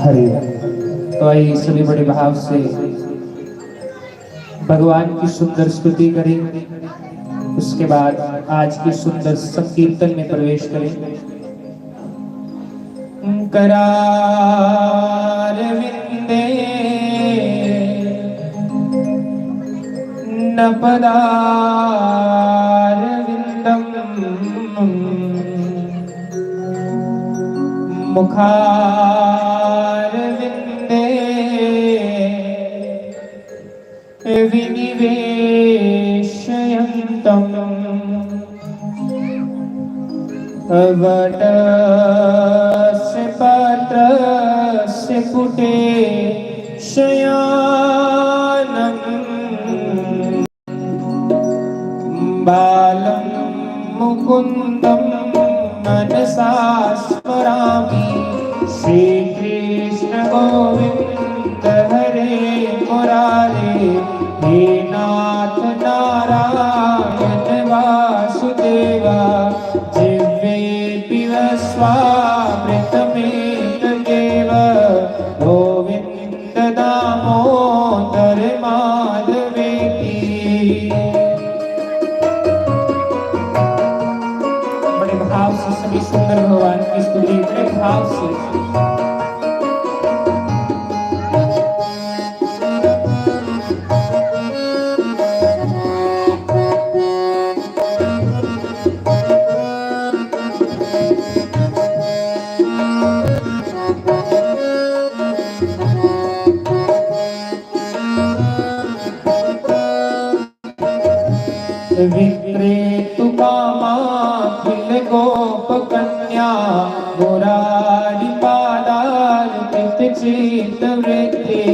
हरि। तो आइए सभी बड़े भाव से भगवान की सुंदर स्तुति करें। उसके बाद आज की सुंदर संकीर्तन में प्रवेश करें। करार विंदे न पदार विंदम मुखार विंदे विनिवेशयन्तम् वटस्य पत्रस्य पुटे शयानम् बालं मुकुन्दं मनसा स्मरामि। श्रीकृष्ण गोविन्द हरे मुरारे, हे नाथ नारायण वासुदेवा। जिह्वे पिब स्वामृतमेतदेव, गोविन्द दामोदर माधवेति। बड़े भाव से सभी सुंदर भगवान की स्तुति बड़े भाव से। विक्रेतु कामाखिल गोप कन्या, मुरारी पादार्पित चित्त वृत्ति।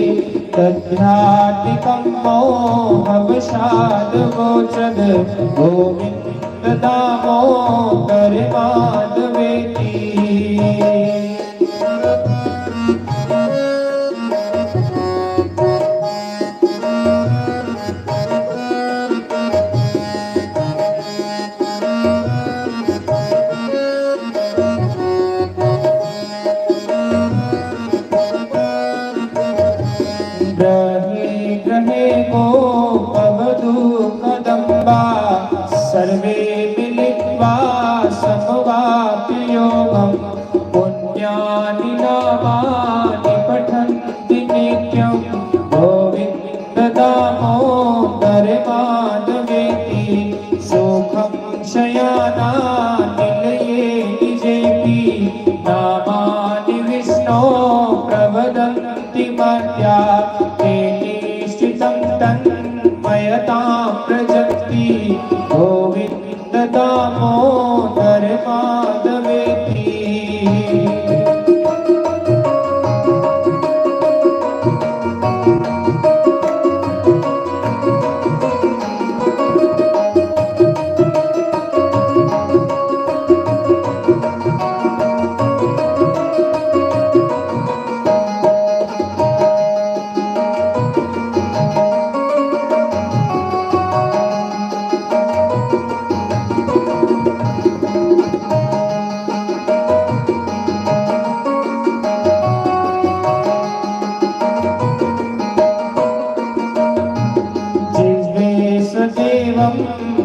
तद्ध्यात्मिकं मोहवशाद गोचर, गोविन्द दामोदर माधवेति। ग्रहे ग्रहे गोपवधू कदम्बा, सर्वे मिलित्वा समवाप्य योगम्। पुण्यानि नामानि पठन्ति नित्यं, गोविन्द दामोदर माधवेति। सुखं शयनानि निलये निजेऽपि, नामानि विष्णो प्रवदन्ति मर्त्या। तन्मयतां प्रजन्ति, गोविन्द दामोदर माधवेति।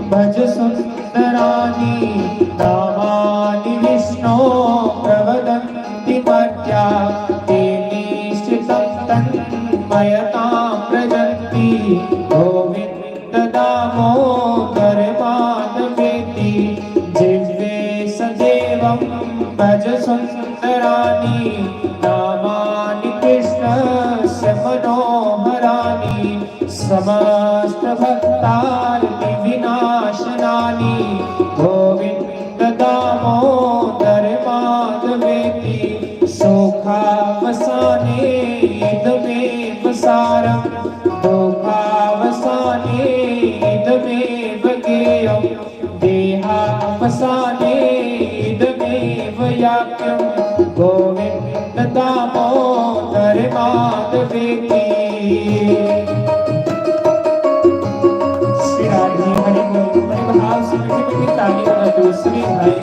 भज सुंदरानि नामानि विष्णो प्रवदन्ति मर्त्या। ते निश्चितं तन्मयतां प्रजन्ति, गोविन्द दामोदर माधवेति। जिह्वे सदेवं भज सुंदरानि नामानि कृष्णस्य मनोहरानि। समस्त भक्तार्ति विनाशनानि, गोविन्द दामोदर माधवेति। सुखावसाने इदमेव सारं, दुःखावसाने इदमेव गेयं। देहावसाने इदमेव याप्यं, गोविन्द दामोदर माधवेति। भाव से मीठी ताली बजा दूसरी भाई।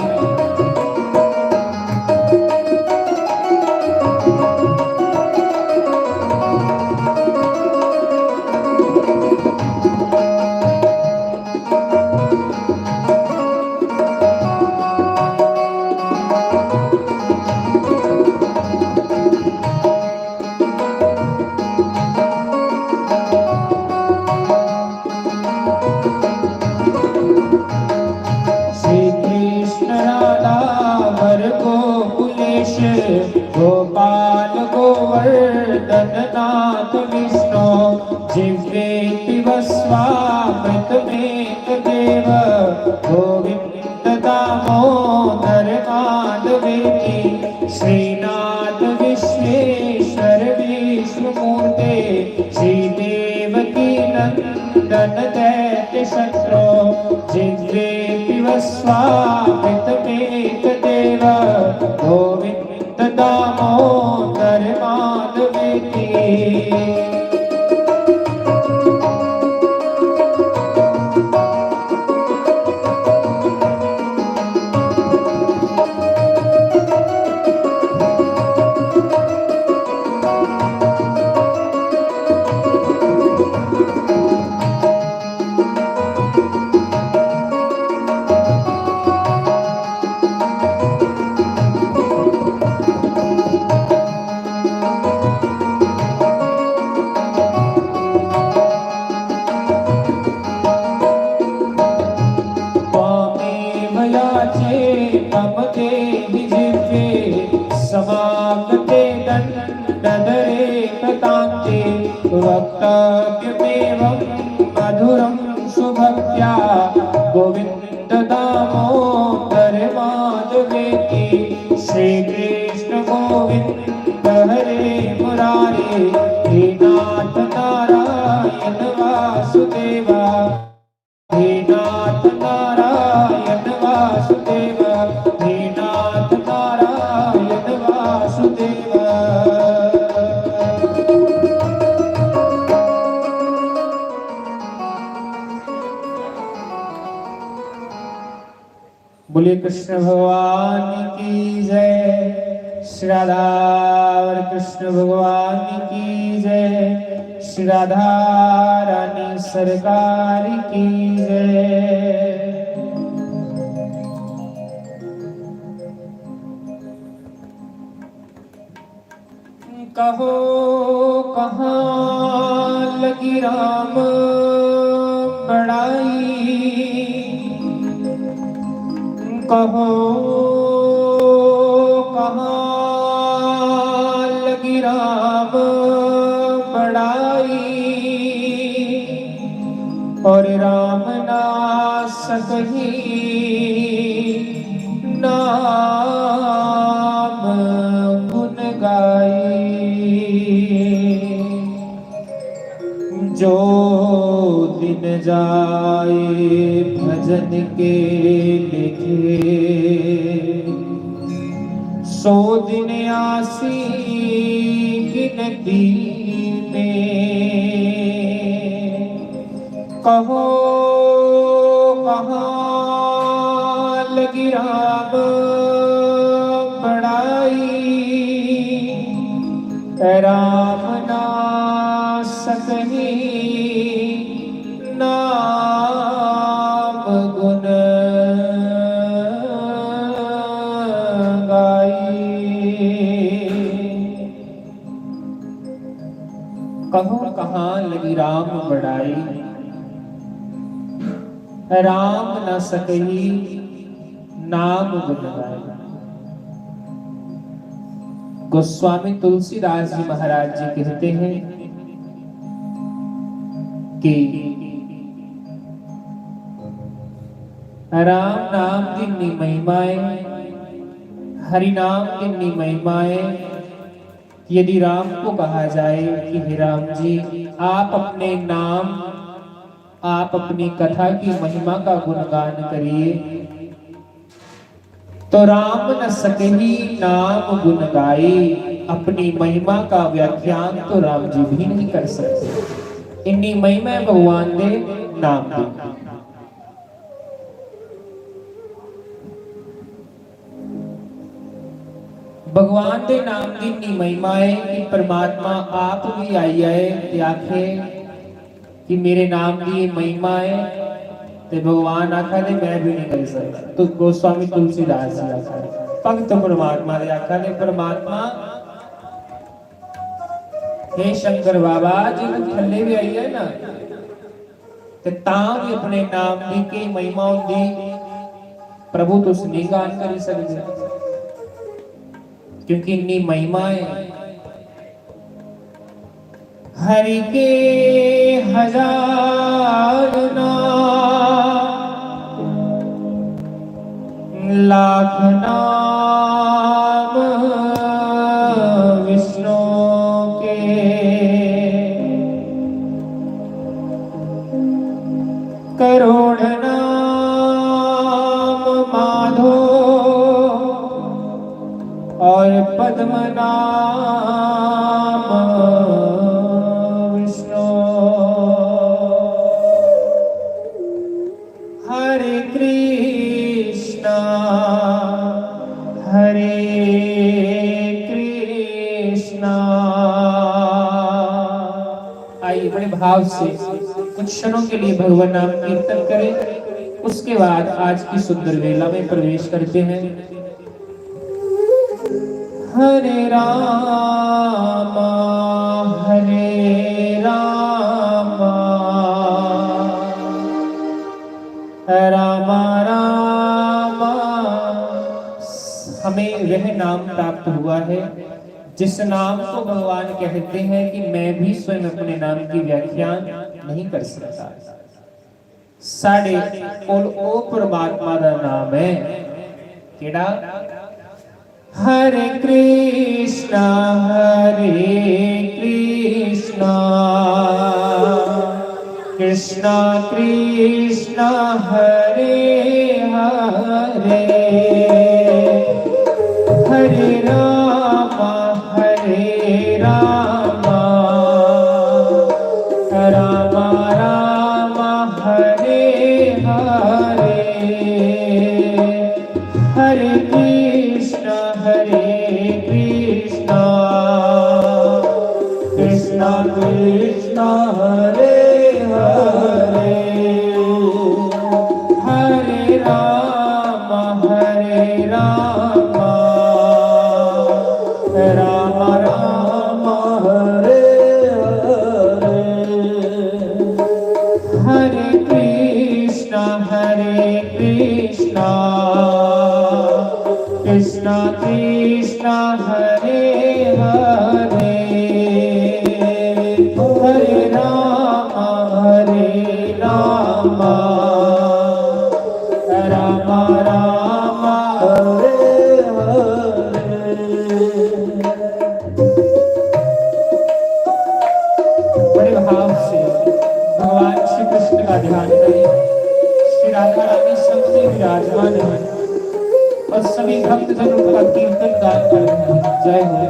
जगन्नाथ विष्णु जिह्वे वस्वामृतमेक देव गोविंद दामोदर माधवेति श्रीनाथ विश्वेश्वर विष्णुमूर्ते श्रीदेवकी नंदन दैत्य शत्रु जिह्वे वस्वामृतमेक देव गोविंद दामोदर माधवेति। समागते दंडधरे कतान्ते वक्तव्यमेवं मधुरं सुभक्त्या गोविंद दामोदर माधवेति श्री कृष्ण गोविंद हरे मुरारे हे नाथ नारायण वासुदेवा हे नाथ नारायण वासुदेवा हे नाथ नारायण वासुदेवा। बोलिए कृष्ण भगवान की जय, श्री राधा और कृष्ण भगवान की जय, श्री राधा रानी सरकार की जय। कहो कहाँ लगी राम बड़ाई, कहो कहाँ लगी राम बड़ाई, और राम ना सकही नाम गुन गाई। जो दिन जाए भजन के लिखे, सो दिन आसी गिनती में। कहो कहाँ लगी राम बड़ाई, राम ना सकही नाम गुण गाई। कहो कहाँ लगी राम बड़ाई, राम न सकही नाम गुण गाई। गोस्वामी तुलसीदास जी महाराज जी कहते हैं कि राम नाम की महिमाएं, हरि नाम की महिमाएं। यदि राम को कहा जाए कि हे राम जी आप अपने नाम, आप अपनी कथा की महिमा का गुणगान करिए, तो राम न सकेही नाम गुण गाए। अपनी महिमा का व्याख्यान तो राम जी भी नहीं कर सकते, इन्नी महिमा भगवान ने नाम दी। भगवान के नाम की इतनी महिमा है कि परमात्मा आप भी आई आए आखे कि मेरे नाम की महिमा है, तो भगवान आखा ने मैं भी नहीं कर सकता। तो गोस्वामी तुलसीदास जी आखा भगत परमात्मा ने आखा ने परमात्मा हे शंकर बाबा जी थल्ले भी आई है ना, ते तां भी अपने नाम की की महिमा होंदी प्रभु तुस नहीं गान कर सकते, क्योंकि इतनी महिमा है। हरि के हजार नाम, लाख नाम विष्णु के, करोड़ नाम माधो और पद्म नाम विष्णु। हरे कृष्णा हरे कृष्णा। आइए बड़े भाव से कुछ क्षणों के लिए भगवान नाम कीर्तन करें, उसके बाद आज की सुंदर वेला में प्रवेश करते हैं। हरे राम राम राम। हमें वह नाम प्राप्त हुआ है जिस नाम को भगवान कहते हैं कि मैं भी स्वयं अपने नाम की व्याख्या नहीं कर सकता। साढ़े कोल ओ परमात्मा का नाम है केड़ा? हरे कृष्णा कृष्णा कृष्णा हरे हरे, हरे राम राम राम हरे हरे, हरे कृष्णा कृष्णा कृष्णा हरे हरे, हरे राम राम राम हरे हरे, हरे कृष्णा कृष्णा कृष्णा हरे हरे, हरे राम राम राम हरे हरे। बड़े भाव से भगवान श्री कृष्ण का ध्यान करें। श्री राधा रानी सबसे विराजमान है और सभी भक्त जनों का कीर्तन गान कर रहे हैं। जय हो।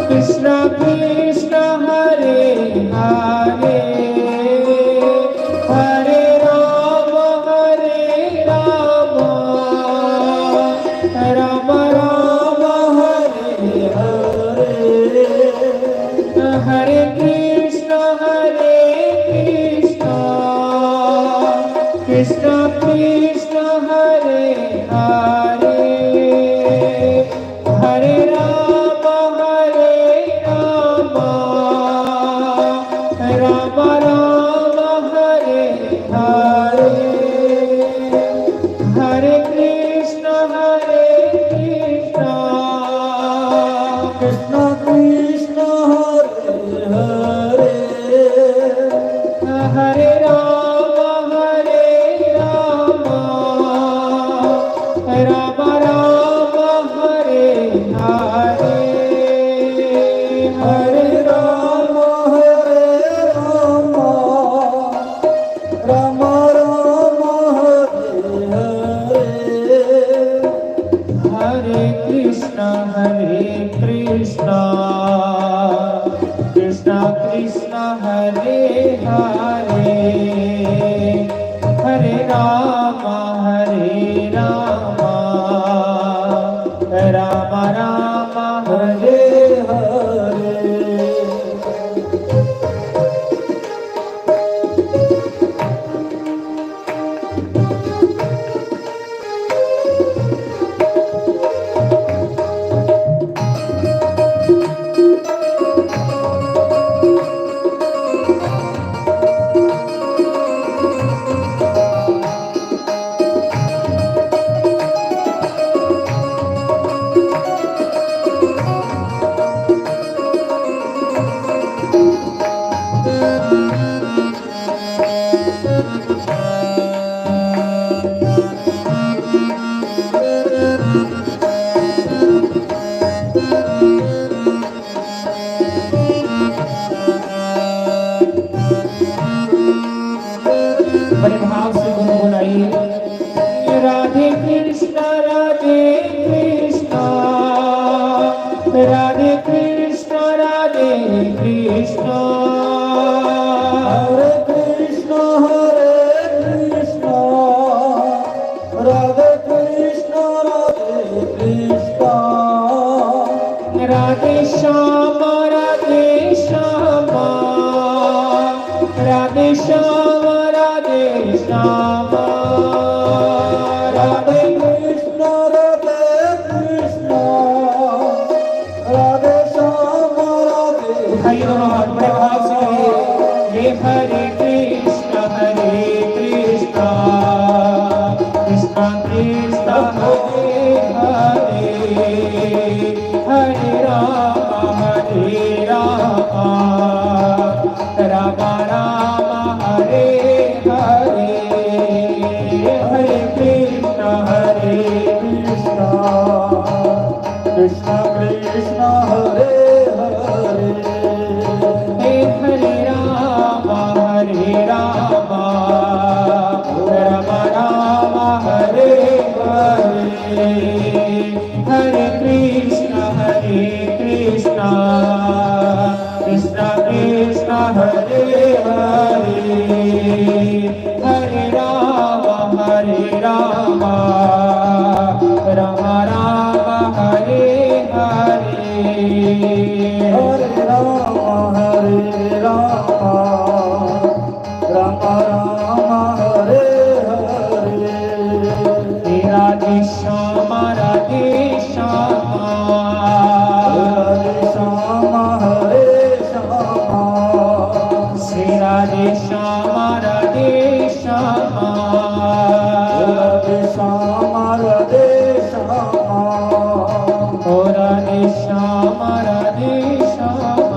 कृष्णा कृष्णा हरे हरे, हरे राम राम राम हरे हरे, हरे कृष्णा कृष्णा कृष्णा हरे हरे, हरे राम राम राम हरे हरे, हरे कृष्णा कृष्णा कृष्णा हरे हरे, हरे राम राम राम हरे हरे, हरे राम राम राम हरे हरे, हरे कृष्णा कृष्णा कृष्णा हरे हरे, हरे राम कृष्ण हरे कृष्ण राधे कृष्ण राधे श्याम राधे श्याम राधे श्याम राधे श्याम राधे कृष्ण राधे श्याम राधे उठाइए दोनों हाथ बड़े भाव से कहिए ये हरे कृष्ण कृष्ण कृष्ण हरे हरे हरे राम राम राम हरे हरे हरे कृष्ण कृष्ण कृष्ण हरे हरे हे हरे राम राम राम हरे हरे हरे कृष्ण कृष्ण कृष्ण हरे हरे हरे राम राम राम हरे हरे हरे राम राम राम हरे हरे राधे श्याम राधे श्याम हरे श्याम हरे श्याम श्री राधे श्याम राधे श्याम राधे श्याम राधे श्याम ओ राधे श्याम राधे श्याम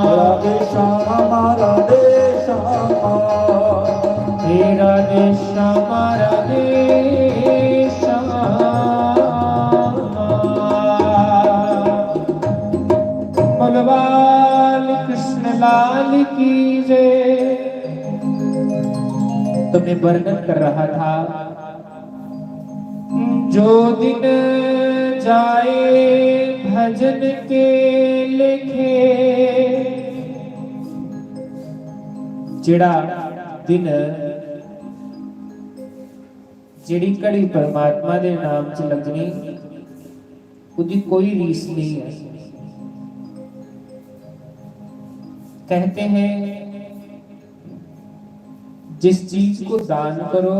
राधे श्याम राधे श्याम हे राधे श्याम राधे श्याम भगवान कृष्ण लाल की जय। तो मैं वर्णन कर रहा था जो दिन जाए भजन के लेखे ਜਿਹੜਾ ਦਿਨ ਜਿਹੜੀ ਘੜੀ ਪਰਮਾਤਮਾ ਦੇ ਨਾਮ 'ਚ ਲੱਗਣੀ ਉਹਦੀ ਕੋਈ ਰੀਸ नहीं है। कहते हैं जिस चीज को दान करो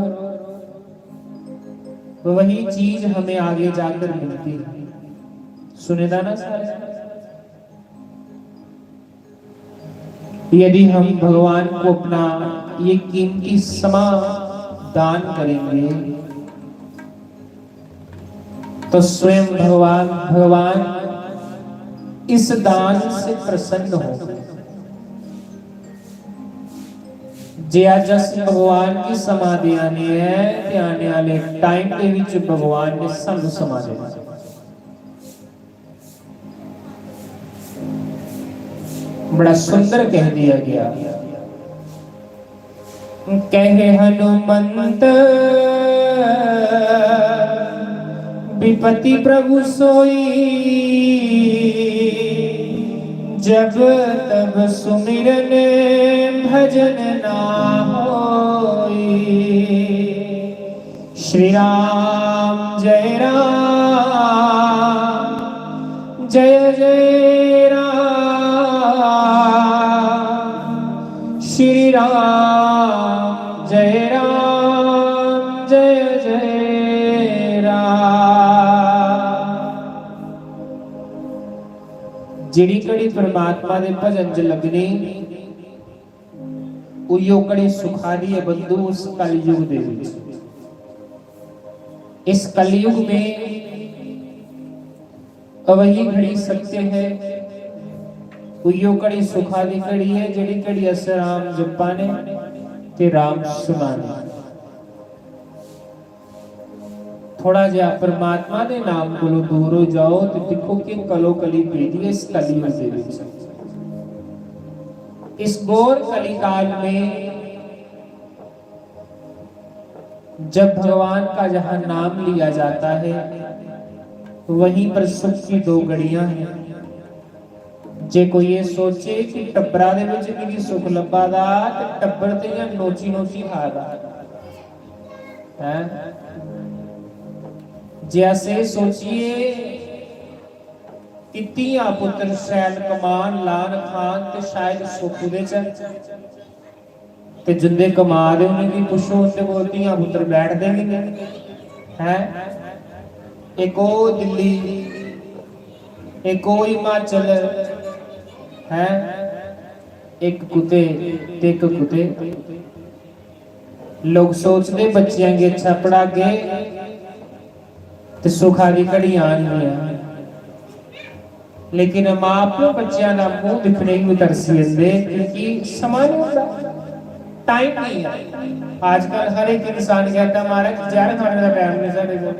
वही चीज हमें आगे जाकर मिलती है। सुनेदा ना सारे? यदि हम भगवान को अपना ये कीमती समा दान करेंगे तो स्वयं भगवान इस दान से प्रसन्न हो। जे अज असीं भगवान की समा देनी है ते आने वाले टाइम के विच भगवान ने सानू समा देना। बड़ा सुंदर कह दिया गया, कहे हनुमंत विपति प्रभु सोई जब तब सुमिरन भजन ना होई। श्री राम जय राम जय जय राम। श्री राम जय जय राम। जिहड़ी कड़ी परमात्मा दे भजन च लगनी उयो कड़ी सुखा दी है बंधु उस कलयुग दे विच। इस कलयुग में वही घड़ी सत्य है, उयो कड़ी सुखा दी कड़ी है जिहड़ी कड़ी अस राम जपाने ते राम सुनाने। थोड़ा जिहा परमात्मा दे नाम कोलों दूर हो जाओ तो देखो कि कलो कली पेदी है इस कलयुग दे विच। इस घोर कलिकाल में जब भगवान का जहां नाम लिया जाता है वहीं पर सुख की दो घड़ियां हैं। जे कोई ये सोचे कि टब्बरा दे विच मेरी सुख लब्भा दा ते टब्बर ते जां नोची नोची खादा है। जे असे सोचिए कि धीआं पुत्र शैल कमान लान खान ते शायद सुख उहदे च ते जिंदे कमा दे उन्हें की पुछो उनदे कोल धीआं पुत्र बैठदे भी नहीं है। एक ओ दिल्ली एक ओ हिमाचल है, एक कुते ते एक कुते। लोग सोचते बच्चियां गी अच्छा पढ़ागे ते सुखा दी घड़ी आनी, लेकिन मां प्यो बच्चियां दा मुंह दिखने ही तरसी जंदे क्योंकि समा नहीं होता, टाइम नहीं है। आजकल हर एक इंसान कहता महाराज जहर खाने का टाइम नहीं साडे कोल,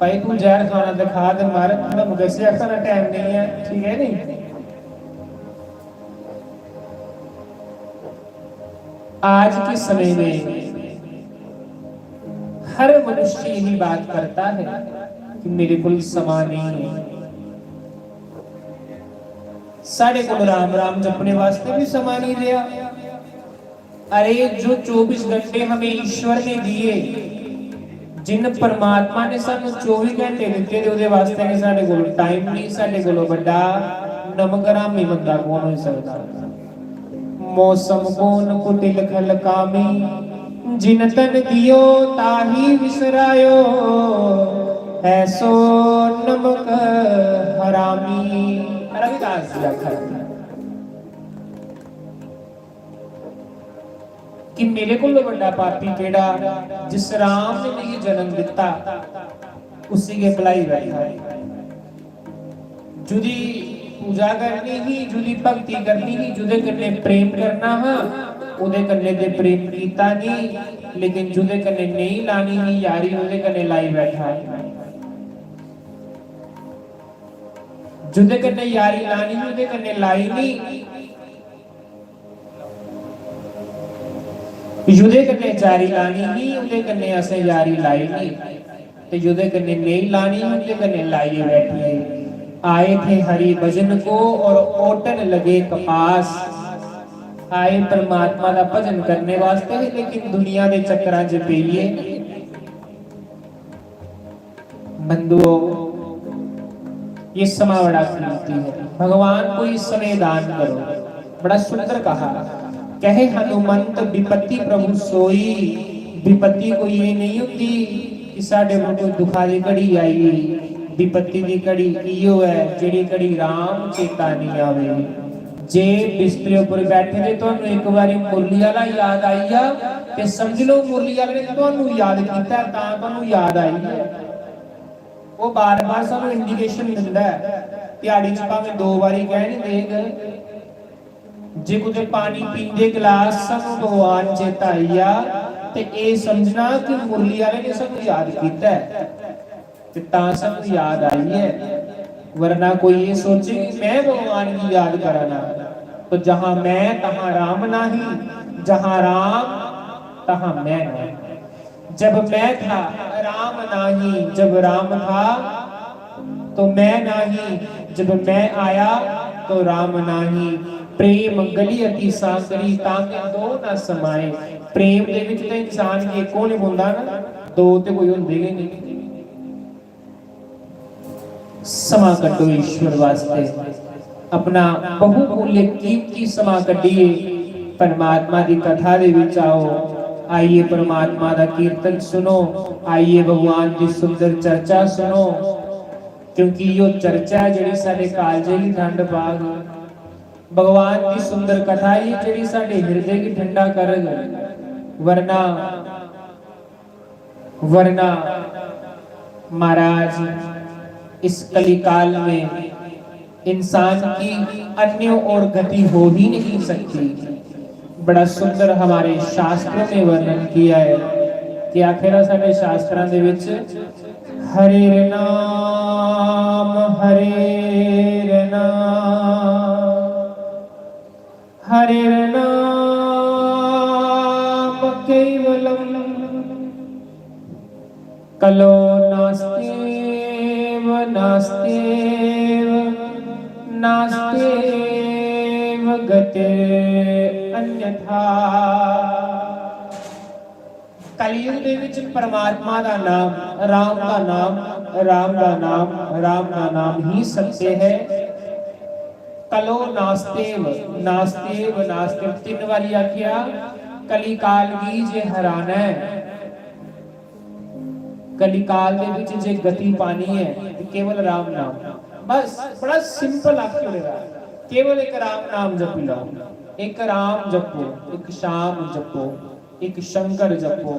भाई तू जहर खाना दिखा दे महाराज, मैं दसिया खाना टाइम नहीं है, ठीक है नहीं। आज के समय में हर मनुष्य यही बात करता है कि मेरे को समा नहीं है। साढ़े को राम राम जपने वास्ते भी समा नहीं दिया। अरे जो 24 घंटे हमें ईश्वर ने दिए, जिन परमात्मा ने सानू 24 घंटे दिते ते ओदे वास्ते ने साडे कोल टाइम नहीं, साडे कोल बड़ा नमकरामी बंदा कौन हो सकदा। मौसम कौन कुटिल खल कामी, जिन तन दियो ताही विसरायो, ऐसो नमक हरामी। रविदास जी आखर कि मेरे को बड़ा पापी केड़ा, जिस राम ने मुझे जन्म दिता उसी के भलाई बैठा है। जुदी पूजा करनी ही, जुदी भक्ति करनी ही, जुदे कन्ने प्रेम करना हा उदे कन्ने दे प्रेम कीता नहीं, लेकिन जुदे कन्ने नहीं लानी ही यारी उदे कन्ने लाई बैठा है। जुदे कन्ने यारी लानी ही उदे कन्ने लाई नहीं, युदे कन्ने जारी लानी ही उदे कन्ने असे यारी लाई नहीं, ते युदे कन्ने नहीं लानी उदे कन्ने लाई बैठे। आए थे हरि भजन को और ओटन लगे कपास। आए परमात्मा का भजन करने वास्ते, लेकिन दुनिया के चक्करां च पईए। बंधुओं ये समा बड़ा कीमती है, भगवान को इस समय दान करो। बड़ा सुंदर कहा, कहे हनुमंत विपत्ति प्रभु सोई। विपत्ति को ये नहीं होती कि साडे कोल दुखा दी घड़ी आई, विपत्ति दी घड़ी इयो है जेड़ी घड़ी राम चेता नहीं आवे। जे बिस्तरे ऊपर बैठे थे तुहानू एक बारी मुरली वाला याद आई आ ते समझ लो मुरली वाले ने तुहानू याद कीता तां तुहानू याद आई है। वो बार-बार सानू इंडिकेशन दिंदा है, दिहाड़ी च भावें 2 बारी कह नहीं देग, जे कुते पानी पींदे गिलास सानू भगवान चेता आई आ ते ए समझना कि मुरली वाले ने सानू याद कीता है ते तां सानू याद आई है। वरना कोई ये सोचे कि मैं भगवान की याद कराना, तो जहां मैं तहां राम नाही, जहां राम तहां मैं नहीं। जब मैं था राम नाही, जब राम था तो मैं नाही, जब मैं आया तो राम नाही। प्रेम गली अति सांकरी ताके दो ना समाए। प्रेम दे विच ते इंसान के एको नहीं हुंदा ना, दो ते कोई हुंदे ही नहीं। समा कटो ईश्वर वास्ते, अपना बहुमूल्य कीमती समा कटिए, परमात्मा की कथा दे विच आओ। आइए परमात्मा का कीर्तन सुनो, आइए भगवान की सुंदर चर्चा सुनो, क्योंकि यो चर्चा जिहड़ी साडे कालजे की ठंड पाग, भगवान की सुंदर कथा ही जिहड़ी साडे हृदय की ठंडा करग। वरना वरना महाराज इस कलिकाल में इंसान की अन्य और गति हो ही नहीं सकती। बड़ा सुंदर हमारे शास्त्रों में वर्णन किया है कि आखिर साडे शास्त्रों दे विच हरे नाम हरे नाम हरे नाम केवलम कलो नास्तेव नास्तेव नास्तेव गतिर् अन्यथा। कलयुग ਦੇ ਵਿੱਚ परमात्मा ਦਾ नाम, राम ਦਾ नाम, राम ਦਾ नाम, राम ਦਾ नाम ही सत्य है। कलो नास्तेव, नास्तेव, नास्तेव तीन बारी आखिया। कली काल की जे हराना है, कली काल ਦੇ ਵਿੱਚ जे गति पानी है तो केवल राम नाम। बस बड़ा सिंपल आखियो होगा, केवल एक राम नाम जप लो। एक राम जपो, एक श्याम जपो, एक शंकर जपो,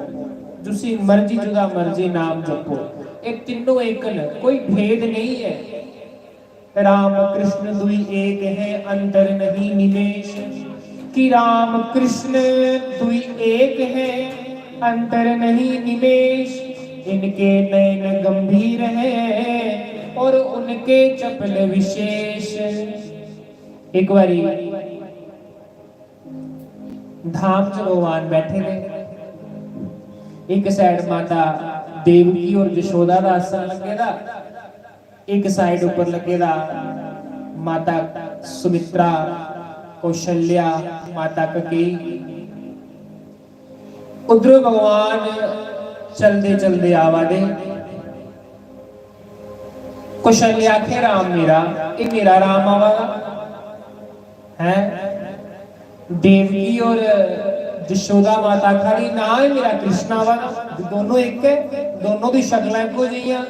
जिसी मर्जी जुदा मर्जी नाम जपो। ये तीनों एक न, कोई भेद नहीं है। राम कृष्ण दुई एक है, अंतर नहीं निमेश। कि राम कृष्ण दुई एक है, अंतर नहीं निमेश। इनके नयन गंभीर हैं और उनके चपल विशेष। एक बारी धाम च भगवान बैठे ने, एक साइड माता देवकी और जशोदा का आसन लगेगा, एक साइड ऊपर लगेगा माता सुमित्रा, कौशल्या, माता ककेई। उधरों भगवान चलते चलते आवा दे। कौशल्या आखे राम मेरा, ये मेरा राम आवागा है। देवकी और जशोदा माता खड़ी ना है मेरा कृष्ण आवागा। दोनों एक है, दोनों की शक्ल एको जिहियां।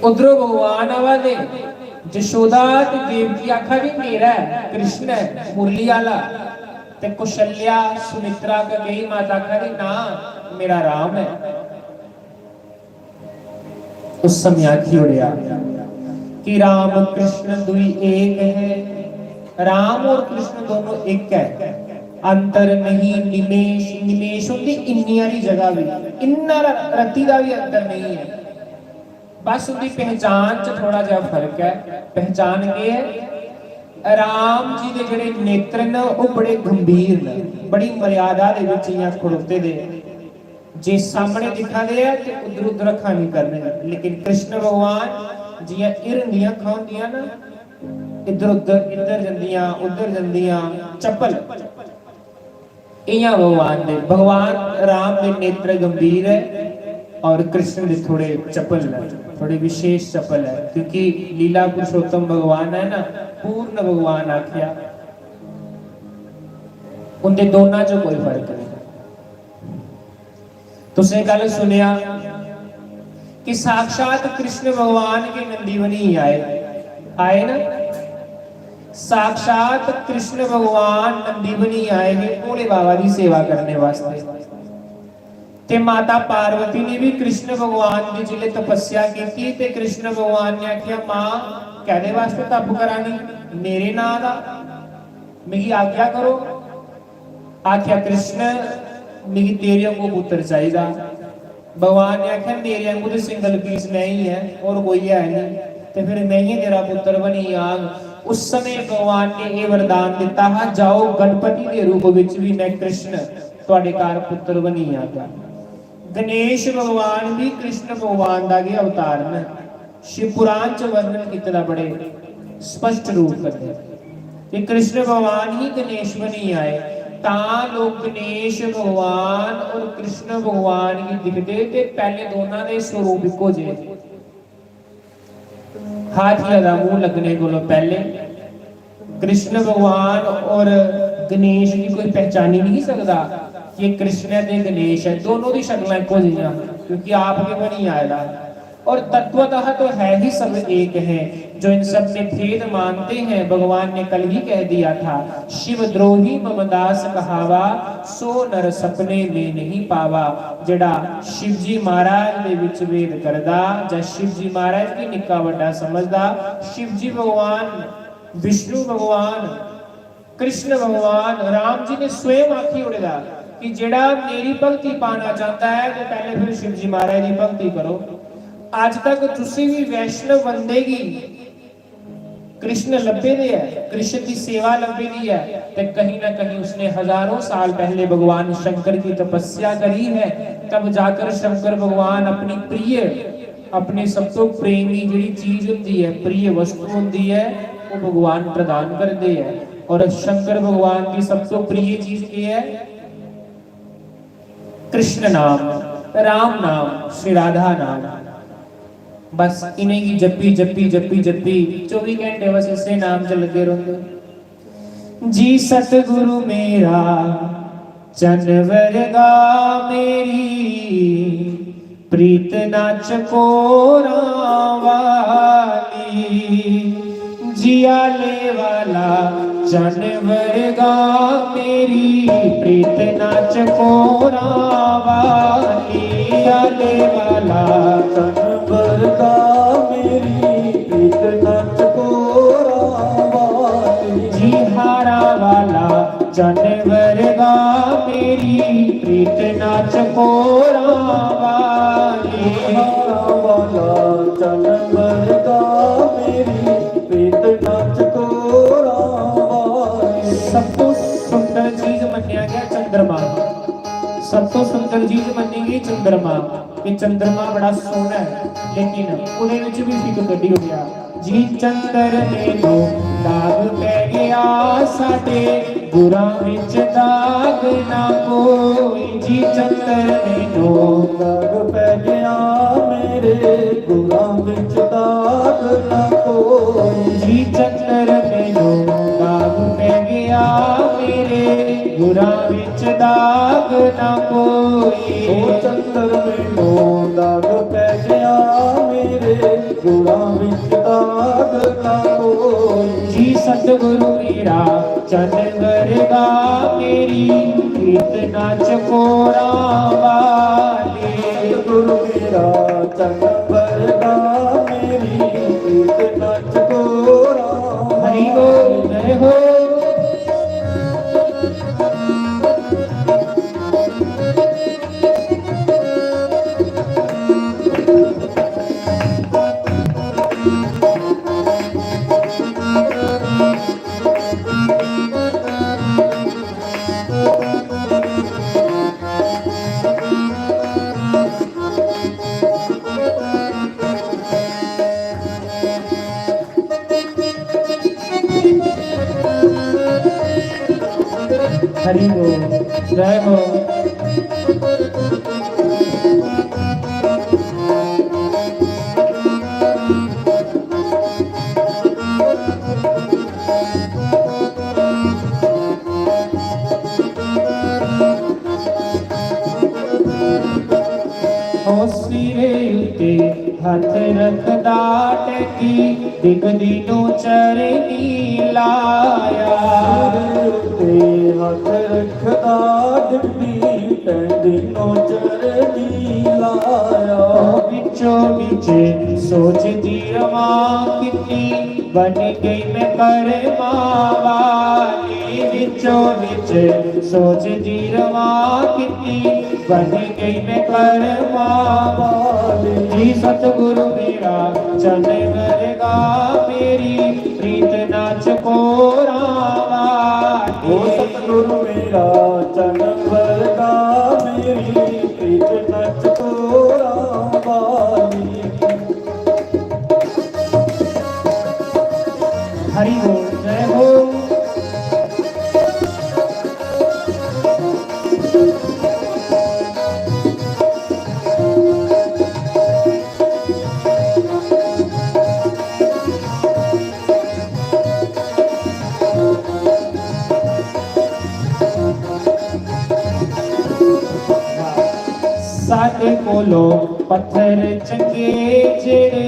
उधरों भगवान आवा दे, जशोदा ते देवकी आखा भी मेरा है, कृष्ण है मुरली वाला। ते कौशल्या सुमित्रा ककेई माता खड़ी ना मेरा राम है। उस समय आखी उड़िया कि राम कृष्ण दुई एक है। राम और कृष्ण दोनों एक है, अंतर नहीं निमेश। निमेश होती इन्नी वाली जगह भी, इन्ना रत्ती का भी अंतर नहीं है। बस उनकी पहचान च थोड़ा जा फर्क है। पहचान ये है, राम जी के जिहड़े नेत्र न वो बड़े गंभीर न, बड़ी मर्यादा दे विच इयां खड़ोते दे। जे सामने दिखा दे है तो उधर उधर अखां नहीं करने। लेकिन कृष्ण भगवान जियां इरंदियां अखां होंदियां ना, इधर उधर इधर जंदियां उधर जंदियां, चपल इयां भगवान दे। भगवान राम दे नेत्र गंभीर है और कृष्ण दे थोड़े चपल है, थोड़े विशेष चपल है। क्योंकि लीला पुरुषोत्तम भगवान है ना, पूर्ण भगवान आख्या। उनके दोनों चो कोई फर्क नहीं। तुसें कल सुनिया कि साक्षात कृष्ण भगवान के नंदीवनी आए ना। साक्षात कृष्ण भगवान नंदीवनी आए हैं भोले बाबा की सेवा करने वास्ते। ते माता पार्वती ने भी कृष्ण भगवान की जिले तपस्या की थी। ते कृष्ण भगवान ने आख्या मां कहने वास्ते तप करानी मेरे नां दा, मेरी आज्ञा करो। आख्या कृष्ण मेरी तेरे वांगू पुत्र चाहिए। भगवान ने आख्या मेरे वांगू तो सिंगल पीस मैं ही है और कोई है नहीं, तो फिर मैं ही तेरा पुत्र बनी आग। उस समय भगवान ने यह वरदान दिता है, जाओ गणपति के रूप विच भी मैं कृष्ण तुहाडे घर पुत्र बनी आगा। गणेश भगवान भी कृष्ण भगवान का ही अवतार ने। शिव पुराण च वर्णन किया बड़े स्पष्ट रूप करते। कृष्ण भगवान ही गणेश बनी आए। ता लोग गणेश भगवान और कृष्ण भगवान की दिखते थे। पहले दोनों के स्वरूप इको जे, हाथिया का मुंह लगने को पहले कृष्ण भगवान और गणेश की कोई पहचान ही नहीं सकता कि कृष्ण है गणेश है। दोनों की शक्ल इको जिहियां, क्योंकि आपके बनी आएगा। और तत्वतः तो है ही सब एक है। जो इन सब में भेद मानते हैं, भगवान ने कल ही कह दिया था, शिव द्रोही मम दास कहावा, सो नर सपने में नहीं पावा। जड़ा शिव जी महाराज दे विच वेद करदा, या शिव जी महाराज की निक्का वड्डा समझदा, शिव जी भगवान, विष्णु भगवान, कृष्ण भगवान, राम जी ने स्वयं आखी उड़ेगा कि जड़ा मेरी भक्ति पाना चाहता है तो पहले फिर शिव जी महाराज की भक्ति करो। आज तक तुसी भी वैष्णव बंदेगी कृष्ण लभे दे है, कृष्ण की सेवा लभे दी है, तो कहीं ना कहीं उसने हजारों साल पहले भगवान शंकर की तपस्या करी है। तब जाकर शंकर भगवान अपनी प्रिय अपनी सब तो प्रेमी जी चीज होंगी है, प्रिय वस्तु होंगी है, वो भगवान प्रदान करते हैं। और शंकर भगवान की सब तो प्रिय चीज क्या है? कृष्ण नाम, राम नाम, श्री राधा नाम। बस इन्हें की जपी जपी जपी जपी 24 घंटे बस इसे नाम च लगे रहते जी। सतगुरु मेरा चन वर्गा मेरी प्रीत नाच कोरा वाली, जिया ले वाला चन वर्गा मेरी प्रीत नाच कोरा वाली, जिया ले वाला चन वर्गा मेरी प्रीत नाच कोरा वाली, जी हारा वाला चन वर्गा मेरी प्रीत नाच कोरा वाली, हारा वाला चन वर्गा मेरी प्रीत नाच कोरा वाली। सब तो सुंदर चीज मन्या गया चंद्रमा, सब तो सुंदर चीज मनी गई चंद्रमा। ये चंद्रमा बड़ा सोहना है, लेकिन ਉਹਦੇ ਵਿੱਚ भी फिक कड़ी हो गया जी। चंद्र ने तो दाग पै गया साडे गुरां विच दाग ना कोई, जी चंद्र ने तो दाग पै गया मेरे गुरां विच दाग ना कोई, जी चंद्र ने तो दाग पै गया मेरे गुरां विच दाग ना कोई, ओ चंद्र मैनू दाग पै गया मेरे गुरां विच दाग ना कोई, जी सतगुरु मेरा चन वर्गा मेरी प्रीत नाच कोरा वाली, गुरु मेरा चन वर्गा मेरी प्रीत नाच कोरा हरि बोल जय हो। हरि बोल जय हो। हो सिरे उते हथ रखदा टकी दिगदी नो चरनी लाया, ते हथ रखदा डिब्बी पैंदी नो चरनी लाया, बिचो बिचे सोचती रवा कितनी बन गई मैं कर्मा वाली, बिचो बिचे सोचती रवा कितनी बन गई मैं कर्मा वाली, जी सतगुरु मेरा चन वर्गा मेरी प्रीत नाच कोरा वाली, ओ सतगुरु मेरा चन वर्गा मेरी प्रीत नच कोरा वाली। हरि बोल जय हो। साडे कोलो पत्थर चंगे जेड़े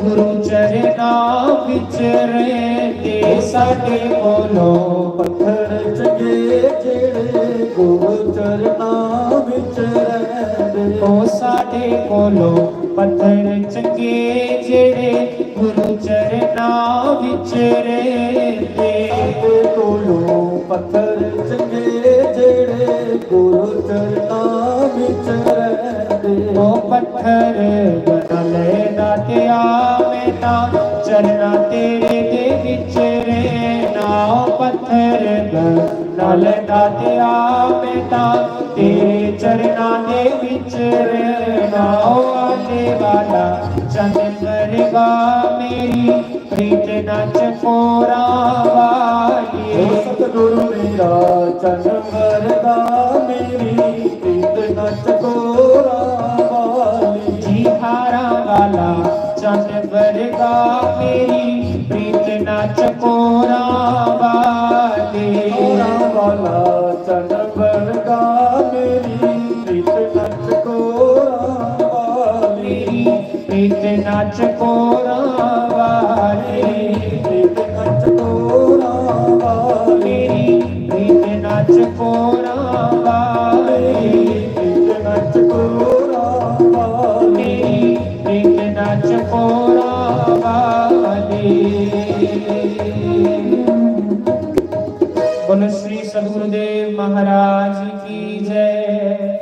गुरु चरनां विच रहिंदे, साडे कोलो पत्थर चंगे जेड़े गुरु चरनां विच रहिंदे, ओ साडे कोलो पत्थर चंगे जेड़े गुरु चरनां विच रहिंदे, साडे कोलों पत्थर चंगे जेड़े गुरु चरनां विच रहिंदे, ओ पत्थर बना ले दातिया मैं ता चरना तेरे दे विच रहना, ओ पत्थर नाल दातिया मैं तां तेरे चरना दे विच रहना। ओ आले वाला चंद वर्गा मेरी प्रीत न चकोरा वाली। सतगुरु मेरा चरण वरदा मेरी प्रीत न चकोरा वाली। जी हारा वाला चंद वर्गा मेरी प्रीत न चकोरा वाली। हारा वाला चरण वरदा मेरी प्रीत न चकोरा वाली। प्रीत न चकोरा वाली। प्रीत न चकोरा वाली। प्रीत न चकोरा वाली। प्रीत न चकोरा वाली। प्रीत न चकोरा वाली। बोलो श्री सद्गुरुदेव महाराज की जय।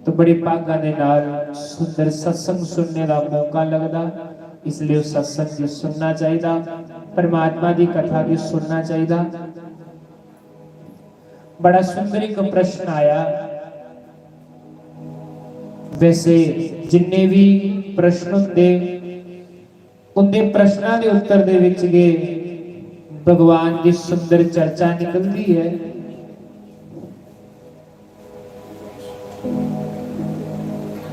तो बड़े भागा दे नाल सुंदर सत्संग सुनने का मौका लगता, इसलिए उस सत्संग की सुनना चाहिए, परमात्मा की कथा भी सुनना चाहिए। बड़ा सुंदर एक प्रश्न आया। वैसे जिन्ने भी प्रश्न होंगे उनके प्रश्नों के उत्तर दे विच गे भगवान की सुंदर चर्चा निकलती है।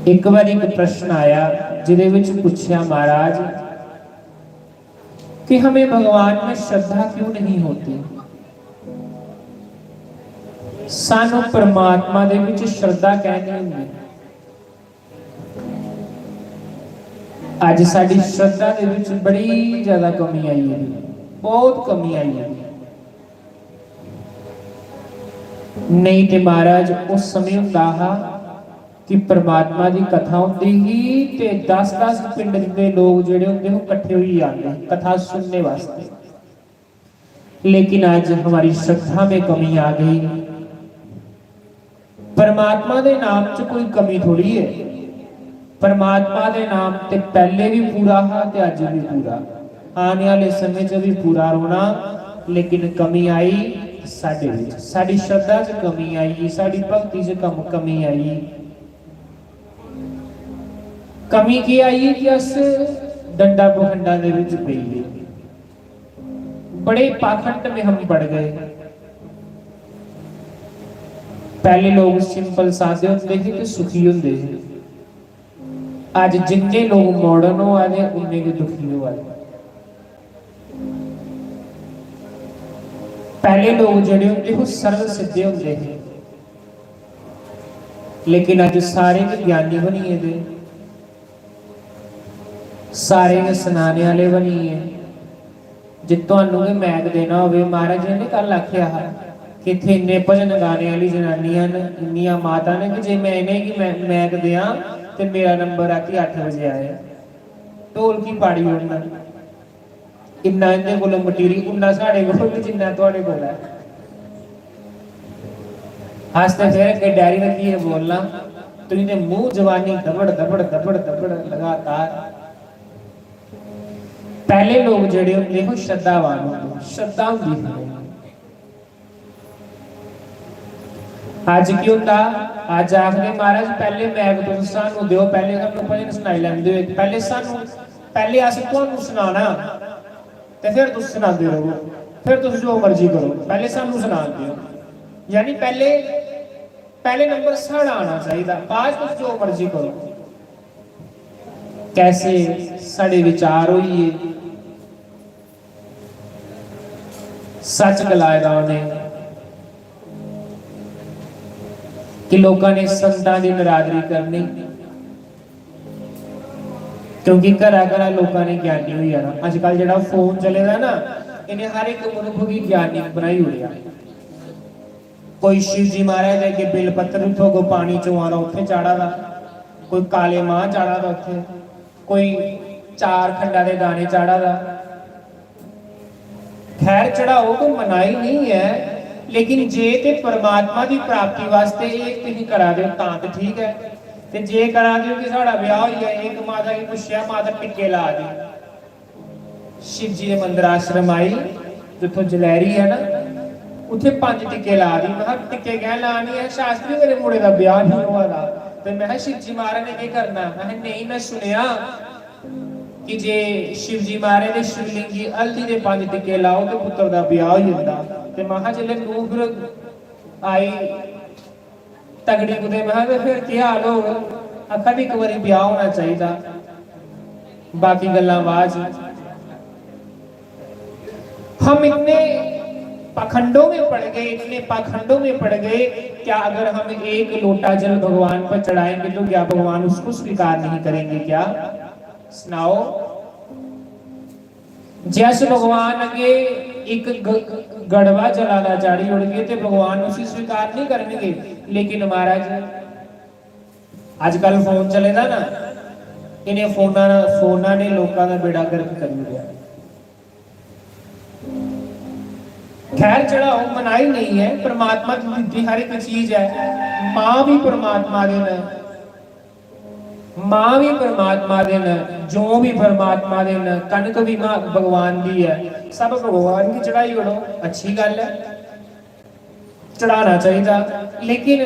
एक बार एक प्रश्न आया जिदे विच पूछा महाराज कि हमें भगवान में श्रद्धा क्यों नहीं होती। सानू परमात्मा दे विच श्रद्धा कहनी होंदी। आज साडी श्रद्धा दे विच बड़ी ज्यादा कमी आई है, बहुत कमी आई है। नहीं तो महाराज उस समय हुंदा हा कि परमात्मा की कथा होंदी ही ते 10-10 पिंड के लोग जिहड़े होंदे वो इकट्ठे होई आते कथा सुनने वास्ते। लेकिन आज हमारी श्रद्धा में कमी आ गई। परमात्मा के नाम च कोई कमी थोड़ी है। परमात्मा के नाम ते पहले भी पूरा हा ते अज भी पूरा, आने वाले समय च भी पूरा रोना। लेकिन कमी आई साडे विच, साडी श्रद्धा च कमी आई, साडी भक्ति च कमी आई। कमी की आई कि अस डंडा पखंडा दे विच पई गए, बड़े पाखंड में हम पड़ गए। पहले लोग सिंपल सादे होंदे थे ते सुखी होंदे थे। आज जिन्ने लोग मॉडर्न हो आए उन्ने के दुखी हो आए। पहले लोग जिहड़े होंदे वो सरल सीधे होंदे थे, लेकिन आज सारे ज्ञानी बनिए दे, सारे सुनाने वाले बनिए। जे तुहानू भी मैग देना होवे, महाराज जी ने कल आख्या कि इत्थे इन्ने भजन गाने वाली जनानियां ने, इन्नियां माता ने कि जे मैं इन्हें की मैग दियां ते मेरा नंबर राती 8 बजे आए। ढोल की पाड़ी उड़ना इन्ना इन्ने कोल मटीरियल उन्ना साढ़े कोल जिन्ना तुहाडे कोल है। हसते फिर के डायरी रखी है बोलना, तुझे तो मुंह जवानी दबड़ दबड़ दबड़ दबड़ लगातार। पहले लोग जिहड़े होंदे वो श्रद्धावान होंदे, श्रद्धा होंदी। आज की होंदा, आज आखदे महाराज पहले मैग तुम सानू दिओ, पहले सानू भजन सुनाई लैंदे हो, पहले सानू पहले अस तुहानू सुनाना ते फिर तुस सुनांदे रहो, फिर तुस जो मर्जी करो, पहले सानू सुना दिओ। यानी पहले नंबर साढ़ा आना चाहिए, आज तुस जो मर्जी करो। कैसे साढ़े विचार होइए, सच गलाए दा उन्हें कि लोगों ने संतां दी निरादरी करनी, क्योंकि घरा घरा लोगों ने ज्ञानी हुई जाना। अजकल जिहड़ा फोन चलेगा ना, इन्हें हर एक मनुख की ज्ञानी बनाई हुई है। कोई शिव जी महाराज अगे बिल पत्तर उठो, कोई पानी चुआना उत्थे चाड़ा दा, कोई काले मां चाड़ा दा उत्थे, कोई 4 खंडा दे दाने चाड़ा दा। खैर चढ़ाओ कोई मनाही नहीं है, लेकिन जे ते परमात्मा की प्राप्ति वास्ते एक तुसीं करा दो तां ते ठीक है। ते जे करा दो कि साड़ा ब्याह होई है, एक माता की पुछया माता टिक्के ला दी। शिव जी के मंदिर आश्रम आई जिथों जलैरी है ना, ਉੱਥੇ 5 ਟਿੱਕੇ ਲਾ ਦੀ। ਮੈਂ ਕਿਹਾ ਟਿੱਕੇ ਕਹਿ ਲਾਣੀ ਹੈ ਸ਼ਾਸਤਰੀ, ਮੇਰੇ ਮੁੰਡੇ ਦਾ ਵਿਆਹ ਨਹੀਂ ਹੋਇਆ ਦਾ। ਤੇ ਮੈਂ ਕਿਹਾ शिव जी महाराज ने ਕੀ ਕਰਨਾ? ਮੈਂ ਕਿਹਾ ਨਹੀਂ, ਮੈਂ ਸੁਣਿਆ ਕਿ ਜੇ शिव जी महाराज ਦੇ शिवलिंगी हल्दी ਦੇ 5 ਟਿੱਕੇ ਲਾਓ ਤੇ ਪੁੱਤਰ ਦਾ ਵਿਆਹ ਹੋ ਜਾਂਦਾ। ਤੇ ਮੈਂ ਕਿਹਾ ਚੱਲੇ ਨੂੰ ਫਿਰ ਆਈ ਤਗੜੀ ਕੁਦੇ। ਮੈਂ ਕਿਹਾ ਫਿਰ ਕੀ ਹਾਲ ਹੋਗਾ? ਅੱਖਾਂ ਦੀ ਇੱਕ ਵਾਰੀ ਵਿਆਹ ਹੋਣਾ ਚਾਹੀਦਾ, बाकी गल्लां बाज। हम इतने पाखंडों में पड़ गए, इतने पाखंडों में पड़ गए, क्या अगर हम एक लोटा जल भगवान पर चढ़ाएंगे तो क्या भगवान उसको स्वीकार नहीं करेंगे? क्या सुनाओ। जैसे भगवान अगे एक गड़वा जलाला जाड़ी उड़ गए तो भगवान उसे स्वीकार नहीं करेंगे। लेकिन महाराज आजकल फोन चलेगा ना, इन्हें फोना ने लोगों का बेड़ा गर्क कर दिया। खैर चढ़ाओ, मनाही नहीं है, परमात्मा की दी हर एक चीज है। मां भी परमात्मा दे न, मां भी परमात्मा दे न, जो भी परमात्मा दे न, कनक भी मां भगवान दी है, सब भगवान की चढ़ाई करो, अच्छी गल है, चढ़ाना चाहिए। लेकिन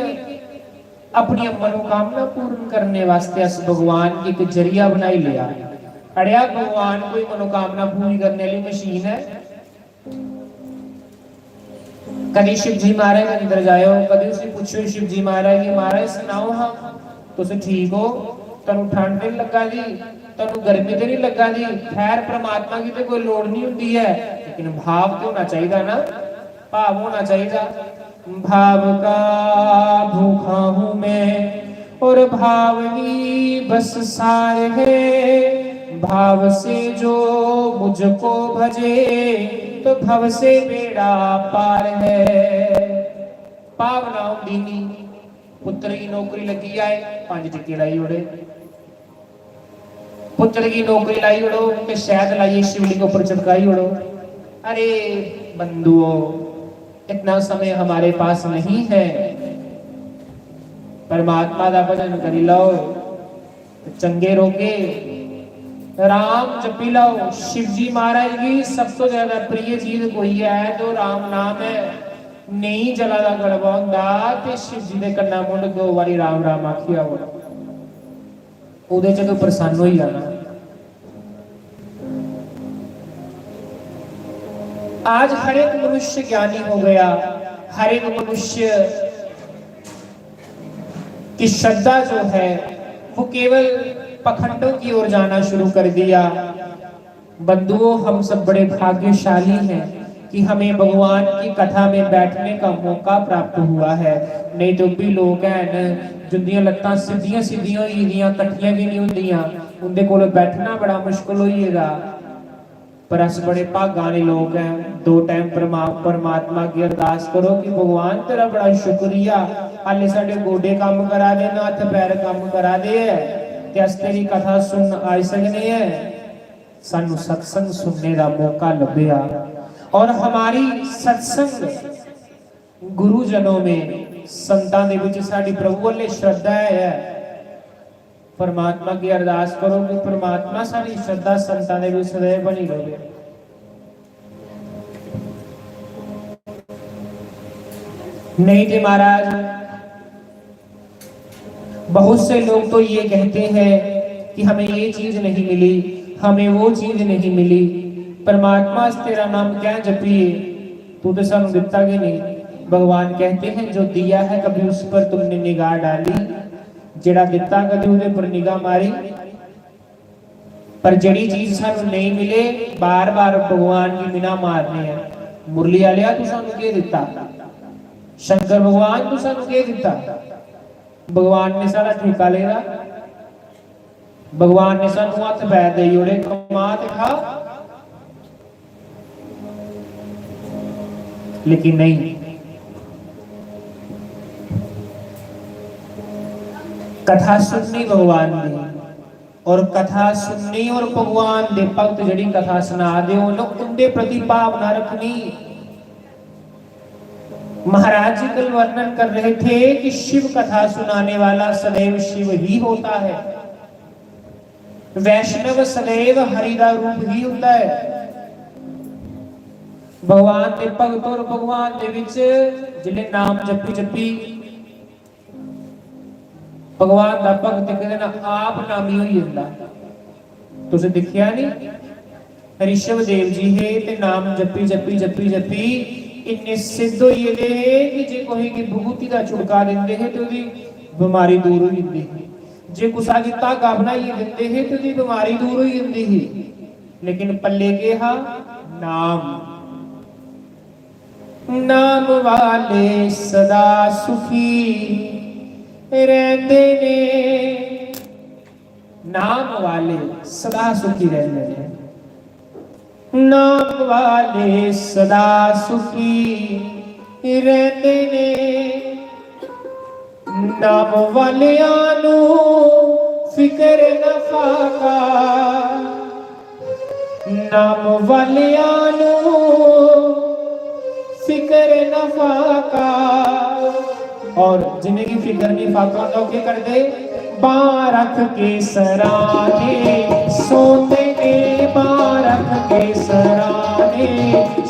अपनी मनोकामना पूर्ण करने वास्ते अस भगवान की एक जरिया बनाई लिया। अड़िया भगवान कोई मनोकामना पूरी करने वाली मशीन है? कभी शिव जी महाराज अंदर जाओ, कभी उसे पूछो शिव जी महाराज की महाराज सुनाओ हाँ तुम ठीक हो, तेन ठंड नहीं लगा जी, तेन गर्मी तो नहीं लगा जी। खैर परमात्मा की तो कोई लोड़ नहीं होती है, लेकिन भाव तो होना चाहिए ना, भाव होना चाहिए। भाव का भूखा हूं मैं और भाव ही बस सार है, भाव से जो मुझको भजे तो भव से बेड़ा पार है। भावना होंदी नहीं। पुत्र की नौकरी लगी आए 5 टिक्के लाई उड़े, पुत्र की नौकरी लाई उड़ो के शहद लाइए शिवलिंग ऊपर चटकाई उड़ो। अरे बंधुओं, इतना समय हमारे पास नहीं है, परमात्मा का भजन कर लो, चंगे रोके राम जपी लो। शिव जी महाराज की सबसे ज्यादा प्रिय चीज कोई है तो राम नाम है। नहीं जला दा गड़वा हुंदा ते शिव जी दे कन्ना मुंड 2 बारी राम राम आखिया हो, ओदे च तो प्रसन्न हो ही जाना। आज हर एक मनुष्य ज्ञानी हो गया, हर एक मनुष्य की श्रद्धा जो है वो केवल पखंडों की ओर जाना शुरू कर दिया। बंधुओं, हम सब बड़े भाग्यशाली हैं कि हमें भगवान की कथा में बैठने का मौका प्राप्त हुआ है। नहीं तो भी लोग हैं जिंदियां लत्तां सीधियां सीधियां होई दियां, कट्ठियां भी नहीं होंदियां, उनके कोल बैठना बड़ा मुश्किल होइएगा। पर अस बड़े भागाने लोग हैं। 2 टाइम परमात्मा की अरदास करो कि भगवान तेरा बड़ा शुक्रिया, हाले साडे गोडे काम करा दे, हाथ पैर काम करा दे ते अस तेरी कथा सुन आ सकने हैं। सानू सत्संग सुनने का मौका लभ्या और हमारी सत्संग गुरुजनों में संतां दे विच साडी प्रभु वाले श्रद्धा है। परमात्मा की अरदास करो कि परमात्मा सारी श्रद्धा संतां दे विच सदैव बनी रहे। नहीं तो महाराज बहुत से लोग तो ये कहते हैं कि हमें ये चीज नहीं मिली, हमें वो चीज नहीं मिली। परमात्मा तेरा नाम क्या जपिए, तू तो सानू दिता कि नहीं। भगवान कहते हैं जो दिया है कभी उस पर तुमने निगाह डाली, जेड़ा दिता कभी उहदे पर निगाह मारी। पर जड़ी चीज सानू नहीं मिले बार बार भगवान की बिना मारने हैं। मुरली वालिया तू सानू के दिता, शंकर भगवान तू सानू के दिता। भगवान ने सारा ठेका लेना, भगवान ने सानू हथ पैर दे जोड़े, कमा ते खा। लेकिन नहीं, कथा सुननी भगवान दी, और कथा सुननी और भगवान दे भगत जड़ी कथा सुना दे उनके प्रति भावना रखनी। महाराज जी कल वर्णन कर रहे थे कि शिव कथा सुनाने वाला सदैव शिव ही होता है, वैष्णव सदैव हरि का रूप ही होता है। भगवान के भगत और भगवान दे विच जिन्हें नाम जपी जपी भगवान का भगत कहते ना आप नामी हो जाता। तुसीं देखिया नहीं ऋषभ देव जी है ते नाम जपी जपी जपी जपी इन्ने सिद्ध हो जाते हैं कि जे कोई की भभूति का छुड़का देंगे है तो दी बीमारी दूर हो जाती है। जे गुस्सा की धागा बनाई देंगे है तो दी बीमारी दूर हो जाती है। लेकिन पल्ले के हा नाम नाम वाले सदा सुखी रहते ने। नाम वाले सदा सुखी रहते हैं। नाम वाले सदा सुखी रहते ने। नाम वालियां नू फिक्र न फाका। नाम वालियां नू फिक्र न फाका। और जिन्हें की फिक्र नहीं फाका तो क्या कर दे बारख के सराने सोते ने। बारख के सराने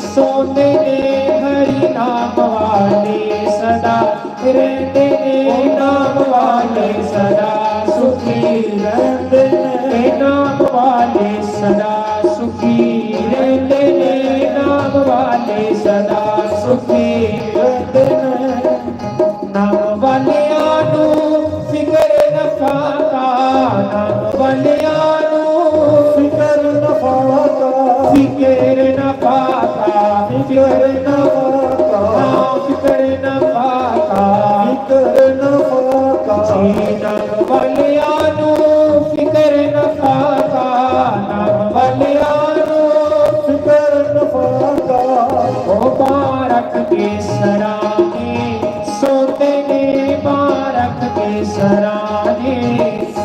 सोते ने हरि नाम वाले सदा रहते ने। नाम वाले सदा सुखी रहते ने। नाम वाले सदा सुखी रहते ने। नाम वाले सदा सुखी रहते ने। नाम वालियां नू फिक्र न फाका। नाम वालियां नू फिकर न फाका। फिक्र न फाका। फिक्र न फाका। फिक्र न फाका। फिकर न फाका। नाम वालियां नू फिक्र न फाका। नाम वालियां नू फिकर न फाका। ओ बारख के सराने सोते ने। बारख के सराने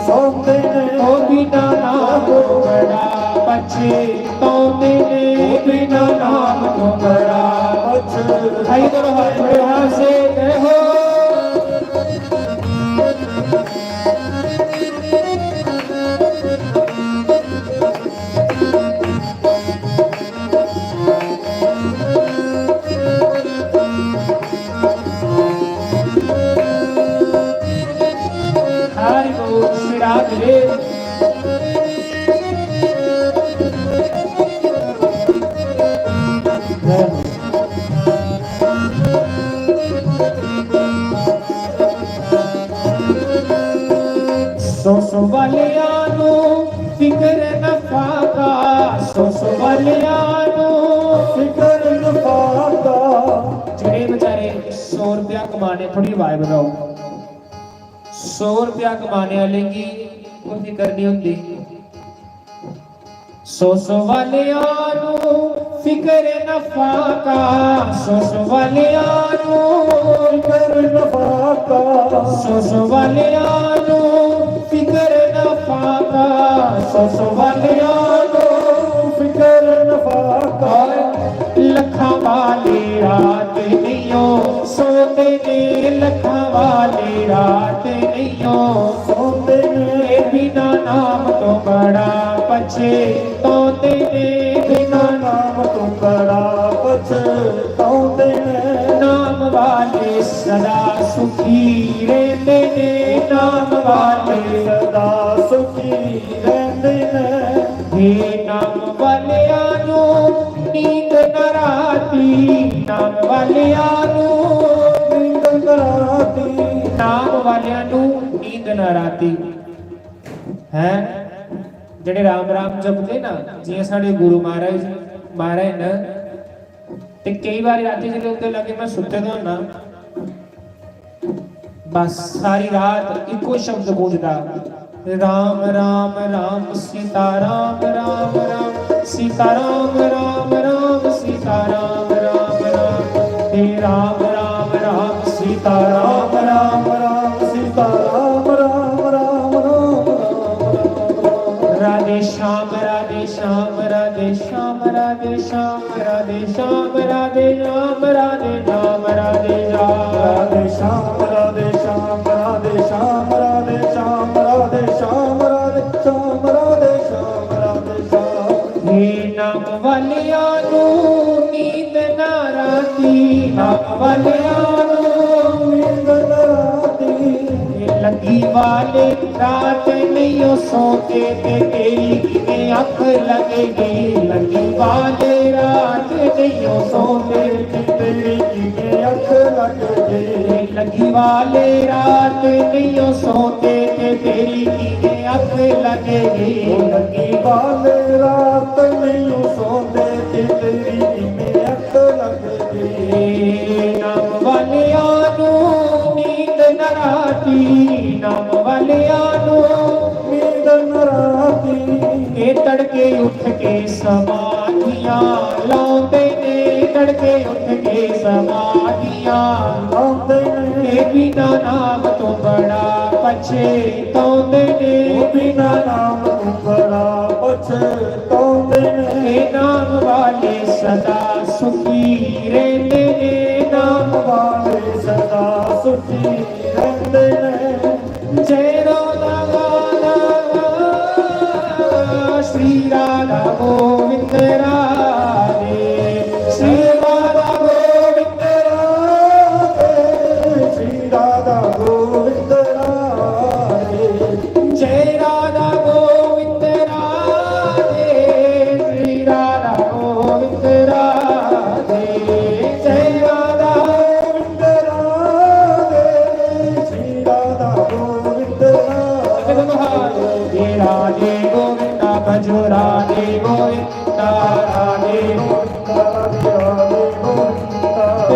सोते ने। ओ बिना नाम तो बड़ा पछताते ने। बिना नाम तो बड़ा अच्छा आई दोनों हाथ बड़े हाथ से कहो हरि बोल श्री राधे। सो वालियां नू फिक्र न फाका। सो वालियां नू फिकर न फाका। ਜਿਹੜੇ बेचारे 100 रुपया कमाने थोड़ी आवाज बनाओ 100 रुपया कमाने वाले की कोई फिक्र नहीं होती। सो वालियां नू फिक्र न फाका। सो वालियां नू फिकर न फाका। सो वालियां नू फिक्र न फाका। सो वालियां नू फिकर न फाका। लखा वाली रात नहीं सोते ने। लखा वाली रात नहीं सोते ने। बिना नाम तो बड़ा पछताते ने। बिना नाम तो बड़ा पछताते ने। नाम वाले सदा सुखी रहते ने। नाम वाले सदा सुखी रहते ने। हे नाम वालियां नू नींद न राती। नाम वालियां नू नींद कराती। नाम वालियां नू नींद न राती है। ਜਿਹੜੇ ਰਾਮ ਰਾਮ ਜਪਦੇ ਨਾ ਜਿਵੇਂ ਸਾਡੇ ਗੁਰੂ ਮਹਾਰਾਜ ਨਾ ਤੇ ਕਈ ਵਾਰ ਰਾਤੀ ਜਦੋਂ ਉੱਤੇ ਲੱਗੇ ਮੈਂ ਸੁੱਤੇ ਤੋਂ ਨਾ ਬਸ ਸਾਰੀ ਰਾਤ ਇੱਕੋ ਸ਼ਬਦ ਗੂੰਜਦਾ ਰਾਮ ਰਾਮ ਰਾਮ ਸੀਤਾ ਰਾਮ ਰਾਮ ਰਾਮ ਸੀਤਾ ਰਾਮ ਰਾਮ ਰਾਮ ਸੀਤਾ ਰਾਮ ਰਾਮ ਰਾਮ ਤੇ ਰਾਮ ਰਾਮ ਰਾਮ सीता राम राम राम सीता राम राम राम राम राधे श्याम राधे श्याम राधे श्याम राधे श्याम राधे श्याम राधे श्याम राधे श्याम राधे श्याम राधे श्याम राधे श्याम राधे श्याम राधे श्याम राधे श्याम राधे श्याम राधे श्याम हे नाम वालियां नू नींद नाम वालियां नूं नींद न आती लगी वाले रात नहीं ओ सोते ते तेरी किवें अख लगेगी लगी वाले रात नहीं ओ सोते ते तेरी किवें अख लग गई लगी वाले रात नहीं ओ सोते ते तेरी किवें अख लगेगी लगी वाले रात नहीं सोते ते तेरी किवें अख लग गई नाम वालियां नूं नींद न राती नाम वालियां नूं नींद न आती ਇਹ ਤੜਕੇ ਉੱਠ ਕੇ ਸਮਾਧੀਆਂ ਲਾਉਂਦੇ ਨੇ ਤੜਕੇ ਉੱਠ ਕੇ ਸਮਾਧੀਆਂ ਆਉਂਦੇ ਨੇ ਇਹ ਬਿਨਾ ਨਾਮ ਤੋਂ ਬੜਾ ਪਛਤਾਉਂਦੇ ਨੇ ਬਿਨਾ ਨਾਮ ਤੋਂ ਬੜਾ ਪਛਤਾਉਂਦੇ ਨੇ ਇਹ ਨਾਮ ਵਾਲੇ ਸਦਾ ਸੁਖੀ ਰਹਿੰਦੇ ਨੇ ਨਾਮ ਵਾਲੇ ਸਦਾ ਸੁਖੀ ਰਹਿੰਦੇ ਨੇ ਜੈ ਰਾਧਾ ਗਾਨਾ श्री राधा गोविंद राधे श्री राधा गोविंद राधे श्री राधा गोविंद राधे जय राधा गोविंद राधे श्री राधा गोविंद राधे जय राधा गोविंद राधे श्री राधा गोविंद राधे राधे गोविंद भजो राधे गोविंद राधे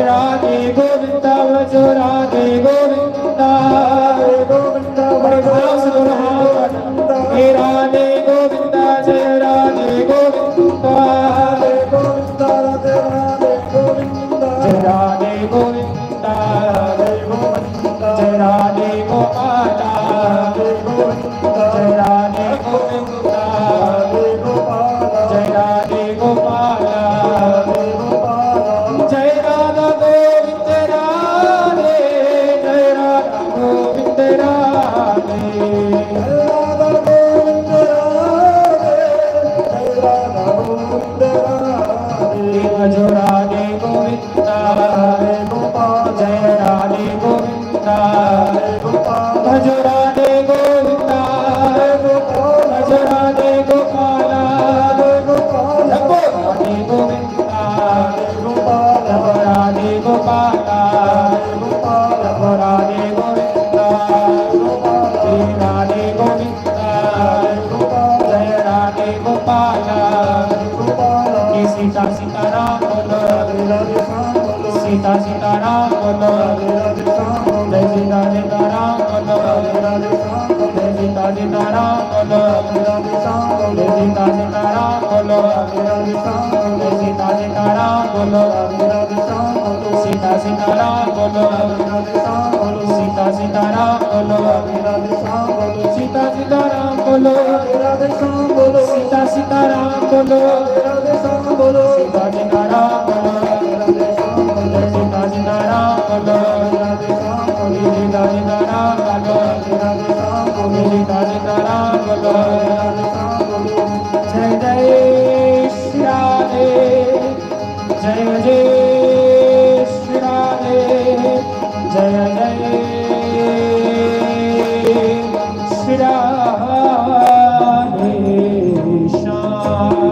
राधे गोविंद भजो राधे गोविंद बड़े भाव से बोलो हे राधे गोविंद जय राधे गोविंद जय राधे गोविंद जय राधे गोपाला जय राधे गोविंद जय राधे गोपाला जय राधा गोविंद राधे जय राधा गोविंद राधे भजो राधे गोविंद जय राधे गोविंद भजो राधे गोविंद भजो राधे गोपाला जपो राधे गोविंद जपो राधे गोपाला जपो राधे गोविंद जय राधे गोविंद जय राधे गोपाला सीता सीताराम बोलो सीता सीताराम बोलो जय सीता सीताराम बोलो जय सीता सीताराम बोलो जय सीता सीताराम बोलो जय सीता सीताराम बोलो सीता सीताराम बोलो सीता सीताराम बोलो सीता सीताराम बोलो सीता सीताराम बोलो सीता सीताराम बोलो जय सीता सीताराम बोलो सीता सीताराम बोलो सीता सीताराम बोलो जय जय श्री राधे जय जय श्री राधे जय जय श्री राधे श्याम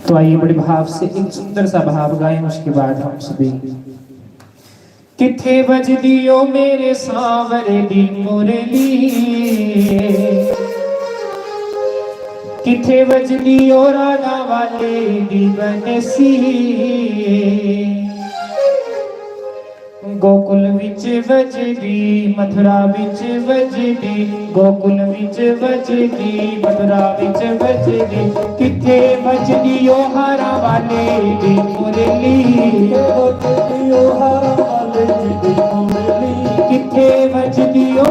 तो आइए बड़े भाव से एक सुंदर सा भाव गाएं उसके बाद हम सभी किथे बजदी ओ मेरे सांवरे दी मुरली किथे बजदी ओ राधा वाले दी बनसी गोकुल विच वजदी मथुरा विच वजदी गोकुल विच वजदी मथुरा विच वजदी किथे वजदी ओ हारा वाले दी मुरली किथे वजदी ओ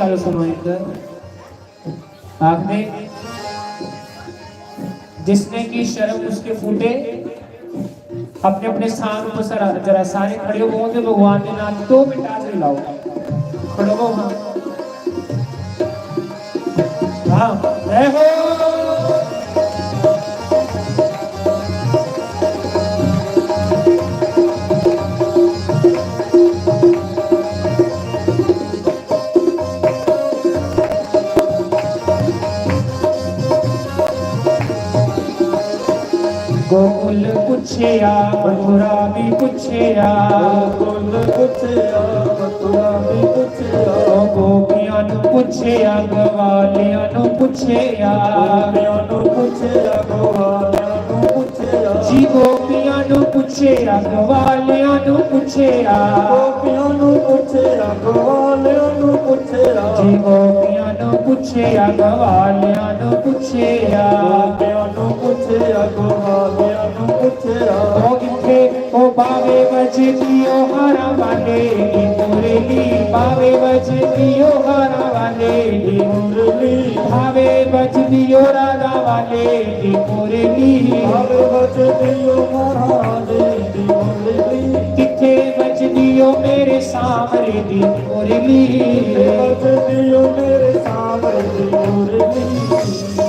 गल सुनो इधर आखने जिसने की शर्म उसके फूटे अपने अपने स्थान पर जरा सारे खड़े हो बोलते भगवान के नाम 2 मिनट हाजिरी लाओ खड़ो हो हाँ जय हो गोकुल पूछया मथुरा भी पूछया गोकुल पूछया मथुरा भी पूछया गोपियां नु पूछया गवालियां नु पूछया गोपियां नु पूछया गवालियां नु पूछया जी गोपियां नु पूछया गवालियां नु पूछया गोपियां नु पूछया गवालियां नु पूछया जी गोपियां नु पूछया गवालियां नु पूछया गोपियां नु पूछया गवालियां नु पूछया ओ इथे ओ बावे बजदियो हारा वाले नी मुरली बावे बजदियो हारा वाले नी मुरली भावे बजदियो राधा वाले नी मुरली भावे बजदियो महाराजे दी मुरली किथे बजदियो मेरे सामने दी मुरली बजदियो मेरे सामने दी मुरली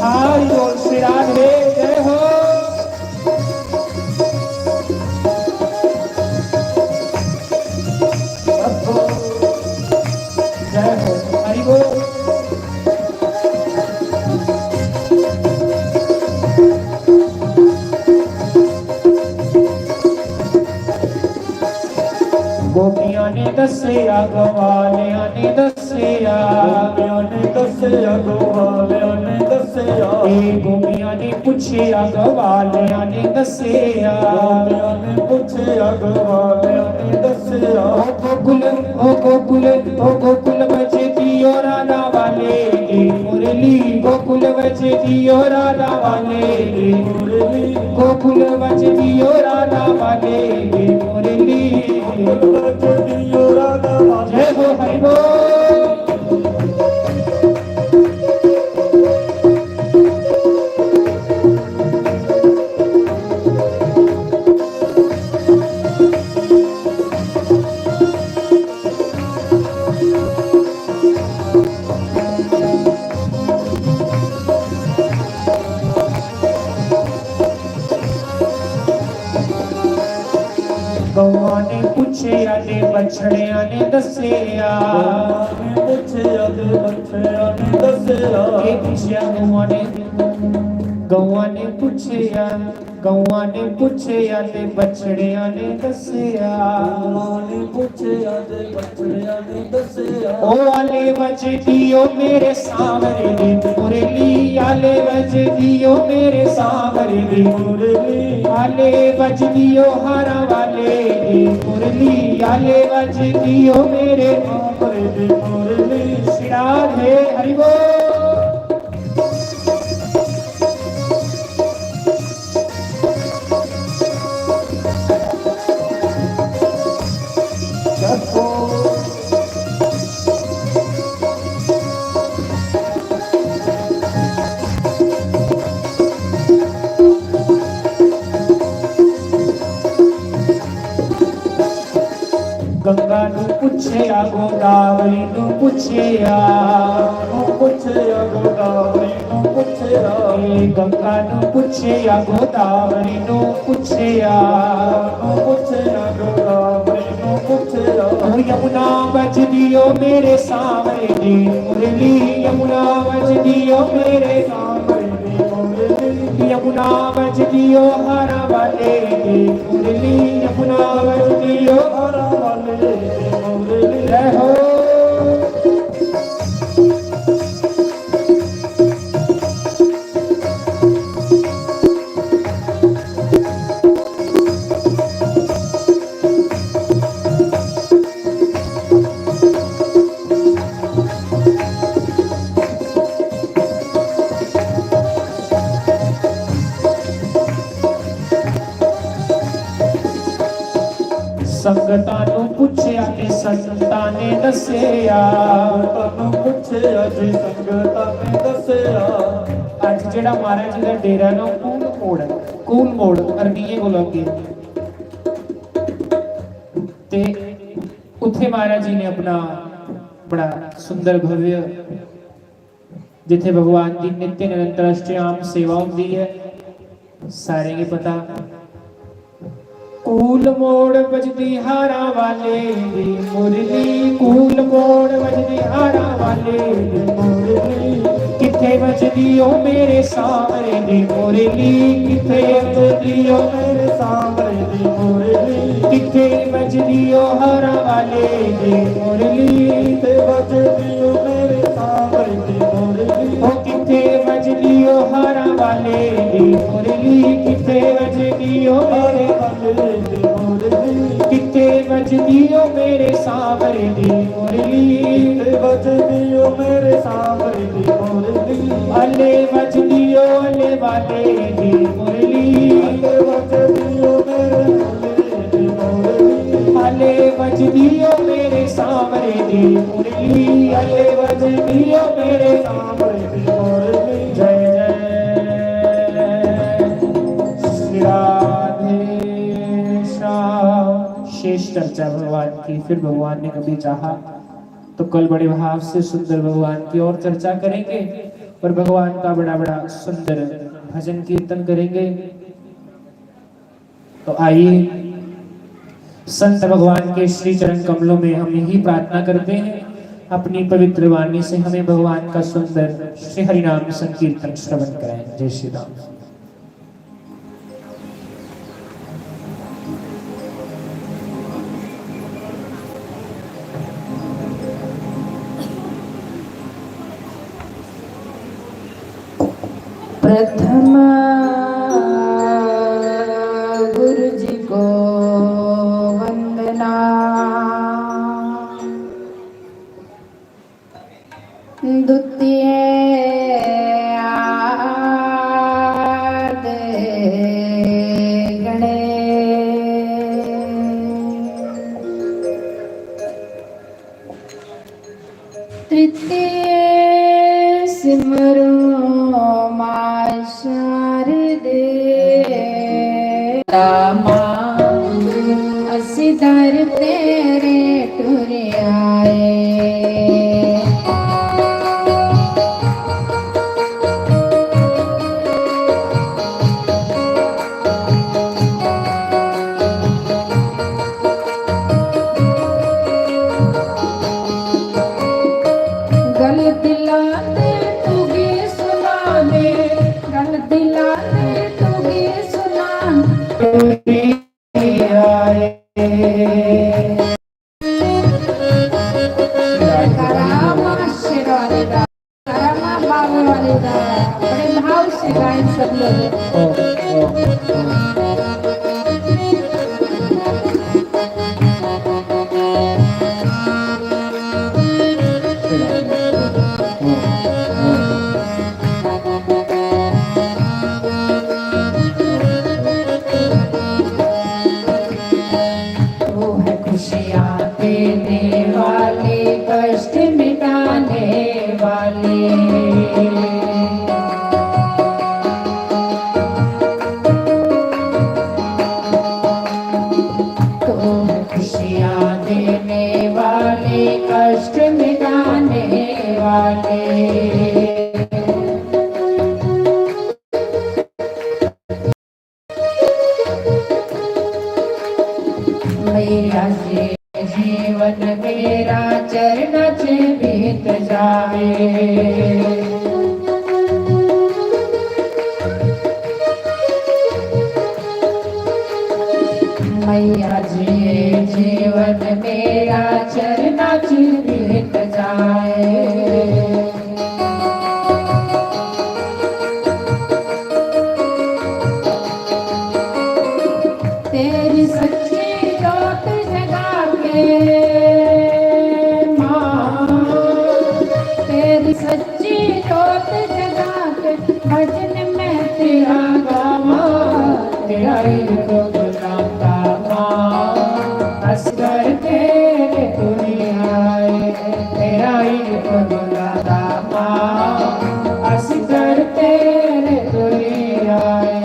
हाय बोल श्री राधे जय हो जय हो हरि बोल गोपियां ने दसिया गवालियां ने दसिया गोपियां ने दसिया गवालियां ने दसिया गोपियां ने पूछया गवालियां ने दसिया गोपियां ने पूछया गवालियां ने दसिया ओ गोकुल बजे दियो राधा वाले मुरली गोकुल बजे दियो राधा वाले मुरली गोकुल बजे दियो राधा वाले मुरली बजदियो राधा जय हो हरि बोल गौआ ने पूछया ने बछड़िया ने दसिया ने पूछया दे बच्चिया ने दसिया पूछया गौआ ने पूछया ते बछड़िया ने दसिया ने पूछया दे बच्चिया ने दसिया ओ आले बज दियो मेरे सामने दी मुरली आले बज दियो मेरे सामने दी मुरली आले बज दियो हरा वाले दी मुरली आले बज दियो मेरे सामने दी मुरली श्री राधे हरि बोल गंगा नु पूछया गोदावरी नु पूछया गोदावरी नु पूछया गंगा नु पूछया गोदावरी नु पूछया गोदावरी नु पूछया ओ यमुना बज दियो मेरे सामने दी मुरली यमुना बज दियो मेरे सामने दी मुरली यमुना बज दियो हरा वाले दी मुरली यमुना बज दियो हरा वाले दी मुरली जय हो संगतां नु पूछे ਪੁੱਛਿਆ ਤੇ ਸੰਤਾਂ ਨੇ ਦੱਸਿਆ, ਤੈਨੂੰ ਪੁੱਛਿਆ ਜੀ ਸੰਗਤਾਂ ਨੇ ਦੱਸਿਆ। ਅੱਜ ਜਿਹੜਾ ਮਹਾਰਾਜ ਜੀ ਦਾ ਡੇਰਾ ਨਾ ਕੂਲ ਮੋੜ ਅਰਨੀਏ ਕੋਲ ਅੱਗੇ, ਤੇ ਉੱਥੇ ਮਹਾਰਾਜ ਜੀ ਨੇ ਆਪਣਾ ਬੜਾ ਸੁੰਦਰ ਭਵਯ, ਜਿੱਥੇ ਭਗਵਾਨ ਦੀ ਨਿत्य ਨਿਰੰਤਰ ਅਸ਼ਟਯਾਮ ਸੇਵਾ ਹੁੰਦੀ ਹੈ, ਸਾਰੇ ਨੂੰ ਪਤਾ। ਕੂਲ ਮੋੜ ਵੱਜਦੀ ਹਾਰਾਂ ਵਾਲੇ ਦੀ ਮੁਰਲੀ, ਕੂਲ ਮੋੜ ਵੱਜਦੀ ਹਾਰਾਂ ਵਾਲੇ ਦੀ ਮੁਰਲੀ, ਕਿੱਥੇ ਵੱਜਦੀ ਓ ਮੇਰੇ ਸਾਹਮਣੇ ਦੀ ਮੁਰਲੀ, ਕਿੱਥੇ ਵੱਜਦੀ ਓ ਮੇਰੇ ਸਾਹਮਣੇ ਦੀ ਮੁਰਲੀ, ਕਿੱਥੇ ਵੱਜਦੀ ਓ ਹਾਰਾਂ ਵਾਲੇ ਦੀ ਮੁਰਲੀ, ਤੇ ਵੱਜਦੀ ਓ ਮੇਰੇ ਸਾਹਮਣੇ ਦੀ ਮੁਰਲੀ, ਓ ਕਿੱਥੇ ਵੱਜਦੀ ਓ ਹਾਰਾਂ ਵਾਲੇ ਦੀ ਮੁਰਲੀ, ਕਿੱਥੇ ਵੱਜਦੀ ਓ ਮੇਰੇ ਵਾਲੇ ਦੀ ਮੁਰਲੀ, ਕਿੱਥੇ ਵੱਜਦੀ ਓ ਮੇਰੇ ਸਾਹਮਣੇ ਦੀ ਮੁਰਲੀ, ਤੇ ਵੱਜਦੀ ਓ ਮੇਰੇ ਸਾਹਮਣੇ ਦੀ ਮੁਰਲੀ, ਹਲੇ ਵੱਜਦੀ ਓ ਹਲੇ ਵਾਲੇ ਦੀ ਮੁਰਲੀ, ਤੇ ਵੱਜਦੀ ਓ ਮੇਰੇ ਵਾਲੇ ਦੀ ਮੁਰਲੀ, ਹਲੇ ਵੱਜਦੀ ਓ ਮੇਰੇ ਸਾਹਮਣੇ ਦੀ ਮੁਰਲੀ, ਹਲੇ ਵੱਜਦੀ ਓ ਮੇਰੇ ਸਾਹਮਣੇ ਦੀ ਮੁਰਲੀ। जय श्री राधे श्याम। शेष चर्चा भगवान की। फिर भगवान ने कभी चाहा तो कल बड़े भाव से सुंदर भगवान की और चर्चा करेंगे और भगवान का बड़ा बड़ा सुंदर भजन कीर्तन करेंगे। तो आइए संत भगवान के श्री चरण कमलों में हम यही प्रार्थना करते हैं, अपनी पवित्र वाणी से हमें भगवान का सुंदर श्री हरिनाम संकीर्तन श्रवण कराएं। जय श्री राम। प्रथम गुरु जी को वंदना, द्वितीय आदि गणेश, तृतीय सिमरो मां शारदे, असी दर तेरे टुर आए, बड़े भाव से गाएं सब लोग। वो है खुशियाँ देने वाले, कष्ट मिटाने वाले, कष्ट मिटाने वाले, मेरा जीवन मेरा चरण से बीत जावे, मैया जी जीवन मेरा चरना बीत जाए, तेरी सच्ची जोत जगा के माँ, तेरी सच्ची जोत जगा के भजन में तेरा गावा, तेरा ही तो गुलाम का माँ, असगर तेरे असगर तेरे तुरी आए।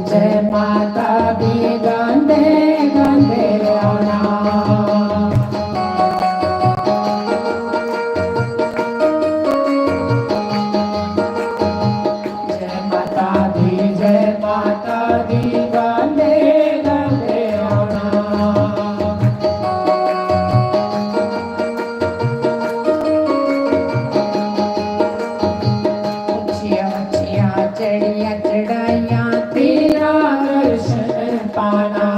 जय माता दी गांधे गांधे आना। जय माता दी गांधे गांधे आना। ऊंचिया ऊंचिया चढ़िया चढ़ाइया तेरा दर्शन पाना।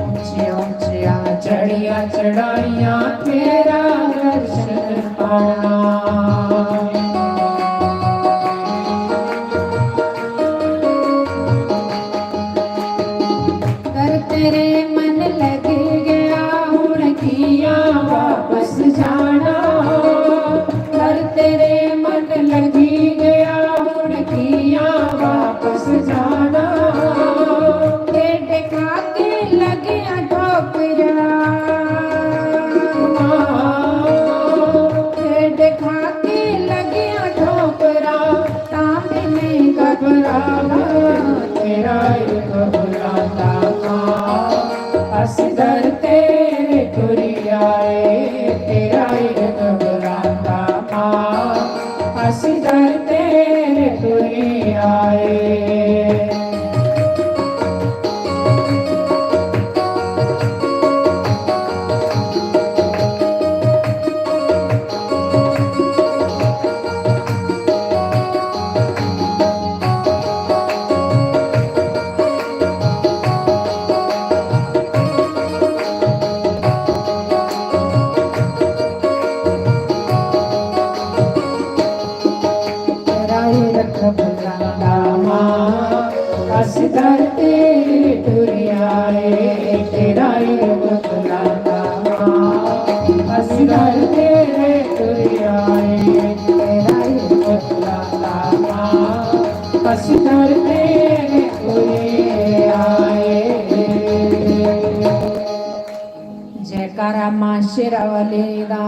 ऊंचिया ऊंचिया चढ़िया चढ़ाइया तेरा दर्शन पाना। कर तेरे मन लग गया हुण किया वापस जाना। कर तेरे मन लगी गया हुण किया वापस जाना। पेट खा के लगिया ठोकरा। पेट खा के लगिया ठोकरा। ताम नहीं घबराना तेरा घबराता असगर तेरे तुरी आए। तेरा घबराता असगर तेरे तुरी आए। असगर तेरे तुरी आए। तेरा घबराता असगर तेरे तुरी आए। तेरा घबराता असगर तेरे तुरी आए। जयकारा मां शेरावाली दा।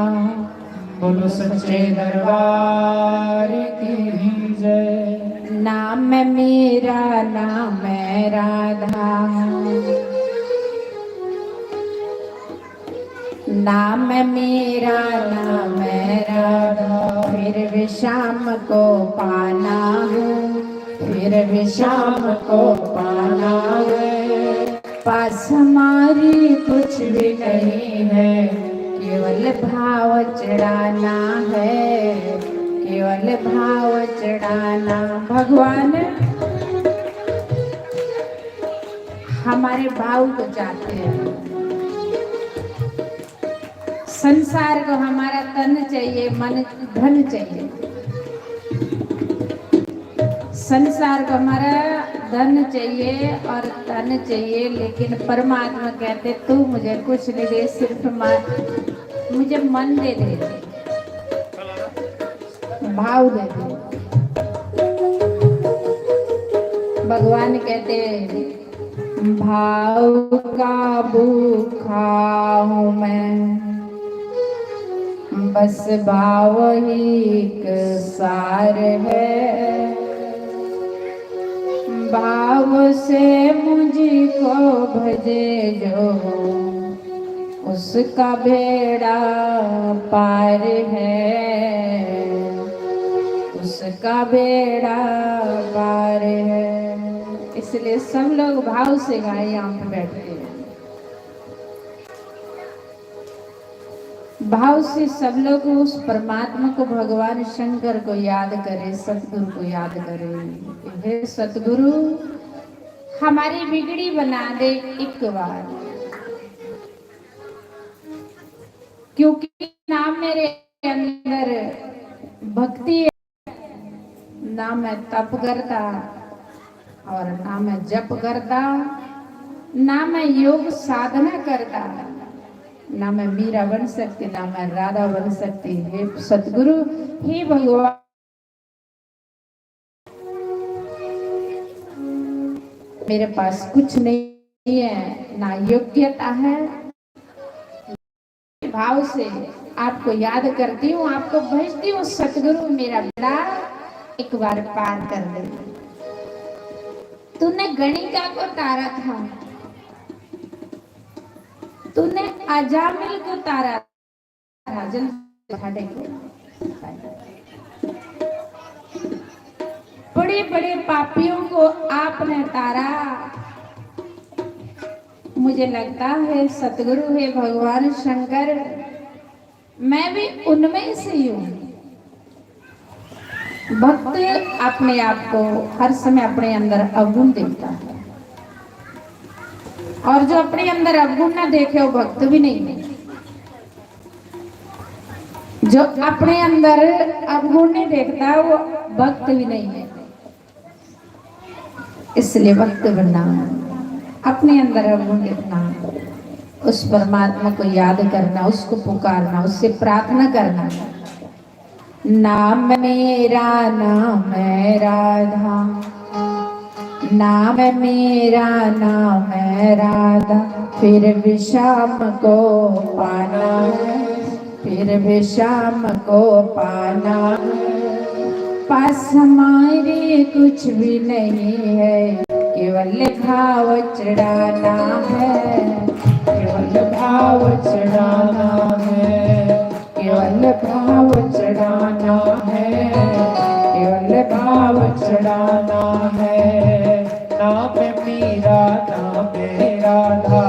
बोलो सच्चे दरबार की जय। नाम मेरा नाम राधा। नाम मेरा नाम राधा। फिर भी शाम को पाना है। फिर भी शाम को पाना है। पास हमारी कुछ भी नहीं है। केवल भाव चढ़ाना है। केवल भाव चढ़ाना। भगवान हमारे भाव को चाहते हैं। संसार को हमारा तन चाहिए, मन धन चाहिए। संसार को हमारा धन चाहिए और तन चाहिए, लेकिन परमात्मा कहते तू मुझे कुछ नहीं दे, सिर्फ मुझे मन दे दे, भाव दे दे। भगवान कहते भाव का भूखा हूँ मैं, बस भाव ही एक सार है। भाव से मुझको भजे जो उसका बेड़ा पार है। उसका बेड़ा पार है। इसलिए सब लोग भाव से गाए यहाँ पे बैठते हैं। भाव से सब लोग उस परमात्मा को, भगवान शंकर को याद करें, सतगुरु को याद करें। हे सतगुरु, हमारी बिगड़ी बना दे एक बार, क्योंकि ना मेरे अंदर भक्ति है, ना मैं तप करता और ना मैं जप करता, ना मैं योग साधना करता, ना मैं मीरा बन सकती, ना मैं राधा बन सकती। हे सतगुरु, हे भगवान, मेरे पास कुछ नहीं है, ना योग्यता है। भाव से आपको याद करती हूँ, आपको भेजती हूँ, सतगुरु मेरा बेड़ा एक बार पार कर दे। तूने गणिका को तारा था, तूने अजामिल को तारा था, जल्दी को बड़े बड़े पापियों को आपने तारा। मुझे लगता है सतगुरु, है भगवान शंकर, मैं भी उनमें से ही हूँ। भक्त अपने आप को हर समय अपने अंदर अवगुण देखता है, और जो अपने अंदर अवगुण ना देखे वो भक्त भी नहीं है। जो अपने अंदर अवगुण नहीं देखता वो भक्त भी नहीं है। इसलिए भक्त बनना, अपने अंदर अवगुण देखना, उस परमात्मा को याद करना, उसको पुकारना, उससे प्रार्थना करना। नाम मेरा नाम है राधा, नाम मेरा नाम है राधा, फिर भी शाम को पाना है, फिर भी शाम को पाना। पास हमारे कुछ भी नहीं है, केवल भाव चढ़ाना है, केवल भाव चढ़ाना है, केवल भाव चढ़ाना है, केवल भाव चढ़ाना है। नाम मीरा नाम राधा,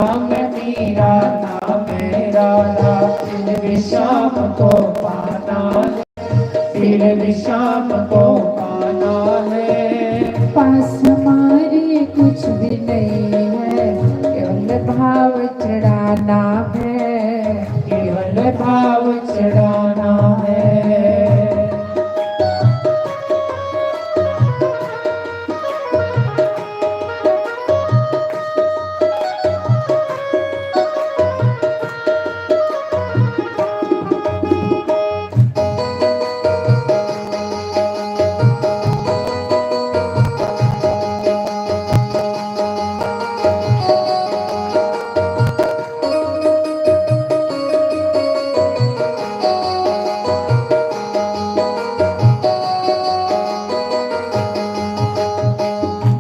नाम मीरा नाम राधा, फिर भी शाम को पाना है, फिर भी शाम को पाना है। पास हमारे कुछ भी नहीं है, केवल भाव चढ़ाना है, केवल भाव चढ़ाना है।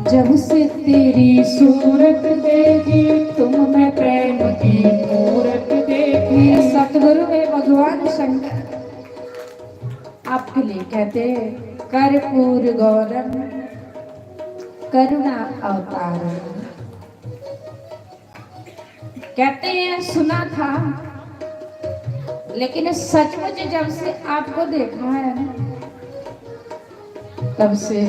जब से तेरी सूरत देखी, तुम में प्रेम की मूरत देखी। सतगुरु है भगवान शंकर आपके लिए कहते हैं, कर्पूर गौरम करुणा अवतार। कहते हैं सुना था, लेकिन सचमुच जब से आपको देखा है ना, तब से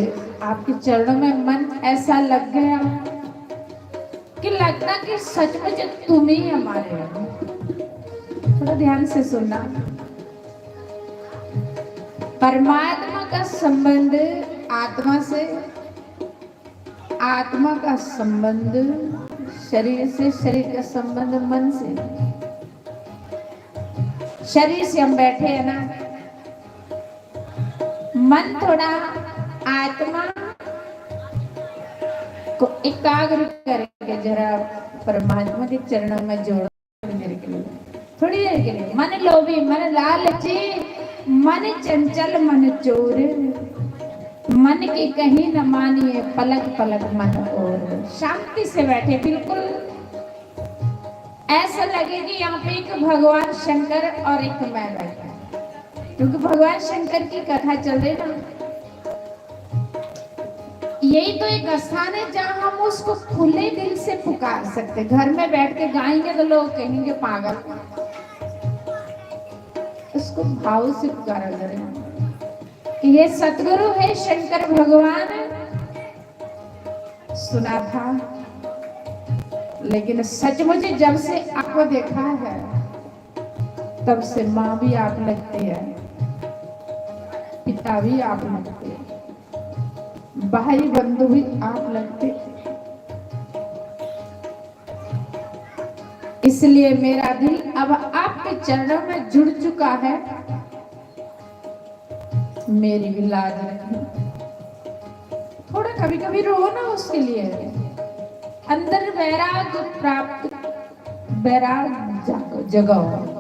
आपके चरणों में मन ऐसा लग गया कि लगता कि सचमुच तुम ही हमारे हो। थोड़ा ध्यान से सुनना। परमात्मा का संबंध आत्मा से, आत्मा का संबंध शरीर से, शरीर का संबंध मन से। शरीर से हम बैठे हैं ना, मन थोड़ा आत्मा को एकाग्र करके जरा परमात्मा के चरणों में जोड़ो। थोड़ी देर के लिए, थोड़ी देर के लिए। मन लोभी, मन लालची, मन चंचल, मन चोर, मन की कहीं न मानिए, पलक पलक मन और। शांति से बैठे, बिल्कुल ऐसा लगे कि यहाँ पे एक भगवान शंकर और एक मैं बैठा, क्योंकि भगवान शंकर की कथा चल रही ना। यही तो एक स्थान है जहाँ हम उसको खुले दिल से पुकार सकते। घर में बैठ के गाएंगे तो लोग कहेंगे पागल, उसको भाव से पुकारा करें कि ये सतगुरु है शंकर भगवान। सुना था, लेकिन सचमुच जब से आपको देखा है तब से माँ भी आप लगती है, पिता भी आप लगते, भाई बंधु भी आप लगते। इसलिए मेरा दिल अब आपके चरणों में जुड़ चुका है। मेरी भी लाज रखें, थोड़ा कभी कभी रो ना उसके लिए। अंदर वैराग प्राप्त, वैराग जगाओ।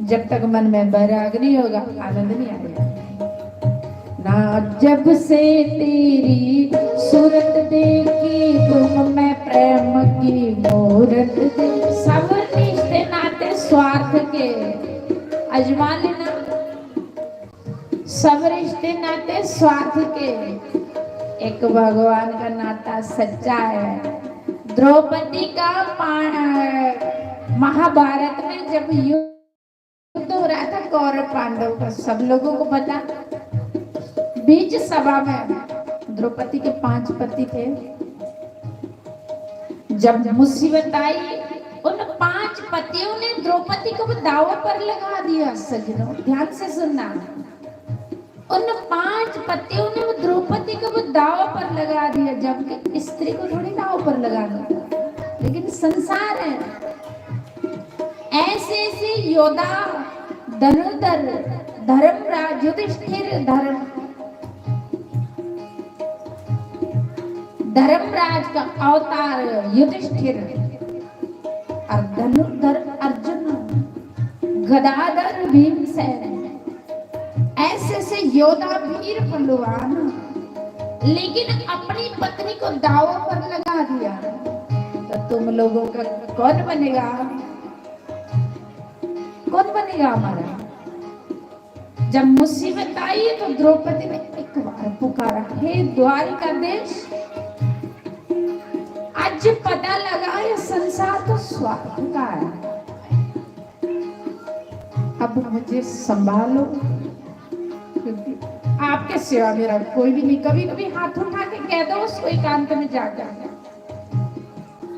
जब तक मन में वैराग नहीं होगा आनंद नहीं आएगा। ना जब से तेरी सूरत देखी तुम मैं प्रेम की मूरत देखी। सब रिश्ते नाते स्वार्थ के अजमा लेना, सब रिश्ते नाते स्वार्थ के, एक भगवान का नाता सच्चा है। द्रौपदी का महाभारत में जब युद्ध हो रहा था कौरव पांडव का, सब लोगों को पता, बीच सभा में द्रौपदी के 5 पति थे। जब मुसीबत आई उन 5 पतियों ने द्रौपदी को दाव पर लगा दिया। सजनों ध्यान से सुनना, उन 5 पतियों ने वो द्रौपदी को दाव पर लगा दिया, जबकि स्त्री को थोड़ी दाव पर लगाना था। लेकिन संसार है, ऐसे ऐसे योद्धा धनुर्धर धर्मराज युधिष्ठिर धर्मराज का अवतार युधिष्ठिर और धनुर्धर अर्जुन, गदाधर भीमसेन, ऐसे से योद्धा वीर पहलवान, लेकिन अपनी पत्नी को दाव पर लगा दिया। तो तुम लोगों का कौन बनेगा, कौन बनेगा हमारा? जब मुसीबत आई तो द्रौपदी ने एक बार पुकारा, हे द्वारिकाधीश, आज पता लगा ये संसार तो स्वार्थ का है, अब मुझे संभालो, क्योंकि आपके सिवा मेरा कोई भी नहीं। कभी कभी हाथ उठा के कह दो उसको एकांत में जाकर,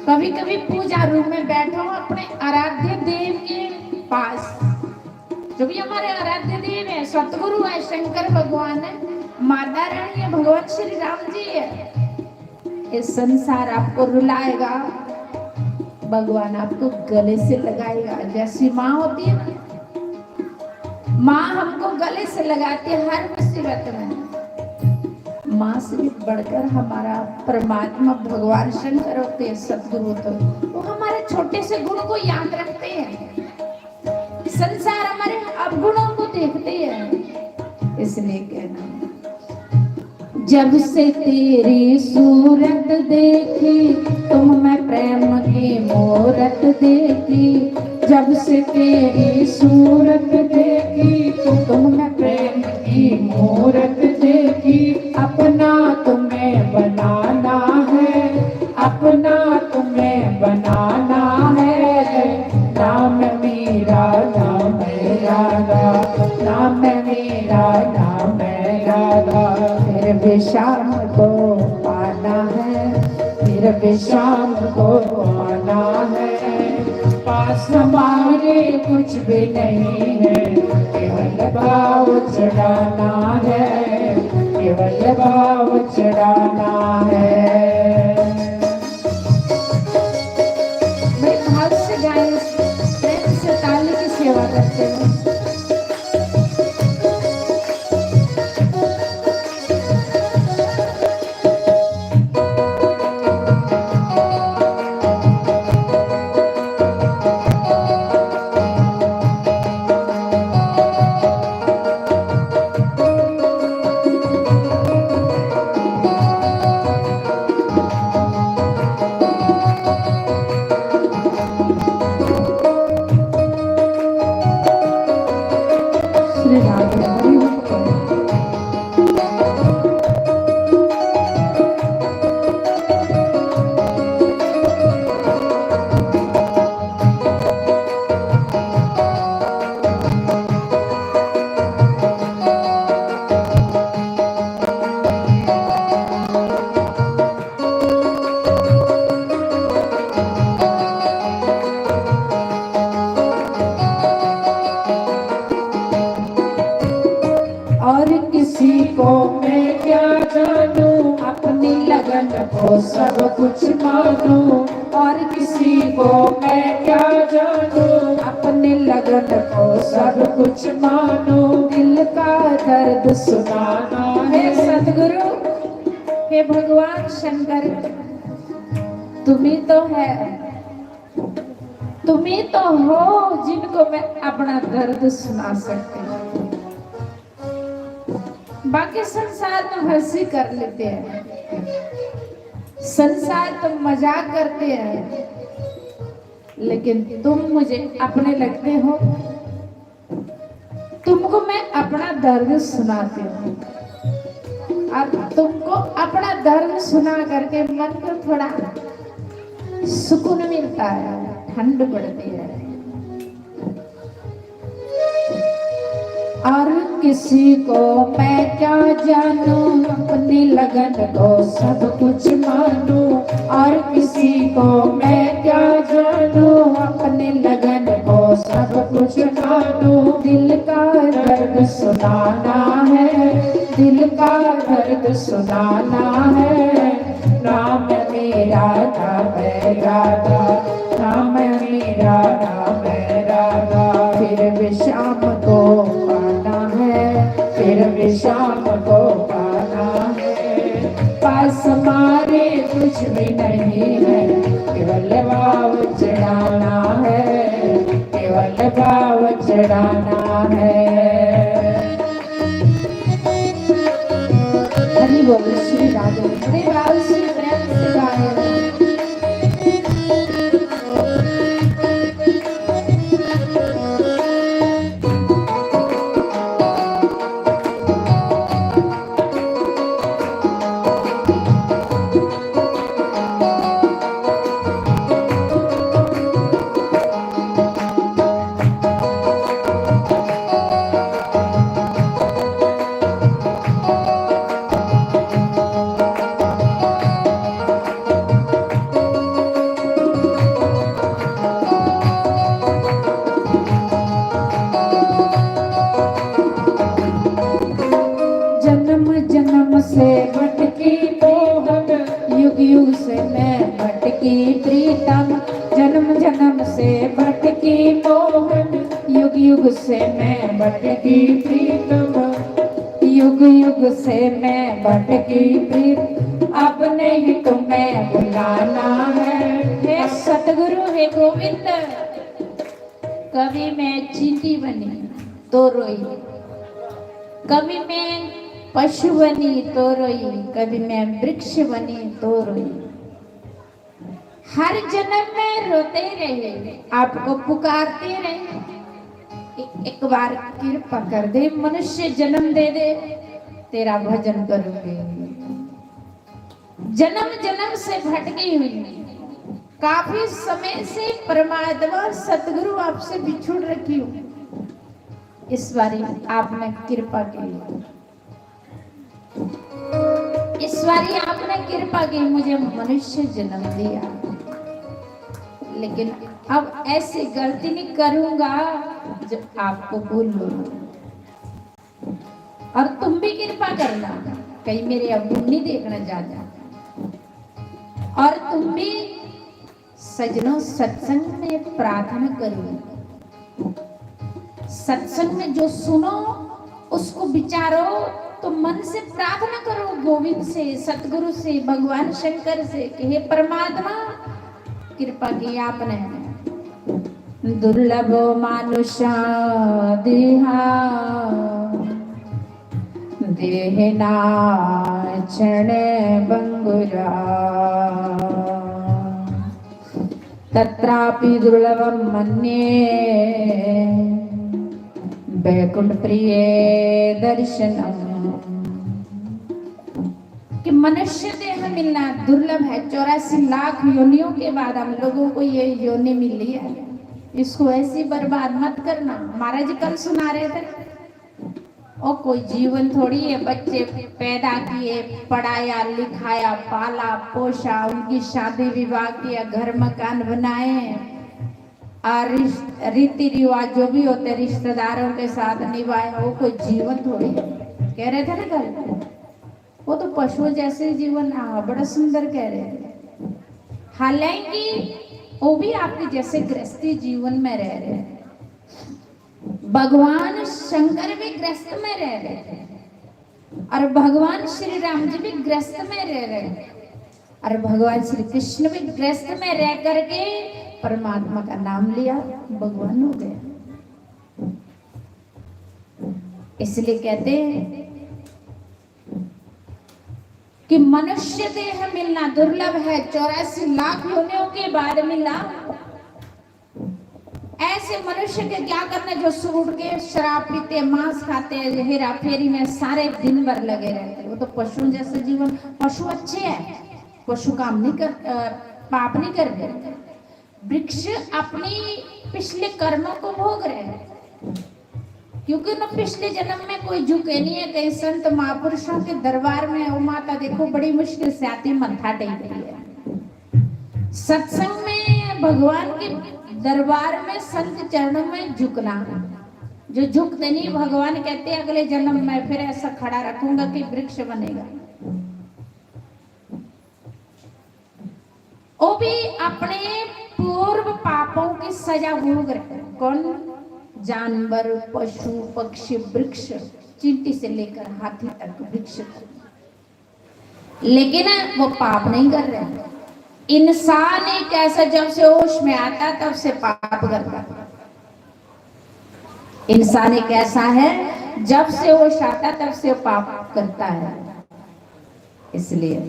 कभी कभी पूजा रूम में बैठो अपने आराध्य देव के पास, जो भी हमारे आराध्य देव है, सतगुरु है, शंकर भगवान है, माता रानी है, भगवान श्री राम जी है। ये संसार आपको रुलाएगा, भगवान आपको गले से लगाएगा। जैसी माँ होती है ना, माँ हमको गले से लगाती है हर मुसीबत में। माँ से भी बढ़कर हमारा परमात्मा भगवान शंकर होते हैं, सतगुरु होते हैं। वो हमारे छोटे से गुण को याद रखते हैं, संसार हमारे अवगुणों को देखते हैं। इसलिए कहना, जब से तेरी सूरत देखी तुम मैं प्रेम की मूरत देखी, जब से तेरी सूरत देखी तुम मैं प्रेम की मूरत देखी। अपना तुम्हें बनाना है, अपना तुम्हें बनाना है, नाम मेरा नाम है राधा, नाम मेरा नाम है राधा। फिर भी शाम को पाना है, फिर भी शाम को पाना है, पास हमारे कुछ भी नहीं है, केवल भाव चढ़ाना है, केवल भाव चढ़ाना है। मैं भाव से गाय प्रेम से ताली की सेवा करते हैं। क्या जानूं, अपनी लगन को सब कुछ मानूं, और किसी को मैं क्या जानूं, अपने लगन को सब कुछ मानूं, दिल का दर्द सुनाना हे है। सदगुरु, हे भगवान शंकर, तुम्ही तो है, तुम्ही तो हो जिनको मैं अपना दर्द सुना सकती हूँ। बाकी संसार तो हंसी कर लेते हैं, संसार तो मजाक करते हैं, लेकिन तुम मुझे अपने लगते हो। तुमको मैं अपना दर्द सुनाती हूँ और तुमको अपना दर्द सुना करके मन को थोड़ा सुकून मिलता है, ठंड पड़ती है। और किसी को मैं क्या जानूं, अपनी लगन को सब कुछ मानूं। और किसी को मैं क्या जानूं, अपने लगन को सब कुछ मानूं। दिल का दर्द सुनाना है, दिल का दर्द सुनाना है। नाम मेरा नाम है राधा, नाम मेरा नाम है राधा। फिर भी शाम को पाना है, फिर भी शाम को पाना है। पास हमारे कुछ भी नहीं है, केवल भाव चढ़ाना है, केवल भाव चढ़ाना है। हरि बोल श्री राधे, श्री राधे श्री प्रेम से गाए। से भटकी मोहन, युग युग से मैं भटकी प्रीतम। जन्म जन्म से भटकी मोहन, युग युग से मैं भटकी प्रीतम। युग युग से मैं भटकी प्रीत, अब नहीं तुम्हें बुलाना है। हे सतगुरु हे गोविंद, कभी मैं चींटी बनी तो रोई, कभी मैं पशु बनी तो रोई, कभी मैं वृक्ष बनी तो रोई। हर जन्म में रोते रहे, आपको पुकारते रहे। एक बार कृपा कर दे, मनुष्य जन्म दे दे, तेरा भजन करूंगी। जन्म जन्म से भटकी हुई, काफी समय से परमात्मा सतगुरु आपसे बिछुड़ रखी हूँ। इस बार आपने कृपा की, इस बार आपने कृपा की, मुझे मनुष्य जन्म दिया। लेकिन अब ऐसी गलती नहीं करूंगा जो आपको भूलूं। और तुम भी कृपा करना, कहीं मेरे अब्बू नहीं देखना जाता। और तुम भी सजनों सत्संग में प्रार्थना करो, सत्संग में जो सुनो उसको विचारो, तो मन से प्रार्थना करो गोविंद से, सतगुरु से, भगवान शंकर से कि हे परमात्मा कृपा की आपने। दुर्लभ मानुषा देहा, देहना क्षण बंगुरा। तत्रापि दुर्लभम मन्ये, वैकुंठ प्रिय दर्शनम। कि मनुष्य देह मिलना दुर्लभ है। 84 लाख योनियों के बाद हम लोगों को ये योनि मिली है, इसको ऐसी बर्बाद मत करना। महाराज कल सुना रहे थे, और कोई जीवन थोड़ी है। बच्चे पैदा किए, पढ़ाया लिखाया, पाला पोषा, उनकी शादी विवाह किया, घर मकान बनाए, और रीति रिवाज जो भी होते रिश्तेदारों के साथ निभाए, वो कोई जीवन थोड़ी है। कह रहे थे ना कल, वो तो पशुओं जैसे जीवन। बड़ा सुंदर कह रहे थे। हालांकि वो भी आपके जैसे गृहस्थी जीवन में रह रहे हैं। भगवान शंकर भी गृहस्थ में रह रहे थे और भगवान श्री राम जी भी गृहस्थ में रह रहे हैं और भगवान श्री कृष्ण भी गृहस्थ में रह करके परमात्मा का नाम लिया, भगवान हो गए। इसलिए कहते हैं कि मनुष्य देह मिलना दुर्लभ है, 84 लाख योनियों के बाद मिला। ऐसे मनुष्य के क्या करना जो सूट के शराब पीते, मांस खाते, हेरा फेरी में सारे दिन भर लगे रहते। वो तो पशु जैसे जीवन। पशु अच्छे हैं, पशु काम नहीं कर, पाप नहीं कर रहे। वृक्ष अपनी पिछले कर्मों को भोग रहे हैं क्योंकि उन्हें पिछले जन्म में कोई झुके नहीं है। कई संत महापुरुषों के दरबार में वो माता देखो बड़ी मुश्किल से आती, मत्था टेकती है। सत्संग में भगवान के दरबार में संत चरणों में झुकना, जो झुकते नहीं भगवान कहते अगले जन्म में फिर ऐसा खड़ा रखूंगा कि वृक्ष बनेगा। वो भी अपने पूर्व पापों की सजा भोग रहे। कौन? जानवर, पशु, पक्षी, वृक्ष, चींटी से लेकर हाथी तक वृक्ष तक। लेकिन वो पाप नहीं कर रहे। इंसान एक ऐसा जब से होश में आता तब से पाप करता। इंसान एक ऐसा है जब से होश आता तब से पाप करता है। इसलिए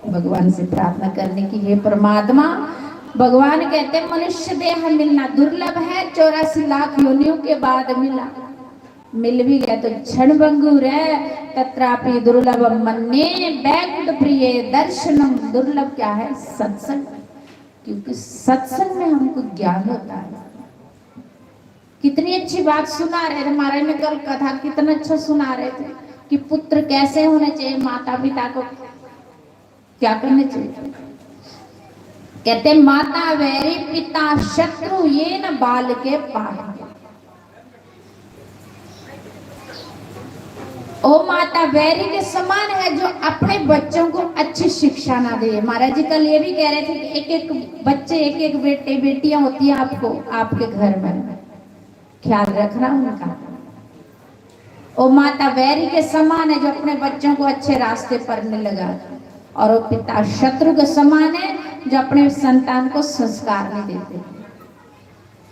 भगवान से प्रार्थना करने की, हे परमात्मा, भगवान कहते मनुष्य देह मिलना दुर्लभ है, 84 लाख योनियों के बाद मिला। मिल भी गया तो क्षण भंगुर है। तत्रापि दुर्लभ मन्ये बैकुंठ प्रिय दर्शनम। दुर्लभ क्या है? सत्संग। क्योंकि सत्संग में हमको ज्ञान होता है। कितनी अच्छी बात सुना रहे थे महाराज ने कल कथा, कितना अच्छा सुना रहे थे कि पुत्र कैसे होने चाहिए, माता पिता को क्या करने चाहिए। कहते माता वैरी पिता शत्रु, ये न बाल के पार। ओ माता वैरी के समान है जो अपने बच्चों को अच्छी शिक्षा ना दे। महाराज जी कल ये भी कह रहे थे कि एक एक बच्चे, एक एक बेटे बेटियां होती हैं आपको, आपके घर में ख्याल रखना उनका। ओ माता वैरी के समान है जो अपने बच्चों को अच्छे रास्ते पर नहीं लगा, और वो पिता शत्रु के समान है जो अपने संतान को संस्कार नहीं देते।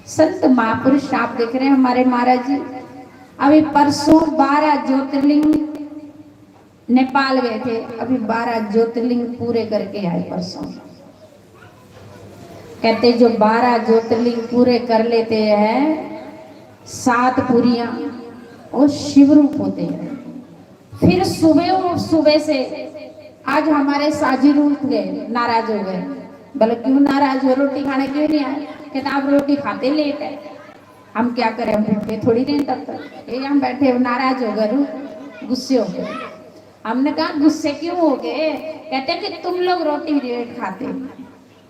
संत महापुरुष आप देख रहे हैं हमारे महाराज जी अभी परसों 12 ज्योतिर्लिंग नेपाल गए थे। अभी 12 ज्योतिर्लिंग पूरे करके आए परसों। कहते जो 12 ज्योतिर्लिंग पूरे कर लेते हैं, 7 पुरियां वो शिव रूप होते हैं। फिर सुबह से आज हमारे साजी रूप गए, नाराज हो गए। बोले क्यों नाराज हो, रोटी खाने क्यों नहीं आए? कहते आप रोटी खाते लेट है, हम क्या करें, हम बैठे थोड़ी देर तब तक। ये हम बैठे नाराज हो गए, गुस्से हो गए। हमने कहा गुस्से क्यों हो गए? कहते कि तुम लोग रोटी लेट खाते।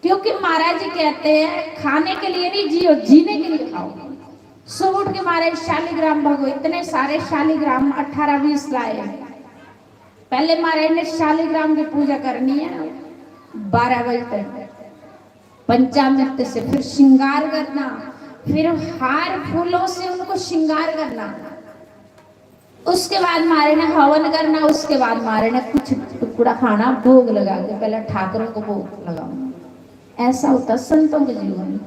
क्योंकि महाराज जी कहते हैं खाने के लिए नहीं जियो, जीने के लिए खाओ। सुबह उठ के महाराज शालिग्राम भगो, इतने सारे शालिग्राम 18-20 लाए। पहले महाराज ने शालिग्राम की पूजा करनी है 12 बजे तक, पंचामृत से फिर श्रृंगार करना, फिर हार फूलों से उनको श्रृंगार करना। उसके बाद मारे ने हवन करना, उसके बाद मारे ने कुछ टुकड़ा खाना, भोग लगा के पहले ठाकुरों को भोग लगाओ। ऐसा होता संतों के जीवन।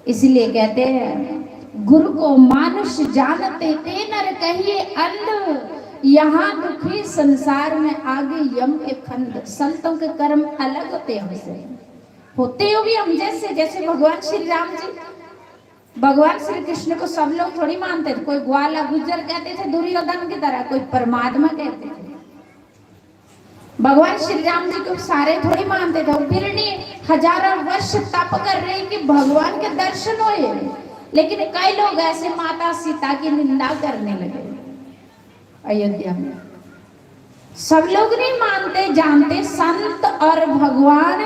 इसलिए कहते हैं गुरु को मानुष जानते ते नर कहिए अंध, यहाँ दुखी संसार में आगे यम के फंद। संतों के कर्म अलग होते हैं हमसे, होते हो भी हम जैसे। जैसे भगवान श्री राम जी, भगवान श्री कृष्ण को सब लोग थोड़ी मानते थे। कोई ग्वाला गुज्जर कहते थे दुर्योधन की तरह, कोई परमात्मा कहते थे। भगवान श्री राम जी को सारे थोड़ी मानते थे। फिर नहीं हजारों वर्ष तप कर रहे कि भगवान के दर्शन होए, लेकिन कई लोग ऐसे माता सीता की निंदा करने लगे अयोध्या में। सब लोग नहीं मानते जानते, संत और भगवान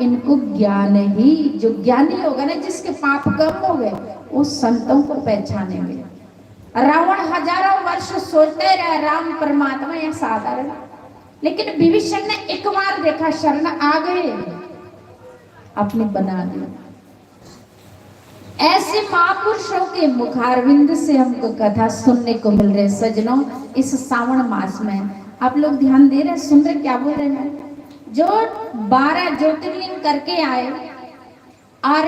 इनको ज्ञान ही, जो ज्ञानी होगा ना, जिसके पाप कम हो गए, वो संतों को पहचानेंगे। रावण हजारों वर्ष सोचते रहे राम परमात्मा या साधारण, लेकिन विभीषण ने एक बार देखा, शरण आ गए, अपने बना दिया। ऐसे महापुरुषों के मुखारविंद से हमको कथा सुनने को मिल रहे सजनों। इस सावन मास में आप लोग ध्यान दे रहे, सुन रहे, क्या बोल रहे हैं? जो 12 ज्योतिर्लिंग करके आए और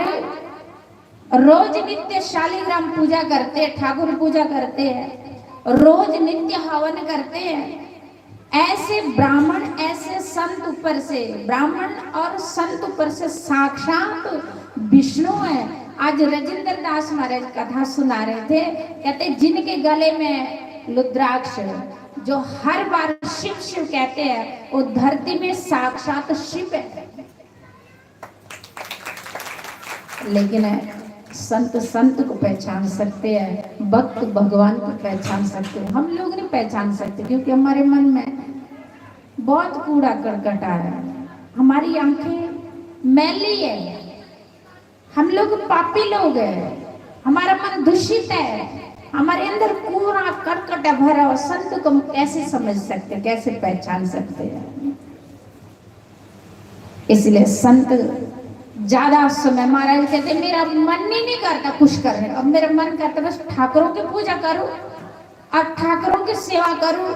रोज नित्य शालिग्राम पूजा करते हैं, ठाकुर पूजा करते हैं, रोज नित्य हवन करते हैं, ऐसे ब्राह्मण, ऐसे संत ऊपर से, ब्राह्मण और संत ऊपर से साक्षात विष्णु है। आज राजेंद्र दास महाराज कथा सुना रहे थे, कहते जिनके गले में रुद्राक्ष, जो हर बार शिव शिव कहते हैं, वो धरती में साक्षात शिव है। लेकिन संत संत को पहचान सकते हैं, भक्त भगवान को पहचान सकते हैं, हम लोग नहीं पहचान सकते, क्योंकि हमारे मन में बहुत कूड़ा करकट आ रहा है, हमारी आंखें मैली है, हम लोग पापी लोग हैं, हमारा मन दूषित है, हमारे अंदर कूड़ा करकट भरा हो। संत को हम कैसे समझ सकते, कैसे पहचान सकते हैं? इसलिए संत ज्यादा समय, महाराज कहते मेरा मन ही नहीं करता कुछ करने, अब मेरा मन करता बस ठाकुरों की पूजा करूं और ठाकुरों की सेवा करूं,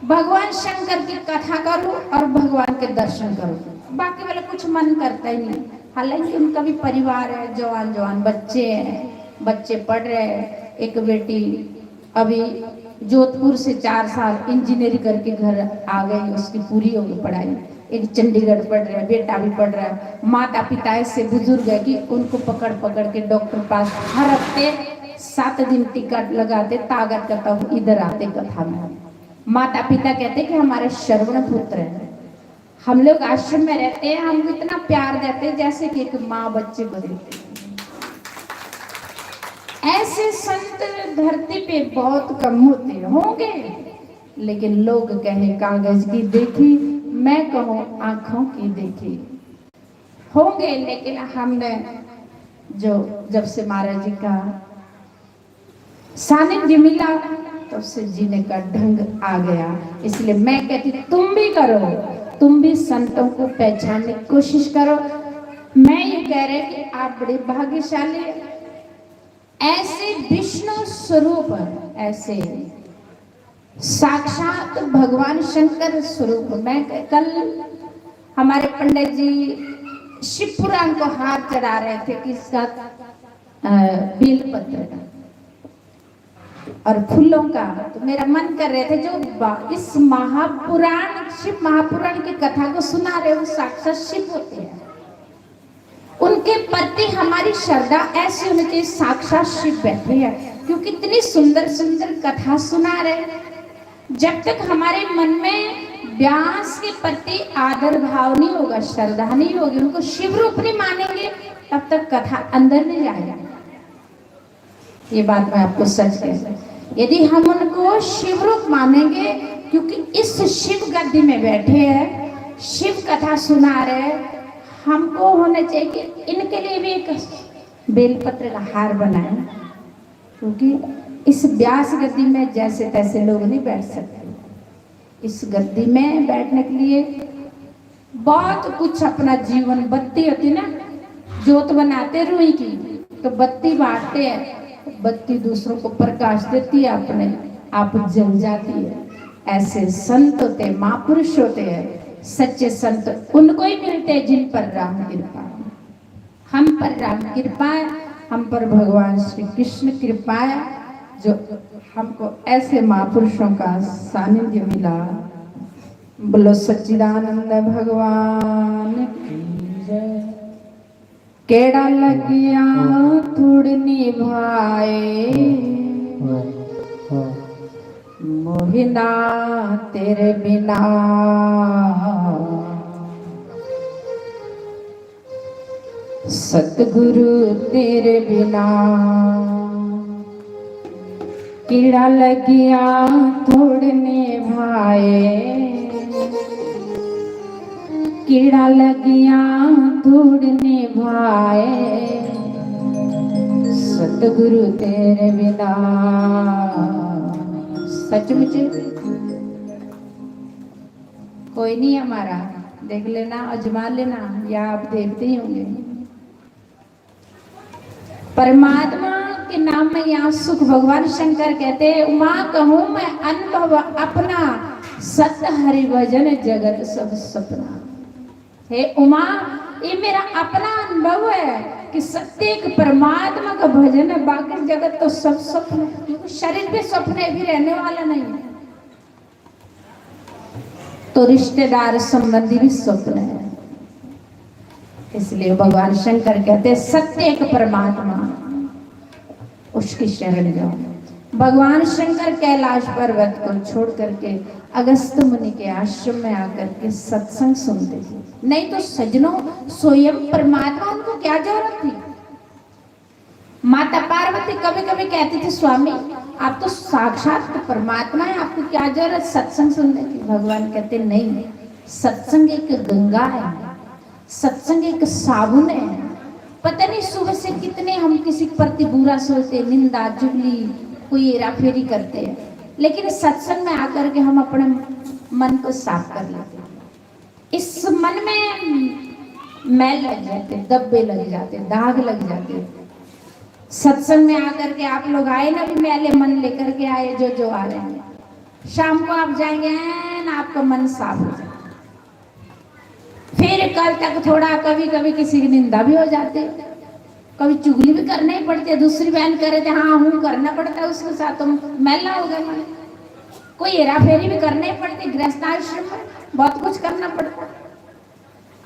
भगवान शंकर की कथा करूं और भगवान के दर्शन करूं, बाकी वाला कुछ मन करता ही नहीं। हालांकि उनका भी परिवार है, जवान जवान बच्चे हैं, बच्चे पढ़ रहे हैं। एक बेटी अभी जोधपुर से 4 साल इंजीनियरिंग करके घर आ गई, उसकी पूरी हो गई पढ़ाई। एक चंडीगढ़ पढ़ रहा है, बेटा भी पढ़ रहा है। माता पिता ऐसे बुजुर्ग है कि उनको पकड़ पकड़ के डॉक्टर पास हर हफ्ते 7 दिन टिकट लगाते, ताकत करता हूँ इधर आते कथा में। माता पिता कहते कि हमारे श्रवण पुत्र है, हम लोग आश्रम में रहते हैं, हमको इतना प्यार देते हैं जैसे कि एक माँ बच्चे को देती है। ऐसे संत धरती पे बहुत कम होते होंगे, लेकिन लोग कहे कागज की देखी, मैं कहूँ आंखों की देखी होंगे। लेकिन हमने जो जब से महाराज जी का सानिध्य मिला तब से जीने का ढंग आ गया। इसलिए मैं कहती तुम भी करो, तुम भी संतों को पहचानने की कोशिश करो। मैं ये कह रही कि आप बड़े भाग्यशाली, ऐसे विष्णु स्वरूप, ऐसे साक्षात भगवान शंकर स्वरूप। मैं कल हमारे पंडित जी शिव पुराण को हार चढ़ा रहे थे, किसका? बेलपत्र का और फूलों का। तो मेरा मन कर रहे थे जो इस महापुराण, शिव महापुराण की कथा को सुना रहे हो, साक्षात शिव होते हैं। उनके प्रति हमारी श्रद्धा ऐसी होनी चाहिए, साक्षात शिव बैठे हैं, क्योंकि इतनी सुंदर सुंदर कथा सुना रहे। जब तक हमारे मन में व्यास के प्रति आदर भाव नहीं होगा, श्रद्धा नहीं होगी, उनको शिव रूप नहीं मानेंगे, तब तक कथा अंदर नहीं जाएगा। ये बात मैं आपको सच कहती। यदि हम उनको शिव रूप मानेंगे, क्योंकि इस शिव गद्दी में बैठे हैं, शिव कथा सुना रहे, हमको होना चाहिए कि इनके लिए भी एक बेलपत्र का हार बनाए, क्योंकि इस व्यास गद्दी में जैसे तैसे लोग नहीं बैठ सकते। इस गद्दी में बैठने के लिए बहुत कुछ, अपना जीवन, बत्ती होती ना, जोत बनाते रुई की, तो बत्ती बांटते हैं, बत्ती दूसरों को प्रकाश देती है, अपने आप जल जाती है। ऐसे संत होते हैं, महापुरुष होते हैं, सच्चे संत उनको ही मिलते हैं जिन पर राम कृपा। हम पर राम कृपा है, हम पर भगवान श्री कृष्ण कृपा है, जो हमको ऐसे महापुरुषों का सानिध्य मिला। बोलो सच्चिदानंद भगवान की जय। केड़ा लगिया थोड़नी भाए, मोहिना तेरे बिना, सतगुरु तेरे बिना। कीड़ा लगिया थोड़ने भाए, कीड़ा लगिया थोड़ने भाए, सतगुरु तेरे बिना। सचमुच कोई नहीं हमारा, देख लेना, अजमा लेना, या आप देखते ही होंगे। परमात्मा के नाम में यहाँ सुख भगवान शंकर कहते हैं, उमा कहूँ मैं अनुभव अपना, सत हरि भजन जगत सब सपना। हे उमा, ये मेरा अपना अनुभव है कि सत्य एक परमात्मा का भजन है, बाकी जगत तो सब स्वप्न है, क्योंकि शरीर भी स्वप्न है, भी रहने वाला नहीं है। तो रिश्तेदार संबंधी भी स्वप्न है। इसलिए भगवान शंकर कहते हैं सत्य एक परमात्मा, उसकी शरण जाओ। भगवान शंकर कैलाश पर्वत को छोड़ करके अगस्त मुनि के आश्रम में आकर के सत्संग सुनते थे। नहीं तो सजनों, स्वयं परमात्मा, उनको क्या जरूरत थी। माता पार्वती कभी कभी कहती थी, स्वामी आप तो साक्षात परमात्मा है, आपको क्या जरूरत सत्संग सुनने की। भगवान कहते नहीं, सत्संग एक गंगा है, सत्संग एक साबुन है। पता नहीं सुबह से कितने हम किसी के प्रति बुरा सोचते, निंदा चुगली, कोई हेरा फेरी करते हैं, लेकिन सत्संग में आकर के हम अपने मन को साफ कर लेते हैं। इस मन में मैल लग जाते, धब्बे लग जाते, दाग लग जाते। सत्संग में आकर के आप लोग आए ना, भी मैले मन लेकर के आए, जो आ रहे हैं, शाम को आप जाएंगे ना, आपका मन साफ हो जाए। फिर कल तक थोड़ा कभी कभी किसी की निंदा भी हो जाती, कभी चुगली भी करना ही पड़ती है। दूसरी बहन करे थे, हाँ हूँ, करना पड़ता है उसके साथ, तो मैला हो गया मन। कोई हेरा फेरी भी करना ही पड़ती, गृहस्थ आश्रम में बहुत कुछ करना पड़ता।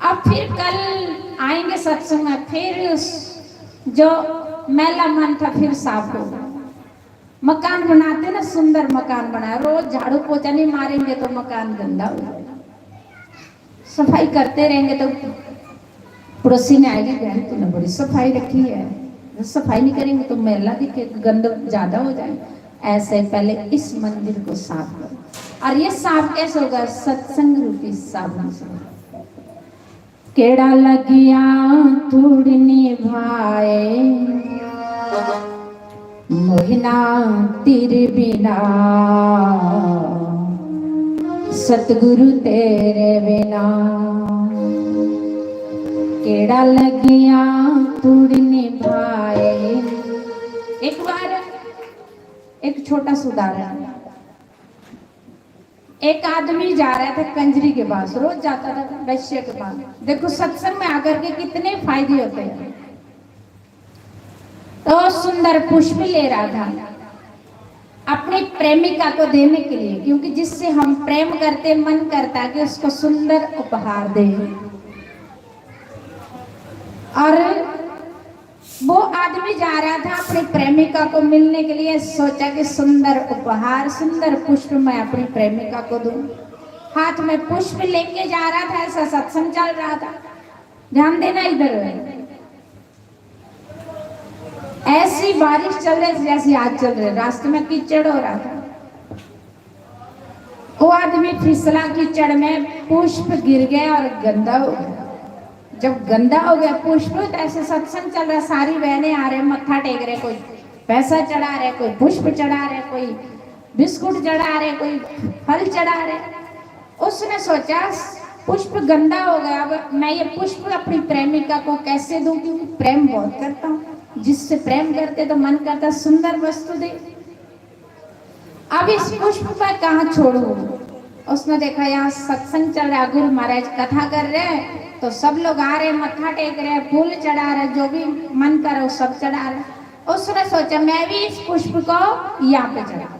अब फिर कल आएंगे सत्संग में, फिर जो मैला मन था फिर साफ होगा। मकान बनाते ना, सुंदर मकान बनाए, रोज झाड़ू पोछा नहीं मारेंगे तो मकान गंदा हो जाएगा। सफाई करते रहेंगे तो पड़ोसी ने आएगी, बहन तूने बड़ी सफाई रखी है, सफाई नहीं करेंगे तो मैला दिखे, गंद ज्यादा हो जाए। ऐसे पहले इस मंदिर को साफ करो। और ये साफ कैसे होगा? सत्संग रूपी साबुन से। केड़ा लगिया तुड़नी भाए, मोहिना तेरे बिना, सतगुरु तेरे बिना। केड़ा लगिया तुड़नी भाए। एक बार एक छोटा सुधारण, एक आदमी जा रहा था कंजरी के पास, रोज जाता था वैश्य के पास। देखो सत्संग में आकर के कितने फायदे होते हैं। तो सुंदर पुष्प ले रहा था अपनी प्रेमिका को देने के लिए, क्योंकि जिससे हम प्रेम करते मन करता है कि उसको सुंदर उपहार दे। और वो आदमी जा रहा था अपनी प्रेमिका को मिलने के लिए, सोचा कि सुंदर उपहार, सुंदर पुष्प मैं अपनी प्रेमिका को दूं। हाथ में पुष्प लेके जा रहा था, ऐसा सत्संग चल रहा था। ध्यान देना इधर। ऐसी बारिश चल रही जैसी आज चल रही, रास्ते में कीचड़ हो रहा था। वो आदमी फिसला कीचड़ में, पुष्प गिर गया और गंदा हो गया। जब गंदा हो गया पुष्प, तो ऐसे सत्संग चल रहा, सारी बहनें आ रहे, मत्था टेक रहे, कोई पैसा चढ़ा रहे, कोई पुष्प चढ़ा रहे, कोई बिस्कुट चढ़ा रहे, कोई फल चढ़ा रहे। उसने सोचा पुष्प गंदा हो गया, अब मैं ये पुष्प अपनी प्रेमिका को कैसे दूं, क्योंकि प्रेम बहुत करता हूँ। जिससे प्रेम करते तो मन करता सुंदर वस्तु दे। अब इस पुष्प पर कहाँ छोड़ू? उसने देखा यहाँ सत्संग चल रहा है, गुरु महाराज कथा कर रहे हैं, तो सब लोग आ रहे, मत्था टेक रहे, फूल चढ़ा रहे, जो भी मन करे वो सब चढ़ा रहे। उसने सोचा मैं भी इस पुष्प को यहाँ पे चढ़ा दूं।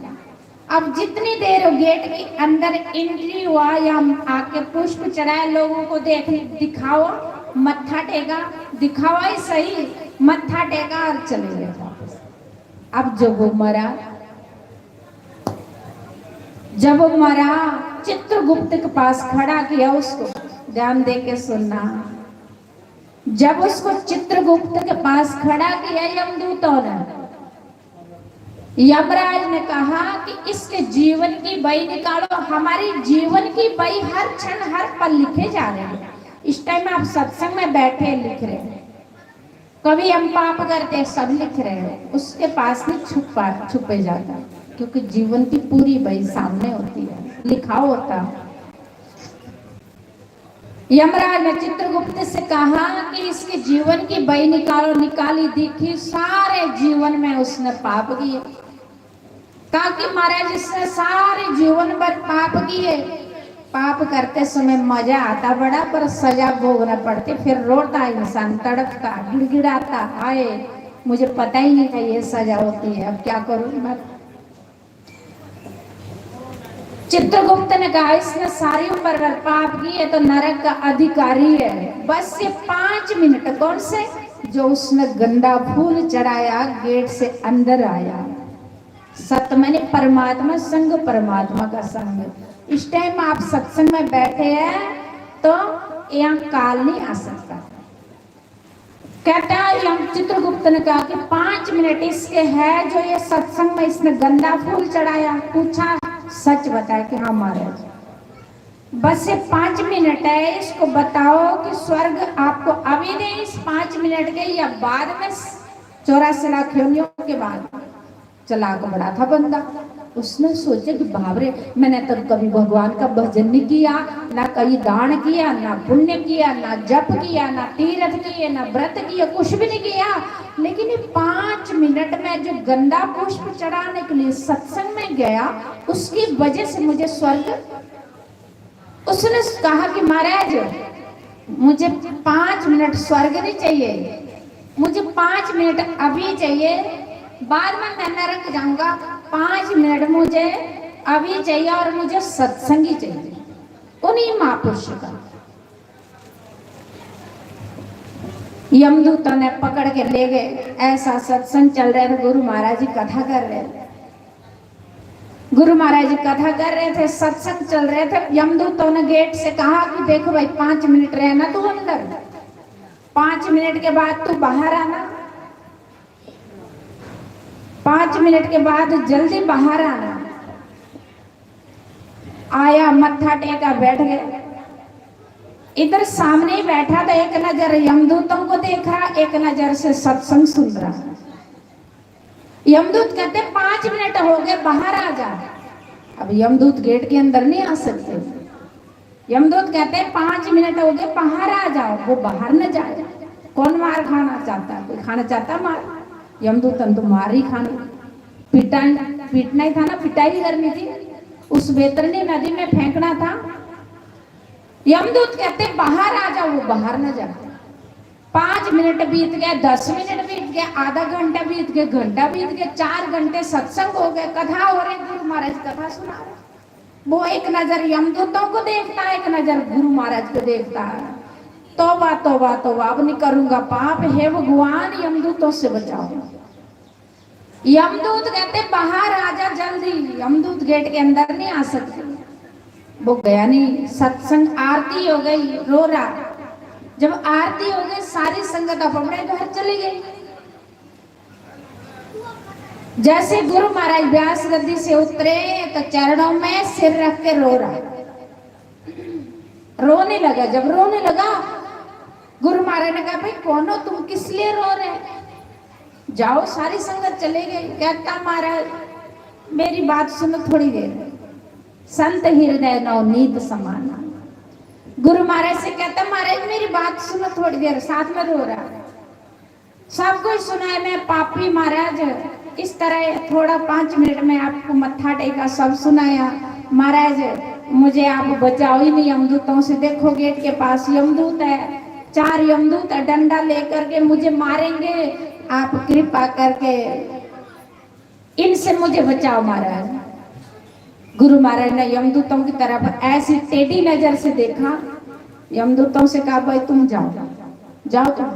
अब जितनी देर गेट के अंदर एंट्री हुआ, या आके पुष्प चढ़ाए, लोगों को देख दिखाओ, मत्था टेका, दिखावा ही सही, मत्था टेका और चले गए वापस। अब जब वो मरा, चित्रगुप्त के पास खड़ा किया उसको, ध्यान दे के सुनना। जब उसको चित्रगुप्त के पास खड़ा किया यमदूतों ने, यमराज ने कहा कि इसके जीवन की बही निकालो। हमारी जीवन की बही हर क्षण हर पल लिखे जा रहे हैं। इस टाइम आप सत्संग में बैठे लिख रहे हैं, कभी हम पाप करते सब लिख रहे हैं, उसके पास नहीं छुपे जाता, क्योंकि जीवन की पूरी बही सामने होती है, लिखा होता। यमराज ने चित्रगुप्त से कहा कि इसके जीवन की बही निकालो। निकाली, देखी सारे जीवन में उसने पाप किए। कहा कि महाराज इसने सारे जीवन भर पाप किए। पाप करते समय मजा आता बड़ा, पर सजा भोगना पड़ती। फिर रोता इंसान, तड़पता, गिड़गिड़ाता, हाय मुझे पता ही नहीं था ये सजा होती है, अब क्या करूं मैं। चित्रगुप्त ने कहा इसने सारी उम्र अगर पाप किए तो नरक का अधिकारी है। बस ये 5 मिनट, कौन से, जो उसने गंदा फूल चढ़ाया, गेट से अंदर आया। सत्य मैंने परमात्मा संग, परमात्मा का संग। इस टाइम आप सत्संग में बैठे हैं तो यहाँ काल नहीं आ सकता। कहता है चित्रगुप्त ने कहा कि 5 मिनट इसके है जो ये सत्संग में इसने गंदा फूल चढ़ाया। पूछा, सच बताए कि हाँ महाराज, बस ये 5 मिनट है, इसको बताओ कि स्वर्ग आपको अभी दे इस 5 मिनट के या बाद में 84 लाख योनियों के बाद। चलाक बड़ा था बंदा। उसने सोचा कि बाबरे, मैंने तो कभी भगवान का भजन नहीं किया, ना कहीं दान किया, ना पुण्य किया, ना जप किया, ना तीर्थ किए, ना व्रत किए, कुछ भी नहीं किया। लेकिन ये 5 मिनट में जो गंदा पुष्प चढ़ाने के लिए सत्संग में गया, उसकी वजह से मुझे स्वर्ग। उसने कहा कि महाराज मुझे 5 मिनट स्वर्ग नहीं चाहिए, मुझे 5 मिनट अभी चाहिए, बाद में मैं नरक जाऊंगा। 5 मिनट मुझे अभी चाहिए और मुझे सत्संग ही चाहिए उन्हीं महापुरुष का। यमदूतों ने पकड़ के ले गए। ऐसा सत्संग चल रहा था, गुरु महाराज जी कथा कर रहे थे। गुरु महाराज जी कथा कर रहे थे, सत्संग चल रहे थे। यमदूतों ने गेट से कहा कि देखो भाई 5 मिनट रहना तू अंदर, 5 मिनट के बाद तू बाहर आना, 5 मिनट के बाद जल्दी बाहर आना। आया, मत्था टेका, बैठ गया। इधर सामने ही बैठा था, एक नजर यमदूतों को देख रहा, एक नजर से सत्संग सुन रहा। यमदूत कहते 5 मिनट हो गए, बाहर आ जा। अब यमदूत गेट के अंदर नहीं आ सकते। यमदूत कहते 5 मिनट हो गए, बाहर आ जाओ। वो बाहर न जाए। कौन मार खाना चाहता, कोई खाना चाहता मार। यमदूतन तो मार ही खाना, पीटना ही था ना, पिटाई करनी थी, उस बेतरनी नदी में फेंकना था। यमदूत कहते बाहर आ जाओ, वो बाहर न जाए। 5 मिनट बीत गए, 10 मिनट बीत गए, आधा घंटा बीत गए, घंटा बीत गए, 4 घंटे सत्संग हो गए, कथा हो रही, गुरु महाराज कथा सुना रहे। वो एक नजर यमदूतों को देखता है, एक नजर गुरु महाराज को देखता है। तौबा तौबा तौबा, अब नहीं करूंगा पाप, हे भगवान यमदूतों से बचाओ। यमदूत कहते बाहर आ जा जल्दी। यमदूत गेट के अंदर नहीं आ सकते। वो गया नहीं। सत्संग आरती हो गई, रो रहा। जब आरती हो गई, सारी संगत अपने घर चली गई। जैसे गुरु महाराज व्यास गद्दी से उतरे तो चरणों में सिर रख के रो रहा, रोने लगा। जब रोने लगा, गुरु महाराज ने कहा भाई कौन हो तुम, किस लिए रो रहे? जाओ। सारी संगत चले गई। कहता महाराज मेरी बात सुनो थोड़ी देर, संत हृदय नवनीत समाना। गुरु महाराज से कहता महाराज मेरी बात सुनो थोड़ी देर, साथ में रो रहा। सब कुछ सुनाए, मैं पापी महाराज, इस तरह थोड़ा 5 मिनट में आपको मत्था टेका, सब सुनाया। महाराज मुझे आप बचाओ ही नहीं यमदूतों से। देखो गेट के पास यमदूत है, 4 यमदूत डंडा लेकर के मुझे मारेंगे, आप कृपा करके इनसे मुझे बचाओ महाराज। गुरु महाराज ने यमदूतों की तरफ ऐसी टेढ़ी नजर से देखा। यमदूतों से कहा भाई तुम जाओ, जाओ तुम।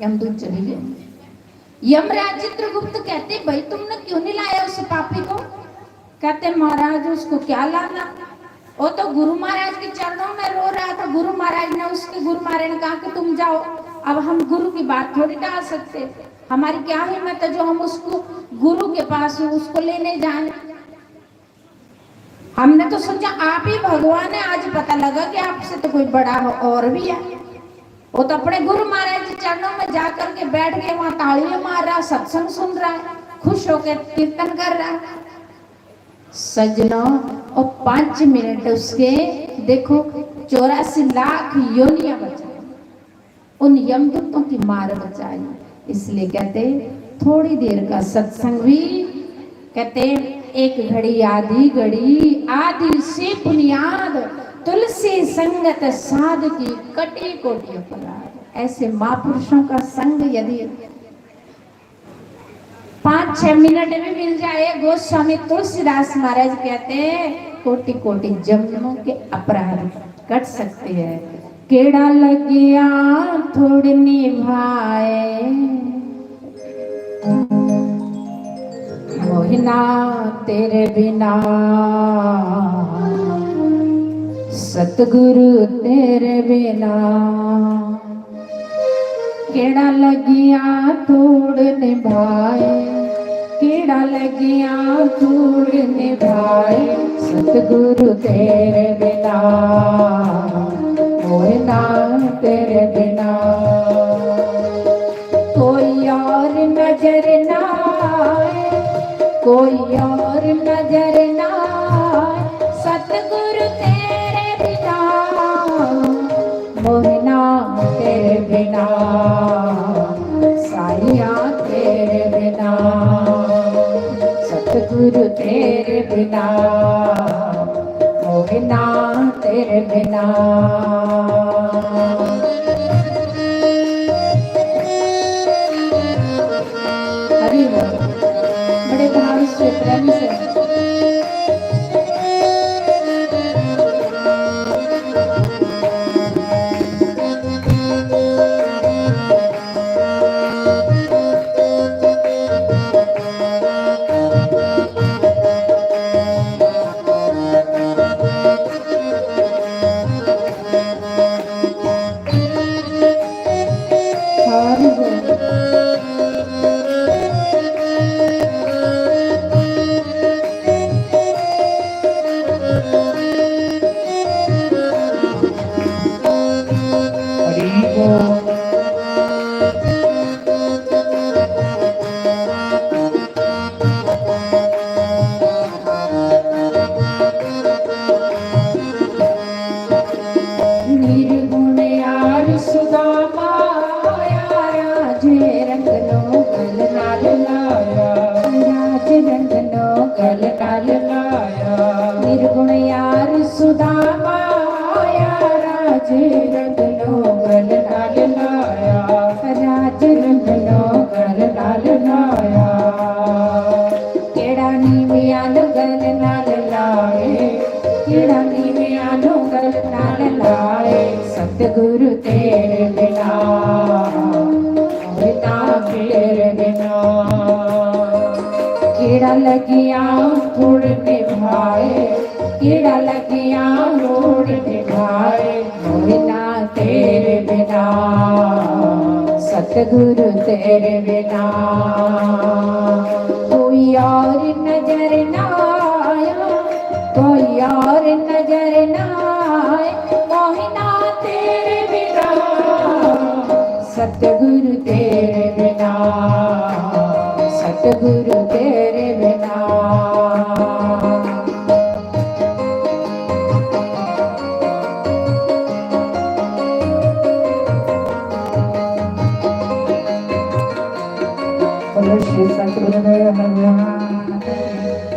यमदूत चले गए। यमराज चित्रगुप्त कहते भाई तुमने क्यों नहीं लाया उस पापी को? कहते महाराज उसको क्या लाना, वो तो गुरु महाराज के चरणों में रो रहा था। गुरु महाराज ने कहा कि तुम जाओ। अब हम गुरु की बात थोड़ी डाल सकते, हमारी क्या हिम्मत है जो हम उसको गुरु के पास उसको लेने जाएं। हमने तो सोचा आप ही भगवान है, आज पता लगा कि आपसे तो कोई बड़ा और भी है। वो तो अपने गुरु महाराज के चरणों में जाकर के बैठ के वहां तालियां मार रहा, सत्संग सुन रहा है, खुश होकर कीर्तन कर रहा है। सजना और 5 मिनट उसके देखो 84 लाख योनियां बचाई, उन यमदूतों की मार बचाई। इसलिए कहते थोड़ी देर का सत्संग भी, कहते एक घड़ी आधी घड़ी, आदि से बुनियाद, तुलसी संगत साध की कटी कोटि अपराध। ऐसे महापुरुषों का संग यदि 5-6 मिनट में मिल जाए, गोस्वामी तुलसीदास महाराज कहते हैं कोटि कोटि जन्मों के अपराध कट सकते हैं। केड़ा लगिया थोड़ी निभाए, मोहिना तेरे बिना, सतगुरु तेरे बिना। केड़ा लगिया थोड़ निभाए, केड़ा लगिया थोड़ निभाए, सतगुरु तेरे बिना, मोहिना तेरे बिना। कोई और नजर ना आए, कोई और नजर ना आए, सतगुरु तेरे बिना, मोहिना तेरे बिना, साईया तेरे बिना, सतगुरु तेरे बिना, मोहिना तेरे बिना। हरि बोल। बड़े भाव से प्रेम से निर्गुण यार सुदामा आया, राज रंग लो गल लाल लाया, राज रंग लो गल लाल लाया। केड़ा नीविया लो गल लाल लाए, केड़ा नीविया लो गल लाल लाए, सतगुरु तेरे बिना, पिता तेरे बिना। केड़ा लगिया थोड़ निभाए, केड़ा लगिया रोड़ निभाए, मोहिना तेरे बिना, सतगुरु तेरे बिना। कोई और नजर ना आया, कोई और नजर ना आए, मोहिना तेरे बिना, सतगुरु तेरे बिना, सतगुरु तेरे बिना। श्री सतगुरुदेव भगवान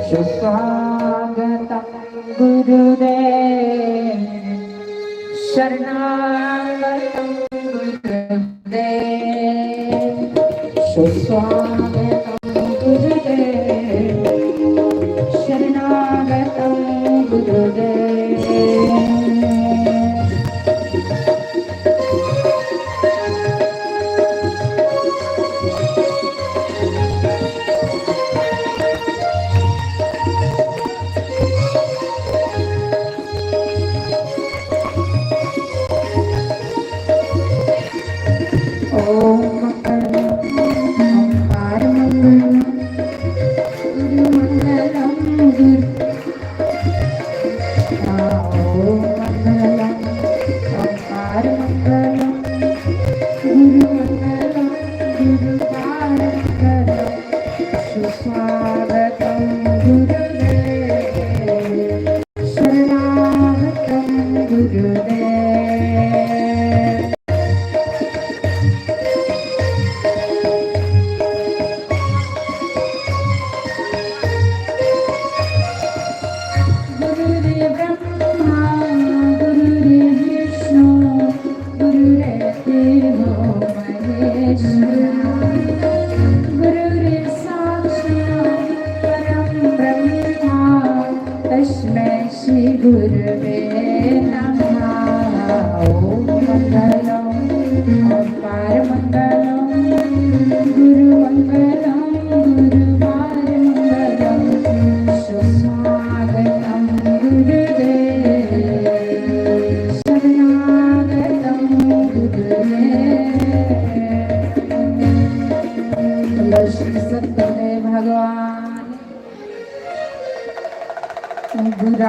सुस्वागतम गुरुदेव, शरणागतम गुरुदेव, सुस्वागतम गुरुदेव, शरणागतम गुरुदेव। ओम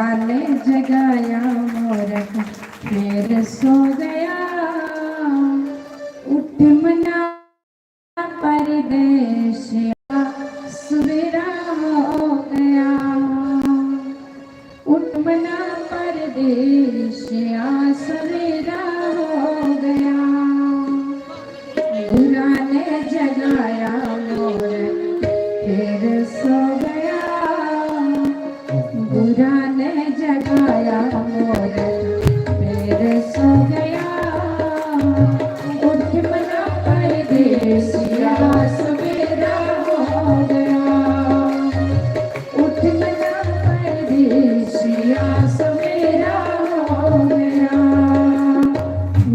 बुरा ने जगाया मूर्ख फिर सो गया। उठ मना परदेसिया सवेरा हो गया। उठ मना परदेसिया सवेरा हो गया। बुरा ने जगाया मूर्ख फिर सो गया। बुरा ने जगाया मूर्ख फिर सो गया। उठ मना परदेसिया सवेरा हो गया। उठ मना परदेसिया सवेरा हो गया।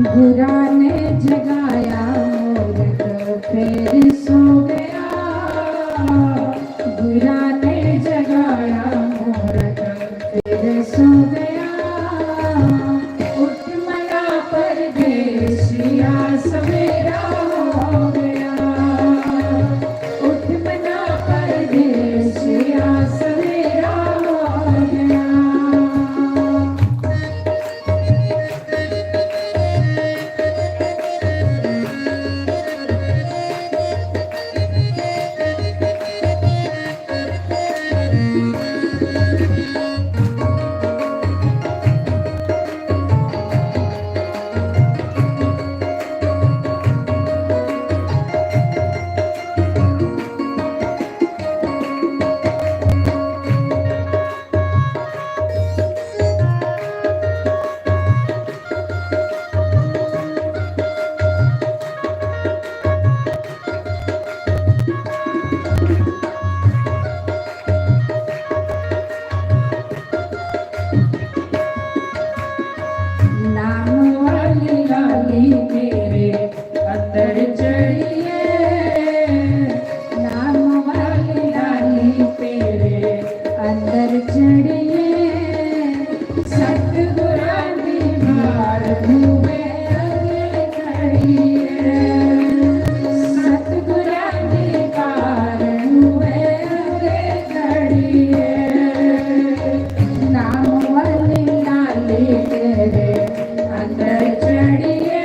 बुरा ने जगाया मूर्ख फिर सो गया। बुरा ने जगाया मूर्ख फिर सो गया। उठ मना परदेसिया सवेरा हो गया। उठ मना परदेसिया सवेरा हो गया। नाम वाली लाली मेरे अंदर चढ़िए। नाम वाली लाली तेरे अंदर चढ़िए। सतगुरा की भार हुए आगे खड़िए। सतगुरा की भार हुए आगे खड़िए। नाम वाली लाली तेरे अंदर चढ़िए।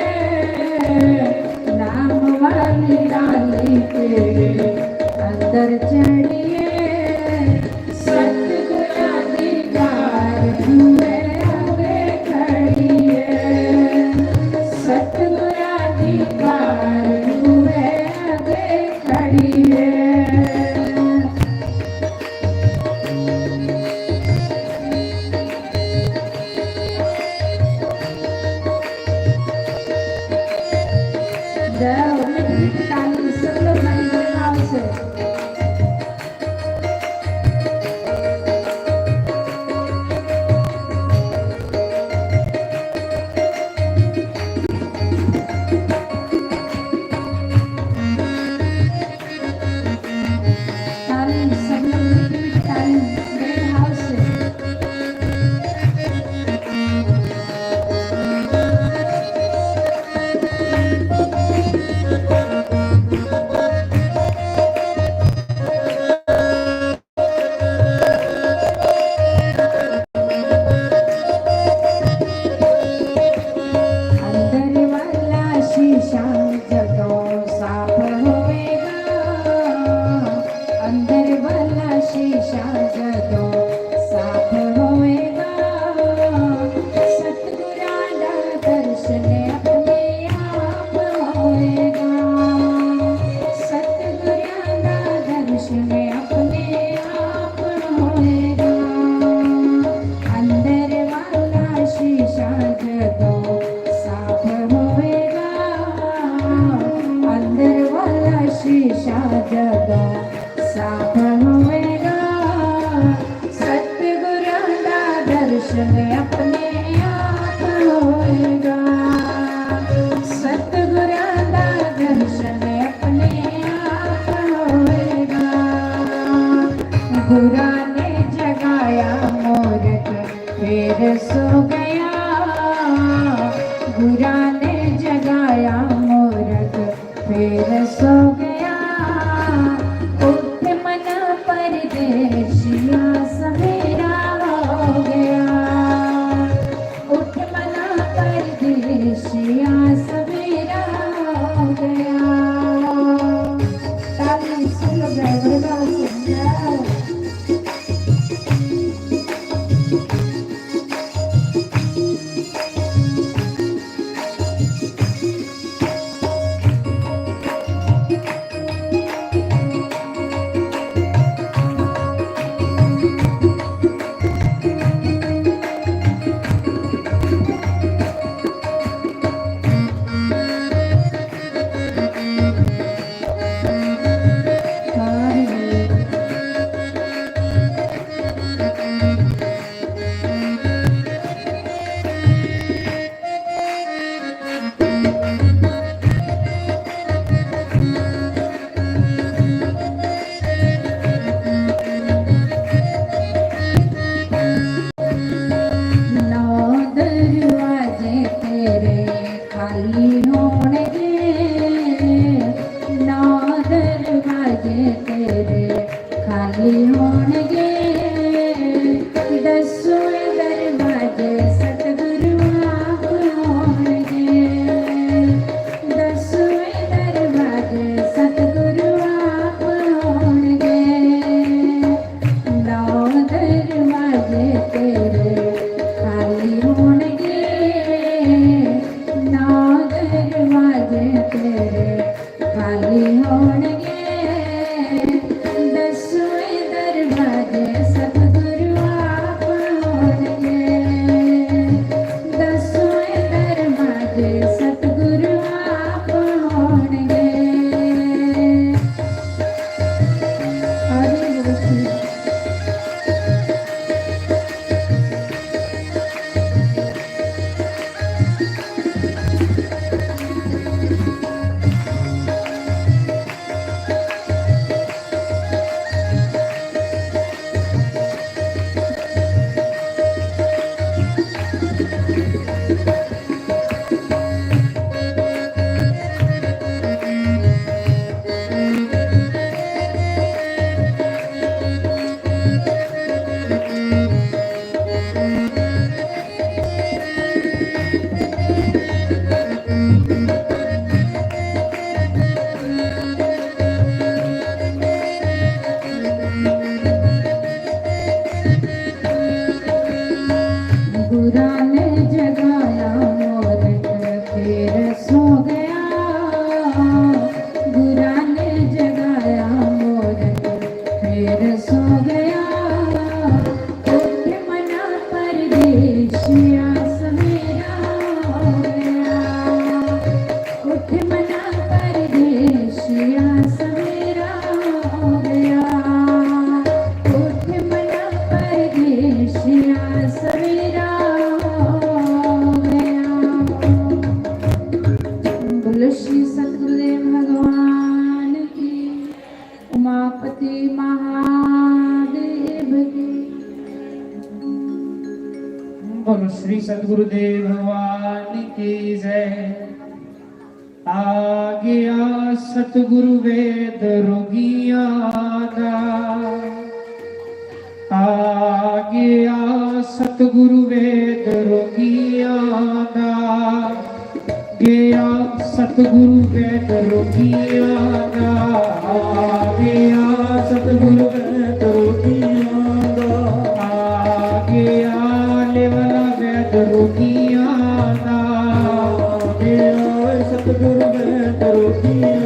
नाम वाली लाली तेरे अंदर चढ़िए। सतगुरा की कार हुए आगे खड़िए। सतगुरा की कार हुए आगे खड़िए। सब लोग मेरे नाम से सब लोग मेरे हाथ से अंदर वाला शीशा जगो साफ होएगा। अंदर वाला शीशा जगो साफ होएगा। सतगुरा दा दर्शन अपने आप होएगा। सतगुरा दा दर्शन अपने आप होएगा। अंदर वाला शीशा जगो साफ होएगा। अंदर वाला शीशा जगो साफ होएगा। सतगुरा दा दर्शन अपने आप होएगा। सतगुरा दा दर्शन अपने आप होएगा। बुरा ने जगाया मूर्ख फिर सो गया। बुरा ने जगाया मूर्ख फिर सो गया। उठ मना परदेसिया सवेरा हो गया। परदेसिया सवेरा हो गया। ताली सुन गया सुन बोलो श्री सद्गुरुदेव भगवान की जय। आ गया सतगुरु वेद रोगिया दा, आ गया सतगुरु वेद रोगिया दा, गया सतगुरु वेद रोगिया दा, आ गया सतगुरु वेद रोगिया दा, आ गया लेवला वेद रोगिया दा, गया सतगुरु वेद रोगिया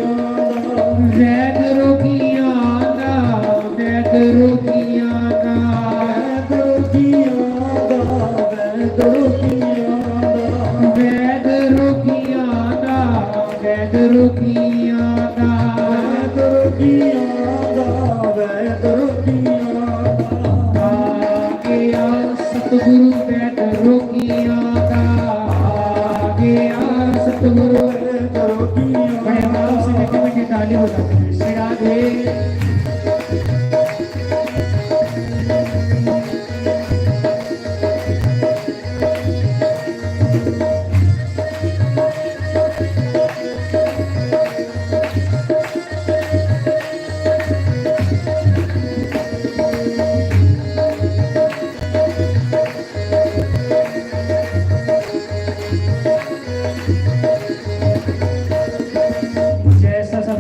दा, वेद रोगिया दा, वेद रोगिया दा, वेद रोगिया दा, वेद रोगिया दा, वेद रोगिया दा, वेद रोगिया दा, वेद रोगिया दा, आ गया सतगुरु वेद रोगिया दा, आ गया सतगुरु वेद रोगिया। बड़े आराम से मीठी मीठी ताली बजाते हैं। श्री राधे।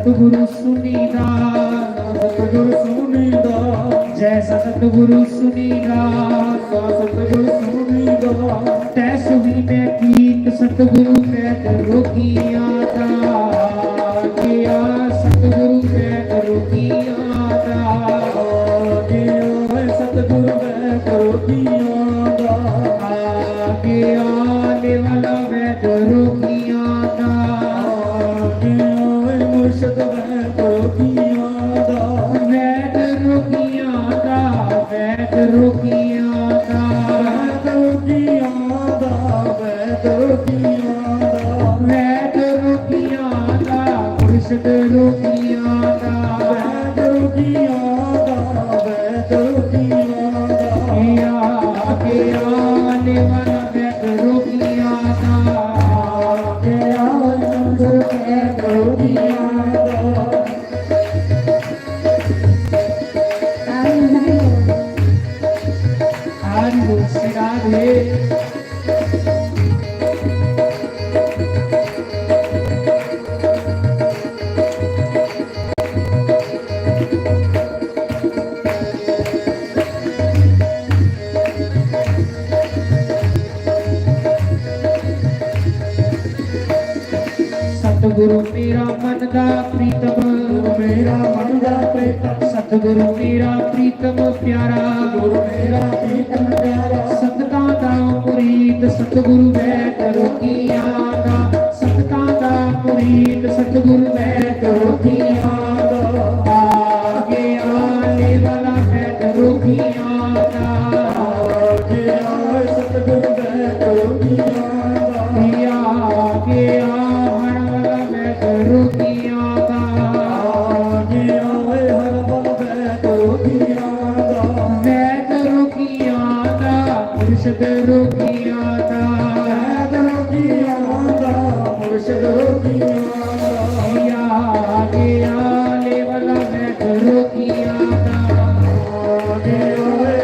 सतगुरु सुनीदा, ਸਤਿਗੁਰ ਸੁਣੀਦਾ, जय सतगुरु सुनीदा। ਸਤਿਗੁਰ ਸੁਣੀਦਾ, तै सुनी मैं गीत सतगुरु मैं रोगिया दा, गया सतगुरु मैं रोगिया दा। ਗਿਆ ਸਤਿਗੁਰ ਮੈਂ ਕਰੋਗੀਆਂ ਦਾ, गया ले वाला मैं रोगिया दा। ਗਿਆ ਮੁਰਸ਼ਦ ਮੈਂ ਕਰੋਗੀਆਂ ਦਾ, वैद रोगिया दा, वैद रोगिया दा। ਮੈਂ ਕਰੋਗੀਆਂ ਦਾ, ਮੈਂ ਕਰੋਗੀਆਂ ਦਾ, वैद रोगिया दा, मुर्शद रोगिया दा। ਮੈਂ ਕਰੋਗੀਆਂ ਦਾ, ਮੈਂ ਕਰੋਗੀਆਂ ਦਾ, गया गया ले वाला मैं रोगिया दा। ਗਿਆ ਸਤਿਗੁਰ ਮੈਂ ਕਰੋਗੀਆਂ ਦਾ। हरि बोल श्री राधे। सतगुरु मेरा मन दा प्रीतम, ਮੇਰਾ ਮਨ ਦਾ ਪ੍ਰੀਤਮ, सतगुरु मेरा प्रीतम प्यारा। ਗੁਰੂ ਮੇਰਾ ਪ੍ਰੀਤਮ ਪਿਆਰਾ, संगतां दा मुरीद सतगुरु वैद रोगिया दा। संगतां दा मुरीद सतगुरु वैद रोगिया दा। आ गया ले वाला वैद रोगिया दा। ਗਿਆ ਸਤਿਗੁਰ ਮੈਂ ਕਰੋਗੀਆਂ ਦਾ, गया गया हर वाला वैद रोगिया दा। ਗਿਆ ਹਰ ਬਲ ਮੈਂ ਕਰੋਗੀਆਂ ਦਾ, वैद रोगिया दा, मुर्शद रोगिया दा। ਮੈਂ ਕਰੋਗੀਆਂ ਦਾ, ਮੁਰਸ਼ਦ ਰੋਗੀਆਂ ਦਾ, गया गया ले वाला वैद रोगिया दा। ਗਿਆ ਹਰ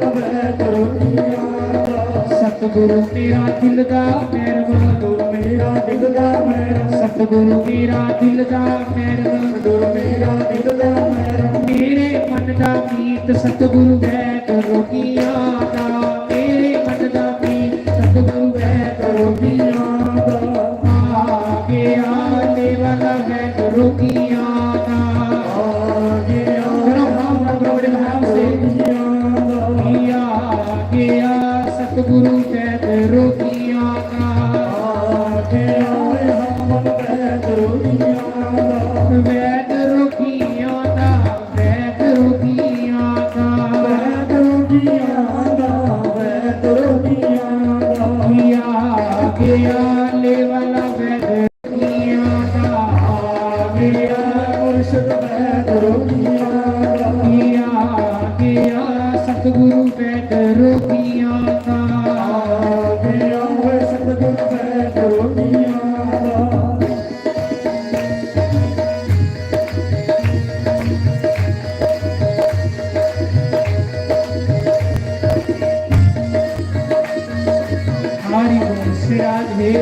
ਬਲ ਮੈਂ ਕਰੋਗੀਆਂ ਦਾ, सतगुरु मेरा दिल दा मेहरबान। ਗੁਰੂ ਮੇਰਾ ਦਿਲ ਦਾ ਮੇਰਾ, सतगुरु मेरा दिल दा मेहरबान। ਗੁਰੂ ਮੇਰਾ ਦਿਲ ਦਾ ਮੇਰਾ, मेरे मन दा मीत सतगुरु वैद रोगिया दा। मेरे मन दा मीत सतगुरु वैद रोगिया दा। आ गया ले वाला वैद रोगिया दा। ਗਿਆ करो भाव ना करो बड़े भाव से। गया गया सतगुरु वैद रोगिया दा। ਗਿਆ ਹਮ ਮੈਂ ਕਰੋਗੀਆਂ ਦਾ, वैद रोगिया दा, वैद रोगिया दा। ਮੈਂ ਕਰੋਗੀਆਂ ਦਾ, ਮੈਂ ਕਰੋਗੀਆਂ ਦਾ, गया गया ले वाला वैद रोगिया दा। ਗਿਆ ਮੁਰਸ਼ਦ ਮੈਂ ਕਰੋਗੀਆਂ ਦਾ, गया गया सतगुरु वैद रोगिया दा। ਗਿਆ ਸਤਿਗੁਰ ਮੈਂ ਕਰੋਗੀਆਂ ਦਾ, हरि बोल श्री राधे।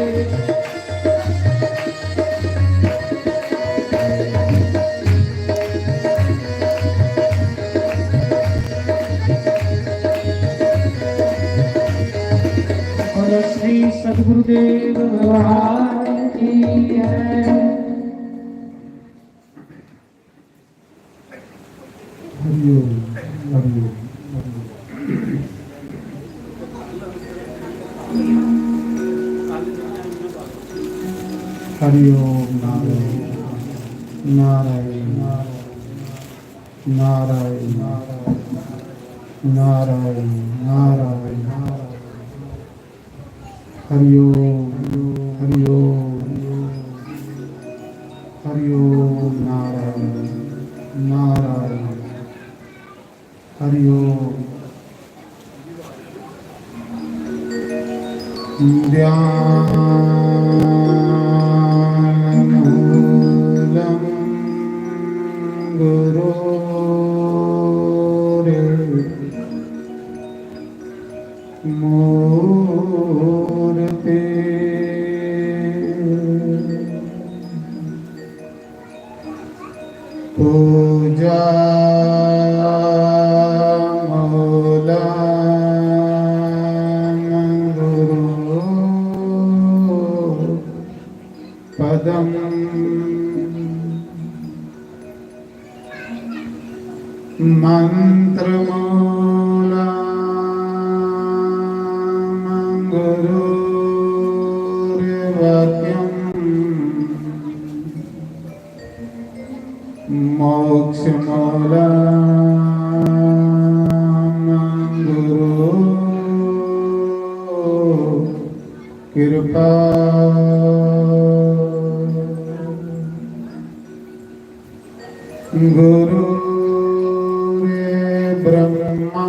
और श्री सद्गुरुदेव महाराज की जय। ਹਰਿਓਮ ਹਰਿਓਮ ਹਰਿਓਮ ਨਾਰਾਇਣ ਨਾਰਾਇਣ ਨਾਰਾਇਣ ਨਾਰਾਇਣ ਨਾਰਾਇਣ ਹਰਿਓਮ ਹਰਿਓਮ ਹਰਿਓਮ ਨਾਰਾਇਣ ਨਾਰਾਇਣ ਹਰਿਓਮ ധ്യാനമൂലം ഗുരോരേ മൂർത്തേ पदम मंत्रमूलम् गुरुर्वाक्यम् मोक्षमूलम् गुरु कृपा गुरु ब्रह्मा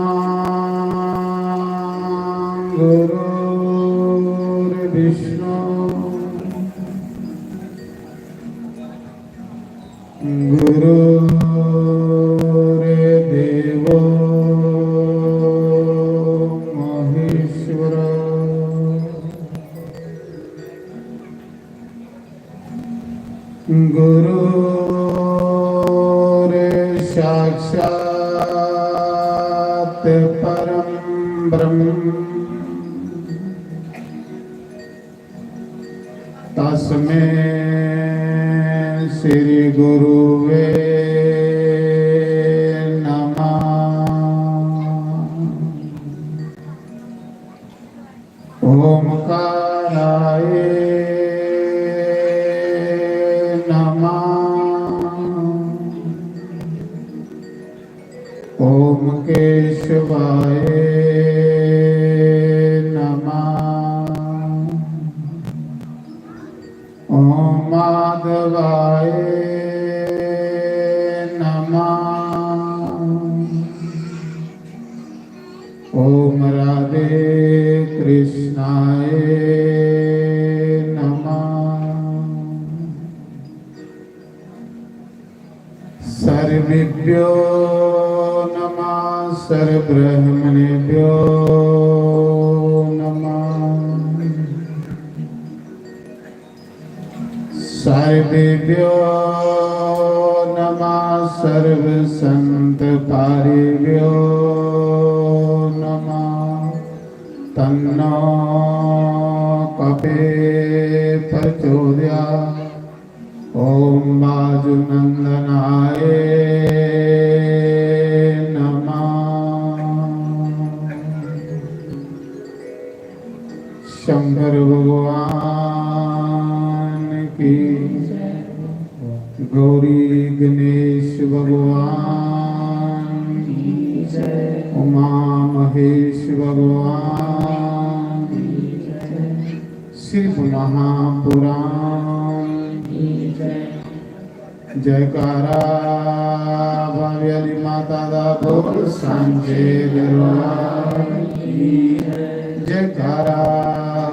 गुरुर्विष्णु गुरुर्देवो महेश्वर साक्षात् परम ब्रह्म तस्मै श्री गुरुवे नमः। ओमकाराय नमः। ओम केशवाय नमः। ओम माधवाय नमः। ओम राधे कृष्णाय नमः। सर्वेभ्यो नमः। सर्वब्रह्मणेभ्यो नमः। सर्वेभ्यो नमः। सर्वसंतपारेभ्यो नमः। तन्नो कपे प्रचोदयात्। ओम वाजुनंदनाय नमः। शंकर भगवान की, गौरी गणेश भगवान की, उमा महेश भगवान की, शिव महापुराण जयकारा भावेली माता दा बोल सांझे दरबार की। जयकारा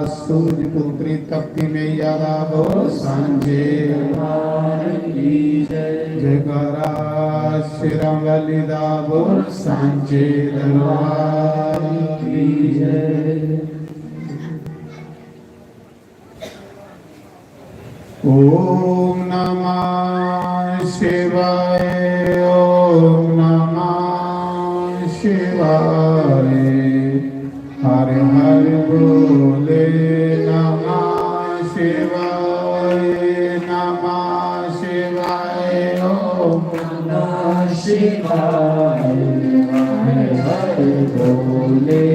सूरज पुत्री तपती मैया दा बोल सांझे दरबार की। जयकारा शेरां वाली दा बोल सांझे दरबार की। ओम नमः शिवाय। ओम नमः शिवाय। हर हर बोले नमः शिवाय। नमः शिवाय। ओम नमः शिवाय। हर हर बोले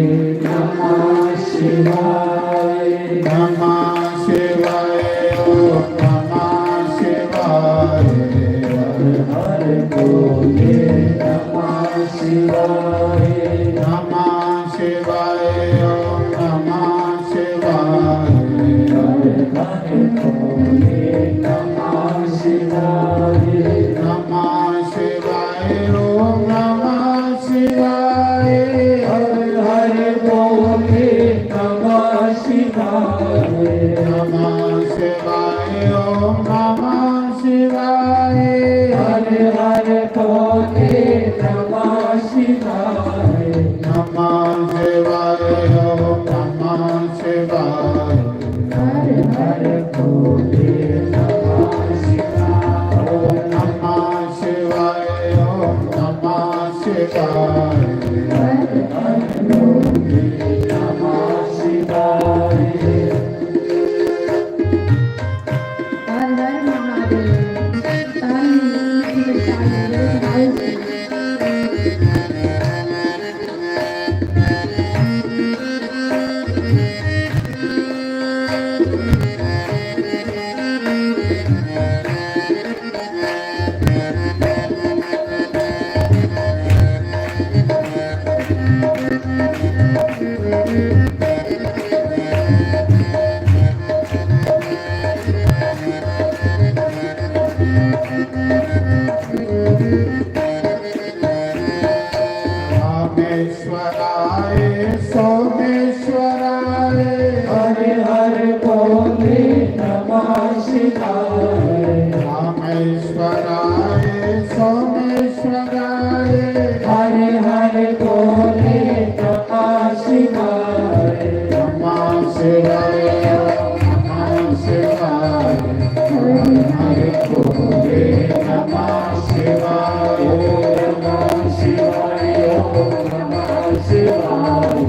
नमः शिवाय। नमः शिवाय। ओम नमः शिवाय। हर बोले नमः शिवाय। नमः शिवाय। ओम नमः शिवाय। हर बोले नमः शिवाय। नमः शिवाय। ओम नमः शिवाय। हर बोले नमः शिवाय। नमः शिवाय। ओम नमः शिवाय। हर बोले नमः शिवाय। नमः शिवाय। ओम नमः शिवाय। हर बोले नमः शिवाय। ओम नमः शिवाय। ओम नमः शिवाय। हर बोले नमः शिवाय। हर शिवाय रामेश्वराय सोमेश्वराय हरे हरे बोले नमः शिवाय नमः शिवाय नमः शिवाय हरे हरे बोले नमः शिवाय नमः शिवाय नमः शिवाय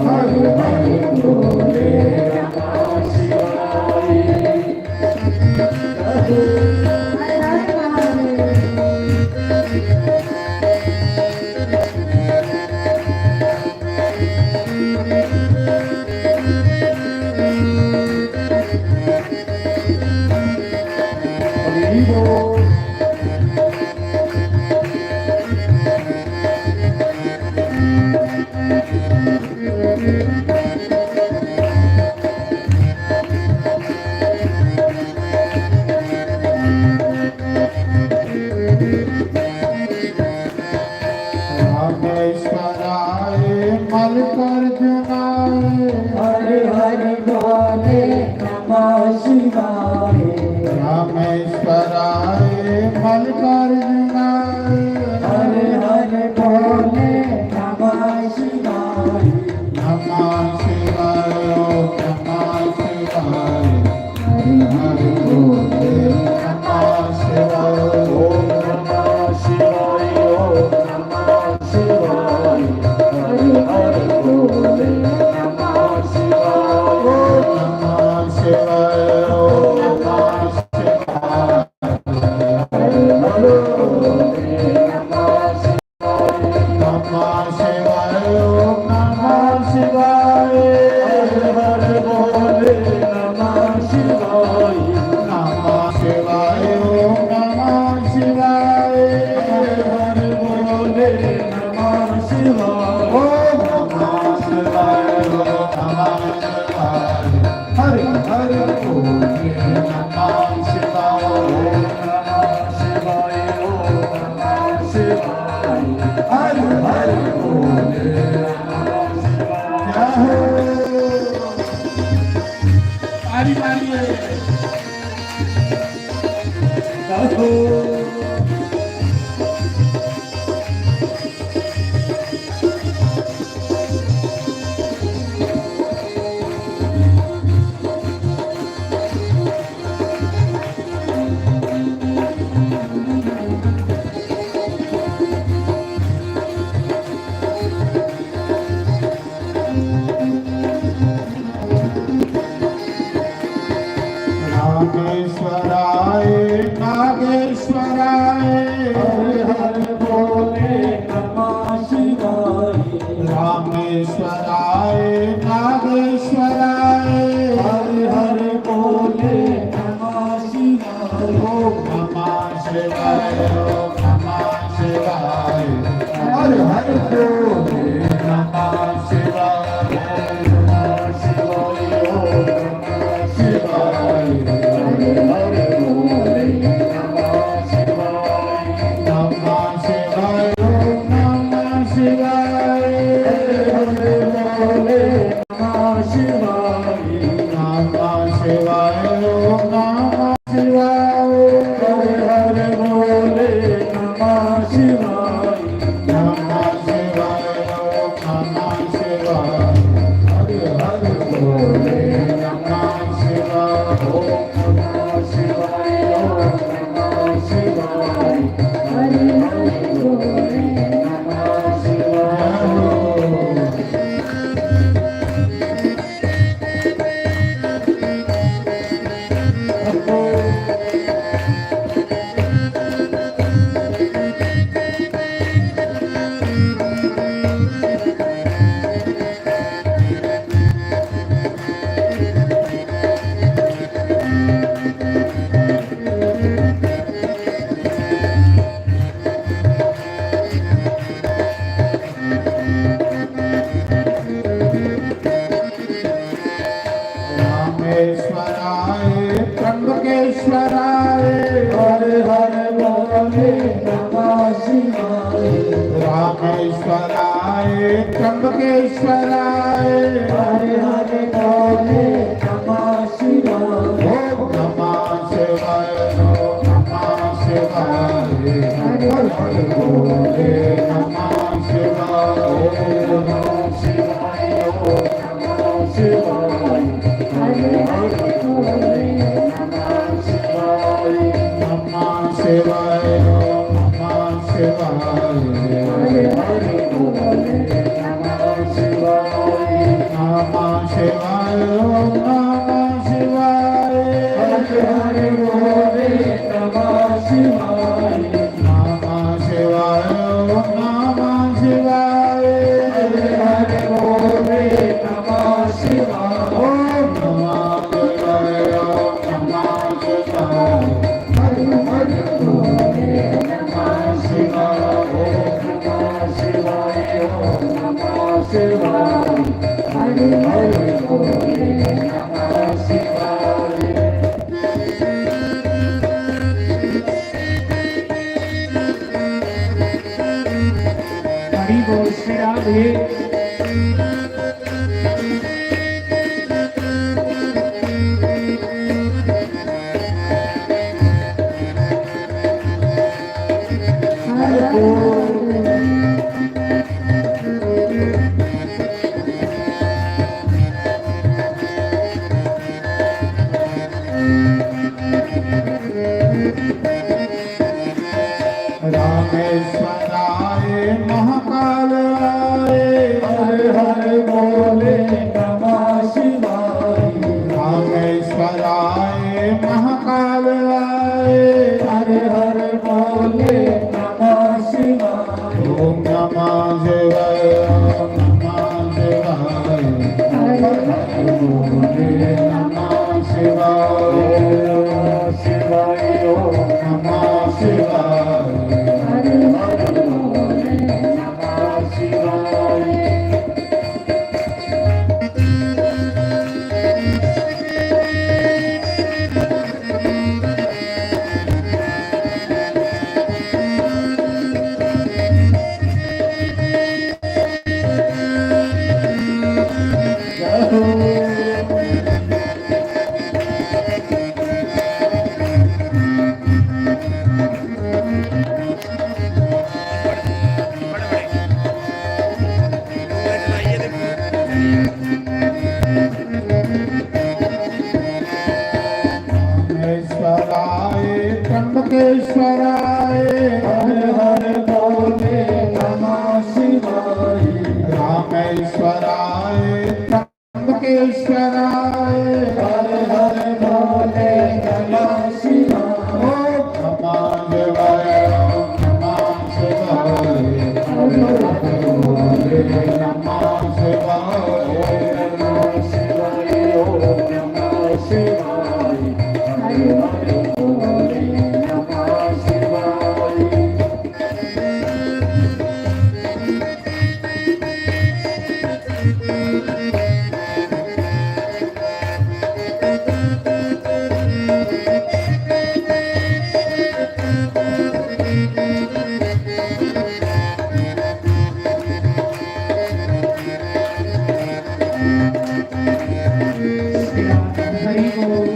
हरे हरे बोले नमः शिवाय हरि बोल रामेश्वराय मल्लिकार्जुनाय हरे हरे बोले नमः शिवाय रामेश्वराय मल्लिकार्जुनाय हरे हरे बोले नमः शिवाय नमः शिवाय नमः शिवाय हरे हरे बोले नमः शिवाय ओम नमः शिवाय ओम नमः शिवाय हरे हरे बोले नमः शिवाय नमः शिवाय नमः शिवाय हरे हरे बोले नमः शिवाय नमः शिवाय नमः शिवाय हरे हरे बोले नमः शिवाय नमः शिवाय नमः शिवाय हरे हरे बोले नमः शिवाय ओम नमः शिवाय नमः शिवाय हरे हरे बोले नमः शिवाय ओम नमः शिवाय ओम नमः शिवाय हरे हरे बोले नमः शिवाय जय हो ताली मारिए जय हो रामेश्वराय नागेश्वराय हरे हरे बोले नमः शिवाय रामेश्वराय नागेश्वराय हरे हरे बोले नमः शिवाय ओम नमः शिवाय ओम नमः शिवाय हरे हरे बोले नमः शिवाय ओम नमः शिवाय ओम नमः शिवाय हरे हरे बोले नमः शिवाय नमः शिवाय ओम नमः शिवाय हरे हरे बोले नमः शिवाय नमः शिवाय ओम नमः शिवाय हरे हरे बोले नमः शिवाय नमः शिवाय ओम नमः शिवाय हरे हरे बोले नमः शिवाय ओम नमः शिवाय ओम नमः शिवाय हरे हरे बोले नमः शिवाय रामेश्वराय त्र्यंबकेश्वराय हरे हरे बोले नमः शिवाय रामेश्वराय त्र्यंबकेश्वराय हरे हरे बोले नमः शिवाय ओम नमः शिवाय हर हर भोले नमः शिवाय नमः शिवाय नमः शिवाय हर हर भोले नमः शिवाय नमः शिवाय नमः शिवाय हर हर भोले नमः शिवाय नमः शिवाय नमः शिवाय हर हर भोले नमः शिवाय नमः शिवाय नमः शिवाय हर हर भोले नमः शिवाय ओम नमः शिवाय नमः शिवाय हर हर भोले नमः शिवाय ओम नमः शिवाय ओम नमः शिवाय हर हर भोले नमः शिवाय हरि बोल श्री राधे। रामेश्वराय महाकालाय हर हर भोले नमः शिवाय रामेश्वराय महाकालाय हर हर भोले नमः शिवाय ओम नमः शिवाय ओम नमः शिवाय हर हर भोले नमः शिवाय नमः शिवाय ओम नमः शिवाय हर हर भोले नमः शिवाय रामेश्वराय त्र्यंबकेश्वराय हर हर भोले नमः शिवाय रामेश्वराय त्र्यंबकेश्वराय हर हर भोले नमः शिवाय ओम नमः शिवाय ओम नमः शिवाय हर हर भोले नमः शिवाय नमः शिवाय ओम नमः शिवाय हर हर भोले नमः शिवाय हरि बोल।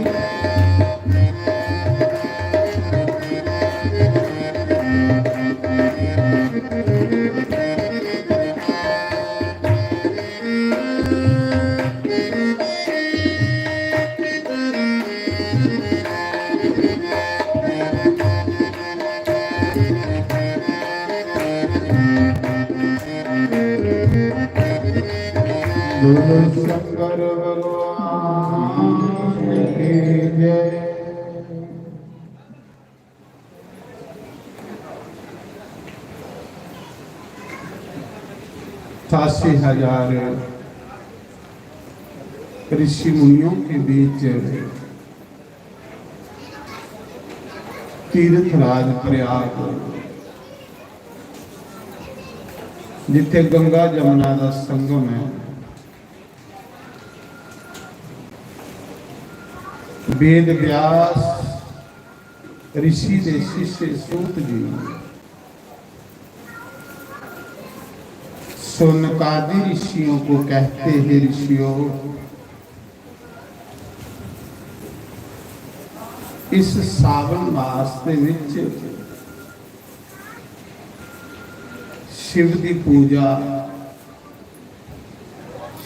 बोलो शंकर भगवान की जय। 88,000 ऋषि मुनियों के बीच तीर्थराज प्रयाग जिथे गंगा जमुना का संगम है, वेद व्यास ऋषि के शिष्य सूत जी सोनकादि ऋषियों को कहते हैं, ऋषियों इस सावन मास के विच शिव की पूजा,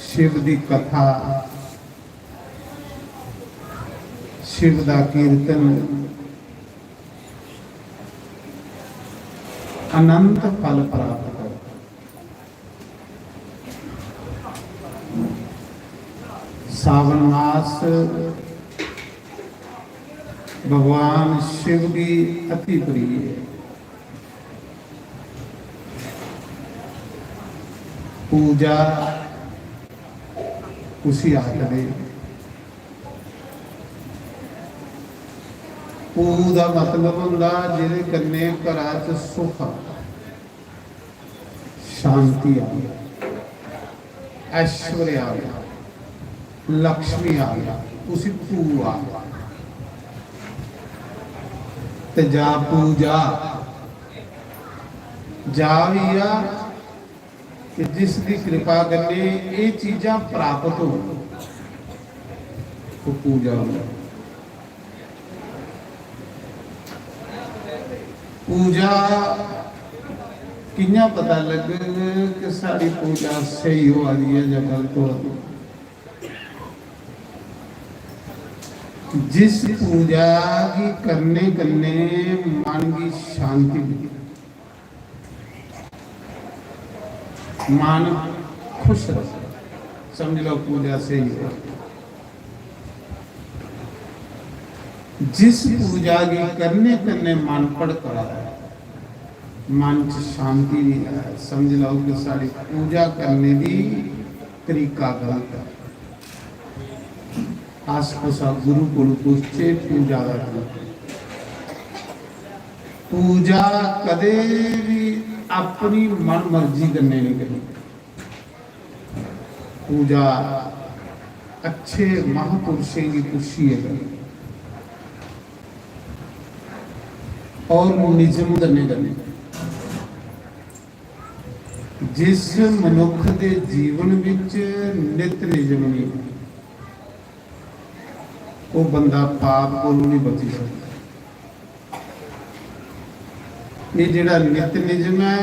शिव की कथा, शिव का कीर्तन अनंत फल प्राप्त कर। सावन मास भगवान शिव की अति प्रिय है। पूजा उसी आखदे। पू का मतलब हुंदा जिहदे कन्ने घरां च सुख शांति आ ऐश्वर्य आ लक्ष्मी आ उसी पू आ। ते जा पूजा जा भी आ कि जिसकी कृपा करने ये चीज़ां प्राप्त हो तो पूजा हो। पूजा किन्ना पता लगे कि साड़ी पूजा सही हो रही है या गलत हो रही है। जिस पूजा की करने करने मन की शांति मिलती, मन खुश रहे, समझ लो पूजा सही हो। जिस पूजा की करने करने मन पड़ता है, मन च शांति नहीं है, समझ लो कि साड़ी पूजा करने की तरीका गलत है। आस पास गुरु गुरु पुछे पूजा का पूजा कदे भी अपनी मन मर्जी करने नहीं करनी। पूजा अच्छे महापुरुषों की पुछी है करनी और निजम करने करनी। जिस मनुख के जीवन विच नित निजम नहीं वो बंदा पाप को नहीं बची सकता। ये जिहड़ा नित निजम है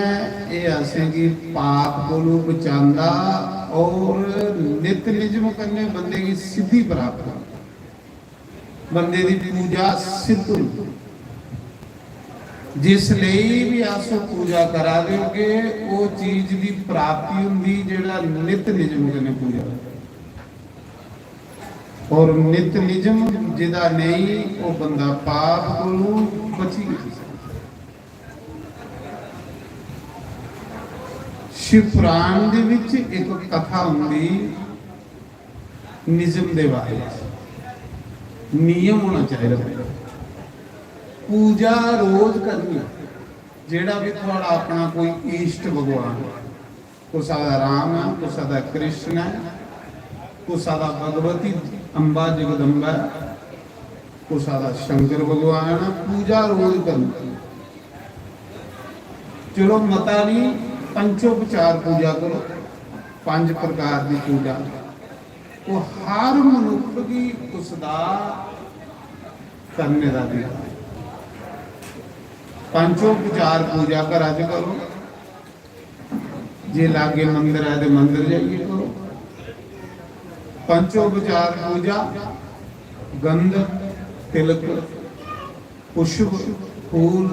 ये असें की पाप को बचांदा और नित निजम करने बंदे की सिद्धि प्राप्त हो, बंदे की पूजा सिद्ध होती। जिस लिए भी आसो पूजा करा दोगे वो चीज की प्राप्ति होंगी जिहड़ा नित निजम करने पूजा। और नित निजम जिदा नहीं वो बंदा पाप को बची नहीं सकता। शिव पुराण दे विच एक कथा होंगी निजम दे बारे। नियम होना चाहिए, पूजा रोज करनी। जेड़ा भी थोड़ा अपना कोई इष्ट भगवान, कुछ दा राम है, कुछ दा कृष्ण है, कुछ दा भगवती अंबा जगदम्बा, कुछ दा शंकर भगवान है, पूजा रोज करनी। चलो मता नहीं पंचोपचार पूजा करो, 5 प्रकार की पूजा वो हर मनुष्य की उसका करने का दिया। पंचोपचार पूजा घर च करो, जे लागे मंदिर है तो मंदिर जाइए करो। पंचोपचार पूजा गंध तिलक पुष्प फूल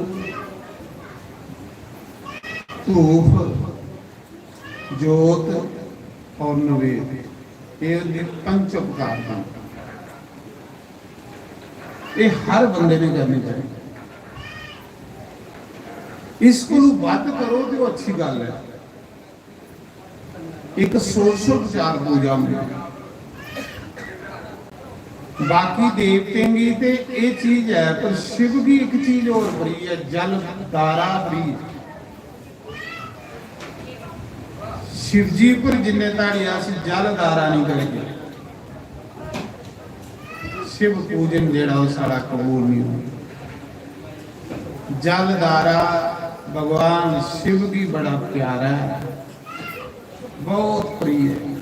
धूप जोत और नवेद, ये पंचोपकार का ये हर बंदे ने करनी चाहिए। इसको बात करो तो अच्छी गल है। एक षोडशोपचार पूजा में बाकी देवते की ते ये चीज है, पर शिव की एक चीज और बड़ी है, जल दारा बड़ी। शिव जी पर जिन्ने ताड़िया जल दारा नहीं करेंगे, शिव पूजन जेड़ा वो सारा कबूल नहीं होगा। जल दारा भगवान शिव की बड़ा प्यारा है, बहुत प्रिय है।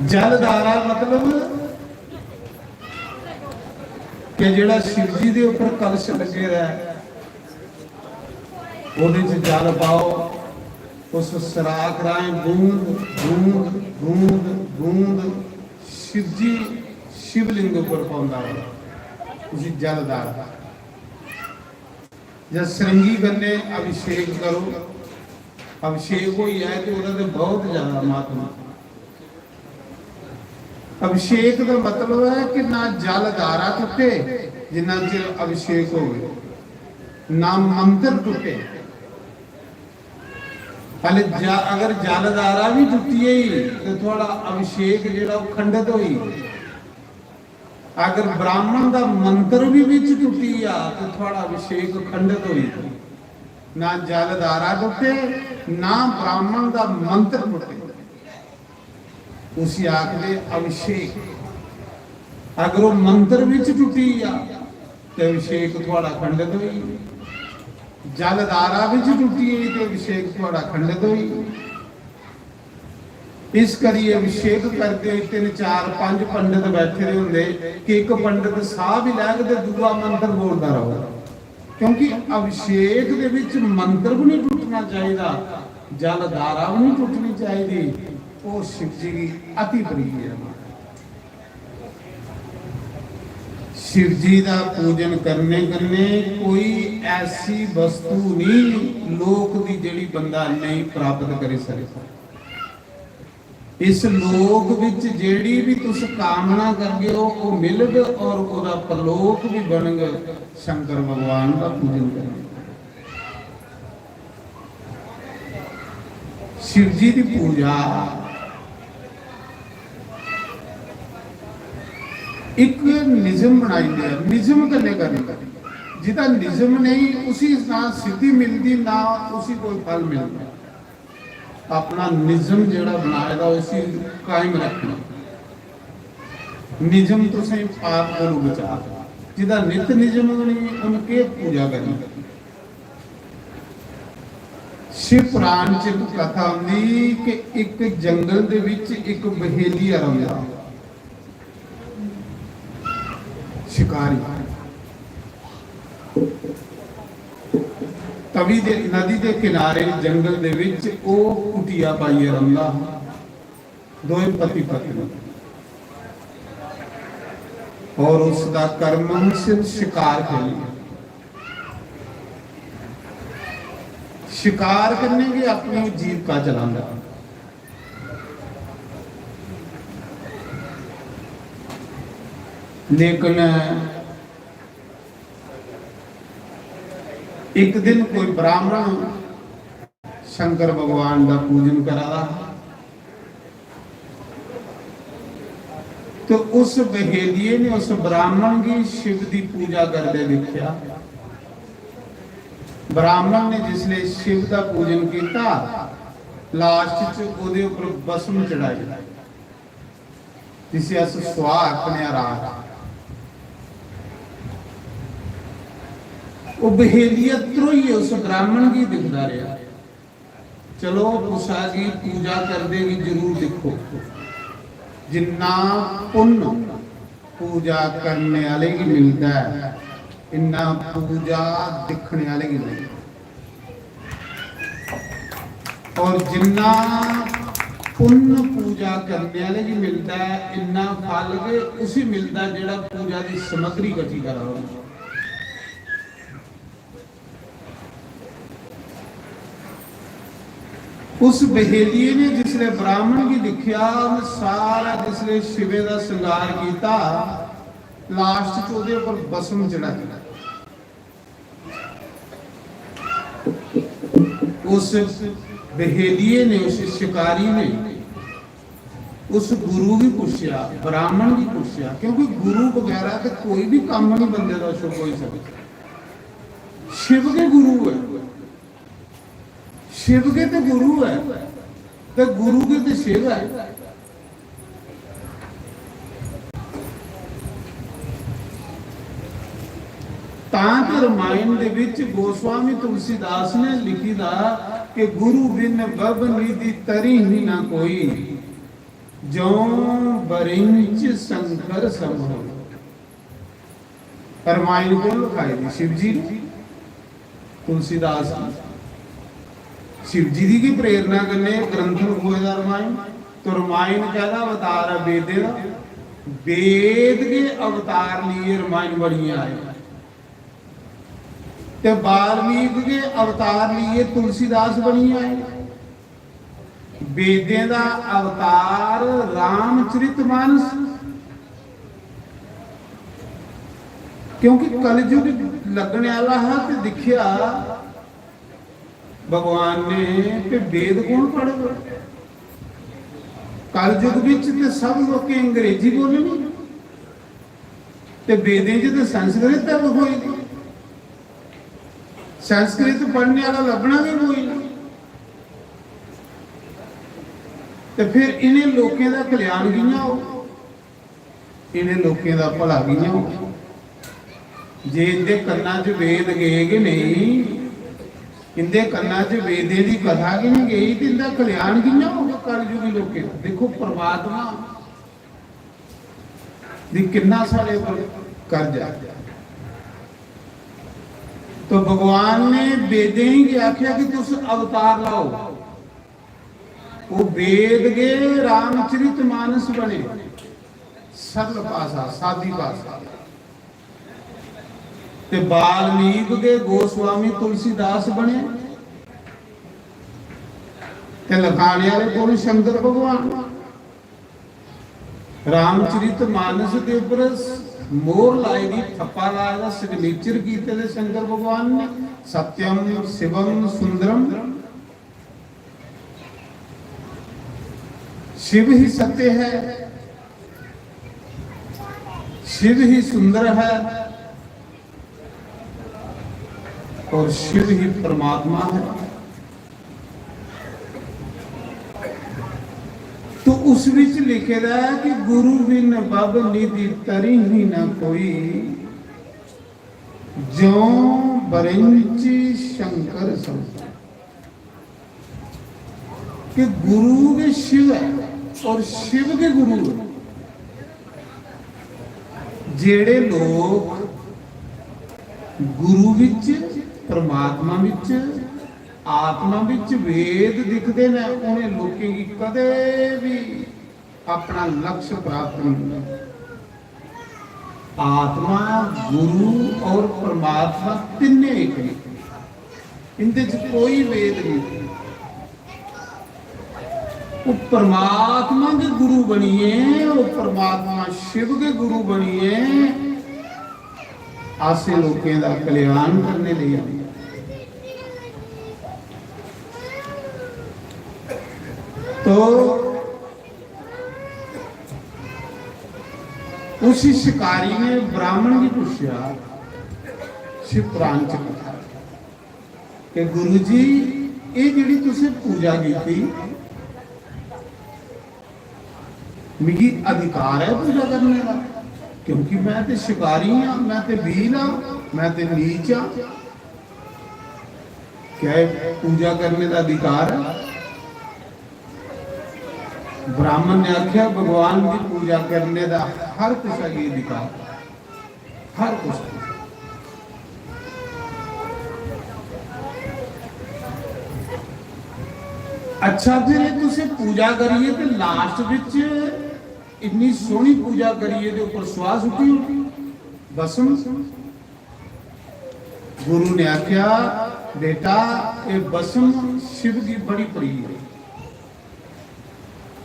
जलधारा मतलब कि जेड़ा शिव जी के ऊपर कलश लगे रहा है, ਉਹਦੇ 'ਚ ਜਲ ਪਾਓ, ਉਸ ਸਰਾਖ ਰਾਹੀਂ ਬੂੰਦ ਬੂੰਦ ਬੂੰਦ ਬੂੰਦ शिवजी शिवलिंग पर पाਉਂਦਾ ਹੈ उसी जल दार। जब श्रृंगी करने अभिषेक करो, अभिषेक हो है तो उन्होंने बहुत ज्यादा महात्मा। अभिषेक का मतलब है कि ना जल धारा टूटे जिन्ना चिर अभिषेक हो, ना मंत्र टूटे। हाले अगर जलधारा भी टुटी ही तो थोड़ा अभिषेक जो खंडित हुई। अगर ब्राह्मण का मंत्र भी विच टुटी आ तो थोड़ा अभिषेक खंडित हुई। ना जलधारा टुटे ना ब्राह्मण का मंत्र टुटे, उसी आखदे अभिषेक। अगर वो मंत्र विच टुटी आ तो अभिषेक थोड़ा खंडित हुई। जलधारा विच टुटी हुई तो अभिषेक थोड़ा खंडित हुई। इस करिए अभिषेक करते 3 4 5 पंडित बैठे होंगे कि एक पंडित साह भी लैके तो दूसरा मंत्र बोलता रहो, क्योंकि अभिषेक दे विच मंत्र भी नहीं टूटना चाहिए, जलधारा भी नहीं टूटनी चाहिए। वो शिव जी की अति प्रिय है। शिव जी का पूजन करने करने कोई ऐसी वस्तु नहीं लोक की जेड़ी बंदा नहीं प्राप्त कर सकता। इस लोक विच जेड़ी भी तुस कामना करगे वो मिलग और ओदा परलोक भी बनग शंकर भगवान का पूजन करने। शिव जी की पूजा एक निजम बनाई गया, निजम करने करने जिदा निजम नहीं उसी ना सिद्धि मिलती ना उसी कोई फल मिलता। अपना निजम जड़ा बनाएगा उसी कायम रखना। निजम तो सही पाप को बचा, जिदा नित निजम नहीं उनके पूजा करनी। शिव पुराण च कथा आंदी कि एक जंगल दे विच एक बहेली रहा, शिकारी। तवी दे नदी के किनारे जंगल दे विच ओ कुटिया पाई रंदा, दोए पति पत्नी। और उसका कर्म सिर्फ शिकार के लिए, शिकार करने की अपनी जीविका चलाना। लेकिन एक दिन कोई ब्राह्मण शंकर भगवान का पूजन करा रहा, तो उस बहेलिये ने उस ब्राह्मण की शिव की पूजा करते देखा। ब्राह्मण ने जिसले शिव का पूजन किया, लास्ट च ओदे उपर भस्म चढ़ाई, जिसे अस सुहा आखने रात। वो बहेलिया त्रोई उस ब्राह्मण की दिखता रहा। चलो उषा की पूजा कर देगी जरूर देखो, जिन्ना पुण्य पूजा करने वाले की मिलता है इन्ना पूजा दिखने वाले की नहीं। और जिन्ना पुण्य पूजा करने वाले की मिलता है इन्ना फल के उसी मिलता है जेड़ा पूजा की सामग्री इकट्ठी करा हो। उस बहेलिये ने जिसने ब्राह्मण की दिखा सारा जिसने शिवे का श्रृंगार किया, लास्ट चौदह पर भस्म चढ़ाया। उस बहेलिये ने उस शिकारी ने उस गुरु भी पूछा, ब्राह्मण भी पूछा, क्योंकि गुरु वगैरह तो कोई भी काम नहीं बंदे का शुभ हो सकता। शिव के गुरु है, शिव के तो गुरु है, तो गुरु के तो शिव है। तां रामायण दे विच गोस्वामी तुलसीदास ने लिखी दा कि गुरु बिन बब निधि तरी ही ना कोई, जो बरिंच शंकर संभव। रामायण को लिखाई थी शिव जी तुलसीदास। शिव जी की प्रेरणा करने ग्रंथ लिखोए दा रामायण। तो रामायण कहदा अवतार है वेदे दा, वेद के अवतार लिए रामायण बनिया आए। ते वाल्मीकि के अवतार लिए तुलसीदास बनिया आए। वेदें दा अवतार रामचरितमानस, क्योंकि कलयुग लगने वाला है तो दिखिया भगवान ने कि वेद कौन पढ़ेगा। कलयुग विच ते सब लोग अंग्रेजी बोलनी ते वेदें च ते संस्कृत तक होएगी। संस्कृत पढ़ने वाला लभना भी कोई नहीं। ते फिर इन्हें लोगों का कल्याण कियां हो, इन्हें लोगों का भला कियां हो। जे इनके कन्ना च वेद गए कि नहीं, इनके कन्ना च वेदे की कथा कि नहीं गई, तो इनका कल्याण कियां होगा कलयुगी लोगों का। देखो परमात्मा दी कितना सारे पर कर्जा। तो भगवान ने वेदें ही आख्या कि तुस अवतार लाओ। वो वेद के रामचरितमानस बने, सरल भाषा सादी भाषा। ते वाल्मीकि के गोस्वामी तुलसीदास बने, ते लखाने वाले कौन शंकर भगवान। रामचरितमानस के ऊपर मोर लाई दी, थप्पा लाया दा, सिग्नेचर कीते थे शंकर भगवान ने। सत्यम शिवम सुंदरम, शिव ही सत्य है, शिव ही सुंदर है और शिव ही परमात्मा है। तो उस विच लिखे दा है कि गुरु बिन बब निधि तरी ही न कोई, जो बरंची शंकर संसार। कि गुरु के शिव है और शिव के गुरु है। जेड़े लोग गुरु विच, परमात्मा विच, आत्मा विच वेद दिखते हैं, उन्हें लोगों की कदे भी अपना लक्ष्य प्राप्त नहीं होता। आत्मा, गुरु और परमात्मा तिन्ने एक नहीं, इनके कोई वेद नहीं। वो परमात्मा के गुरु बनिए, वो परमात्मा शिव के गुरु बनिए, आसे लोगों का कल्याण करने लिए। तो उसी शिकारी ने ब्राह्मण की पूछा शिव पुराण च कथा कि गुरु जी ये जी तुसे पूजा की थी, मिगी अधिकार है पूजा करने का, क्योंकि मैं तो शिकारी हाँ, मैं तो वीर हाँ, मैं तो नीच हाँ। क्या पूजा करने का अधिकार है? ब्राह्मण ने आख्या भगवान की पूजा करने का हर कुछ है अधिकार, हर कुछ। अच्छा फिर तुसे पूजा करिए तो लास्ट विच इतनी सोहनी पूजा करिए तो ऊपर स्वास उठी होगी भस्म। गुरु ने आख्या बेटा ये भस्म शिव की बड़ी प्रिय है,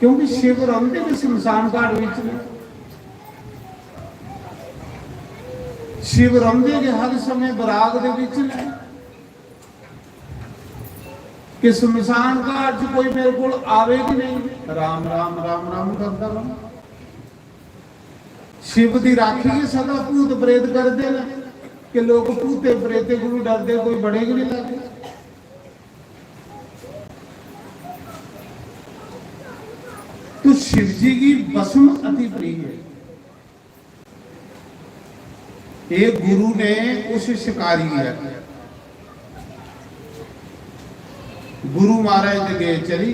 क्योंकि शिव रंधे ने शमशान घाट विच, शिव रंधे के हर समय बराग दे विच ने कि शमशान घाट च कोई मेरे को आवे कि नहीं, राम राम राम राम करता रहो। शिव की राखी के सदा भूत प्रेत करते हैं कि लोग भूते प्रेते को डरते, कोई बड़े कि नहीं लगते। तो शिव जी की भस्म अति प्रिय है। एक गुरु ने उस शिकारी है, गुरु महाराज गए चली,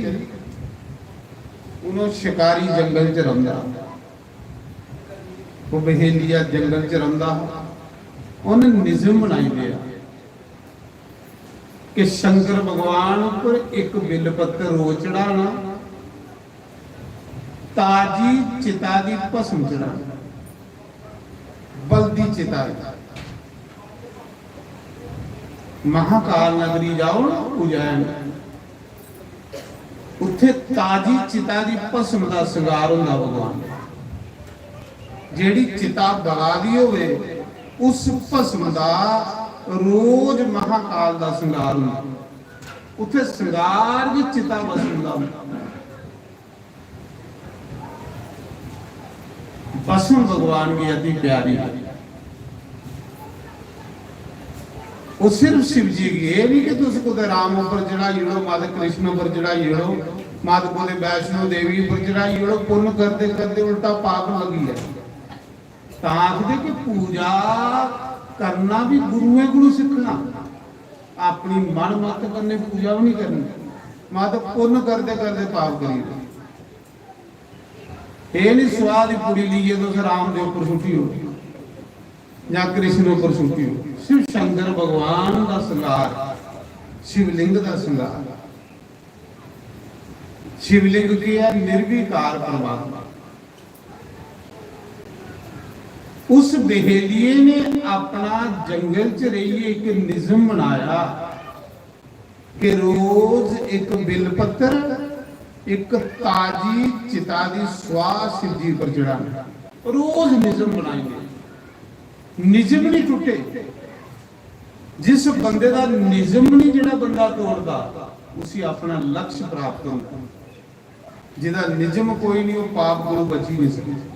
उन्होंने शिकारी जंगल च रंदा, वो बहेलिया जंगल च रंदा, उन्हें निज़म बनाई दिया कि शंकर भगवान पर एक बिल पत्तर रोज चढ़ाना, ताजी चिता दी भस्म चढ़ाना, बलदी चिता महाकाल नगरी जाओ ना उज्जैन, उत्थे ताजी चिता दी भस्म दा श्रृंगार हुंदा भगवान। जेड़ी चिता बला दी होवे उस भस्म दा रोज महाकाल दा श्रृंगार हुंदा। उत्थे श्रृंगार दी चिता वसुंदा। भस्म भगवान की अति प्यारी है। वो सिर्फ शिव जी की, ये नहीं कि तुम को राम ऊपर चढ़ाईड़ो, माता कृष्ण ऊपर चढ़ाईड़ो, माता को वैष्णो देवी ऊपर चढ़ाईड़ो, पुण्य करते करते उल्टा पाप लगी है। आखदे कि पूजा करना भी गुरुए गुरु सीखना, अपनी मन मत करने पूजा भी नहीं करनी, माता पुण्य करते करते पाप करी। ये नहीं स्वाद ही पूरी लीजिए तो राम के ऊपर सुटी हो या कृष्ण ऊपर सुटी हो। शिव शंकर भगवान का श्रृंगार, शिवलिंग का श्रृंगार। शिवलिंग की है निर्विकार परमात्मा। उस बेहेलिए ने अपना जंगल च रहिए एक निज़म बनाया कि रोज एक बिल पत्तर, एक ताजी चिता दी स्वाह शिव जी पर चढ़ाना। रोज निज़म बनाएंगे, निज़म नहीं टूटे। जिस बंदे का निज़म नहीं जिहड़ा बंदा तोड़दा, उसी अपना लक्ष्य प्राप्त होता। जिहदा निज़म कोई नहीं, वो पाप कोलों बची नहीं सकता।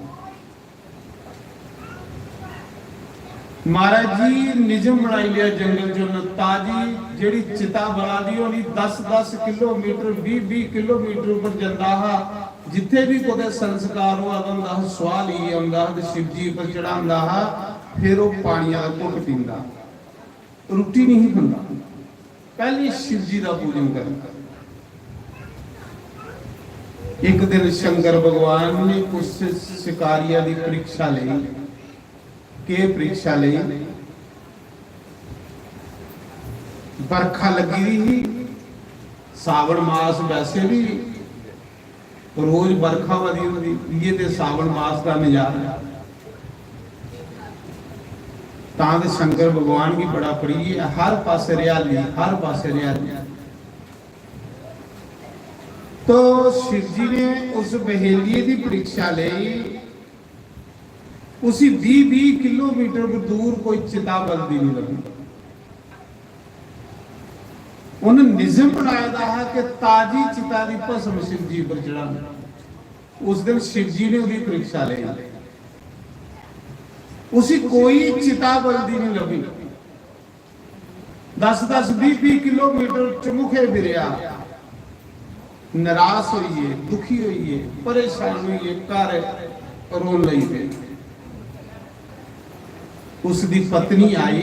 महाराज जी निज़म बनाई लिया जंगल चो, ताजी जेड़ी चिता बना दी होनी 10-10 किलोमीटर 20-20 किलोमीटर ऊपर जांदा हा। जिथे भी कोई संस्कार होंदा हा, स्वाह लिए आंदा हा, शिव जी पर चढ़ांदा हा। फिर वो पानिया का घुट पींदा, रोटी नहीं खांदा, पहले शिव जी का पूजन करता। एक दिन शंकर भगवान ने उस शिकारिया की परीक्षा ली। के परीक्षा ली? बरखा लगी थी, सावन मास वैसे भी रोज बरखा वधी होती, ये ते सावन मास का नजारा। तां शंकर भगवान की बड़ा प्रिय है, हर पासे हरियाली, हर पासे हरियाली। तो शिव जी ने उस बहेलिए की परीक्षा ली। उसी 20-20 किलोमीटर दूर कोई चिता बलदी नहीं लगी। उन्हें निज़म बनाया था कि ताजी चिता की भस्म शिव जी पर चढ़ाना। उस दिन शिव जी ने उसकी परीक्षा ली। उसी कोई चिता बलदी नहीं लगी। 10-10 20-20 किलोमीटर चमुखे फिरिया, निराश होइए, दुखी होइए, परेशान होइए, घर रोन लई पे। उसकी पत्नी आई।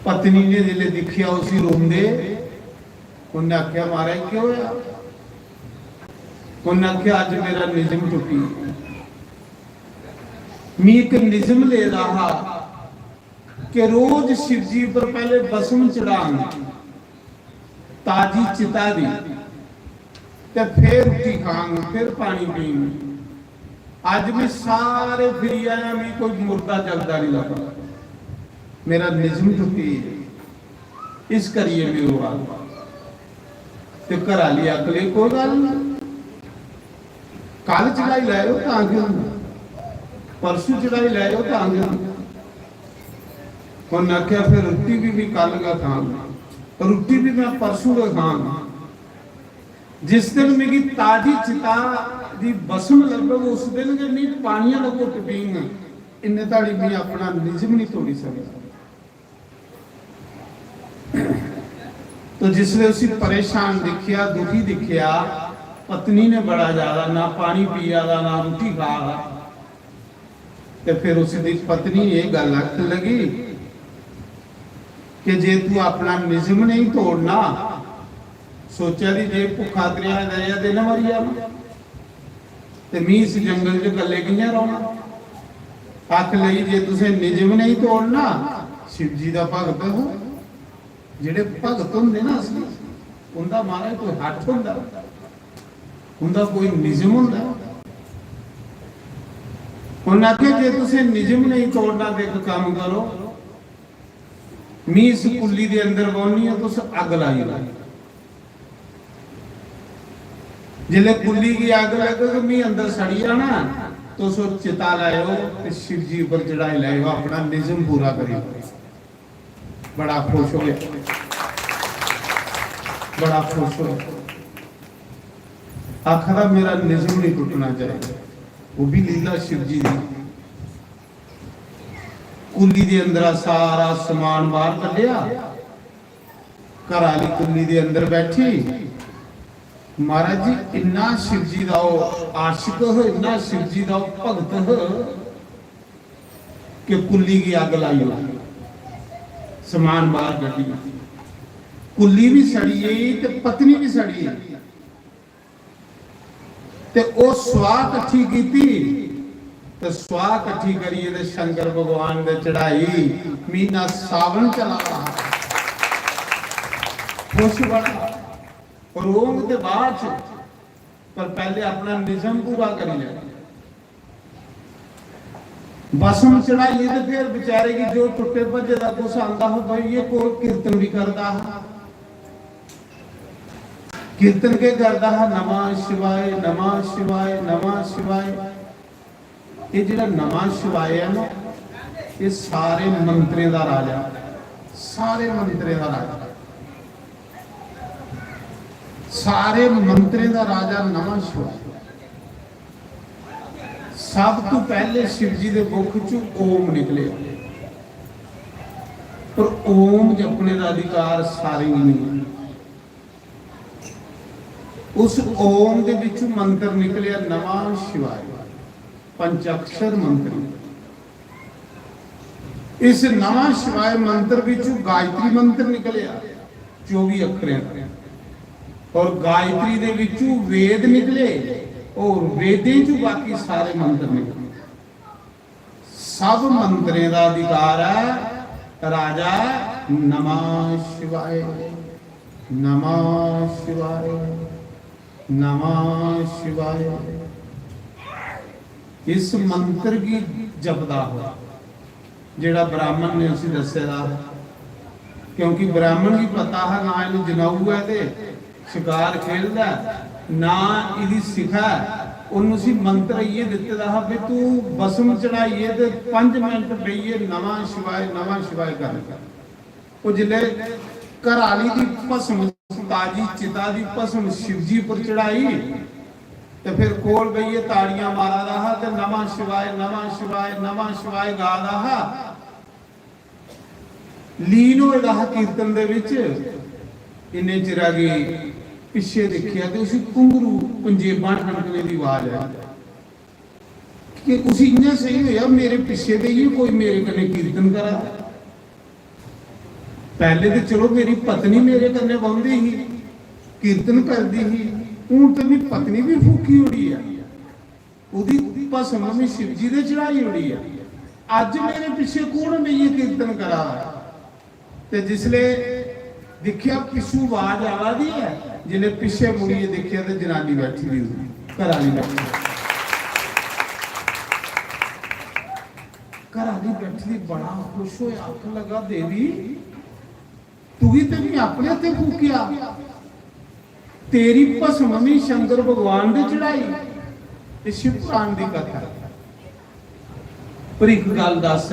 पत्नी ने जिले देखिया उसी रोंदे, उन्हें आख्या महाराज क्यों होया? उन्हें आख्या अज मेरा निज़म टुटी। मैं एक निज़म ले रहा कि रोज शिव जी पर पहले भस्म चढ़ान, ताजी चिता दी, ते फिर रोटी खांग, फिर पानी पींग। आज भी सारे फिरी आया, मैं कोई मुर्दा जलदा नहीं लगा। मेरा निज़म टुटी, इस करिए मेरो वाल ते घर वाली अगले कोई गल नहीं, कल चढ़ाई लाओ तां क्यों, परसों चढ़ाई लाओ तां क्यों। उन्हें आख्या फिर रोटी भी कल का खांगा, रोटी भी मैं परसों का खांगा। जिस दिन मेरी ताजी चिता दी भस्म लगभग उस दिन के नहीं पानिया का घुट पींग, इन्ने ताड़ी मैं अपना निज़म नहीं तोड़ी सकता। तो जिसने उसी परेशान दिखिया, दुखी दिखिया, पत्नी ने बड़ा ज्यादा ना पानी पिया ना रोटी खा, तो फिर उसकी पत्नी ये गल आखन लगी कि जे तू अपना निज़म नहीं तोड़ना, सोचा दी जे भुखा दरिया दिन मरी जाना, ते मैं इस जंगल च कल्ले कियां रौना। आख लई जे तुसें निज़म नहीं तोड़ना, शिव जी का भगत हो, ਜਿਹੜੇ ਭਗਤ ਹੁੰਦੇ ਨਾ ਅਸਲੀ, ਉਹਦਾ ਮਹਾਰਾਜ ਕੋਈ ਹੱਥ ਹੁੰਦਾ ਕੋਈ ਨਿਯਮ ਹੁੰਦਾ। ਉਹਨਾਂ ਕਿ ਜੇ ਤੁਸੀਂ ਨਿਯਮ ਨਹੀਂ ਤੋੜਨਾ ਤੇ ਇੱਕ ਕੰਮ ਕਰੋ, ਮੀਂਹ ਕੁੱਲੀ ਦੇ ਅੰਦਰ ਪਾਉਣੀ ਹੈ ਤੁਸੀਂ ਅੱਗ ਲਾਈ जिले कुल्ली की आग लगे तो मी अंदर सड़ी जाना तो सो चिता लाओ शिव जी पर चढ़ाई लाओ, अपना निजम पूरा करियो। बड़ा खुश हो गया, बड़ा खुश हो आखरा मेरा निजम नहीं टूटना चाहिए। वो भी लीला शिव जी दी। कुल्ली दे अंदर सारा समान बाहर कढ़िया, घर वाली कुल्ली दे अंदर बैठी। महाराज जी इन्ना शिव जी का आशिक हो, इन्ना शिव जी का भगत हो कि कुल्ली की अग लाई हो, समान बाहर कढ़ी, कुल्ली भी सड़ी है ते पत्नी भी सड़ी है ते ओ स्वाह कट्ठी कीती ते स्वाह कट्ठी करिए ते शंकर भगवान दे चढ़ाई। महीना सावन चला रहा, खुश बड़ा रोंग के बाद पर पहले अपना निजम पूरा करी ले। बसम चढ़ाइए तो फिर बेचारे की जो टुटे भजे का कुछ आंदा हो भाई, ये कोई कीर्तन भी करता है, कीर्तन के करता है नमः शिवाय नमः शिवाय नमः शिवाय। ये जो नमः शिवाय है ना, ये सारे मंत्रे का राजा, सारे मंत्रे का राजा, सारे मंत्रे का राजा नमः शिवाय। सब तो पहले शिव जी के मुख चो ओम निकले, पर ओम जपने का अधिकार सारे नहीं। उस ओम के विच मंत्र निकलिया नमः शिवाय, पंचाक्षर मंत्र। इस नमः शिवाय मंत्र विचों गायत्री मंत्र निकलिया 24 अखर, और गायत्री दे विचों वेद निकले, और वेदे चों बाकी सारे मंत्र निकले। सब मंत्रें का अधिकार है राजा नमः शिवाय नमः शिवाय नमः शिवाय। इस मंत्र की जपदा हो जेड़ा ब्राह्मण ने उसी दसेदा, क्योंकि ब्राह्मण की पता है ना इन्हें जनाऊ है ते शिकार खेलदा ना इदी सिखा, उन्होंने मंत्र ये दिते दा भी तू बसम चढ़ाइए ते 5 मिनट बइए नमः शिवाय कर। वो जिले घर वाली दी भस्म ताजी चिता दी भस्म शिव जी पर चढ़ाई ते फिर कोल बइए ताड़ियां मारा रहा ते नमः शिवाय नमः शिवाय नमः शिवाय गा रहा, लीन हो रहा कीर्तन दे विच। इन्ने चिरा गई पिछे देखिया तो उसी घुंगरू पंजेबां ठनकने की आवाज है कि उसी इन्ना सही होया मेरे पिछे दे ही कोई मेरे कन्ने कीर्तन करा। पहले तो चलो मेरी पत्नी मेरे कन्ने बहंदी ही कीर्तन करती ही, हूं तो मेरी पत्नी भी फूकी उड़ी है, उदी भस्म में शिव जी दे चढ़ाई उड़ी है। अज मेरे पिछे कौन मेरी कीर्तन करा। ते जिसले देखिया पिछू आवाज आ रही है, जिले पिछे मुड़िए देखिया तो जनानी बैठी हुई घर वाली बैठी, घर वाली बैठी बड़ा खुश हो आख लगा देवी तू ही तो अपने हथे फूकिया, तेरी भस्म में शंकर भगवान ने चढ़ाई। ये शिव पुराण की कथा। पर एक गल दस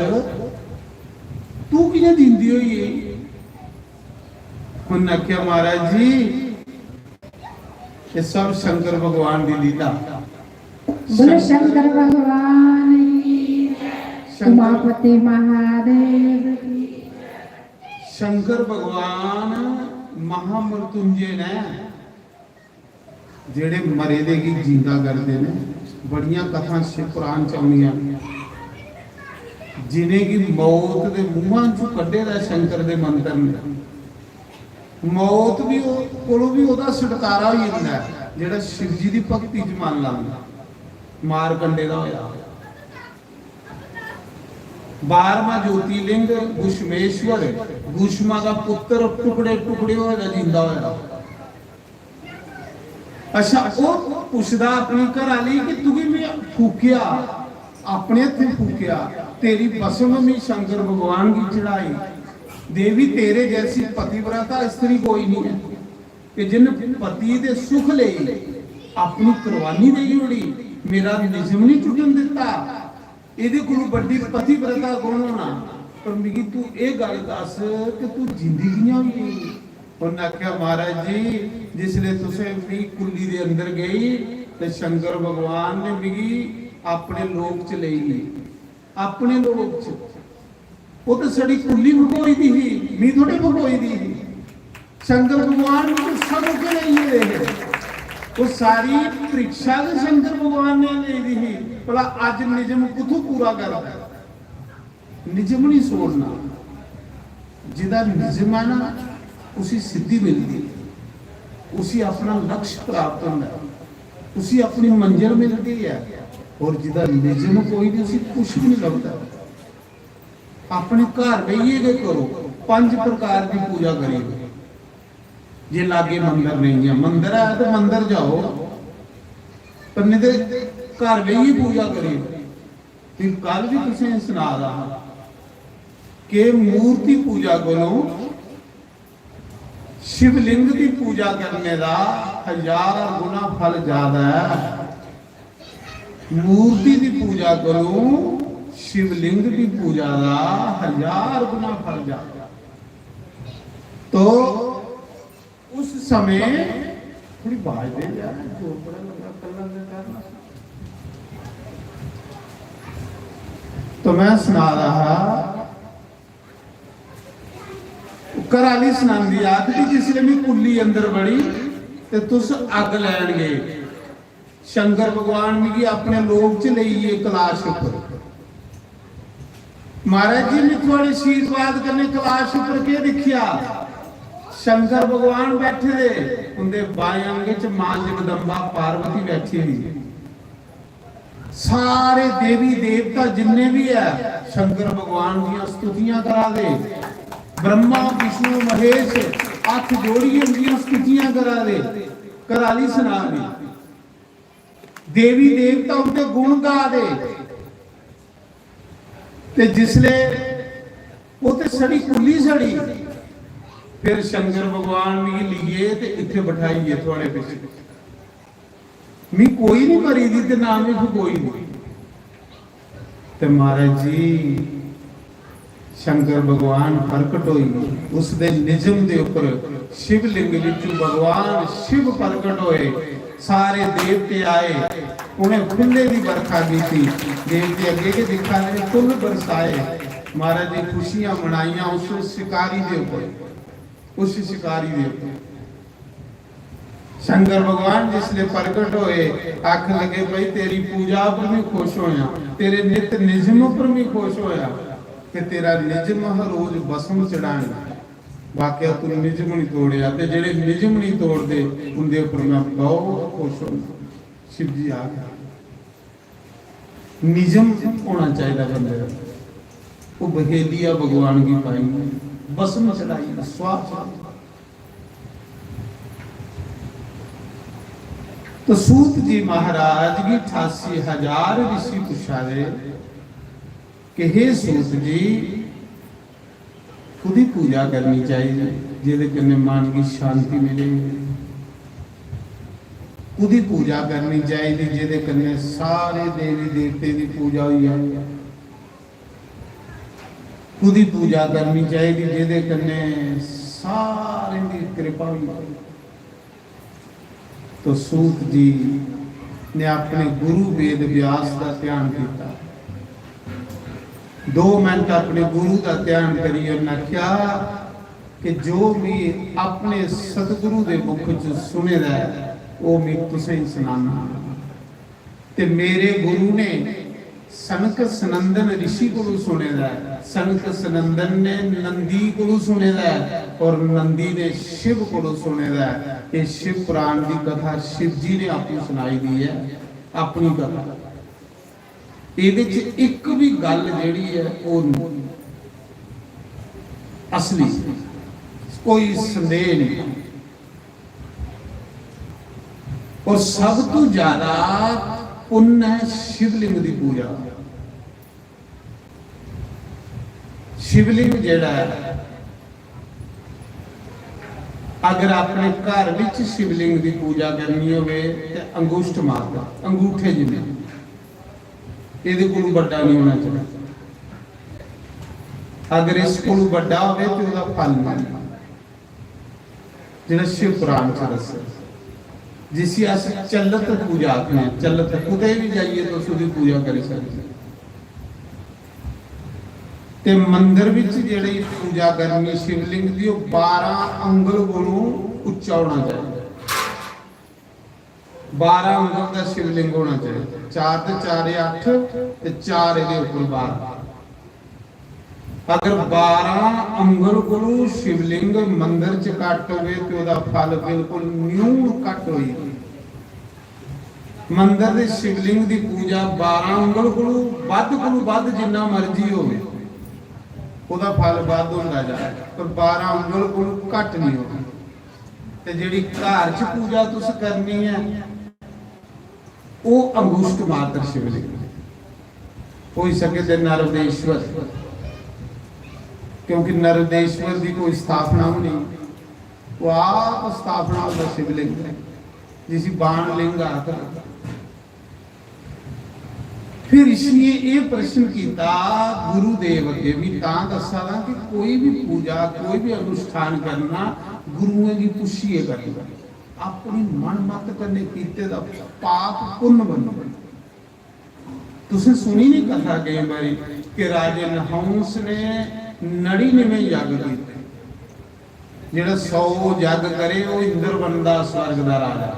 तू कियां जींदी होई है। उन्हें आख्या महाराज जी ये सब शंकर भगवान की लीला। बोले शंकर भगवान उमापति महादेव। शंकर भगवान महामृत्युंजय ने जेड़े मरे दे की जिंदा करते ने। बड़ियां कथा शिव पुराण च आउंदियां, जिन्हें की मौत के मुंहां चों कढे दा शंकर दे मंत्र ने। मौत भी कोलों भी ओदा छुटकारा ही होंदा है जेड़ा शिव जी की भक्ति च मन लांदा। मार कंडे दा होया 12ਵਾਂ ज्योतिर्लिंग गुशमेश्वर गुशमा का पुत्र टुकड़े टुकड़े होया जिंदा होया। अच्छा वो पुछदा अपनी घर वाली कि तू भी फूकिया अपने हथे फूकिया, तेरी भस्म में शंकर भगवान की चढ़ाई। देवी तेरे जैसी पतिव्रता स्त्री कोई नहीं है कि जिन पति दे सुख ले अपनी कुर्बानी नहीं होनी, मेरा निजम नहीं टुटन दिता। ਇਹਦੇ ਕੋਲ ਵੱਡੀ ਪਤੀਵਰਤਾ ਕੌਣ ਹੋਣਾ? ਪਰ ਮਿਗੀ ਤੂੰ ਇਹ ਗੱਲ ਦੱਸ ਕਿ ਤੂੰ ਜ਼ਿੰਦਗੀਆਂ ਵੀ ਉਹਨਾਂ ਆਖਿਆ ਮਹਾਰਾਜ ਜੀ ਜਿਸਲੇ ਤੁਸੀਂ ਵੀ ਕੁੱਲੀ ਦੇ ਅੰਦਰ ਗਈ ਤੇ ਸ਼ੰਕਰ ਭਗਵਾਨ ਨੇ ਮਿਗੀ ਆਪਣੇ ਲੋਕ ਚ ਲਈ ਗਈ, ਆਪਣੇ ਲੋਕ ਚ ਉਹ ਤਾਂ ਸਾਡੀ ਕੁੱਲੀ ਭਗੋਈ ਦੀ ਹੀ ਮੀ ਥੋੜੇ ਭਗੋਈ ਦੀ ਹੀ। ਸ਼ੰਕਰ ਭਗਵਾਨ ਨੂੰ ਸਭ ਕੇ ਲਈ ਰਹੇ वो सारी परीक्षा तो शंकर भगवान ने ले ली थी। भला अज निजम कुथों पूरा करता है? निजम नहीं छोड़ना, जिदा निजम है ना उसी सिद्धि मिलती, उसी अपना लक्ष्य प्राप्त होता है, उसी अपनी मंजिल मिलती है। और जिदा निजम कोई नहीं उसी कुछ भी नहीं लगता। अपने घर रहिए करो, 5 प्रकार की पूजा करिए। जे लागे मंदिर नहीं है, मंदिर है तो मंदिर जाओ, पर नहीं तो घर में पूजा करिए। कल भी तुसें सुना रहा कि मूर्ति पूजा करो, शिवलिंग की पूजा करने का 1000 गुना फल ज्यादा है। मूर्ति की पूजा करो, शिवलिंग की पूजा का 1000 गुना फल ज्यादा। तो उस समय थोड़ी बाज दे यार, जोर बड़ा लगा कल्ला करना। तो मैं सुना रहा कराली सुनांदी आख कि जिसले भी कुल्ली अंदर बड़ी ते तुस अग लैन गए। शंकर भगवान मिगी अपने लोक च लेइए कैलाश उपर। महाराज जी ने थोड़े आशीर्वाद करने कैलाश उपर के दिखिया? शंकर भगवान बैठे दे, उनके बाएं अंग च मां जगदम्बा पार्वती बैठी हुई। सारे देवी देवता जिन्ने भी है शंकर भगवान की स्तुतियां करा दे। ब्रह्मा विष्णु महेश हाथ जोड़िए उनकी स्तुतियां करा दे, कराली सुना दे। देवी देवता उनके गुण गा दे। ते जिसले वो ते सड़ी कुली सड़ी, फिर शंकर भगवान भी लिए ते इत्थे बैठाइए थोड़े पिछे। मी कोई नहीं मरी दी ते नाम ही कोई नहीं। ते महाराज जी शंकर भगवान प्रकट होई, उस दे निजम दे ऊपर शिवलिंग विच भगवान शिव प्रकट होए। सारे देवते आए, उन्हें फुल्ले दी बरखा की थी। देवते अगे के दिखा ने फुल बरसाए। महाराज जी खुशियां मनाइयां उस शिकारी दे ऊपर, उस शिकारी दे ऊपर। शंकर भगवान जिसले प्रकट होए आख लगे भाई तेरी पूजा पर भी खुश होया, तेरे नित निजम पर भी खुश होया कि तेरा निजम हर रोज भस्म चढ़ाना। वाकया तू निजम नहीं तोड़िया ते जेड़े निजम नहीं तोड़दे उनके ऊपर मैं बहुत खुश होना। शिव जी आ गया। निजम होना चाहिए बंदे का। वो बहेलिया भगवान की पाई भस्म चढ़ाई स्वाद। तो सूत जी महाराज की 88,000 ऋषि पूछावे कि हे सूत जी खुद ही पूजा करनी चाहिए जिहदे कन्ने मन की शांति मिलेगी। खुद ही पूजा करनी चाहिए जिहदे कन्ने सारे देवी देवते की पूजा हुई है। खुद ही पूजा करनी चाहिए जिहदे कन्ने सारे की कृपा हुई है। तो सूत जी ने अपने गुरु वेद व्यास का ध्यान किया। 2 मिनट अपने गुरु का ध्यान करिए। उन्हें क्या कि जो भी अपने सतगुरु के मुख च सुने दा वो मैं तुसें सुनाना। ते मेरे गुरु ने सनक सनंदन ऋषि को सुने दा, सनक सनंदन ने नंदी को सुने दा और नंदी ने शिव को सुने दा। ये शिव पुराण की कथा शिव जी ने आपको सुनाई दी है, अपनी कथा। ਇਹਦੇ ਚ ਇੱਕ ਵੀ ਗੱਲ ਜਿਹੜੀ ਹੈ ਉਹ ਅਸਲੀ, ਕੋਈ ਸੰदेह नहीं। और सब तो ज्यादा पुण्य है शिवलिंग की पूजा। शिवलिंग जेड़ा है, अगर अपने घर विच शिवलिंग की पूजा करनी होवे ते अंगुष्ठ मारदा, अंगूठे जिन्ने, ਇਹਦੇ ਕੋਲ ਵੱਡਾ नहीं होना चाहिए। अगर इस कोल ਵੱਡਾ होवे तो ਉਹਦਾ फल नहीं। ਜਿਹੜਾ शिव पुराण च दस्सिਆ, जिसी अस चलत पूजा आखते हैं, चलत कुते भी जाइए तो उसकी पूजा करी सकते। ते मंदिर विच ਜਿਹੜੀ पूजा करनी शिवलिंग ਦੀ ਉਹ 12 अंगल ਕੋਲੋਂ ਉੱਚਾ होना चाहिए। 12 अंगल का शिवलिंग होना चाहिए। 4 ते 4 8 ते 4 ਇਹਦੇ ਉੱਪਰ 12। अगर 12 अंगल कोलों शिवलिंग मंदिर च घट होवे ते ਉਹਦਾ फल बिल्कुल न्यून घट होई। मंदिर ਦੇ शिवलिंग ਦੀ पूजा 12 अंगल ਕੋਲੋਂ ਵੱਧ ਜਿੰਨਾ ਮਰਜ਼ੀ ਹੋਵੇ ਉਹਦਾ ਫਲ ਵੱਧ ਹੁੰਦਾ ਜਾਏ, ਪਰ 12 अंगल ਕੋਲੋਂ ਘਟ ਨਹੀਂ ਹੋਵੇ। ਤੇ ਜਿਹੜੀ ਘਰ 'ਚ ਪੂਜਾ ਤੁਸੀਂ ਕਰਨੀ ਹੈ ਉਹ ਅੰਗੁਸ਼ਟ ਮਾਤਰ शिवलिंग हो सके ते नर्मदेश्वर, क्योंकि नर्मदेश्वर की कोई स्थापना नहीं, वो आप स्थापना होता शिवलिंग है जिसी बाणलिंग आखर। फिर ऋषि ने यह प्रश्न किया गुरुदेव अगे भी दसा कि कोई भी पूजा कोई भी अनुष्ठान करना गुरुओं की पुछिए करना, अपनी मन मत करने कीते दा पाप पुण्य बनो। तुसें सुनी नहीं कथा कई बारी कि राजे नहुस ने 99 यज्ञ कीते, जेड़ा 100 यज्ञ करे वो इंद्र बनदा स्वर्ग दा राजा,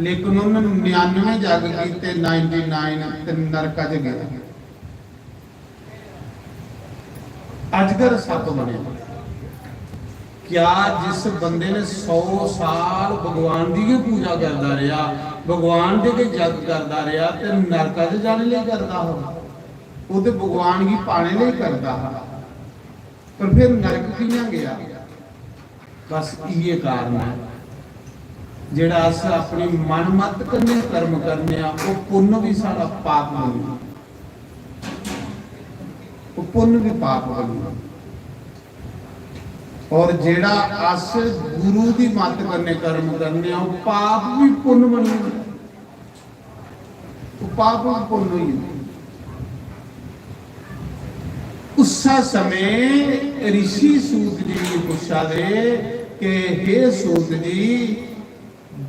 लेकिन उन्होंने 99 यज्ञ कीते 99 ते नरक च गया। अजगर सप बने। क्या जिस बंदे ने 100 साल भगवान की पूजा करता रहा, भगवान के यज्ञ करता रहा तो नरक च जाने लिए करता हो, वो तो भगवान की पाने लिए करता है, पर फिर नरक कियां गया? बस ये कारण है जेड़ा अस अपनी मन मत करने कर्म करने वो पुण्य भी सारा पाप बन, वो पुण्य भी पाप बन। और जेड़ा अस गुरु की मत करने कर्म करने वो पाप भी पुण्य बन, वो पाप भी पुण्य ही। उस समय ऋषि सूत जी पूछा दे कि हे सूत जी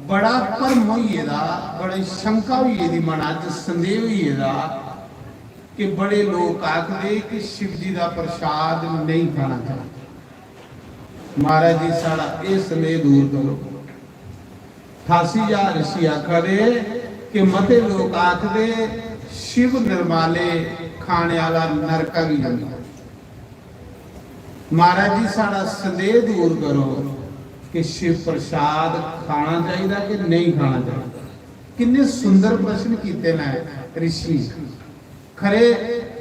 बड़ा भरम होइए दा, बड़ी शंका होइए दी मना च संदेह होइए दा कि बड़े लोग आखदे कि शिव जी का प्रसाद नहीं खाना चाहिए। महाराज जी साड़ा ये संदेह दूर करो। 88,000 ऋषि आखदे कि मते लोग आखदे शिव निर्माले खाने वाला नरका भी जांदा। महाराज जी साड़ा संदेह दूर करो कि शिव प्रसाद खाना चाहिए कि नहीं खाना चाहिए। किन्ने सुंदर प्रश्न किए ना ऋषि। खरे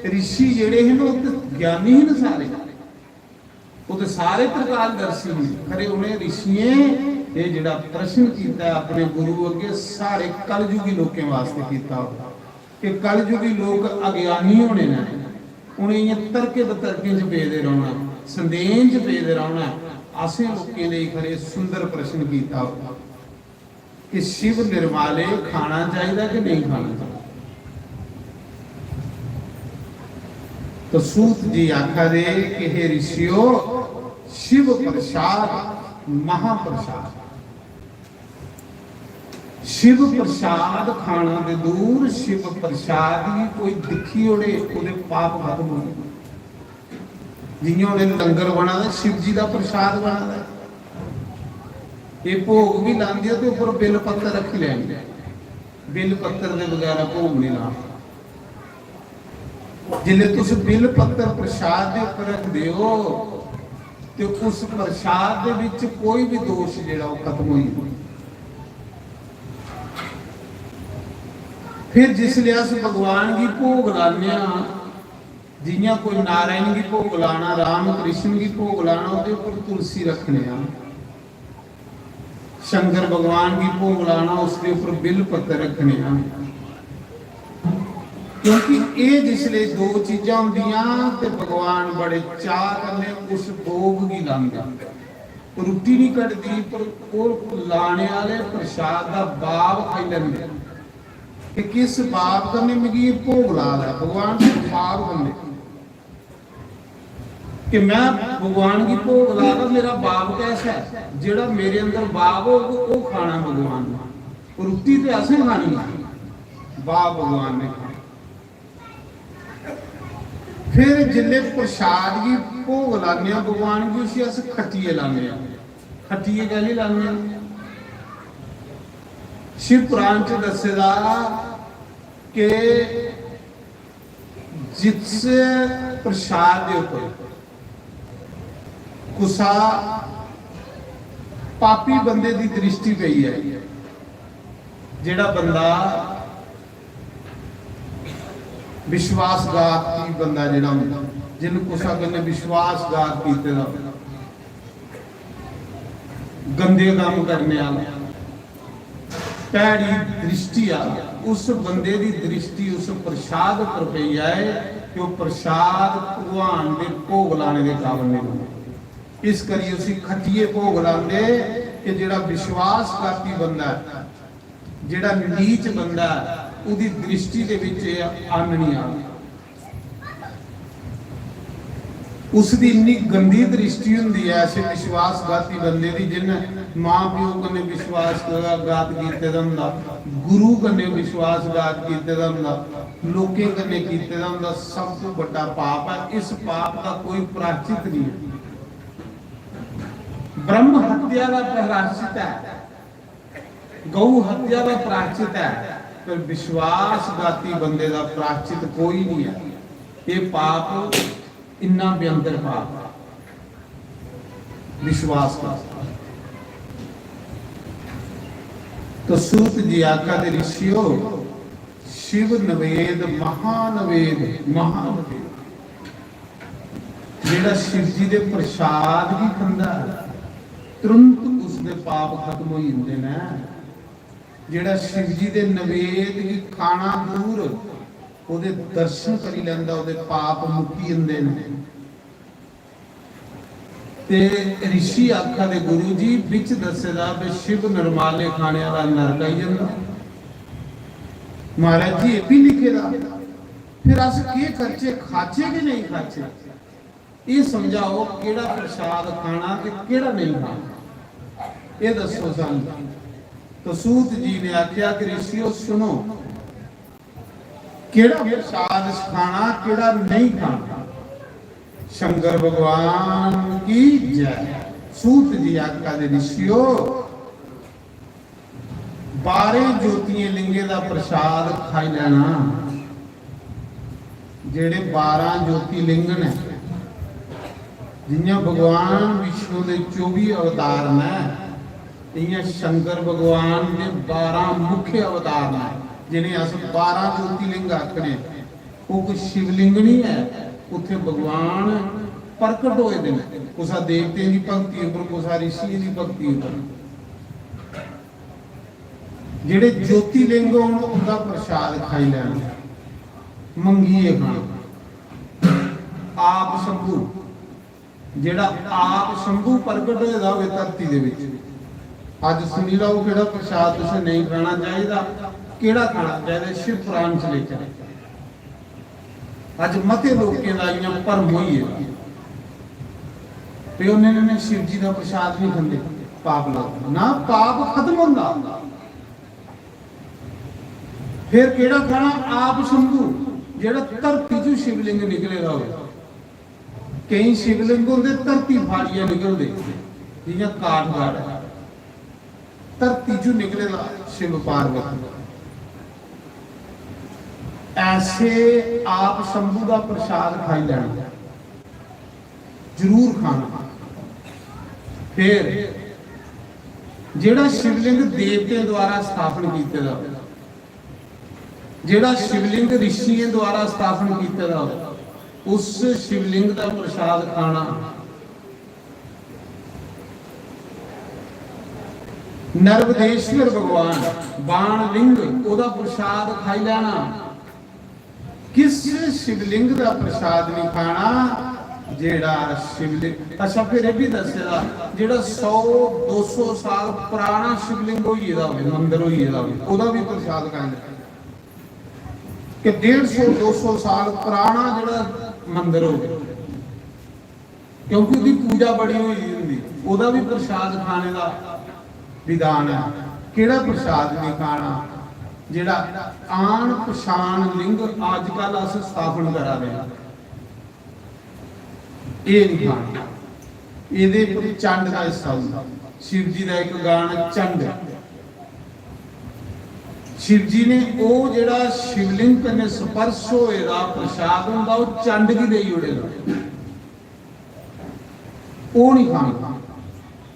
ऋषि जेड़े हैं वो ज्ञानी ही सारे, वो तो सारे त्रिकालदर्शी हैं। खरे उन्हें ऋषियों ये जेड़ा प्रश्न किया अपने गुरु अगे सारे कलयुगी लोगों वास्ते किया कि कलयुगी लोग अज्ञानी होने ने, उन्हें ये तर्के बतर्के च पेदे रहना, संदेह च पेदे रहना। असें लोगों ने खरे सुंदर प्रश्न किया कि शिव निर्माले खाना चाहिए कि नहीं खाना चाहिए। तो सूत जी आखा दे कि हे ऋषियों शिव प्रसाद महाप्रसाद, शिव प्रसाद खाना दे दूर, शिव प्रसाद की कोई दिखी ओड़े ओदे पाप खत्म होने। जिन्हों ने लंगर बना था शिव जी का प्रसाद बना था, ये भोग भी लाते तो उपर बिल पत्तर रख लेंगे, बिल पत्तर के बगैर भोग नहीं ला। जिले तुम बिल पत्तर प्रसाद के उपर रखते हो तो उस प्रसाद के विच कोई भी दोष जिहड़ा खत्म हो जाए। फिर जिसले अस भगवान की भोग लाने, जियां कोई नारायण की भोग लाना, राम कृष्ण की भोग लाना, उसके ऊपर तुलसी रखने, शंकर भगवान की भोग लाना, उसके ऊपर बिल पत्तर रखने, क्योंकि ये जिसले दो चीजा होंदियां ते भगवान बड़े चाह करने उस भोग की लांदा, रुट्टी नहीं कटदी पर वो लाने वाले प्रसाद का बाब खाई लेंदे कि किस बाप करने मिगी ये भोग ला है, भगवान के बाप करने कि मैं भगवान की भोग ला रहा, मेरा बाप कैसा है, जेड़ा मेरे अंदर बाप हो वो खाना भगवान ने, रुट्टी तो ऐसे खानी है, बाप भगवान ने खाना। फिर जिले प्रसाद की भोग लाने भगवान की, उसी अस खट्टिए लाने, खट्टिए कैली लाने, शिव पुराण च दसेदा कि जिस प्रसाद के ऊपर कुसा पापी बंदे की दृष्टि पई है, जेड़ा बंदा विश्वासघाती बंदा जेड़ा होंदा, जिन कुसा कन्ने विश्वासघात कीते दा, गंदे काम करने वाला, पैड़ी दृष्टि आ, उस बंदे की दृष्टि उस प्रसाद पर पई है कि वो प्रसाद भगवान के भोग लाने के काबिल नहीं होंदा। इस करिए उसी खट्टिए भोग लांदे कि जेड़ा विश्वासघाती बंदा है, जेड़ा नीच बंदा है, उदी दृष्टि के विच अन्न नहीं आंदा, उसकी इन्नी गंदी दृष्टि होंदी है ऐसे विश्वासघाती बंदे की, जिन मां प्यो कन्ने विश्वासघात कीते दा हुंदा, गुरु कन्ने विश्वासघात कीते दा हुंदा, लोकें कन्ने कीते दा हुंदा, सब तो बड़ा पाप है। इस पाप का कोई प्रायश्चित नहीं है, ब्रह्म हत्या का प्रायश्चित है, गौ हत्या का प्रायश्चित है, पर विश्वासघाती बंदे का प्रायश्चित कोई नहीं है। ये पाप इन्ना भयंकर पाप विश्वास का। तो सूत जी आखा दे ऋषियों, शिव नवेद महानवेद, महानवेद जेड़ा शिव जी दे प्रसाद भी खंदा तुरंत उसके पाप खत्म हो जाते हैं। जेड़ा शिव जी दे नवेद की खाना दूर ਉਹਦੇ दर्शन करी ਲੈਂਦਾ, ਉਹਦੇ पाप मुक्की ਜਾਂਦੇ ਨੇ। ਤੇ ऋषि आखਾ ਦੇ गुरु जी ਵਿੱਚ ਦੱਸਦਾ ਵੀ शिव नरमाले खाने वाला नरक आई ਜਾਂਦਾ। महाराज जी ये भी लिखेदा, फिर अस के करचे, खाचे कि नहीं खाचे, ये समझाओ केड़ा प्रसाद खाना ते केड़ा नहीं खाना, ये दसो सानू। तो सूत जी ने आख्या कि ऋषियों सुनो, केड़ा प्रसाद खाना केड़ा नहीं खाना। शंकर भगवान की जय। सूत जी आखा दे ऋषियों, 12 ज्योतिए लिंगे का प्रसाद खाई लेना। जेड़े 12 ज्योति लिंग ने, जिन्हें भगवान विष्णु के 24 अवतार ने, इयां शंकर भगवान के 12 मुख्य अवतार ने, जिन्हें अस 12 ज्योतिलिंग आखने। वो कोई शिवलिंग नहीं है, उत्थे भगवान प्रकट होए दे, कुसा देवते की भक्ति उपर, कुसा ऋषि की भक्ति उपर। जेड़े ज्योतिलिंग उनका प्रसाद खाई लेना, मंगीए खाना। आप शंभू, जेड़ा आप शंभू प्रकट होएगा होवे धरती दे विच, अज सुनी लो केड़ा प्रसाद तुसें नहीं खाना चाहिए, केड़ा खाना चाहिए। शिव पुराण च लिखा, अज मते लोकें दा इयां भरम होई है ते उन्होंने शिव जी का प्रसाद नहीं खाते, पाप लगदा ना, पाप खत्म होंदा। फिर केड़ा खाना, आप शंभू, जेड़ा धरती चों शिवलिंग निकलेगा होवे। कई शिवलिंग होंदे धरती फाड़िया निकलदे, जियां काठगढ़ धरती चों निकलेगा शिव पार्वती। ऐसे आप शंभू का प्रसाद खाई लेना, जरूर खाना। फिर जेड़ा शिवलिंग देवते द्वारा स्थापन किया, ਜਿਹੜਾ ਸ਼ਿਵਲਿੰਗ ਰਿਸ਼ੀਆਂ ਦੁਆਰਾ ਸਥਾਪਨ ਕੀਤਾ ਦਾ ਉਸ ਸ਼ਿਵਲਿੰਗ ਦਾ ਪ੍ਰਸ਼ਾਦ ਖਾਣਾ ਨਰਵਦੇਸ਼ਵਰ ਭਗਵਾਨ ਬਾਣ ਲਿੰਗ ਉਹਦਾ ਪ੍ਰਸ਼ਾਦ ਖਾਈ ਲੈਣਾ। ਕਿਸ ਸ਼ਿਵਲਿੰਗ ਦਾ ਪ੍ਰਸ਼ਾਦ ਨਹੀਂ ਖਾਣਾ? ਜਿਹੜਾ ਸ਼ਿਵਲਿੰਗ। ਅੱਛਾ ਫਿਰ ਇਹ ਵੀ ਦੱਸਿਆ ਜਿਹੜਾ 100-200 ਸਾਲ ਪੁਰਾਣਾ ਸ਼ਿਵਲਿੰਗ ਹੋਈ ਇਹਦਾ ਹੋਵੇ, ਮੰਦਿਰ ਹੋਈ ਇਹਦਾ ਹੋਵੇ, ਉਹਦਾ ਵੀ ਪ੍ਰਸ਼ਾਦ ਖਾਂਦੇ ਕਿ 150-200 ਸਾਲ ਪੁਰਾਣਾ ਜਿਹੜਾ ਮੰਦਿਰ ਹੋਵੇ, ਕਿਉਂਕਿ ਉਹਦੀ ਪੂਜਾ ਬੜੀ ਹੋਈ ਹੁੰਦੀ, ਉਹਦਾ ਵੀ ਪ੍ਰਸ਼ਾਦ ਖਾਣੇ ਦਾ ਵਿਧਾਨ ਹੈ। ਕਿਹੜਾ ਪ੍ਰਸ਼ਾਦ ਨਹੀਂ ਖਾਣਾ? ਜਿਹੜਾ ਆਣ ਪਛਾਣ ਲਿੰਗ ਅੱਜ ਕੱਲ ਅਸੀਂ ਸਥਾਪਨ ਕਰਾ ਰਹੇ ਹਾਂ, ਇਹ ਨਹੀਂ ਖਾਣਾ। ਇਹਦੇ ਪਰ ਚੰਡ ਦਾ ਹਿੱਸਾ ਹੁੰਦਾ। ਸ਼ਿਵ ਜੀ ਦਾ ਇੱਕ ਗਾਣਾ ਚੰਡ, शिव जी ने वो जेड़ा शिवलिंग कने स्पर्श होएगा प्रसाद होगा वो चंड की देई उड़ेगा, वो नहीं खाना।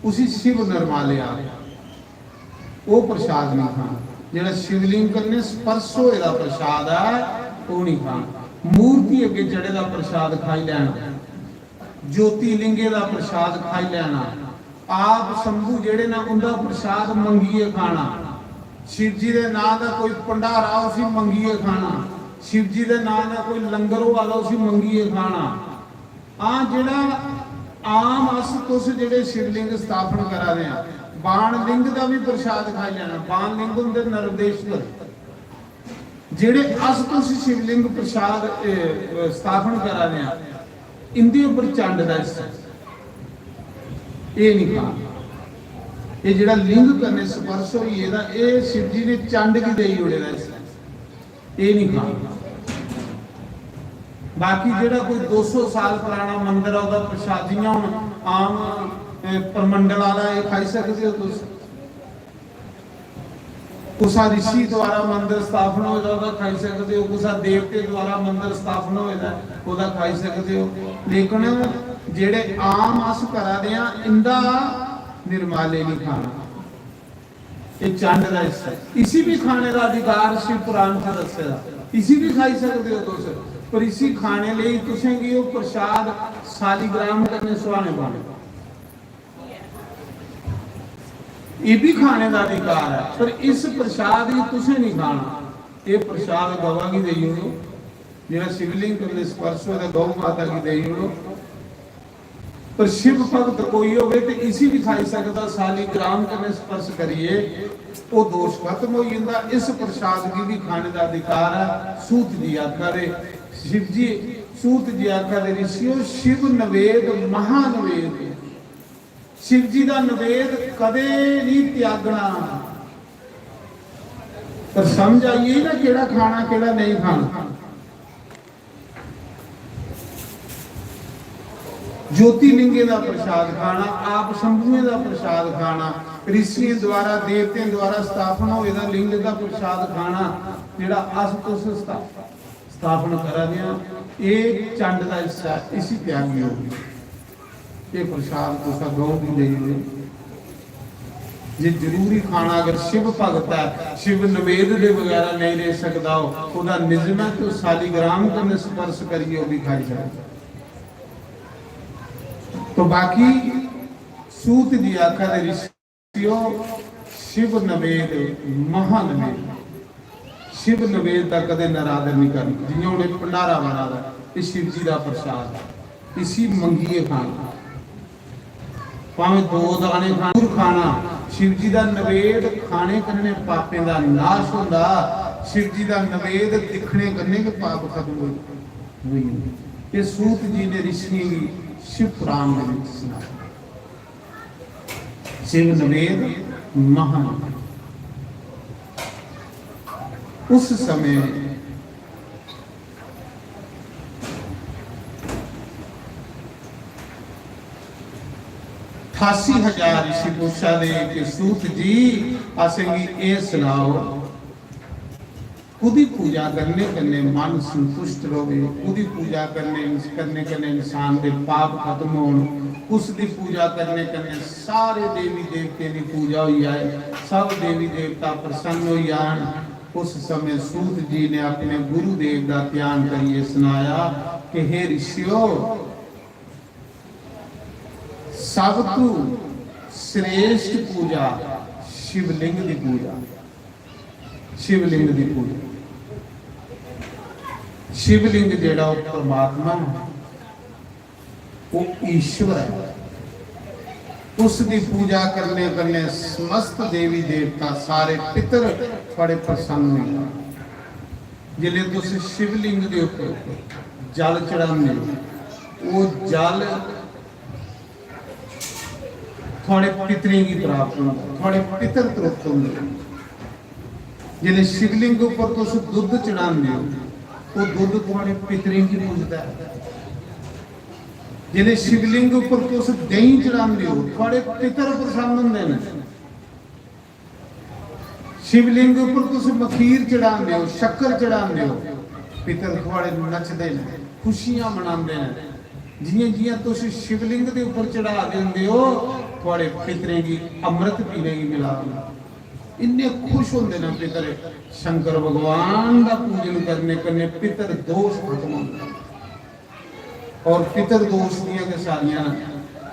उसी शिव नरमालिया वो प्रसाद नहीं खाना। जेड़ा शिवलिंग कने स्पर्श होएगा प्रसाद है वो नहीं खाना। मूर्ति अगे चढ़े दा प्रसाद खाई लेना, ज्योतिलिंगे दा प्रसाद खाई लेना, आप शंभू जेड़े ना उनका प्रसाद मंगीए खाना। शिव जी के नाम का कोई भंडारा उसी मंगीए खाना, शिव जी के नाम का कोई लंगर वाला उसी मंगीए खाना। जेड़ा आम अस तुस जेड़े शिवलिंग स्थापन करा रहे हैं, बाण लिंग का भी प्रसाद खाई लेना। बाण लिंग होंदे नरदेश्वर, जेड़े अस तुस शिवलिंग प्रसाद स्थापन करा रहे हैं, इंदे उपर चंड का हिस्सा ये नहीं खाना। ये जेड़ा लिंग करने स्पर्श होई है ये शिव जी ने चंड की देई उड़े दा, ये नहीं खाना। बाकी जेड़ा कोई 200 साल पुराना मंदिर है प्रसाद जियां हुण आम परमंडल वाला ये खाई सकते हो तुस। कुसा ऋषि द्वारा मंदिर स्थापन होएगा खाई सकते हो, कुसा देवते द्वारा मंदिर स्थापन होएगा ओदा खाई सकते हो। लेकिन जेड़े आम अस करा दे आ इंदा निर्माले नहीं खाना, ये चंड का हिस्सा। इसी भी खाने का अधिकार शिव पुराण से दसेगा, इसी भी खाई सकते हो तुस, पर इसी खाने लिए तुसें की वो प्रसाद सालीग्राम करने सुहाने पाने, ये भी खाने का अधिकार है। पर इस प्रसाद ही तुसें नहीं खाना। ये प्रसाद गवा की देई उड़ो, जेड़ा शिवलिंग करने स्पर्श होता गौ माता की देई उड़ो। पर शिव भक्त कोई होवे तो इसी भी खाई सकता, सालीग्राम करने स्पर्श करिए वो दोष खत्म हो जाता। इस प्रसाद की भी खाने का अधिकार है। सूत जी आखा रे शिव जी, सूत जी आखा रे ऋषियों शिव नवेद महानवेद, शिव जी का नवेद कदे नहीं त्यागना। पर समझ आइए ना केड़ा खाना केड़ा नहीं खाना। ज्योतिलिंगे का प्रसाद खाना, आप शंभुए का प्रसाद खाना, ऋषियों द्वारा देवतियों द्वारा स्थापन होएगा लिंग का प्रसाद खाना, जेड़ा अस तुस स्थापन करा दिया ये चंड का हिस्सा, इसी त्यागी होगी। ये प्रसाद तुसा गौ की देई जे जरूरी खाना अगर शिव भगत है, शिव नवेद के वगैरह नहीं ले सकता, ओदा निजम है तो सालीग्राम करने स्पर्श करिए वो भी खाई सकता। तो बाकी सूत जी आखा दे ऋषियों शिव नवेद महानवेद, शिव नवेद का कदे नरादर नहीं करना। जिन्हें उन्हें भंडारा बना दा ये शिव जी का प्रसाद, इसी मंगीए खाना, भावे 2 दाने खाना। शिव जी का नवेद खाने करने पापे का नाश होता, शिव जी का नवेद दिखने करने के पाप खत्म हुई। ये सूत जी ने ऋषि शिव पुराण में सुना। शिव नवेद महान उस समय 88,000 ऋषि पूछा दे कि सूत जी असेंगी ये सुनाओ, खुदी पूजा करने करने मन संतुष्ट रहे, खुदी पूजा करने इंसान के पाप खत्म होन, उसकी पूजा करने करने सारे देवी देवते की पूजा हो जाए, सब देवी देवता प्रसन्न हो जान, उस समय सूत जी ने अपने गुरुदेव का ध्यान करिए सुनाया कि हे ऋषियों, सब तू श्रेष्ठ पूजा शिवलिंग की पूजा, शिवलिंग की पूजा। शिवलिंग जेड़ा वो परमात्मा है, वो ईश्वर है। उसकी पूजा करने करने समस्त देवी देवता सारे पितर बड़े प्रसन्न हैं। जिले तुम शिवलिंग के ऊपर जल चढ़ाने, वो जल थोड़े पितरें की प्राप्त होंगे, थोड़े पितर तृप्त होंगे। जिले शिवलिंग के ऊपर तुम दुध चढ़ाने हो, वो दुध थोड़े पितरें की पूजता है। जिले शिवलिंग के ऊपर तुम दही चढ़ाते हो, थोड़े पितर प्रसन्न होंगे ने। शिवलिंग के ऊपर तुम मखीर चढ़ाते हो, शक्कर चढ़ाते हो, पितर थोड़े नचते हैं, खुशियां मनाते हैं। जियां जियां तुम शिवलिंग के ऊपर चढ़ा देंगे हो, थोड़े पितरें की अमृत पीने की मिला इन्ने खुश होंगे ना पितर। शंकर भगवान का पूजन करने करने पितर दोष खत्म होंगे, और पितर दोष दियां के सारियां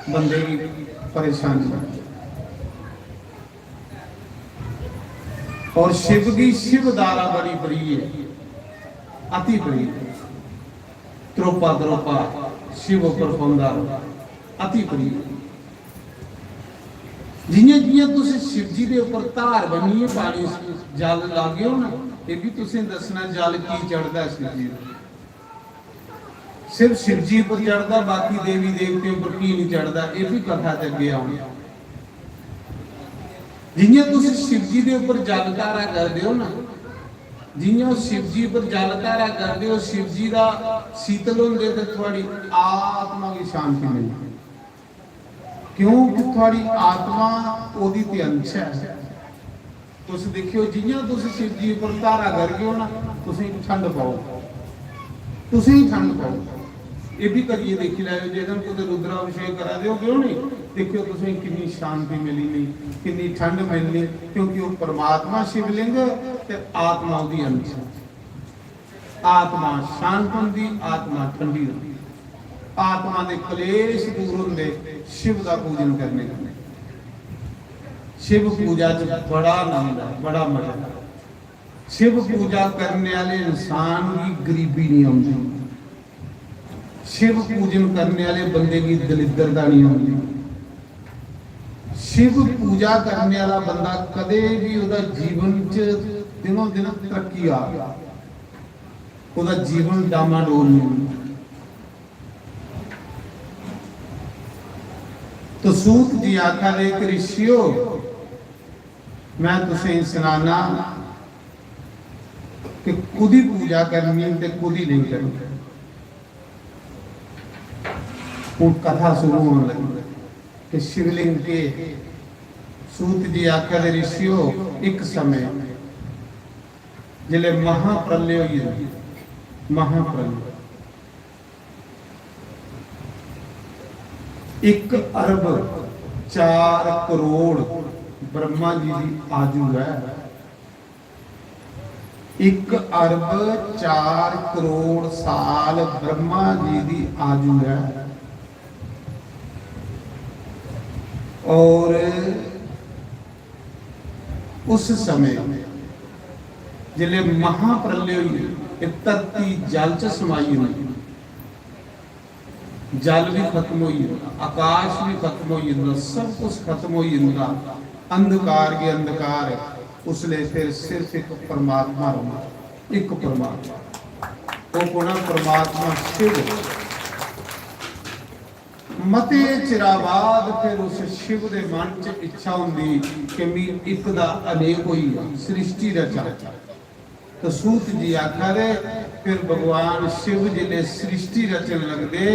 बंदे की परेशानी। और शिव की शिवधारा बड़ी प्रिय है, अति प्रिय। त्रोपा त्रोपा शिव पर फौंदा अति प्रिय। जियां जियां तुम शिव जी के ऊपर धार बनी है, पानी जल लागे हो ना, ये भी तुम दसना जल की चढ़ता शिव जी। सिर्फ शिव जी पर चढ़ता, बाकी देवी देवते पर की नहीं चढ़ता, ये भी कथा ते अगे आउणी। जियां तुम शिव जी के ऊपर जल धारा करते हो ना, जियां शिव जी पर जल धारा करते हो, शिव जी का शीतल होंगे तो थोड़ी आत्मा की शांति मिलती। क्योंकि थोड़ी आत्मा ओदी ते अंश है। तुस देखियो जियां तुस शिव जी पर धारा करके हो ना, तुसी ठंड पाओ, तुसी ठंड पाओ। ये भी करिए देखी लाओ, जेदन कोई रुद्राभिषेक करा दो क्यों नहीं, देखियो तुसी कितनी शांति मिली नहीं, कितनी ठंड मिलनी। क्योंकि वो परमात्मा शिवलिंग ते आत्मा ओदी अंश है। आत्मा शांत होंदी, आत्मा ठंडी होंदी। आत्मा के कलेश दूर होंगे शिव का पूजन करने का। शिव पूजा च बड़ा आनंद है, बड़ा मजा है। शिव पूजा करने वाले इंसान की गरीबी नहीं आती, शिव पूजन करने वाले बंदे की दलिद्रता नहीं आती। शिव पूजा करने वाला बंदा कदे भी उदा जीवन च दिनों दिन तरक्की आ गया, उदा जीवन डामाडोल नहीं होता। तो सूत जी आखा दे कि ऋषियों, मैं तुसें सुनाना कि खुद ही पूजा करनी ते खुद ही नहीं करनी। वो कथा शुरू होने लगी कि शिवलिंग के सूत जी आखा दे ऋषियों, एक समय जिले महाप्रलय हुई, महाप्रलय 1 अरब 4 करोड़ ब्रह्मा जी की आजू है। 1 अरब 4 करोड़ साल ब्रह्मा जी की आजू है। और उस समय जिले महाप्रलय हुई, धरती जल च समाई हुई, जल भी खत्म हो, आकाश भी खत्म हो, सब कुछ खत्म हो, अंधकार के अंधकार। उसले फिर सिर्फ एक परमात्मा रहा, एक परमात्मा, वो कोना परमात्मा शिव। मते चिरा बाद फिर उस शिव के मन च इच्छा होंगी कि मैं एक दा अनेक होई सृष्टि रचा। तो सूत जी आखा दे फिर भगवान शिव जी ने सृष्टि रचने लगते,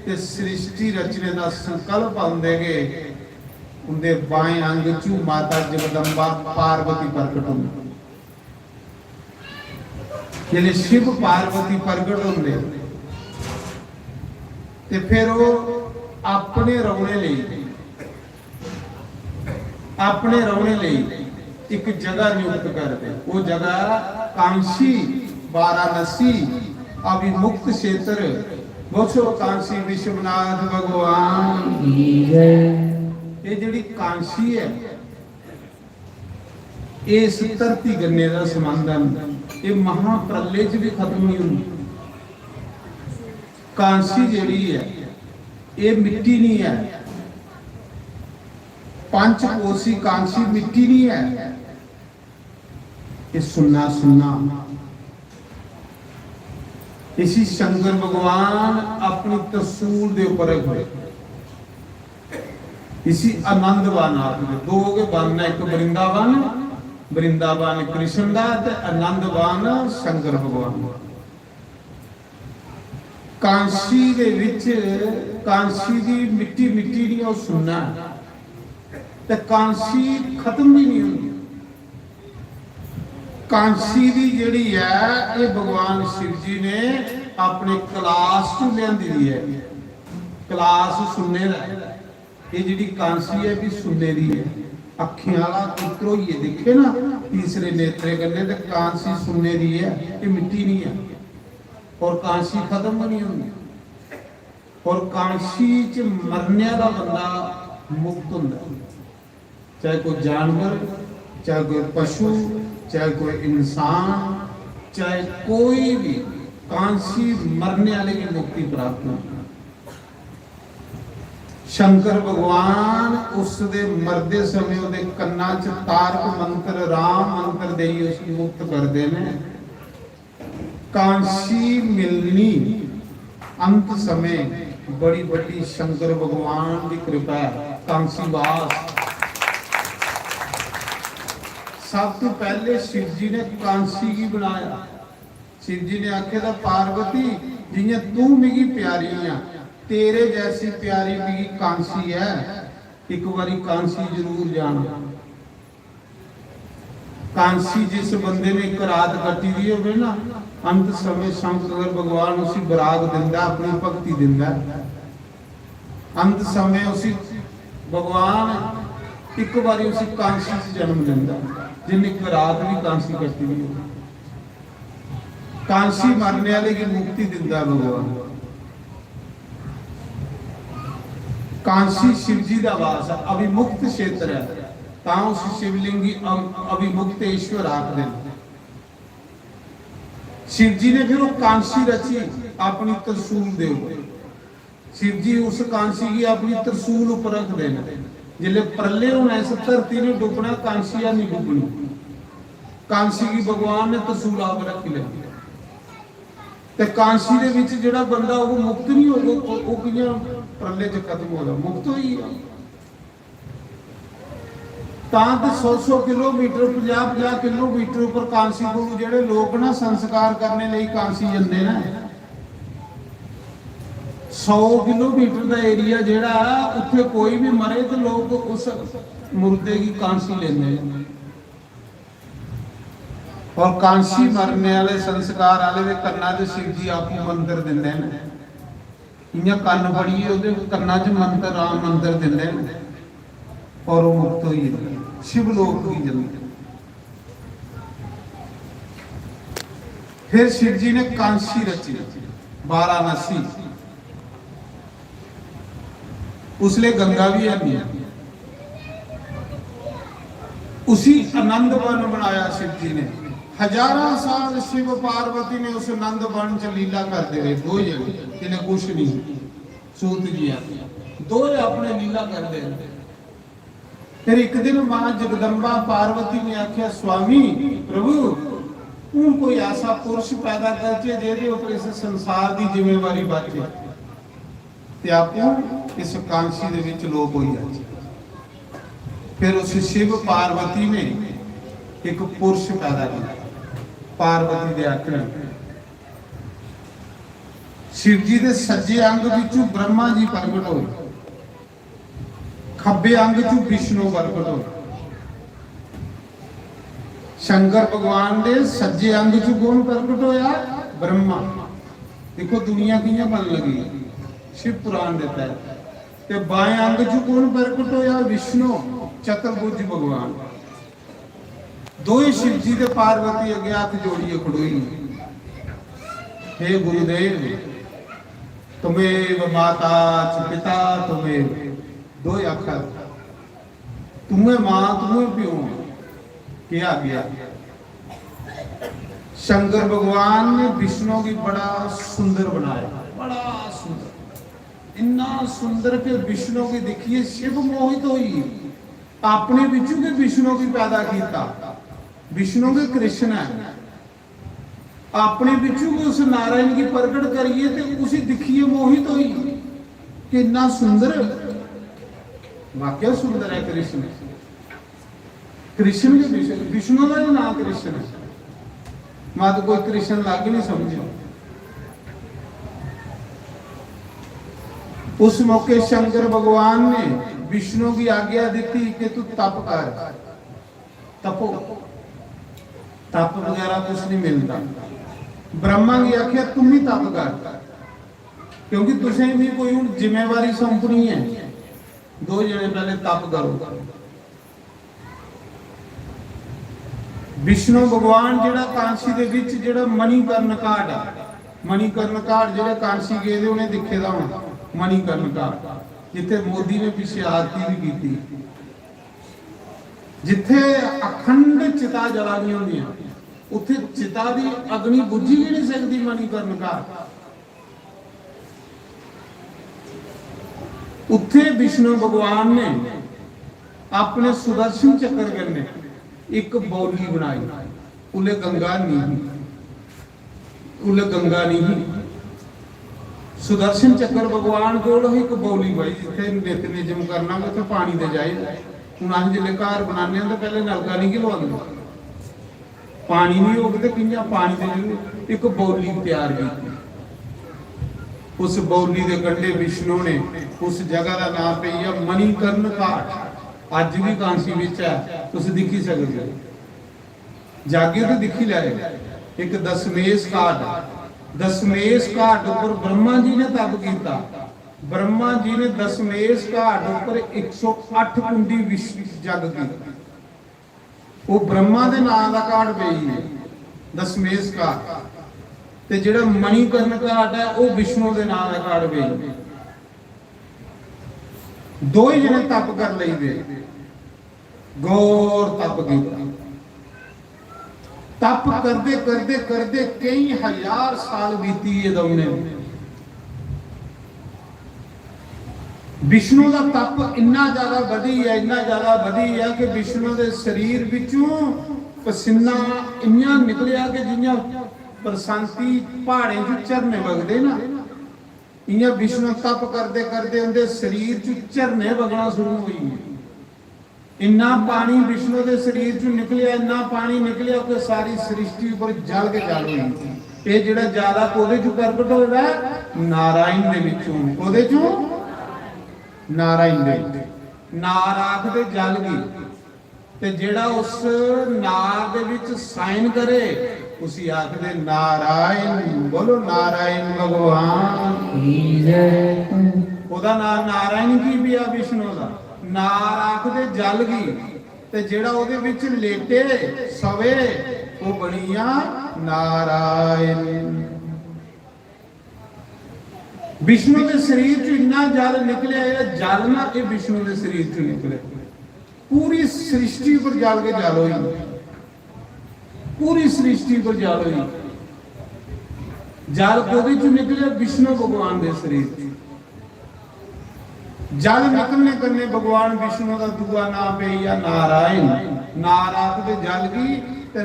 ते सृष्टि रचने का संकल्प आंदे गए। उनके बाएं अंग चू माता जगदम्बा पार्वती प्रकट होंगे। जिले शिव पार्वती प्रकट होंगे ते फिर वो अपने रोने ले एक जगह नियुक्त करते, वो जगह कांशी वाराणसी अभिमुक्त क्षेत्र। बोलो कांशी विश्वनाथ भगवान की जय। ये जिहड़ी कांशी है इस धरती गन्ने का संबंध है, ये महाप्रलय च भी खत्म नहीं होंगी। कांसी जिहड़ी है ये मिट्टी नहीं है, पंचकोशी कांसी मिट्टी नहीं है, ये सुन्ना सुन्ना। इसी शंकर भगवान अपनी त्रिशूल दे ऊपर रखे, इसी आनंद वन आखदे। दो के वन है, एक वृंदावन, वृंदावन कृष्ण दा ते आनंद वन शंकर भगवान। कांसी दे विच कांसी दी मिट्टी मिट्टी नहीं, वो सुन्ना ते कांसी खत्म भी नहीं होंदी। कांसी दी जिहड़ी है ये भगवान शिव जी ने अपने कलाश चों लियांदी दी है। कलाश सुन्ने दा, ये जिहड़ी कांसी है भी सुन्ने दी है। अखियां वाला पुत्र होइए देखे ना, तीसरे नेत्रे गन्ने ते कांसी सुन्ने दी है, ये मिट्टी नहीं है। और कांसी खत्म नहीं होंदी। और कांसी च मरने का बंदा मुक्त होंदा, चाहे कोई जानवर, चाहे कोई पशु, चाहे कोई इंसान, चाहे कोई भी, कांसी मरने वाले की मुक्ति प्राप्त हो। शंकर भगवान उस दे मरदे समय उहदे कन्ना च तारक मंत्र राम मंत्र देई उस मुक्त करदे ने। कांसी मिलनी अंत समय बड़ी बड़ी शंकर भगवान की कृपा है। कांसी वास सब तो पहले शिव जी ने कांसी की बनाया। शिव जी ने आखे था पार्वती जियां तू मिगी प्यारी है, तेरे जैसी प्यारी मिगी कांसी है, एक बारी कांसी जरूर जाना। कांसी जिस बंदे ने एक रात कटी दी हो ना, अंत समय शंकर भगवान उसी बराग दिंदा, अपनी भक्ति दिंदा। अंत समय उसी भगवान एक बारी उसी कांसी से जन्म दिंदा, जिन्हें एक रात भी कांसी कटी दी हो। कांसी मरने वाले की मुक्ति दिंदा भगवान। कांसी शिव जी का वास है, अभिमुक्त क्षेत्र है, तां उस शिवलिंगी अभिमुक्तेश्वर आखदे ने। शिव जी ने फिर वो कांसी रची अपनी त्रिशूल दे ऊपर। शिव जी उस कांसी की अपनी त्रिशूल ऊपर रख देना। जिले प्रलय होना, इस धरती ने डुबना, कांसिया नहीं डुबनी। कांसी की भगवान ने त्रिशूल आप रखी ली ते कांसी दे विच जिहड़ा बंदा वो मुक्त नहीं होगा, वो कियां प्रलय च खत्म होगा, मुक्त होई है। तां ते 100 किलोमीटर 50 किलोमीटर ऊपर कांसी कोल जेडे लोग ना संस्कार करने लई कांसी जंदे ना, 100 किलोमीटर का एरिया जेड़ा उत्थे कोई भी मरे तो लोग उस मुर्दे की कांसी लेंदे। और कांसी मरने वाले संस्कार वाले दे कन्ना च शिव जी आपू मंत्र दिंदे ने। इयां कन्न फड़िए उहदे कन्ना च मंत्र राम मंत्र दिंदे ने और वो मुक्त होई जांदे, शिवलोक की जंदे। फिर शिव जी ने कांसी रची वाराणसी, उसले गंगा भी है। उसी आनंद वन बनाया शिव जी ने। हजारों साल शिव पार्वती ने उस आनंद वन च लीला करते रहे। दो जने जिन्हें कुछ नहीं, सूत जी दो अपने लीला करते रहे। फिर एक दिन मां जगदम्बा पार्वती ने आख्या, स्वामी प्रभु हूं कोई ऐसा पुरुष पैदा करके जेदे ऊपर इस संसार की जिम्मेवारी बाटे ते आपू इस कांसी दे विच लोक होई जाए। फिर उस शिव पार्वती ने एक पुरुष पैदा किया पार्वती दे आखने। शिव जी दे सज्जे अंग विचों ब्रह्मा जी प्रगट होए, खब्बे अंग चों विष्णु प्रगट होए। शंकर भगवान दे सज्जे अंग चों कौन प्रगट होया? ब्रह्मा। देखो दुनिया कियां बन लगी, शिव पुराण देता है। ते बाएं अंग चों कौन प्रगट होया? विष्णु, चतुर्भुज भगवान। दोए शिव जी ते पार्वती अगे हाथ जोड़िए खड़ोई, हे गुरुदेव तुमेव माता च पिता तुमेव, दो अखर तुम्हें मां तुम्हें प्यो क्या गया। शंकर भगवान ने विष्णु की बड़ा सुंदर बनाया, बड़ा सुंदर, इतना सुंदर कि विष्णु की देखिए शिव मोहित हुई, अपने बिचू के विष्णु की पैदा किया, विष्णु के कृष्ण है, अपने बिचू को उस नारायण की प्रकट करिए तो उसी दिखिए मोहित हुई कि इतना सुंदर, वाक्य सुंदर है कृष्ण। कृष्ण के विष्णु का नाम कृष्ण है, मत कोई कृष्ण लागे नहीं समझो। उस मौके शंकर भगवान ने विष्णु की आज्ञा दी कि तू तप कर, तपो, तप वगैरह कुछ नहीं मिलता। ब्रह्मा की आख्या तुम ही तप कर, क्योंकि तुझे भी कोई जिम्मेवारी सौंपनी है, दो जने पहले तप करो। विष्णु भगवान जेड़ा कांसी दे विच जेड़ा मणिकर्ण घाट है, मणिकर्ण घाट जेड़ा कांसी गए थे उन्हें दिखे दा होना, मणिकर्ण घाट जिथे मोदी ने पिछे आरती भी की, जिथे अखंड चिता जलानी होंदी, उत्थे चिता दी अग्नि बुझी भी नहीं सकती। मणिकर्ण घाट उत्थे विष्णु भगवान ने अपने सुदर्शन चक्र करने एक बौली बनाई, उले गंगा नहीं, उले गंगा नहीं, सुदर्शन चक्र भगवान को एक बौली भाई जिथे नित निजम करना तो पानी दे जाए। हूँ अं जिले घर बनाने तो पहले नलका नहीं लवाते, पानी नहीं होगा तो किंजा पानी दे, एक बौली तैयार की। उस बौली के कंढे विष्णु ने उस जगह का नाम पे है मणिकर्ण घाट, अज भी कांसी विच है, तुम दिखी सकते जागे तो दिखी लाए। एक दशमेश घाट, दशमेश घाट ऊपर ब्रह्मा जी ने तप किया, ब्रह्मा जी ने दशमेश घाट ऊपर 108 कुंडी जग की, वो ब्रह्मा के नाम का घाट पई है दशमेश घाट, ते जेड़ा मणिकर्ण घाट है वो विष्णु के नाम का घाट पई। दो ही जने तप कर लेंगे, गौर तप किया, तप करते करते करते कई हजार साल बीती है दौने। विष्णु का तप इन्ना ज्यादा बढ़ी है, इन्ना ज्यादा बढ़ी है कि विष्णु के शरीर विचों पसीना इन्ना निकलिया कि जिन्ना बरसांती पहाड़े च झरने वगदे ना, इन्हें विष्णु तप करते करते उनके शरीर च झरने वगना शुरू हुई। इन्ना पानी विष्णु के शरीर च निकलिया, इन्ना पानी निकलिया कि सारी सृष्टि पर जल के जल हुई। ये जिहड़ा ज्यादा कोदे चों प्रगट होया नारायण दे विचों, कोदे चों नारायण दे नार आख दे जल गई, ते जिहड़ा उस नार दे विच साइन करे उसी आखदे नारायण। बोलो नारायण भगवान की जय। ओदा नाम नारायण की भी आ विष्णु दा, नार आखदे जल गई, ते जेड़ा ओदे विच लेटे सवे वो बनिया नारायण। विष्णु के शरीर च इन्ना जल निकलिया, जल ना ये विष्णु के शरीर च निकले, पूरी सृष्टि पर जल के जल हुई, पूरी सृष्टि पर जल हुई। जल कोदे चों निकले विष्णु भगवान के शरीर। जल निकलने करने भगवान विष्णु का दूआ नाम पे या नारायण। नार आखदे जल की, ते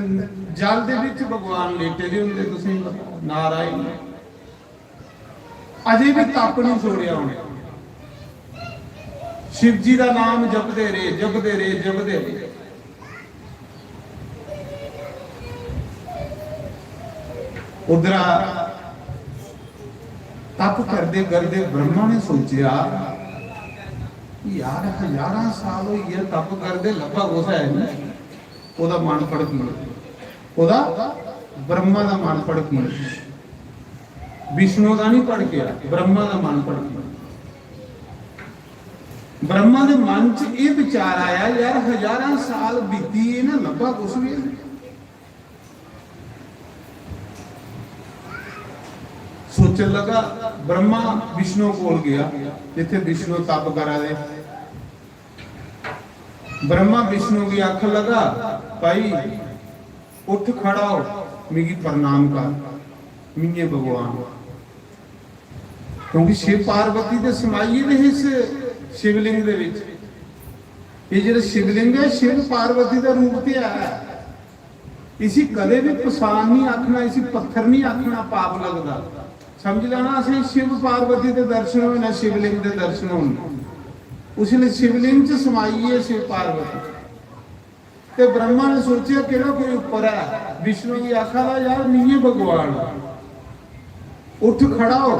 जल दे विच भगवान लेटे दे हुंदे, तुसीं नारायण। अजे भी तप नहीं छोड़िया उन्हें, शिव जी का नाम जपदे रहे जपदे रहे जपदे रहे। उधर तप करते करते ब्रह्मा ने सोचा यार हजारां साल हो गए तप करते लभा कुछ है नहीं, ओदा मन भड़की, ओदा ब्रह्मा का मन भड़की, विष्णु का नहीं भड़किया, ब्रह्मा का मन भड़की। ब्रह्मा के मन च ये विचार आया, यार हजारां साल बीती है ना, लंबा कुछ भी है। सोचन लगा, ब्रह्मा विष्णु कोल गया जिथे विष्णु तप करा दे। ब्रह्मा विष्णु की आख लगा, भाई उठ खड़ा हो, मिगी प्रणाम कर, मिये भगवान। क्योंकि शिव पार्वती दे समाई ने इस शिवलिंग दे विच। ये जेड़ा शिवलिंग है शिव पार्वती का रूप ते है। इसी कदे भी पसान नहीं आखना, इसी पत्थर नहीं आखना, पाप लगता। समझ लेना असि शिव पार्वती के दर्शन होने ना शिवलिंग के दर्शन होने। उसने शिवलिंग च समाई है शिव पार्वती। ते ब्रह्मा ने सोचा केड़ा कोई ऊपर है। विष्णु की आखा दा, यार मिये भगवान, उठ खड़ा हो,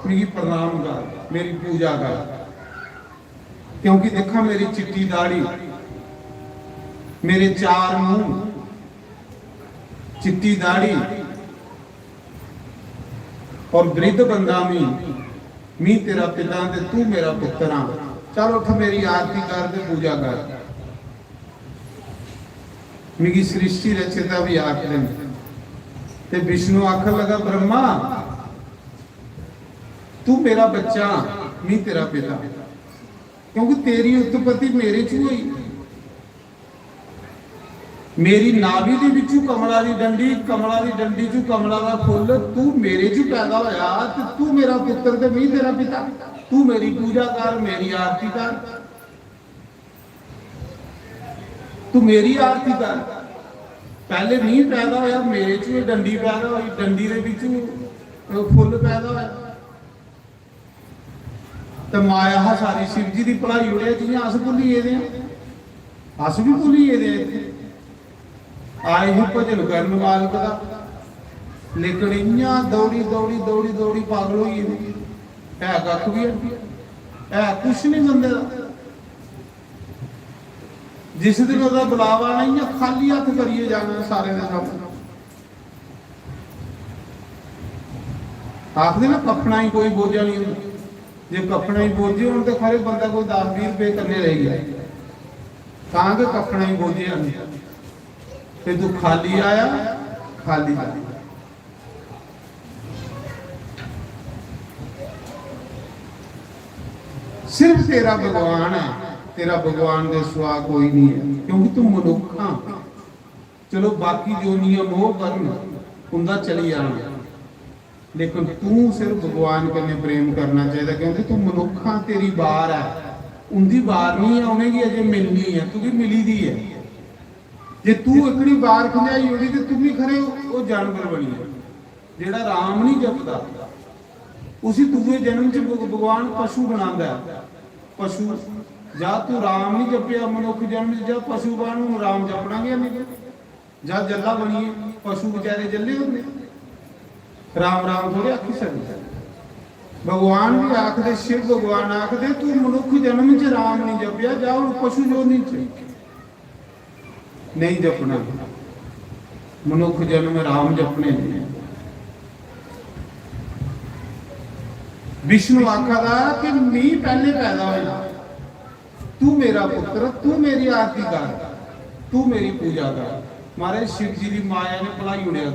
मेरी प्रणाम कर, मेरी पूजा कर। क्योंकि देखा मेरी चिट्टी दाढ़ी, मेरे चार मुंह, चिट्टी दाढ़ी और वृद्ध बंदा मी तेरा पिता ते तू मेरा पुत्र हाँ। चल उठ मेरी आरती कर दे, पूजा कर। मेरी सृष्टि रचयिता भी आख दें। ते विष्णु आखन लगा, ब्रह्मा तू मेरा बच्चा, मैं तेरा पिता। क्योंकि तेरी उत्पत्ति मेरे च हुई। मेरी नाभि दे विचों कमला दी डंडी, कमला दी डंडी चों कमला दा फुੱਲ, तू मेरे च पैदा होया ते तू मेरा पुत्र ते मैं तेरा पिता। तू मेरी पूजा कर, मेरी आरती कर, तू मेरी आरती कर। पहले मैं पैदा होया, मेरे च डंडी पैदा हुई, डंडी दे विचों फुੱਲ पैदा होया। तो माया सारी शिव जी की भलाई उड़े, जियां अस भुलिए दे, अस भी भुलिए दे। आए ही भजन करन मालक दा, लेकिन इयां दौड़ी दौड़ी दौड़ी दौड़ी पागल होई है कख भी है कुछ नहीं बंदे दा। जिस दिन उसका बुलावा नहीं है, खाली हथ करिए जाना सारे दे सामने। आखदे ना कफना ही कोई बोझा नहीं होंदा। जे कफना ही बोझे होने तो खरे बंदा कोई 10-20 रुपए करने रह गया, कहां के कफना ही बोझे हैं। फिर तू खाली आया, खाली जा। सिर्फ तेरा भगवान है, तेरा भगवान दे सिवा कोई नहीं है। क्योंकि तू मनुख हां, चलो बाकी जो नियम हो करन उनका चली जाना, लेकिन तू सिर्फ भगवान कन्ने प्रेम करना चाहिए। क्योंकि तू मनुख हां, तेरी बार है, उनकी बार नहीं है, उन्हें अजे मिलनी है, तू मिली दी है। जे तू एकड़ी बार खंजाई होगी तो तू भी खरे वो जानवर बनी है। जेड़ा राम नहीं जपदा, उसी दूसरे जन्म च भगवान पशु बनांदा है। पशु जा तू राम नहीं जपिया मनुख जन्म च, जा पशु बन राम जपना गया नहीं, जा जल्ला बनिए। पशु बेचारे जल्ले होंगे, राम राम थोड़े आखी सकते। भगवान भी आखदे, शिव भगवान आखदे, तू मनुख जन्म च राम नहीं जपिया, जा पशु जो नहीं जपना, मनुख जन्म राम जपने नहीं। विष्णु आखदा कि मैं पहले पैदा होया, तू मेरा पुत्र, तू मेरी आरती कर, तू मेरी पूजा कर। महाराज शिव जी की माया ने भलाई उड़िया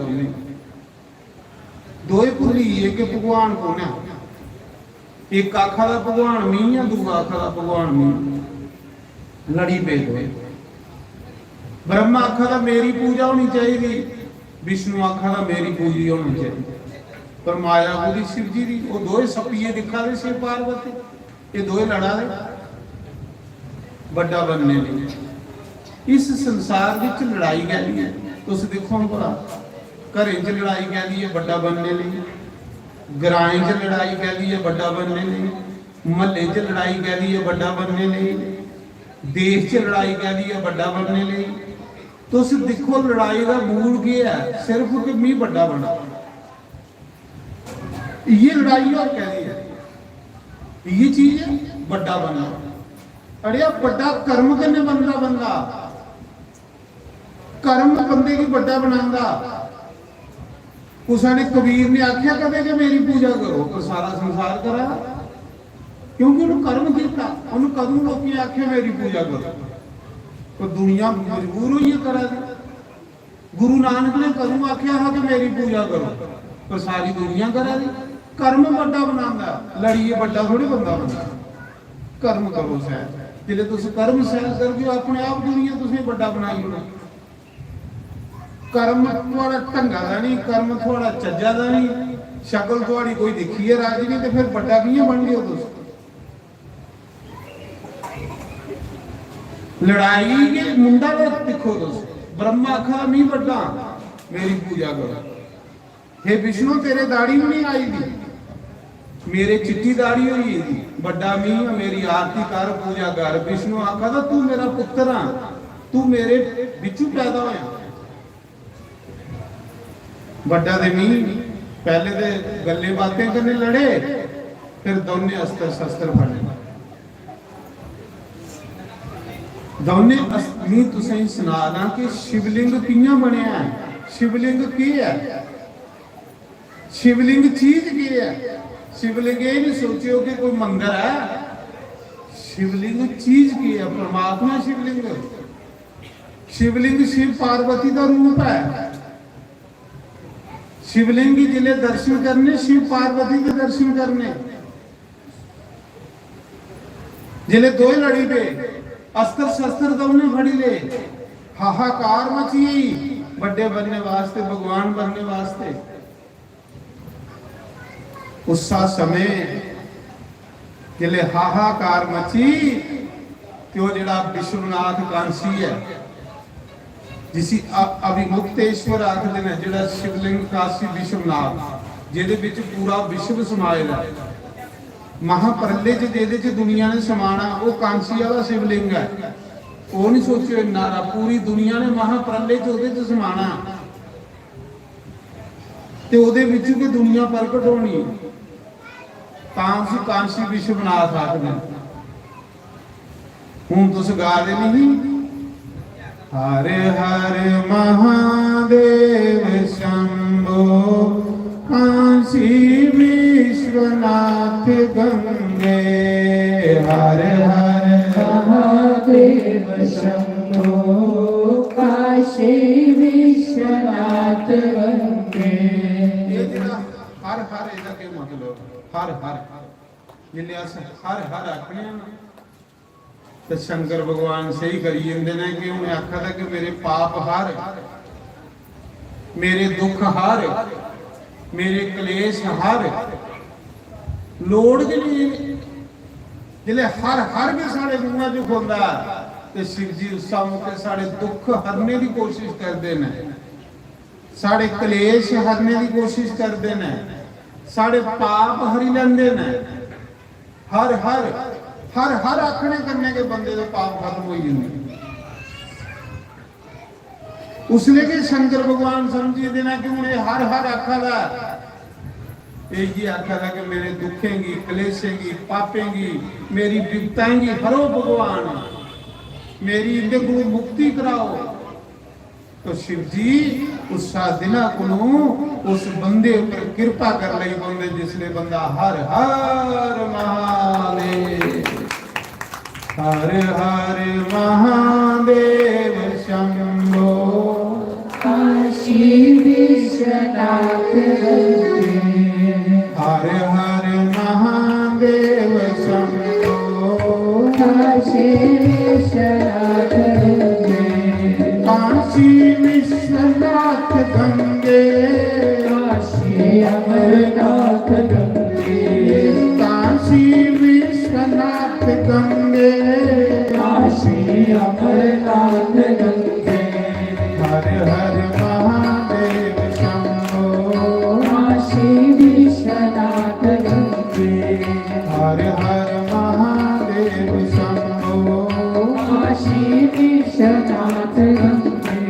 दोए भुली है कि भगवान कौन है। एक आखा दा भगवान मी है, दूसरा आखा दा भगवान मी, लड़ी पे दोए। ब्रह्मा आखा दा मेरी पूजा होनी चाहिए, विष्णु आखा दा मेरी पूजी होनी चाहिए। पर माया पूरी शिव जी दी, वो दोए सपिए दिखा दे शिव पार्वती, ये दोए लड़ा दे बड़ा बनने लगे। इस संसार विच लड़ाई गैली है। तुस देखो भला, घरें च लड़ाई गैली है बड़ा बनने लई, ग्राएं च लड़ाई गैली है बड़ा बनने लई, महल्ले च लड़ाई गैली है बड़ा बनने लई, देश च लड़ाई गैली है बड़ा बनने लई। तुस देखो लड़ाई का मूल क्या है, सिर्फ कि मैं बड़ा बना, ये लड़ाई और कह दी है, ये चीज है बड़ा बनना। अरे बड़ा कर्म करने बनता बंदा, कर्म बंदे की बड़ा बनांदा। उस कबीर ने आख्या कदे कि मेरी पूजा करो, तो सारा संसार करा। क्योंकि ਉਹਨੂੰ ਕਰਮ ਕੀਤਾ ਉਹਨੂੰ ਕਦੋਂ ਲੋਕੀ ਆਖੇ ਮੇਰੀ ਪੂਜਾ ਕਰੋ तो दुनिया मजबूर हुई है करा दी गुरु नानक ने कदों आख्या है कि मेरी पूजा करो पर सारी दुनिया करा दी कर्म बड़ा बनांदा लड़िए बड़ा थोड़ी बंदा बनदा कर्म करो सह जिले तुम कर्म सह करके अपने आप दुनिया तुम बड़ा बनाई होना कर्म थोड़ा ढंगा का नहीं कर्म थोड़ा चज्जा का नहीं शक्ल थोड़ी कोई दिखी है राज नहीं तो फिर बड़ा कियां बन गए तुम लड़ाई के मुंडा दिखो ब्रह्मा आखा नहीं बड़ा मेरी पूजा करो हे विष्णु तेरे दाढ़ी भी नहीं आई थी मेरे चिट्टी दाढ़ी हुई थी बड़ा मी मेरी आरती कर पूजा कर विष्णु आखा था तू मेरा पुत्र हाँ तू मेरे बिचू पैदा होया बड़ा दे मी पहले दे गल्ले बातें करने लड़े फिर दोनों अस्त्र शस्त्र फड़े दोने असली तुसें सुना दा कि शिवलिंग कियां बनया है शिवलिंग की है शिवलिंग चीज की है शिवलिंग ये नहीं सोचियो कि कोई मंदिर है शिवलिंग चीज की है परमात्मा शिवलिंग शिवलिंग शिव पार्वती का रूप है शिवलिंग जिले दर्शन करने शिव पार्वती के दर्शन करने जिले दो लड़ी पे अस्त्र शस्त्र दोने फड़ी ले हाहाकार मची बड़े बनने वास्ते भगवान बनने वास्ते उसा समय जिले हाहाकार मची त्यो जड़ा विश्वनाथ कांसी है जिसी अभिमुक्तेश्वर आखदे ने जड़ा शिवलिंग काशी विश्वनाथ जेदे विच पूरा विश्व समाएगा महाप्रलय च दुनिया ने समाना वो कांसी वाला शिवलिंग है वो नहीं सोचियो नारा पूरी दुनिया ने महाप्रलय च समाना ते ओदे विच की दुनिया प्रकट होनी तां कांसी विश्वनाथ आखदे हुण तुस गा दे नहीं हरे हरे महादेव शंभो काशी विश्वनाथ गंगे हर हर महादेव शंभो काशी विश्वनाथ गंगे ये जरा हर हर ਇਹਦਾ ਕੀ ਮਤਲਬ हर हर ਜਿਲੇ ਅਸ हर हर ਆਖਣੇ ਨਾ ਤੇ ਸ਼ੰਕਰ ਭਗਵਾਨ ਸਹੀ ਕਰੀ ਜਾਂਦੇ ਨੇ ਕਿ ਉਹਨੇ ਆਖਿਆ ਤਾਂ ਕਿ ਮੇਰੇ ਪਾਪ ਹਰ ਮੇਰੇ ਦੁੱਖ ਹਰ मेरे कलेश हर लोड़ के लिए जिले हर हर के सारे मुंह च खोंदा ते शिव जी उस मौके सारे दुख हरने की कोशिश करते हैं सारे कलेश हरने की कोशिश करते हैं सारे पाप हरी लेंदे ने हर हर हर हर आखने करने के बंदे के पाप खत्म हो जाते उसने के शंकर भगवान समझिए देना कि उन्हें हर हर आखा था एक ही आखा था कि मेरे दुखेंगी क्लेशेंगी पापेंगी मेरी विपताएंगी हरो भगवान मेरी इनके को मुक्ति कराओ तो शिव जी उस दिना को उस बंदे पर कृपा कर ली बंदे जिसने बंदा हर हर महादेव हर हर महादेव शंभो काशी विश्वनाथ गंगे हर हर महादेव शंभो काशी विश्वनाथ गंगे काशी विश्वनाथ गंगे काशी अमरनाथ गंगे काशी विश्वनाथ गंगे काशी अमरनाथ गंगे हर हर महादेव शंभो काशी विश्वनाथ गंगे हर हर महादेव शंभो काशी विश्वनाथ गंगे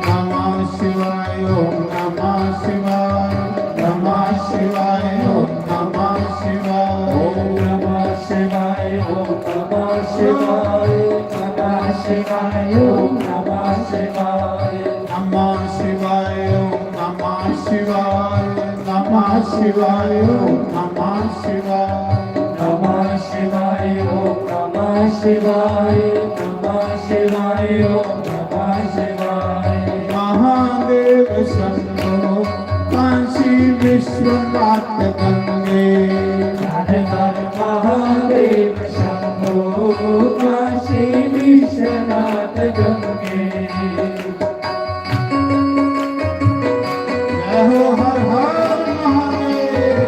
नमः शिवाय ओम नमः शिवाय नमः शिवाय ओम नमः शिवाय ओम नमः शिवाय ओम नमः शिवाय नमः शिवाय ओम नमः शिवाय नमः शिवाय ओम नमः शिवाय नमः शिवाय ओम नमः शिवाय नमः शिवाय ओम नमः शिवाय नमः शिवाय ओम नमः शिवाय महादेव शंभो काशी विश्वनाथ गंगे हर हर महादेव शंभो काशी विश्वनाथ गंगे जय हो हर हर महादेव।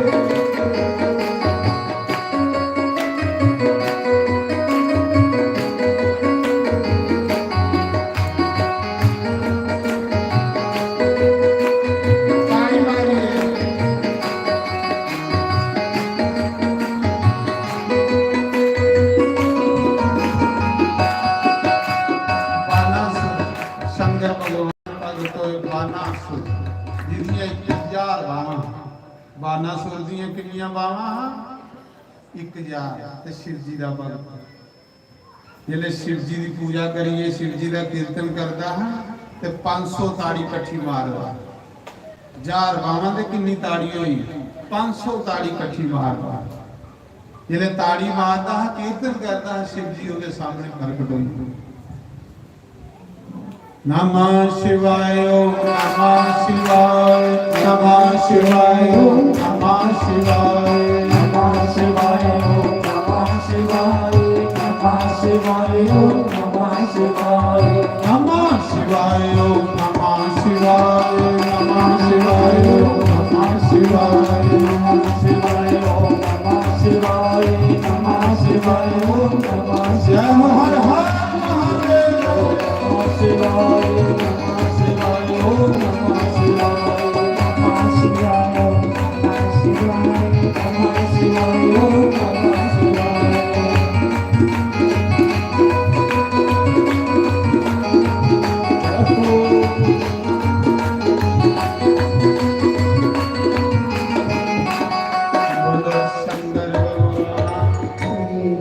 ताली मारिए। बानासुर शंकर भगवान भगतों बानासुर जिन्हें 1000 बावां बानासुर दियां कितनियां बावां 1000 ते शिव जी दा भगत जिले शिव जी दी पूजा करिए शिव जी दा कीर्तन करदा है ते 500 ताड़ी इकट्ठी मारदा 1000 बावां ते कितनी ताड़ी होई 500 ताड़ी इकट्ठी मारदा जिले ताड़ी मारदा है कीर्तन करदा है शिव जी उसके सामने प्रकट होई नमः शिवाय ओम नमः शिवाय नमः शिवाय ओम नमः शिवाय नमः शिवाय ओम नमः शिवाय नमः शिवाय ओम नमः शिवाय नमः शिवाय ओम नमः शिवाय नमः शिवाय ओम नमः शिवाय नमः शिवाय ओम नमः शिवाय नमः शिवाय ओम नमः जय हो हर हर महादेव। नमः शिवाय नमः शिवाय ओम नमः शिवाय नमः शिवाय नमः शिवाय नमः शिवाय ओम नमः शिवाय बोलो शंकर भगवान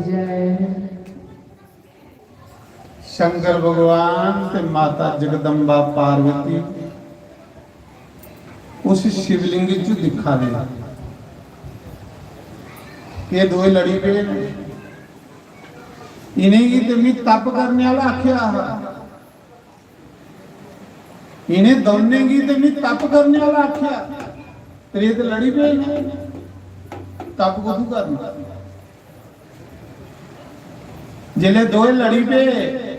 जय। शंकर भगवान ते माता जगदम्बा पार्वती उस शिवलिंग च दिखा दे ये दो लड़ी पे ने इन्हें की ते मी तप करने वाला आख्या इन्हें दोने की ते मी तप करने वाला आख्या तेरे ते लड़ी पे ने तप को तू करना जिले दो लड़ी पे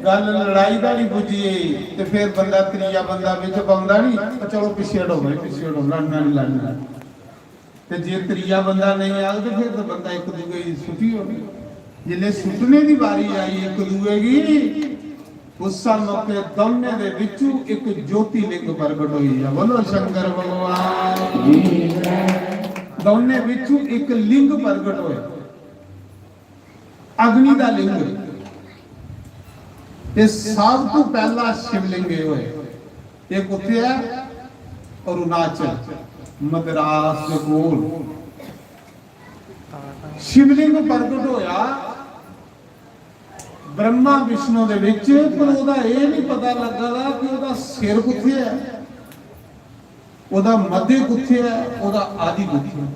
गल लड़ाई का नहीं बुझी ते फिर बंदा त्रीया बंदा विच पाउंदा नहीं चलो पिछे हटो भाई पिछे हटो लड़ना नहीं लड़ना ते जे त्रीया बंदा नहीं आ तो फिर तो बंदा एक दूजे की सुटी हो गई जिले सुटने की बारी आई एक दूजे की उस मौके दोने दे विचू एक ज्योति लिंग प्रगट हुई है बोलो शंकर भगवान दोने विचू एक लिंग प्रगट होया अग्नि का लिंग ये सब तो पहला शिवलिंग होए एक उत्थे है अरुणाचल मद्रास के कोल शिवलिंग प्रगट होया ब्रह्मा विष्णु दे विच पर ओदा ये नहीं पता लगा कि ओदा सिर कुत्थे है ओदा मध्य कुत्थे है ओदा आदि कुत्थे है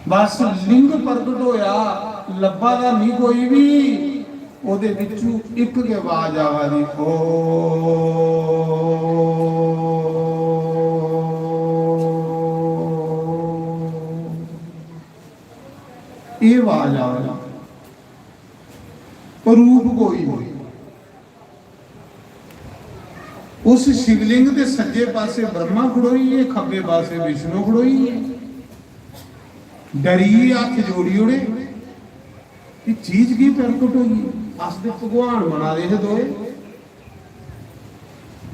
बस लिंग प्रगट होया लब्बा दा नहीं कोई भी ओदे विचू एक के आवाज आवादी ओ ये आवाज आवादी पर रूप कोई नहीं उस शिवलिंग के सज्जे पासे ब्रह्मा खड़ोई है खब्बे पासे विष्णु खड़ोई है डरी हाथ जोड़ी उड़े ये चीज की प्रकट होगी असदे भगवान बना दे दोए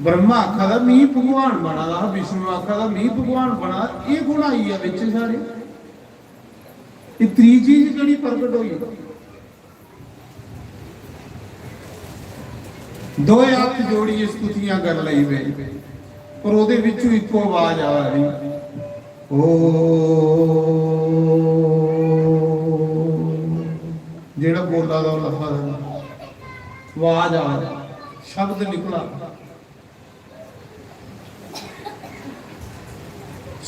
ब्रह्मा आखा दा मी भगवान बना दा विष्णु आखा दा मी भगवान बना ये गुण आई है विच सारे ये त्री चीज जड़ी प्रकट होई दो हाथ जोड़ी स्तुतियां कर लई वे पर ओदे विचों इको आवाज आ रही ओ जेड़ा बोलदा दा लफज आवाज आ रही शब्द निकला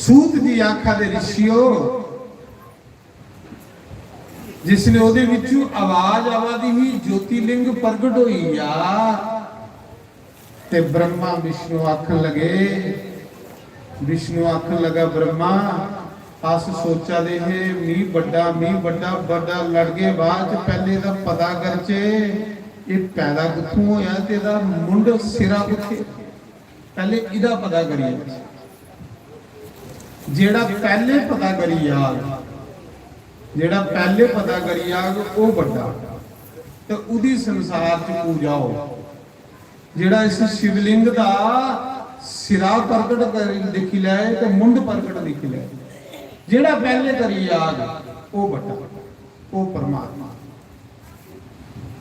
सूत जी आखा दे ऋषियो जिसने ਉਹਦੇ ਵਿੱਚੋਂ ਆਵਾਜ਼ ਆਵਾਦੀ ਹੀ ज्योतिलिंग प्रगट ਹੋਈ ਆ ਤੇ ब्रह्मा विष्णु आखन लगे विष्णु आखन लगा ब्रह्मा अस सोचा दे है मी बड़ा लड़ गए बाद पहले दा पता कर चे ये पैदा किथों होया ते दा मुंड सिरा किथे पहले इदा पता करिए जेड़ा पहले पता करी यार जेड़ा पहले पता करी आग वो बड़ा ते उदी संसार च पूजा हो जेड़ा इस शिवलिंग दा सिरा प्रगट कर दिखी लै ते मुंड प्रगट दिखी लै जेड़ा पहले करी आग वो बड़ा वो परमात्मा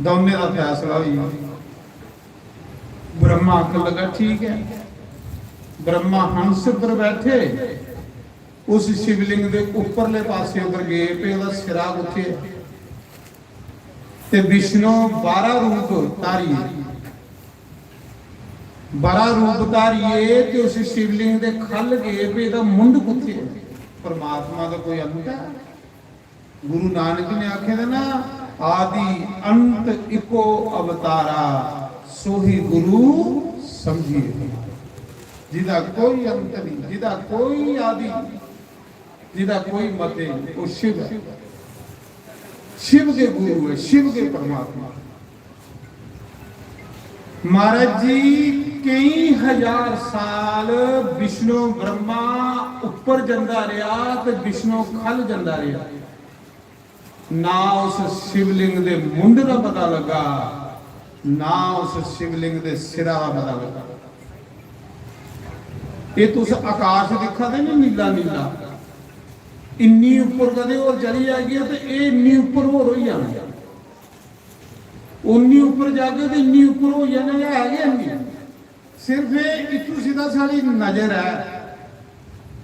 दोने का फैसला हुई ब्रह्मा आखन लगा ठीक है ब्रह्मा हंस पर बैठे उस शिवलिंग के उपरले पासे उधर गए पे ਉਹਦਾ सिरा उठे ते विष्णु 12 रूप धारिए 12 रूप धारिए ते उस शिवलिंग के खल गए पे ਇਹਦਾ मुंड कुथे परमात्मा का कोई अंत है गुरु नानक ने आखे ना आदि अंत इको अवतारा सोही गुरु समझिए जिदा कोई अंत नहीं जिदा कोई आदि जिदा कोई मत नहीं वो शिव है शिव के गुरु है शिव के परमात्मा महाराज जी कई हजार साल विष्णु ब्रह्मा ऊपर जंदा रहा तो विष्णु खल जंदा रहा ना उस शिवलिंग दे मुंड का पता लगा ना उस शिवलिंग दे सिरा का पता लगा ये तुस आकाश दिखा दे नहीं नीला नीला इन्नी ऊपर कदे और चली जाएगी तो ये इन्नी ऊपर हो रही जाना उन्नी ऊपर जाके तो इन्नी ऊपर हो जाना है नहीं सिर्फ इतू सीधा सारी नजर है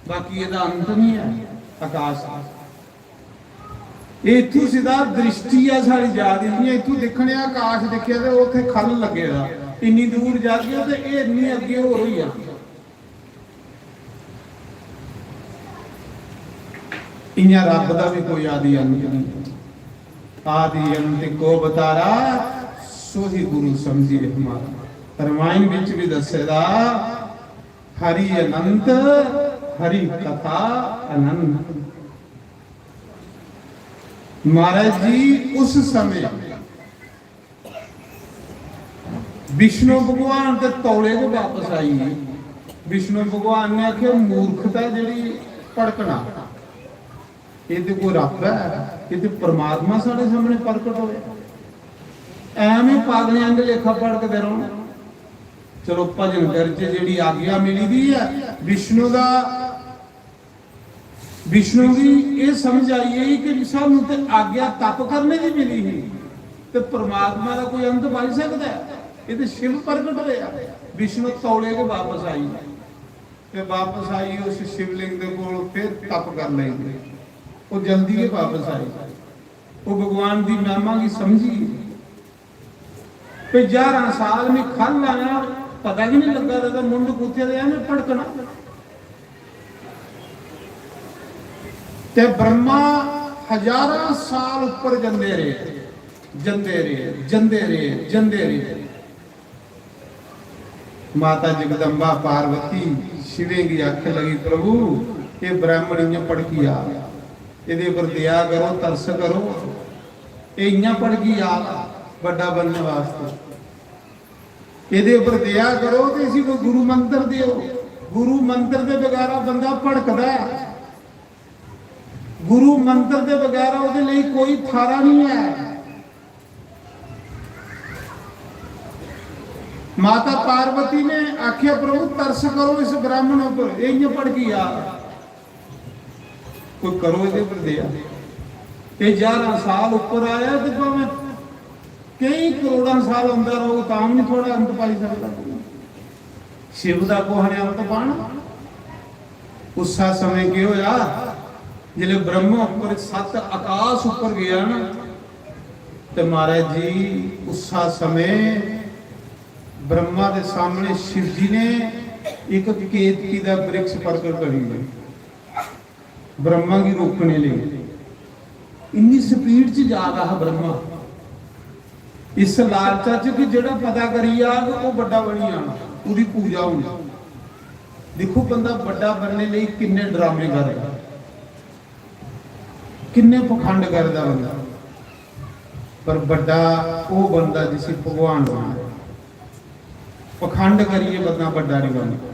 बाकी ये अंत नहीं है आकाश ये इतू सीधा दृष्टि है सारी जाती इतू देखने आकाश दिखे तो उथे खल लगेगा इन्नी दूर जाके तो ये इन्नी अगे हो रही है इन्या रब का भी कोई आदि अंत नहीं आदि अंत को बतारा सोही गुरु समझिए हमारा रामायण विच भी दसेदा हरि अनंत हरि कथा अनंत महाराज जी उस समय विष्णु भगवान के तौले को वापस आई विष्णु भगवान ने आखे मूर्खता जी भड़कना ये तो कोई रब है ये तो परमात्मा साढ़े सामने प्रकट हो एवं पागलियां के लेखा भड़कते रहो चलो भजन कर जी आज्ञा मिली दी है विष्णु का विष्णु की ये समझ आई है कि सानू ते आज्ञा तप करने की मिली ही तो परमात्मा का कोई अंत बन सकता है ये तो शिव प्रकट होया विष्णु तौले के वापस आई ते वापस आई उस शिवलिंग के कोल फिर तप कर लेंगे वो जल्दी के वापस आई वो भगवान की महिमा की समझी पे 11 साल में खल आया पता भी नहीं लगा था मुंड कुत्ते दे में भड़कना ते ब्रह्मा हजारों साल ऊपर जंदे रहे माता जगदम्बा पार्वती शिवे की आंखें लगी प्रभु ये ब्राह्मण इं भड़की आ ये पर दया करो तरस करो ये इं भड़की आ बड़ा बनने वास्ते ये पर दया करो तो इसी को गुरु मंत्र दियो गुरु मंत्र के बगैर बंदा भड़कदा है गुरु मंत्र के बगैर उसदे लिए कोई थारा नहीं है माता पार्वती ने आख्या प्रभु तरस करो इस ब्राह्मण पर ये भड़की आ कोई करो ये पर दया ये 11 साल ऊपर आया तो भावें कई करोड़ साल अंदर रहो तां नहीं थोड़ा अंत पाई सकता शिव का कोहने अंत पाना उस समय की होया जिले ब्रह्मा ऊपर 7 आकाश ऊपर गया ना तो महाराज जी उस समय ब्रह्मा के सामने शिव जी ने एक केतकी का वृक्ष प्रकट करी ब्रह्मा की रोकने लिए इन्नी स्पीड च जा रहा ब्रह्मा इस लालचा च कि जेड़ा पता करी आग वो बड़ा बनी आना पूरी पूजा होनी। देखो बंदा बड़ा बनने लिए किन्ने ड्रामे करदा किन्ने पखंड करदा बंदा पर बड़ा वो बंदा जिसे भगवान बना। पखंड करिए बंदा बड़ा नहीं बनता।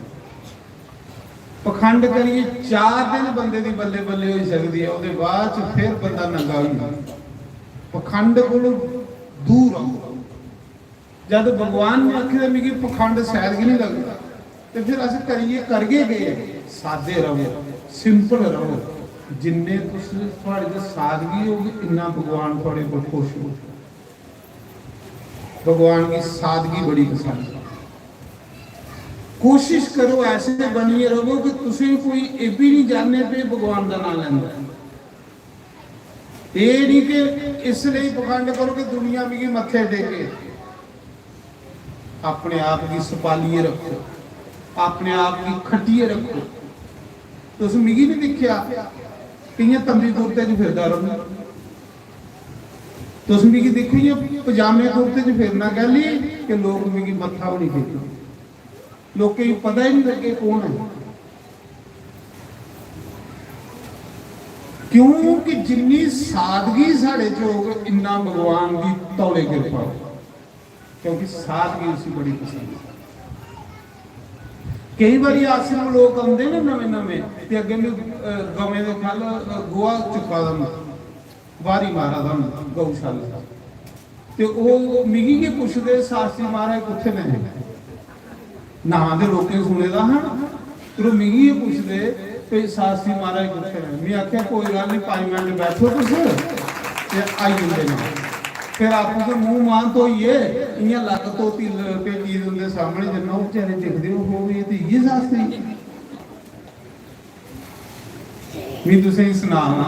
पखंड करिए 4 दिन बंदे की बल्ले बल्ले हो सकती है उसके बाद फिर बंदा नंगा हो जाता। पखंड को दूर रहो। जब भगवान ने आखिर मिगी पखंड सैदगी नहीं लगता तो फिर अस करिए करगे गए सादे रहो सिंपल रहो। जिन्ने थोड़े सादगी होगी इन्ना भगवान थोड़े को खुश हो। भगवान की सादगी बड़ी पसंद है। कोशिश करो ऐसे बनिए रहो कि तुम कोई ये भी नहीं जानने पे भगवान का नाम लेंदा। ये नहीं कि इसलिए पखंड करो कि दुनिया में मत्थे टेके। अपने आप की सपालिए रखो अपने आप की खटिए रखो। तुस मिगी नहीं दिखिया कई तंबी कुर्ते च फिरदा रहो। तुस मिगी देखो पजामे कुर्ते च फिरना कह ली कि लोग मिगी मत्था भी नहीं टेकते। लोगों को पता ही नहीं लगे कौन है। क्योंकि जिन्नी सादगी साढ़े च होगी इन्ना भगवान की तौले कृपा हो। क्योंकि सादगी उसी बड़ी पसंद है। कई बार आश्रम लोग आते ना नवे नवे अगे मैं गवें के खल गोहा चुका दा बारी मारा दा गौशाला तो वो मिगी के पुछदे शास्त्री महाराज कुत्थे ने ना दे लोकें सुने दा हाँ फिर मिगी ये पुछदे कि शास्त्री महाराज कुत्थे ने। मैं आख्या कोई गल नहीं 5 मिनट बैठो तुस ते आई जंदे ने। फिर आपू के मुंह मान धोइए इयां लक धोती भेजी उनके सामने जन्ना वो बेचारे दिखते हो ये तो ये शास्त्री। मैं तुसें सुनावा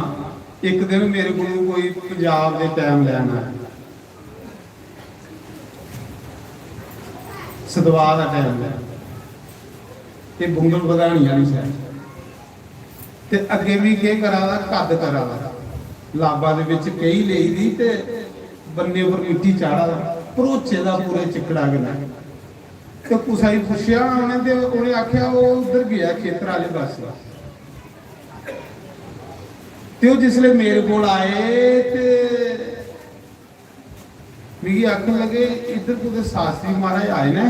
एक दिन मेरे को कोई पंजाब के टाइम लैना सदवार का टाइम है बुंगल बधानी वाली शहर ते अगे भी के करा कद करा लाबा दे विच कई लेई दी ते बन्ने पर मिट्टी चाड़ा भरोचे का पूरे चिकड़ा गला तो कुसा ही पुछया उन्हें ते उन्हें आख्या वो उधर गया खेतर वाले पासे ते जिसले मेरे को आए ते मिगी आखन लगे इधर कुछ शास्त्री महाराज आए ना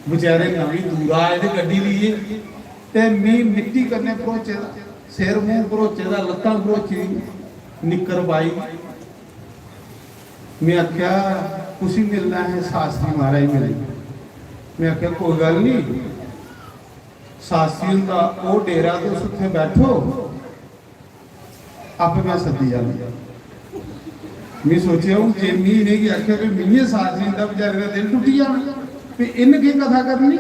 बेचारे नवी दूर आए थे गड्डी लीए ते मी मिट्टी करने भरोचे दा सिर मुंह भरोचे दा लत्तां भरोची निक्कर पाई। मैं आख्या कुछ मिलना है शास्त्री महाराज मिले। मैं आख्या कोई गल नहीं शास्त्री का वो डेरा तो उत्थे बैठो आप मैं सदी जाना। मैं सोचा हूँ जे मी नहीं आख्या भी मीए शास्त्री का बेचारे का दिल टुटी जाना भी इन की कथा करनी।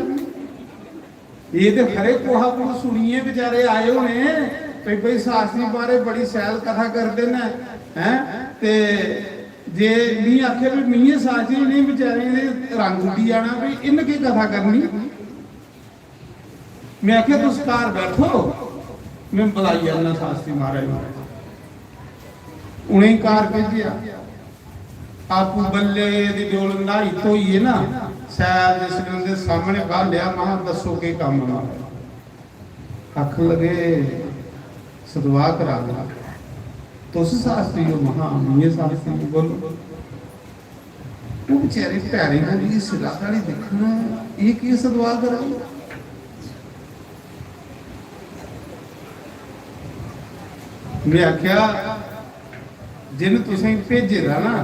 ये तो खरे कोहा पुर सुनिए बेचारे आए होने भाई शास्त्री बारे बड़ी सैल कथा करते हैं ते जे मी आखे भी मीए शास्त्री नहीं बेचारे रंग उठी जाना भी इन की कथा करनी। मैं आख्या तुस घर बैठो मैं बुलाई जाना शास्त्री महाराज उन्हें घर भेजिया। आप बल्ले दी डोल नहाई धोइए ना सैल जिसने उनके सामने बाहर लिया महा दसो के काम आख लगे सदवा करा ला तुस शास्त्री हो महा ये शास्त्री बोलो वो बेचारे प्यारे बोली सिला नहीं देखना ये की सदवा करा। मैं आख्या जिन तुसें भेजे दा ना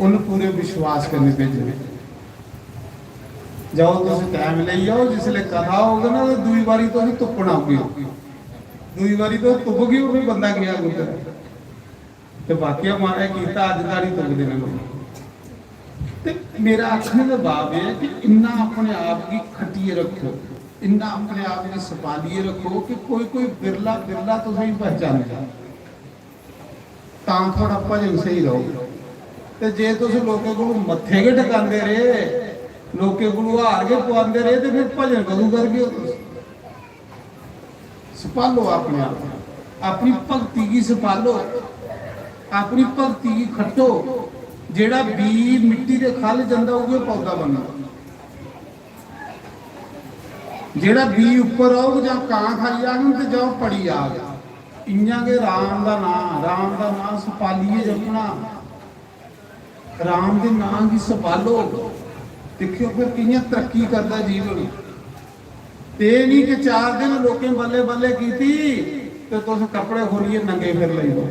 उन पूरे विश्वास करने भेजे जाओ तुम टाइम ले जाओ जिसले कथा होगा ना तो दूई बारी तो तुपना होगी दूई बारी तो तुप गई वो बंदा गया उधर तो वाकया मारा किया अज का नहीं तुपते हैं लोग। मेरा आखने का भाव है कि इन्ना अपने आप की खटिए रखो इन्ना अपने आप की सपालिए रखो कि कोई कोई बिरला बिरला तो सही पहचान थोड़ा भजन सही रहो। तो जे तुम लोगों को मत्थे के टकाते रहे लोगों को हार के पवाते रहे तो फिर भजन कदों करके संभालो अपने आप अपनी भक्ति की संभालो, अपनी भक्ति की खट्टो। जेड़ा बी मिट्टी के खल जाता उगे पौधा बनना, जेड़ा बी उपर आऊग जां कां खाई जान ते जाओ पड़ी आ गया। इयां के राम का नाम सपालीए जपना, राम के नाम की संभालो। देखियो फिर कियां तरक्की करता जीवन। ते नहीं कि 4 दिन लोकें बल्ले बल्ले की तो तुस कपड़े खोलिए नंगे फिर ले लो,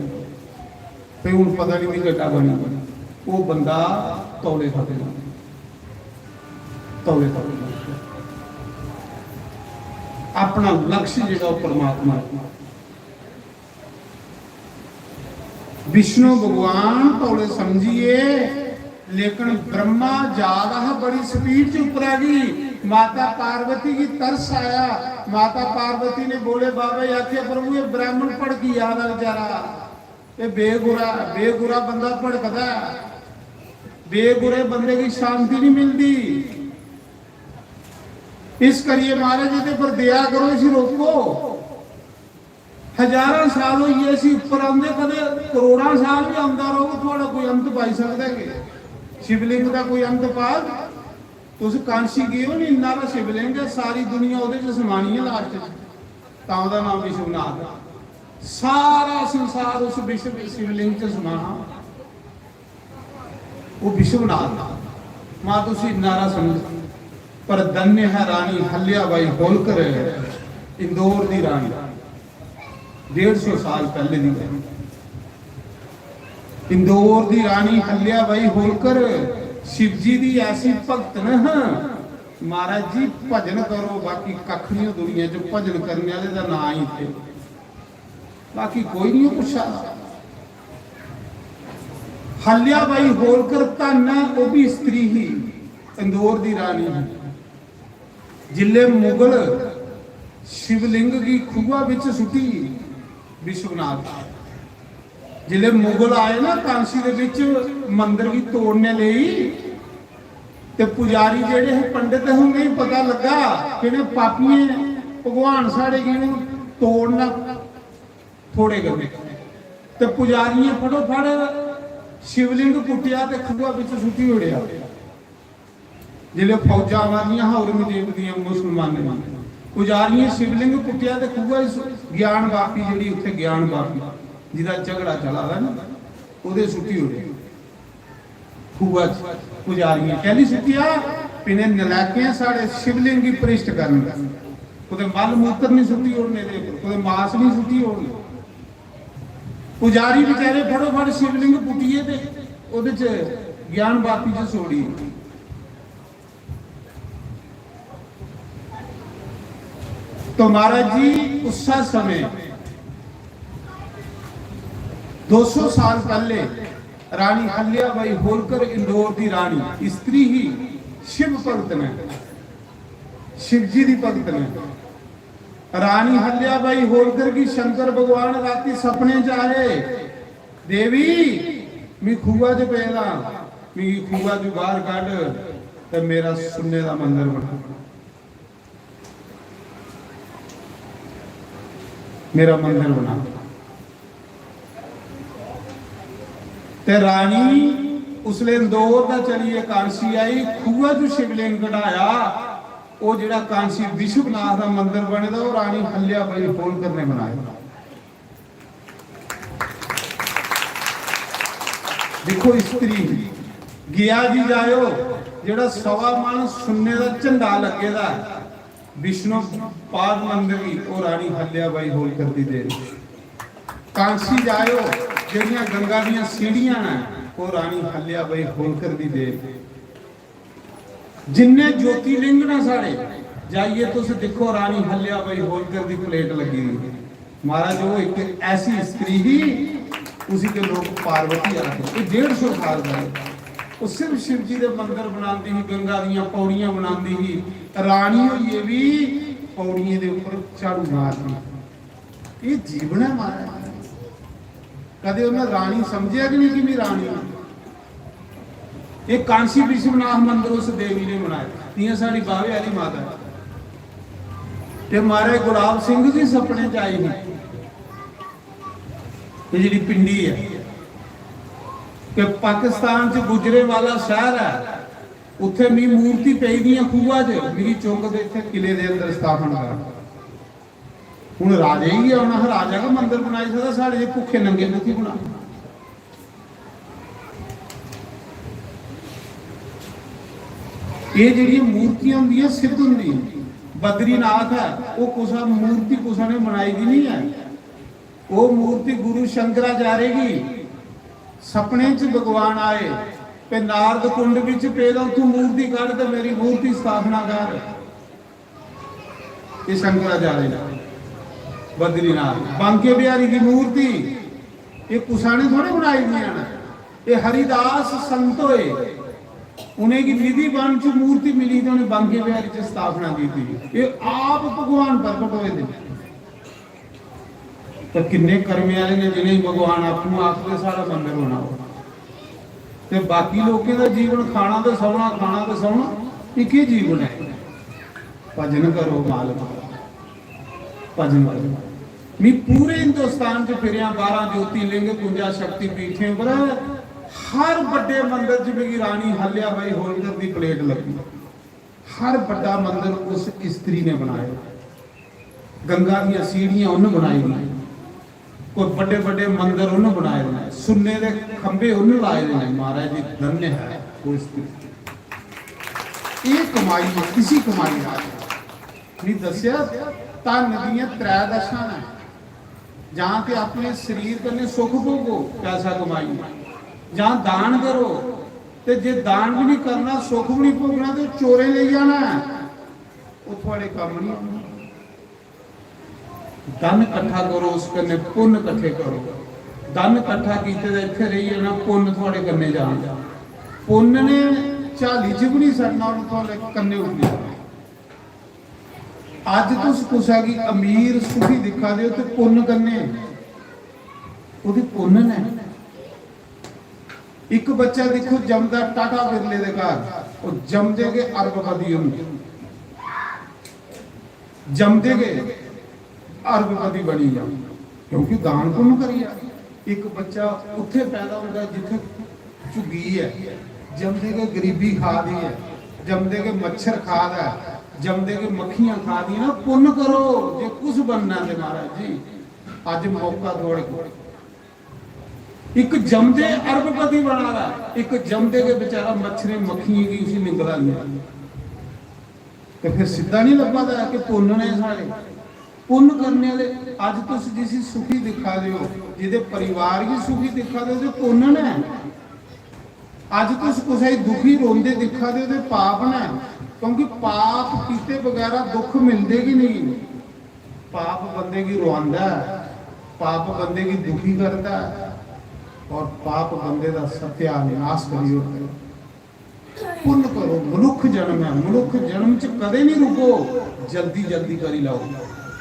फिर हूँ पता नहीं बेटा बनी वो बंदा तौले खाते तौले अपना लक्ष्य जो परमात्मा विष्णु भगवान तौले समझिए, लेकिन ब्रह्मा ज्यादा बड़ी स्पीड च उपर आ गई। माता पार्वती की तरस आया, माता पार्वती ने बोले बाबा आखे प्रभु ये ब्राह्मण भड़की आ रहा बेचारा, ये बेगुरा बंदा भड़कदा, बेगुरे बंदे की शांति नहीं मिलती। इस करिए महाराज जी पर दया करो, इसी रोको। हजारों साल हो गए इसी उपर आंदे, कदे करोड़ों साल भी आंदा रहोगे, थोड़ा कोई अंत पाई सकता है? शिवलिंग का कोई अंत पाग तुस कांशी गए हो नहीं, इन्ना का शिवलिंग है, सारी दुनिया ਉਹਦੇ ਚ ਸਮਾਣੀ ਹੈ ਲਾਸਟ ਤਾਂ ਉਹਦਾ ਨਾਮ ਵਿਸ਼ਵਨਾਥ। ਸਾਰਾ ਸੰਸਾਰ ਉਸ ਵਿਸ਼ਵ शिवलिंग ਚ ਸਮਾਣਾ, ਉਹ ਵਿਸ਼ਵਨਾਥ। ਮਾਂ ਤੁਸੀਂ ਨਾਰਾ ਸਮਝ, ਪਰ ਧन्य है रानी हल्याबाई होलकर, इंदौर ਦੀ ਰਾਣੀ, 150 साल पहले ਦੀ ਗੱਲ। इंदौर ਦੀ ਰਾਣੀ हल्याबाई होलकर शिव जी की ऐसी भगत न। महाराज जी भजन करो, बाकी कख नहीं दुनिया च, भजन करने वाले का ना ही थे, बाकी कोई नहीं पूछा। हल्याबाई होलकर धन है, वो भी स्त्री ही, इंदौर की रानी है। जिले मुगल शिवलिंग की खूहा विच सुटी विश्वनाथ, जिले मुगल आए ना कांसी दे विच मंदिर की तोड़ने लई, ते पुजारी जेड़े है पंडित होंगे ही पता लगा कि पापिये भगवान साढ़े की तोड़ना थोड़े गए, ते पुजारी फटोफट शिवलिंग पुटिया ते खूहा विच सुटी उड़िया। जिले फौजा आवाजियां औरंगजेब दी मुसलमान पुजारी शिवलिंग पुटिया ते खूहा ज्ञान वापी जी उत्थे ज्ञान वापी जिदा झगड़ा चला रहा ना, ਉਹਦੇ ਸੁੱਟੀ ਹੋ ਗਈ ਖੂਆ ਪੁਜਾਰੀਆਂ ਕਹਿੰਦੀ ਸੁੱਟਿਆ ਪਿਨੇ ਨਲਾਕਿਆਂ ਸਾਡੇ शिवलिंग ਦੀ ਪ੍ਰਿਸ਼ਟ ਕਰਨ ਉਹਦੇ ਮਲ ਮੂਤਰ ਨਹੀਂ ਸੁੱਟੀ ਉਹਨੇ ਦੇ ਉਹਦੇ ਮਾਸ ਨਹੀਂ ਸੁੱਟੀ ਉਹਨੇ। ਪੁਜਾਰੀ ਵਿਚਾਰੇ ਫਟੋਫਟ शिवलिंग ਪੁੱਟੀਏ ਤੇ ਉਹਦੇ ਚ ਗਿਆਨ ਵਾਪੀ ਚ ਸੋੜੀ। तो महाराज जी उस समय 200 साल पहले रानी हल्याबाई होलकर इंदौर की रानी स्त्री ही शिव भगत ने, शिव जी की भगत ने। रानी हल्याबाई होलकर की शंकर भगवान राती सपने च आए, देवी मैं खूहा च पेदा, मैं खूहा च बाहर कढ़ ते मेरा सुन्ने का मंदिर बना, मेरा मंदिर बना। ते रानी उसले इंदौर का चली कांसी आई, खूहा जो शिवलिंग कढ़ाया, वो जिहड़ा कांसी विश्वनाथ का मंदिर बने दा, वो रानी हल्याबाई होलकर ने बनाया। देखो स्त्री गया जी जायो, जिहड़ा 1.25 मन सुन्ने का झंडा लगेगा विष्णु पाद मंदिर की, वो रानी हल्याबाई होलकर दी दे। कांसी जायो ਜਿਹੜੀਆਂ गंगा ਦੀਆਂ सीढ़ियां ने, वो रानी हल्याबाई होलकर दी दे। जिन्ने ज्योतिर्लिंग ने साढ़े जाइए तुस देखो रानी हल्याबाई होलकर दी प्लेट लगी हुई। महाराज वो एक ऐसी स्त्री ही, उसी के लोग पार्वती आते। 150 साल का वो सिर्फ शिव जी के मंदिर बनाती ही, गंगा ਦੀਆਂ पौड़ियां बनाती ही। रानी ये भी पौड़ियों के ऊपर झाड़ू मारती। ये जीवन है महाराज। कदे उन्हें रानी समझिया कि नहीं कि मैं रानी हूं। ये कांसी विश्वनाथ मंदिर उस देवी ने बनाया, ये साड़ी बावे वाली माता है। ते महाराज गुलाब सिंह जी सपने च आई थी ਇਹ ਜਿਹੜੀ ਪਿੰਡੀ ਹੈ ਕਿ ਪਾਕਿਸਤਾਨ ਚ ਗੁਜਰੇਵਾਲਾ ਸ਼ਹਿਰ ਹੈ, ਉੱਥੇ ਵੀ ਮੂਰਤੀ ਪਈ ਦੀਆਂ ਖੂਹਾਂ 'ਚ ਮੇਰੀ ਚੌਂਕ ਦੇ ਇੱਥੇ ਕਿਲੇ ਦੇ ਅੰਦਰ ਸਥਾਪਨ ਕਰ। ਹੁਣ ਰਾਜੇ ਹੀ ਆਉਣਾ, ਰਾਜਾ ਦਾ ਮੰਦਿਰ ਬਣਾਈ ਸਕਦਾ, ਸਾਡੇ ਜੇ ਭੁੱਖੇ ਨੰਗੇ ਨਹੀਂ ਬਣਾ। ਇਹ ਜਿਹੜੀਆਂ ਮੂਰਤੀਆਂ ਹੁੰਦੀਆਂ ਸਿੱਧ ਹੁੰਦੀਆਂ। ਬਦਰੀਨਾਥ ਹੈ ਉਹ ਕੁਸਾ ਮੂਰਤੀ ਕੁਸਾ ਨੇ ਬਣਾਈ ਦੀ ਨਹੀਂ ਹੈ, ਉਹ ਮੂਰਤੀ ਗੁਰੂ ਸ਼ੰਕਰਾਚਾर्य ਦੀ ਸੁਪਨੇ 'ਚ ਭਗਵਾਨ ਆਏ ਤੇ ਨਾਰਦ ਕੁੰਡ ਵਿੱਚ ਪੈਦਾ ਉੱਥੋਂ ਮੂਰਤੀ ਕੱਢ ਤੇ ਮੇਰੀ ਮੂਰਤੀ ਸਥਾਪਨਾ ਕਰ। ਇਹ ਸ਼ੰਕਰਾਚਾर्य ਦਾ ਬਦਰੀਨਾਥ ਬਾਂਕੇ ਬਿਹਾਰੀ ਦੀ ਮੂਰਤੀ ਇਹ ਕੁਸਾ ਨੇ ਥੋੜੇ ਬਣਾਈ ਦੀਆਂ ਨੇ, ਇਹ ਹਰੀਦਾਸ ਸੰਤ ਹੋਏ उन्हें की निधि बन च मूर्ति मिली तो उन्हें बांके बिहारी च स्थापना की थी। ये आप भगवान प्रकट हुए थे तो किन्ने कर्मे वाले ने जिन्हें भगवान आपको आखिर सारा मंदिर होना हो ते बाकी लोगों का जीवन खाना तो सौना एक ही जीवन है। भजन करो मालिक, भजन करो। मैं पूरे हिंदुस्तान च फिरिया 12 ज्योतिर्लिंग 52 शक्ति पीठे पर हर बड़े मंदिर जिवें की रानी हल्या बाई होलकर की प्लेट लगी, हर बड़ा मंदिर उस स्त्री ने बनाया। गंगा दी सीढ़ियां उन्हें बनाई गई, कोई बड़े बड़े मंदिर उन्हें बनाए गए, सुन्ने के खंबे उन्हें लाए गए। महाराज जी धन्य है वो स्त्री। ये कमाई है, किसी कमाई नहीं दसिया धन दियां 3 दशा ने, जहां ते अपने शरीर कन्ने सुख भोगो पैसा कमाई, जहां दान करो ते जे दान भी नहीं करना सुख भी नहीं भोगना तो चोरे ले जाना वो थोड़े काम नहीं आना। धन इकट्ठा करो उस कन्ने पुण्य इकट्ठे करो, धन इकट्ठा कीते ते इत्थे रही जाना, पुण्य थोड़े कन्ने जाना। पुण्य ने झाली च भी नहीं सड़ना और थोड़े कन्ने उठ जाना। अज तुस कुसा की अमीर सुखी दिखा दे तो पुण्य कन्ने ओदी पुण्य ने। एक बच्चा देखो जमदा टाटा बिरले दे घर, वो जमदे के अरबपति होंगे, जमदे के अरबपति बनी जा क्योंकि दान पुण्य करिए। एक बच्चा उत्थे पैदा होता है जिथे झुग्गी है, जमदे के गरीबी खा दी है, जमदे के मच्छर खा दा है, जमदे के मक्खियां खा दी ना। पुण्य करो जे कुछ बनना है महाराज जी, अज मौका थोड़े को। एक जमदे अरबपति बना रहा, एक जमदे के बेचारा मच्छरे मक्खियां की उसी निकला नहीं तो फिर सीधा नहीं लगा था कि पुण्य ने सारे पुण्य करने वाले। अज तुम जिस सुखी दिखा दे हो, जिदे परिवार की सुखी दिखा दे तो पुण्य ने। अज तुम कुछ दुखी रोंदे दिखा दे तो पाप ने, क्योंकि पाप कीते बगैर दुख मिलते ही नहीं। पाप बंदे की रोंदा है, पाप बंदे की दुखी करता है और पाप बंदे का सत्यानाश करियो। पुण्य करो, मनुख जन्म है, मनुख जन्म च कदे नहीं रुको, जल्दी जल्दी करी लाओ,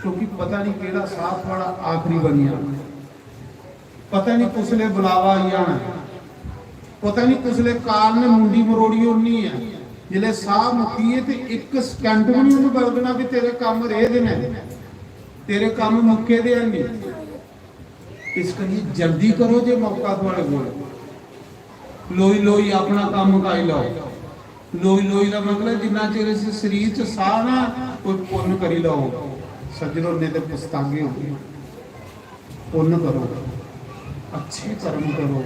क्योंकि पता नहीं केड़ा साथ वाला आखिरी बनिया, पता नहीं कुसले बुलावा आई आना, पता नहीं कुसले काल ने मुंडी मरोड़ी होनी है। जिले साह मुकीए तो एक सेकंड भी नहीं उन्हें बलगना भी तेरे काम रह देने, तेरे काम मुके दे नहीं। इसलिए जल्दी करो जे मौका थोड़े को। लोई लोई अपना काम मुकाई लो। लोई लोई का मतलब जिन्ना चिर इस शरीर च साह ना कोई पुण्य करी लो। सज्जनों ने तो पछतागे हो गए। पुण्य करो, अच्छे कर्म करो,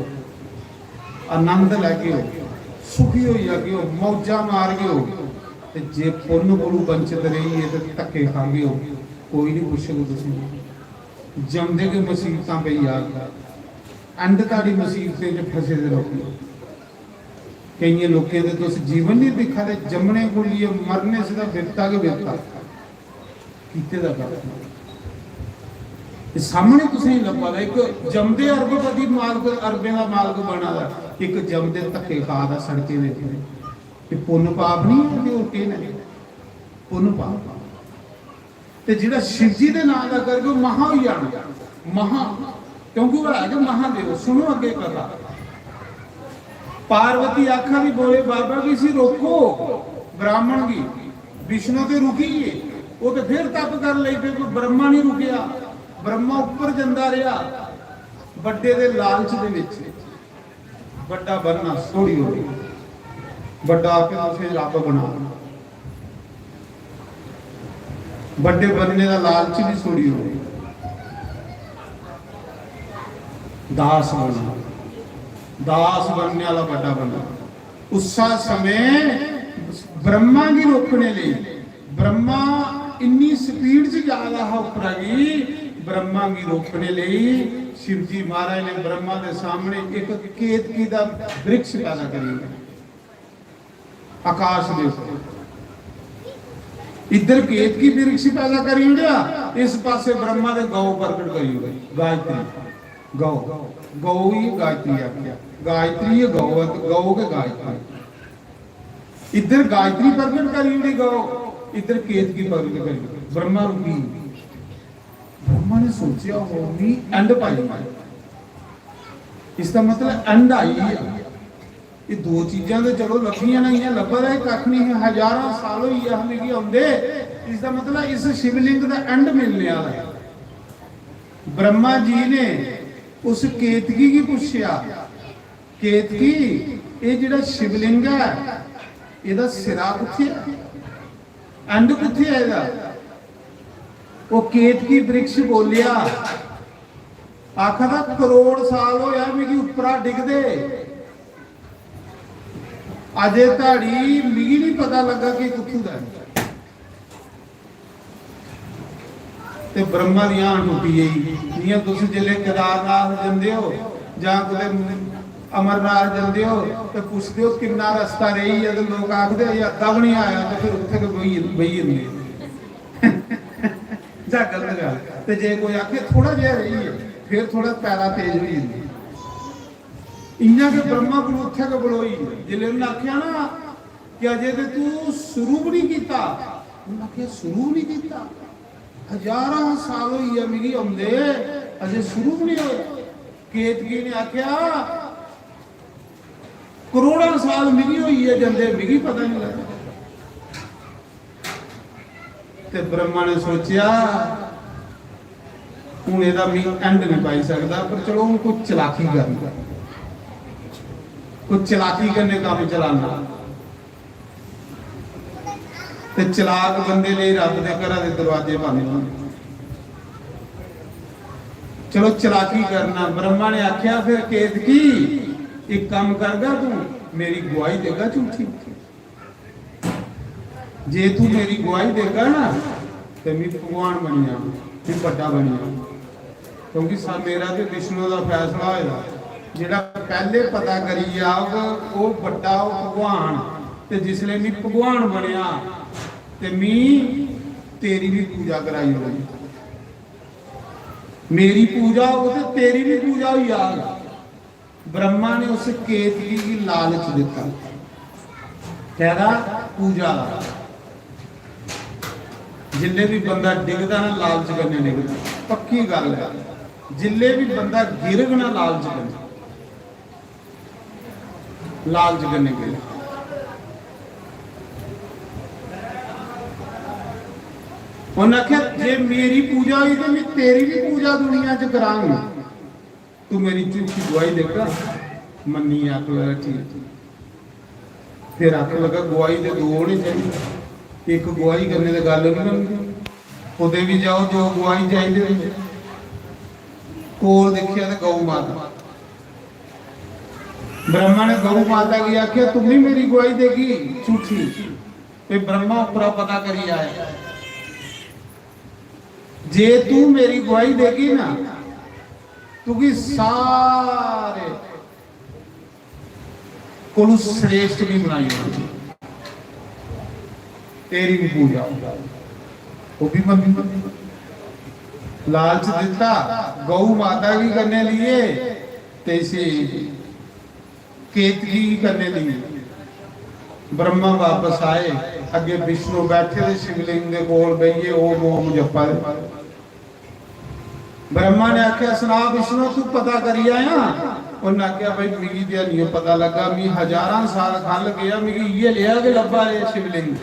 आनंद लैके हो, सुखी हो जागे हो, मौजा मार गए हो। ते जे पुण्य कोलों वंचित रही है तो धक्के खा गए हो, कोई नहीं पूछेगा तुसीं। जमदे के मुसीबत पे याद एंड ताड़ी मुसीबतें फसे दे लोग। कई लोगों के तो जीवन नहीं दिखा दे, जमने को लिए मरने से बिरता के बिरता कीते दा कर सामने कुछ नहीं लगा। एक जमदे अरबपति मालक अरबे का मालक बना दा, एक जमदे धक्के खा दा सड़के दे। पुण्य पाप नहीं है, और के पुण्य पाप ते जिहड़ा शिव जी दे नाम दा करके महा हो जाना। महा क्योंकि वो है महादेव। सुनो अगे कथा। पार्वती आखा भी बोले बाबा किसी रोको ब्राह्मण की, विष्णु ते रुकी है वो तो फिर तप कर ले पे, ब्रह्मा नहीं रुकिया। ब्रह्मा ऊपर जंदा रहा ਵੱਡੇ ਦੇ ਲਾਲਚ ਦੇ ਵਿੱਚ ਵੱਡਾ ਬਣਨਾ ਥੋੜੀ ਹੋ ਗਈ, ਵੱਡਾ ਆ ਕੇ ਤੁਸੀਂ ਰੱਬ ਬਣਾ, ਵੱਡੇ ਬਣਨੇ ਦਾ ਲਾਲਚ ਵੀ ਥੋੜੀ ਹੋ ਗਈ, ਦਾਸ ਬਣਨਾ, ਦਾਸ बनने वाला बड़ा बना। उस समय ब्रह्मा की रोकने ਲਈ ब्रह्मा इन्नी स्पीड से जा रहा ऊपर गई, ब्रह्मा की रोकने ਲਈ शिव जी महाराज ने ब्रह्मा के सामने एक केतकी का वृक्ष पैदा करी आकाश के ऊपर, इधर केतकी वृक्ष पैदा करी उड़िया, इस पासे ब्रह्मा ने गौ प्रकट करी हुई गायत्री, गौ गौ ही गायत्री आख्या, गायत्री है गौ, गौ के गायत्री, इधर गायत्री प्रकट करी हुई गौ, इधर केतकी प्रकट करी, ब्रह्मा रुकी, ब्रह्मा ने सोचा होगी एंड पाई, इसका मतलब एंड आई है, ये दो चीजें तो चलो लखियां नहीं है, लभा रहा कख नहीं है, हजारों साल हो गए हमें की आंदे, इसका मतलब इस शिवलिंग का एंड मिलने वाला है। ब्रह्मा जी ने उस केतकी की पूछया, केतकी ये जिहड़ा शिवलिंग है ਇਹਦਾ ਸਿਰਾ ਕਿੱਥੇ ਹੈ, ਐਂਡ ਕਿੱਥੇ ਹੈ ਇਹਦਾ? ਉਹ केतकी वृक्ष बोलिया, आखा करोड़ साल होया मिगी उपरा डिगदे, अजे धाड़ी मिगी नहीं पता लगा कि कित्थों दा ते ब्रह्मा दी आन टुटी गई। जियां तुसीं जिले केदारनाथ जांदे हो जां कुते अमरनाथ जांदे हो ते पुछदे हो किन्ना रस्ता रही है, तो लोग आखदे ये अद्धा भी नहीं आया, तो फिर उत्थे के बही जंदे जा गलत गल, ते जे कोई आखे थोड़ा जिहा रही है फिर थोड़ा पैरा तेज हो जांदी, इन्ना के ब्रह्मा को उत्थे के बलोई जिले उन्हें आख्या ना कि अजे ते तू शुरू भी नहीं कीता, उन्हें आख्या शुरू नहीं कीता, हजारों साल होई है मिगी आंदे अजे शुरू भी नहीं होया। केतकी ने आख्या करोड़ों साल मिगी हुई है जंदे मिगी पता नहीं लगा। ते ब्रह्मा ने सोचा हूं एदा भी एंड नहीं पाई सकता, पर चलो हूं कुछ चलाकी करना, कुछ चलाकी करने काम चलाना, ते चलाक बंदे ने रब दे घर दे दरवाजे पाने, चलो चलाकी करना। ब्रह्मा ने आख्या फिर केतकी एक काम करगा, तू मेरी गवाही देगा झूठी, जे तू मेरी गवाही देगा ना तो मैं भगवान बन जा, मैं बड़ा बन जा, क्योंकि मेरा तो विष्णु का फैसला होगा, जेड़ा पहले पता करी आग वो बड़ा भगवान, ते जिसले मैं भगवान बनया ते मैं तेरी भी पूजा कराई होगी, मेरी पूजा हो तो तेरी भी पूजा हुई आग। ब्रह्मा ने उस केतकी की लालच दिता, कह रहा पूजा, जिले भी बंदा डिगदा ना लालच करने डिगदा, पक्की गल है, जिले भी बंदा गिरग ना लालच करने, लालच करने के लिए उन्हें आख्या जे मेरी पूजा हुई तो मैं तेरी भी पूजा दुनिया च करांगा, तू मेरी झूठी गवाही देगा, मन्नी आख लगा ठीक, फिर आख लगा गवाही दे दो होने चाहिए, एक गवाही करने की गल नहीं बनती, खुदे भी जाओ जो गवाही चाहिए, कोल देखिया तो गौ माता, ब्रह्मा ने गौ माता की आख्या तुम ही मेरी गवाही देगी झूठी, फिर ब्रह्मा उपरा पता करी आया, जे तू मेरी गवाही देगी ना क्योंकि सारे को श्रेष्ठ भी बनाई होगी, तेरी भी पूजा वो भी मन लालच देता गौ माता की करने लिए, तैसे केतकी की करने लिए। ब्रह्मा वापस आए, अगे विष्णु बैठे थे शिवलिंग के कोल बहिए ओम ओम जपा, ब्रह्मा ने आख्या सुना विष्णु तू पता करी आया, उन्हें आख्या भाई मिगी तो नहीं पता लगा, मैं हजारों साल खल गया मिगी ये लिया कि लभा है शिवलिंग,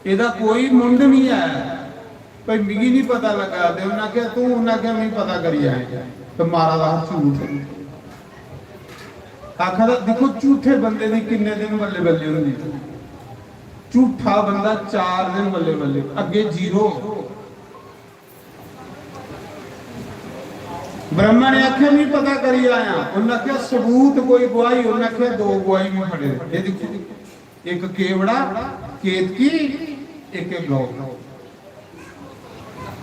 ਇਹਦਾ कोई मुंड नहीं है भाई मिगी नहीं पता लगा, उन्हें आख्या तू, उन्हें आख्या मैं पता करी आया, तो मारा दा झूठ आखा देखो झूठे बंदे दी किन्ने दिन बल्ले बल्ले होंदी झूठा बंदा 4 दिन बल्ले बल्ले अगे 0 ब्रह्मा ने आख्या नहीं पता करी आया उन्हें आख्या सबूत कोई गवाही उन्हें आख्या 2 गवाही भी फड़े ये देखो एक केवड़ा केतकी एक गौ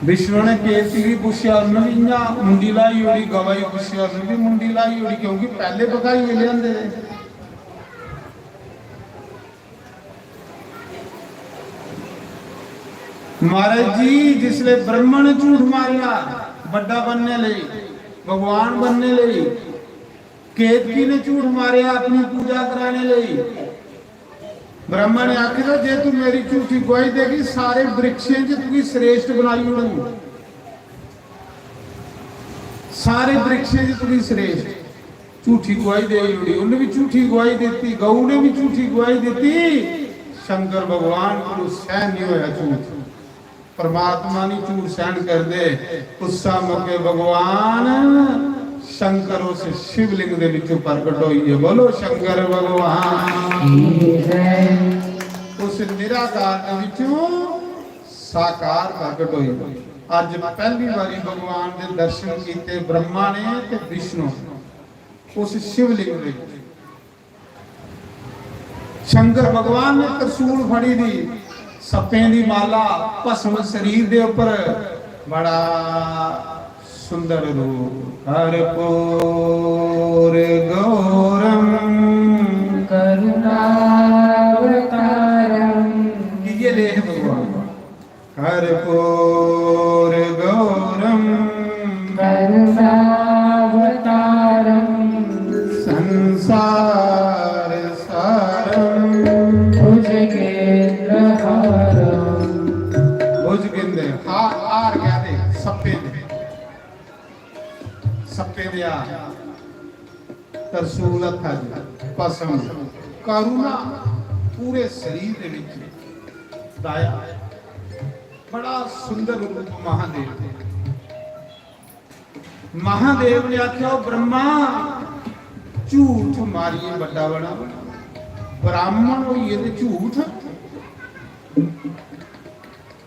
विष्णु ने केतकी भी पूछा उन्हें भी इन्ना मुंडी लाई उड़ी गवाही पूछा उन्हें भी मुंडी लाई उड़ी क्योंकि पहले पकाई मिले आंदे महाराज जी जिसले ब्रह्मा ने झूठ मारिया बड़ा बनने लई भगवान बनने लई केतकी ने झूठ मारिया अपनी पूजा कराने लई ब्रह्मा ने आखिया जे तू मेरी झूठी गवाही देगी सारे वृक्षों च तू श्रेष्ठ बनाई उड़न सारे वृक्षों च तू श्रेष्ठ झूठी गवाही दे उड़ी उन्हें भी झूठी गवाही देती गऊ ने भी झूठी गवाही देती शंकर भगवान को सहन नहीं होया झूठ परमात्मा नहीं झूठ सहन कर दे उस मौके भगवान शंकर उस शिवलिंग दे विचों प्रकट होई है बोलो शंकर भगवान की जय उस निराकार दे विचों साकार प्रकट होई आज पहली बारी भगवान दे दर्शन कीते ब्रह्मा ने ते विष्णु उस शिवलिंग दे शंकर भगवान ने त्रिशूल फड़ी दी सपें दी माला भस्म शरीर दे ऊपर बड़ा सुंदर रूप कर्पूर गौरम करुणावतारम ये ले है भगवान कर्पूर गौरम करुणावतारम संसार सारम भुजगेन्द्रहारम भुजगेंद्र हार क्या दे सप्पे दिया तरसूल था पसम करुणा पूरे शरीर दे विच दाया बड़ा सुंदर रूप महादेव ने आख्या ब्रह्मा झूठ मारिए बड़ा बड़ा ब्राह्मण होइए ते झूठ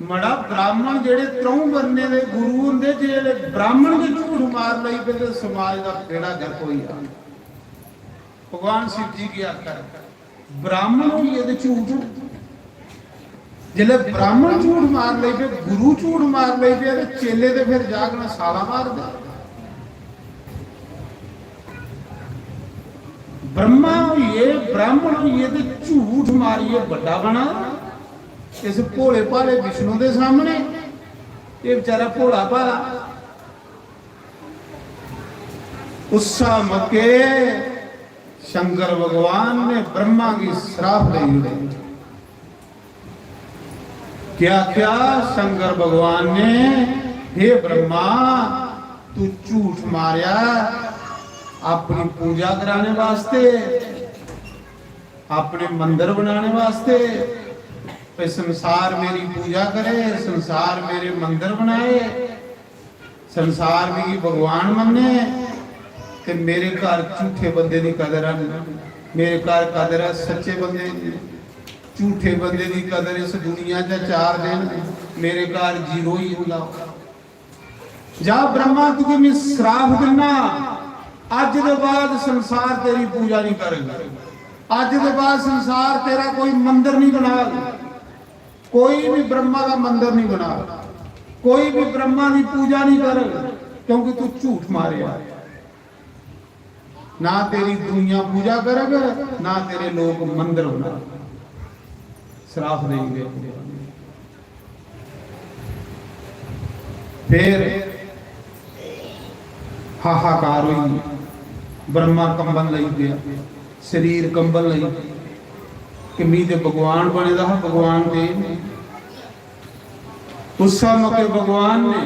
मड़ा ब्राह्मण जेड़े 3 वर्णे दे गुरु हुंदे जेड़े ब्राह्मण दे झूठ मार लई पे ते समाज दा बेड़ा गर्क होई जा भगवान शिव जी की आख्या ब्राह्मण होइए ते झूठ जेले ब्राह्मण झूठ मार लई पे गुरु झूठ मार लई पे ते चेले ते फिर जागना साला मार दे ब्रह्मा होइए ब्राह्मण होइए ते झूठ मारिए बड़ा बना इस भोले भाले विष्णु के सामने ये बेचारा भोला भाला उस मौके शंकर भगवान ने ब्रह्मा की श्राप ली क्या क्या शंकर भगवान ने हे ब्रह्मा तू झूठ मारिया अपनी पूजा कराने वास्ते अपने मंदिर बनाने वास्ते संसार मेरी पूजा करे संसार मेरे मंदिर बनाए संसार में भगवान मने ते मेरे घर झूठे बंदे की कदर है मेरे घर कदर है सच्चे बंदे झूठे बंदे की कदर इस दुनिया च 4 दिन मेरे घर 0 ही होगा जा ब्रह्मा तुझे मैं श्राप देना अज के बाद संसार तेरी पूजा नहीं करेगा अज के बाद संसार तेरा कोई मंदिर नहीं बनाएगा कोई भी ब्रह्मा का मंदिर नहीं बना कोई भी ब्रह्मा की पूजा नहीं करे क्योंकि तू झूठ मारे ना तेरी दुनिया पूजा करेगा ना तेरे लोग मंदिर बना श्राप देंगे फिर हाहाकार हुई ब्रह्मा कंबन लई गया शरीर कंबन लई कि मी ते भगवान बने दा भगवान दे उस मौके भगवान ने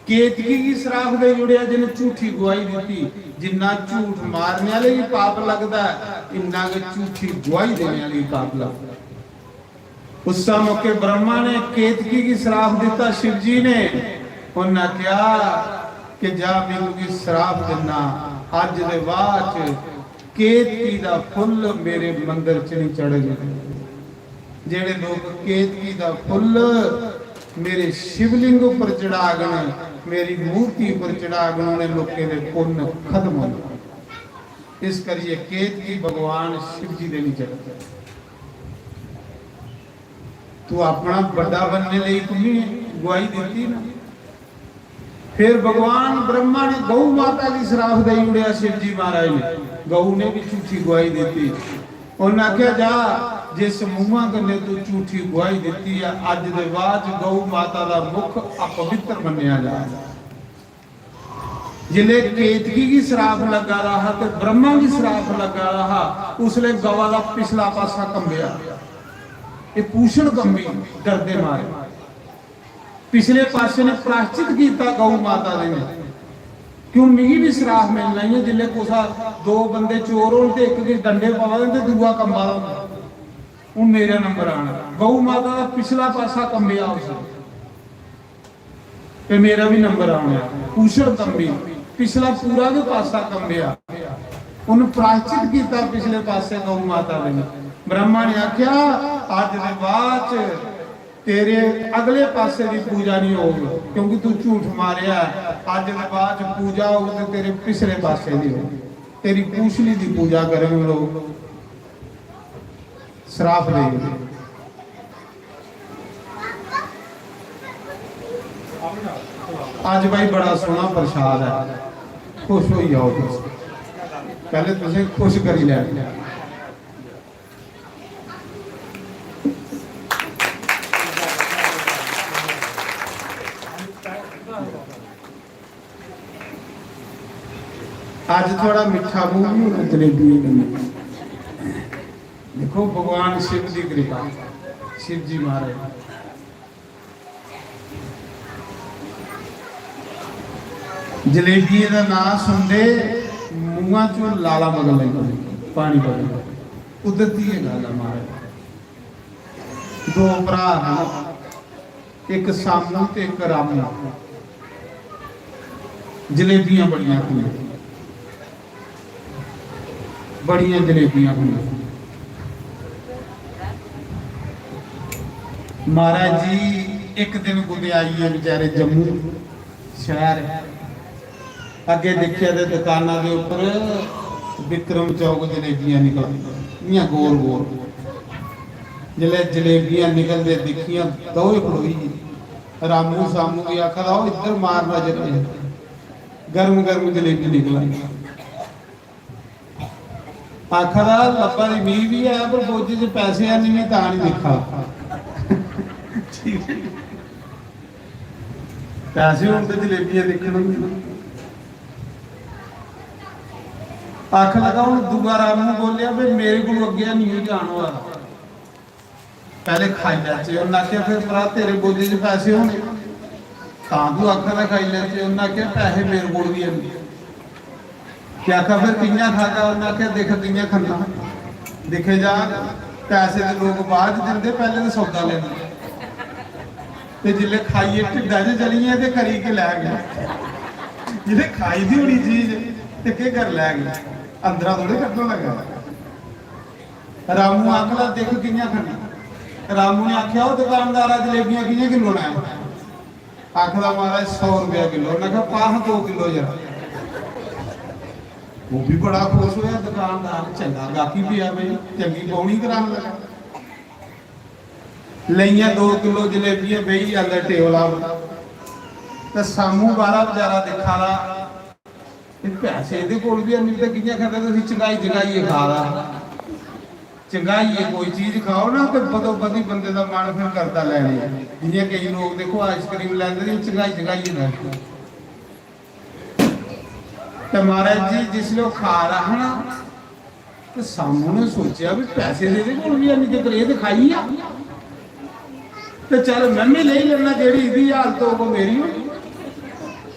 केतकी की श्राप दे जुड़िया जिन्हें झूठी गवाही दी जिन्ना झूठ मारने वाले भी पाप लगता है इन्ना के झूठी गवाही देने वाले पाप लगता है उस मौके ब्रह्मा ने केतकी की श्राप दिता शिव जी ने उन्हें क्या कि जा मैनू भी श्राप दिना, अज दे बाद केतकी दा फुल मेरे मंदिर च नहीं चढ़े। जेड़े लोग केतकी दा फुल मेरे शिवलिंग पर चढ़ागन, मेरी मूर्ति पर चढ़ागन, उन्हें लोगों के पुण्य खत्म हो जाए। इस करिए केतकी भगवान शिव जी दे नहीं चढ़ते। तू अपना बड़ा बनने लिए तुम्हें गुआई देती ना। फिर भगवान ब्रह्मा ने गौ माता की श्राप दे उड़िया। शिव जी महाराज ने गऊ ने भी झूठी गुआई दी। उन्हें आख्या जा जिस मुंह गले तू झूठी गुआई दी है, अज दे बाद गौ माता का मुख अपवित्र मनिया जा। जिले केतकी की श्राप लगा रहा तो ब्रह्मा की श्राप लगा रहा, उसने गवा का पिछला पासा कंबिया। ये पूषण कंबी डरदे मारे। पिछले पासे ने प्राश्चित किया गौ माता ने, क्यों मिगी भी श्राप मिलना ही है। जिले कुसा दो बंदे चोर हो तो एक के डंडे पवा दे तो दूआ कंबा हूं मेरा नंबर आना। गौ माता का पिछला पासा कंबिया उसने, मेरा भी नंबर आना। पूषण कंबी पिछला पूरा भी पासा कंबिया, उन्हें प्राश्चित किया पिछले पासे गौ माता ने। ब्रह्मा ने आख्या अज दे बाद तेरे अगले पासे की पूजा नहीं होगी, क्योंकि तू झूठ मारिया। अज दे बाद पूजा होगी तो तेरे पिछले पासे की होगी, तेरी पूछली की पूजा करेंगे लोग। श्राप देंगे। आज भाई बड़ा सोहना प्रसाद है, खुश हो जाओ। पहले तुझे खुश करी लिया। आज थोड़ा मिठा मुंह भी होना, जलेबी नहीं। देखो भगवान शिव की कृपा, शिव जी महाराज। जलेबी का नाम सुनते मुंह चो लाला बगल लग पानी बगल। कुदरती है गल महाराज। दो भरा हैं, एक सामू ते एक रामू। जलेबियां बड़िया हुई, बड़िया जलेबियां हुई। महाराज जी एक दिन गुदियाई है बेचारे जम्मू शहर। अगे देखिया तो दुकाना के उपर विक्रम चौक जलेबियां निकल गोल गोल। जिले जलेबियां निकलते देखिया दो खड़ोई। रामू सामू की आखा आओ इधर मार नजर। गर्म गर्म जलेबी निकल आखा लब्बा की मीह भी है पर बोझे च पैसे है नहीं, ता नहीं देखा। पैसे हों तो जलेबियां देखने। आख लगा हूं दूआ रामू बोलिया भी मेरे को अगे नहीं जान वाला, पहले खाई लैचे। उन्हें आख्या फिर भरा तेरे बोझे च पैसे होने, तू आखा खाई लैचे। उन्हें आख्या पैसे मेरे को भी है। क्या आखा फिर कियां खादा? उन्हें आख्या देख कियां खाना, दिखे जा पैसे तो लोग बाद देंगे, पहले तो सौदा लेना। तो जिले खाइए ढिड्डा च चलीए तो करी के लै गए। जिले खाई दी होनी चीज तो के कर लै गए, अंदर थोड़े कटन लगा। रामू आखला देख कियां खाना। रामू ने आख्या दुकानदार जलेबियां कियां किलो है? आखला महाराज 100 रुपया किलो। उन्हें कहा पाह 2 किलो जरा। वो भी बड़ा खुश होया दुकानदार, चंगा गाकी पिया भाई, चंगी पौनी कराने लगा। लईया 2 किलो जलेबियां बही अंदर टेबला तो सामू बारा बेचारा देखा ला पैसे ये कोल भी नहीं तो कियां खाते। तो चंगाई जगाइए खा रहा, चंगाइए कोई चीज खाओ ना तो बदो बदी बंदे का मन फिर करता लैने। जियां कई लोग देखो आइसक्रीम लैंदे चंगाई जगाइए लैंदे। तो महाराज जी जिसले खा रहा ना तो सामू ने सोचा भी पैसे दे कोल भी नहीं तो ये खाई आ तो चल मैं भी ले लेना, जेड़ी इदी हालत हो मेरी हो।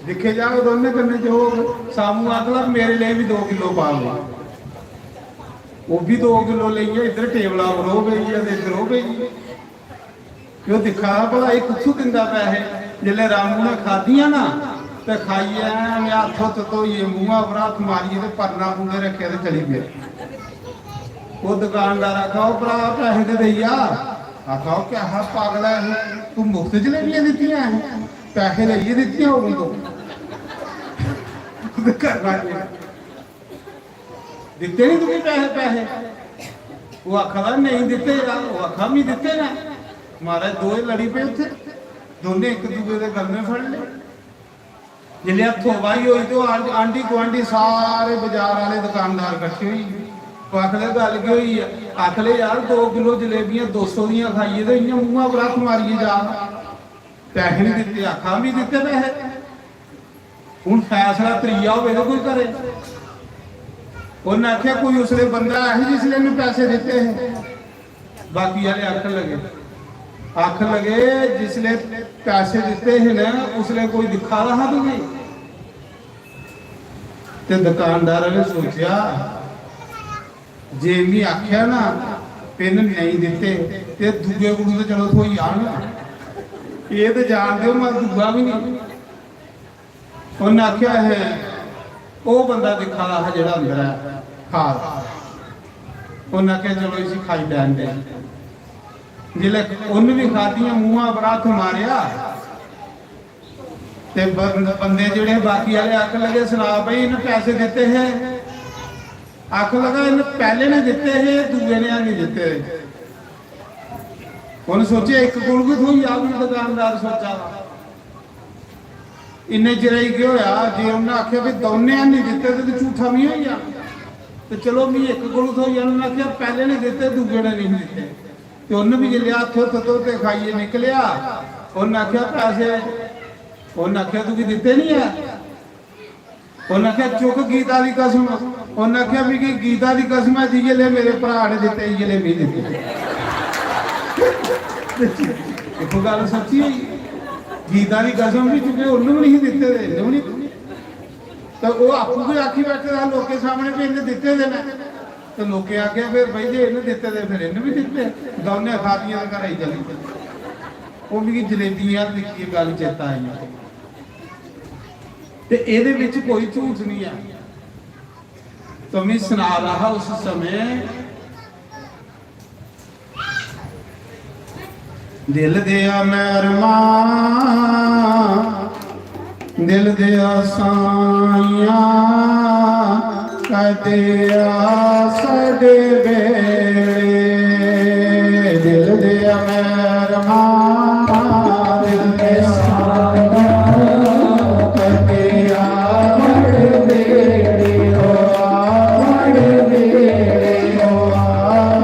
दिखे जा दोनों कन्ने जो सामू आखला मेरे लिए भी 2 किलो पा लो। वो भी 2 किलो लेइए, इधर टेबला पर हो गई है इधर हो गई। जो दिखा भला ये कुछ दिंदा पैसे। जिले रामू ने खादियां ना ते खाइए मैं हाथों तो धोइए मूँह पर हथ मारिए तो परना पूरे रखे तो चली गए। वो दुकानदार आखा भरा पैसे तो दईया, आखा क्या है पागल है तू मुफ्त जलेबियां दी हैं, पैसे लेइए दी होगी तो करना दिते नहीं तुम्हें पैसे पैसे। वो आखा नहीं दिते यार, वो आखा भी दिते ना। महाराज दो लड़ी पे उथे दोने एक दूसरे के गल में फड़ ले। जिले हथों वाही हुई तो आंटी गुआंढी सारे बाजार वाले दुकानदार इकट्ठे हुई। आखले गल की हुई है, आखले यार 2 किलो जलेबियां 200 दियां खाइए तो इं मूँह पर हथ मारिए जा, पैसे नहीं दिते। आखा भी दिते पैसे, हूँ फैसला त्रीया हो तो कोई करे। उन्हें आख्या कोई उसले बंदा है जिसले इन्हें पैसे दिते हैं। बाकी वाले आख लगे जिसले पैसे दिते हैं ना उसले कोई दिखा रहा तुम्हें। ते दुकानदार ने सोचा जे मैं आख्या ना पिन नहीं दिते ते दूजे गुरु तो चलो थोड़ी आन, ये तो जान दो मैं दूजा भी नहीं। उन्हें आख्या है वो बंदा दिखा रहा जो अंदर है खा। उन्हें आख्या चलो इसी खाई लैन दे। जिले उन भी खादियां मूँह पर हथ मारिया ते बंदे जोड़े बाकी वाले आख लगे सुना भाई इन्हें पैसे दिते हैं। आख लगा इन्हें पहले ने दिते हैं दूजे ने नहीं दिते। उन्हें सोचे एक गुड़ भी थोड़ी आ भी दुकानदार सोचा इन्ने चिराई क्यों होया जे उन्हें आख्या भी दोने नहीं दिते तो झूठा भी हो गया। तो चलो मैं एक गुड़ थोड़ी उन्हें आख्या पहले ने दिते दूजे ने नहीं दिते। तो उन्हें भी जिले हथों तो खाइए निकलिया। उन्हें आख्या पैसे, उन्हें आख्या तू दिते नहीं है। उन्हें आख्या चुक गीता की कसम। उन्हें आख्या भी कि गीता की कसम है जी जिले मेरे भरा ने दिते जिले भी दिते। एक गल सच्ची है, गीता की कसम भी चुके उन्होंने भी नहीं दिते थे नहीं। तो वो आपू भी आखी बैठे रहा लोग के सामने भी इन्हें दिते देना। तो लोग आख्या फिर भाई जे इन्हें दिते थे फिर इन्हें भी दिते। दोने खादियां घर ही चली वो भी जलेबियां दिखी गल चेता आई। ते एदे विच कोई झूठ नहीं है। तो मैं सुना रहा उस समय दिल दिया मैरमा दिल दिया साइया कदिया सदे बेड़े। दिल दिया मैरमा दिल दिया साइया कदिया बड़ बेड़े हो बड़ बेड़े हो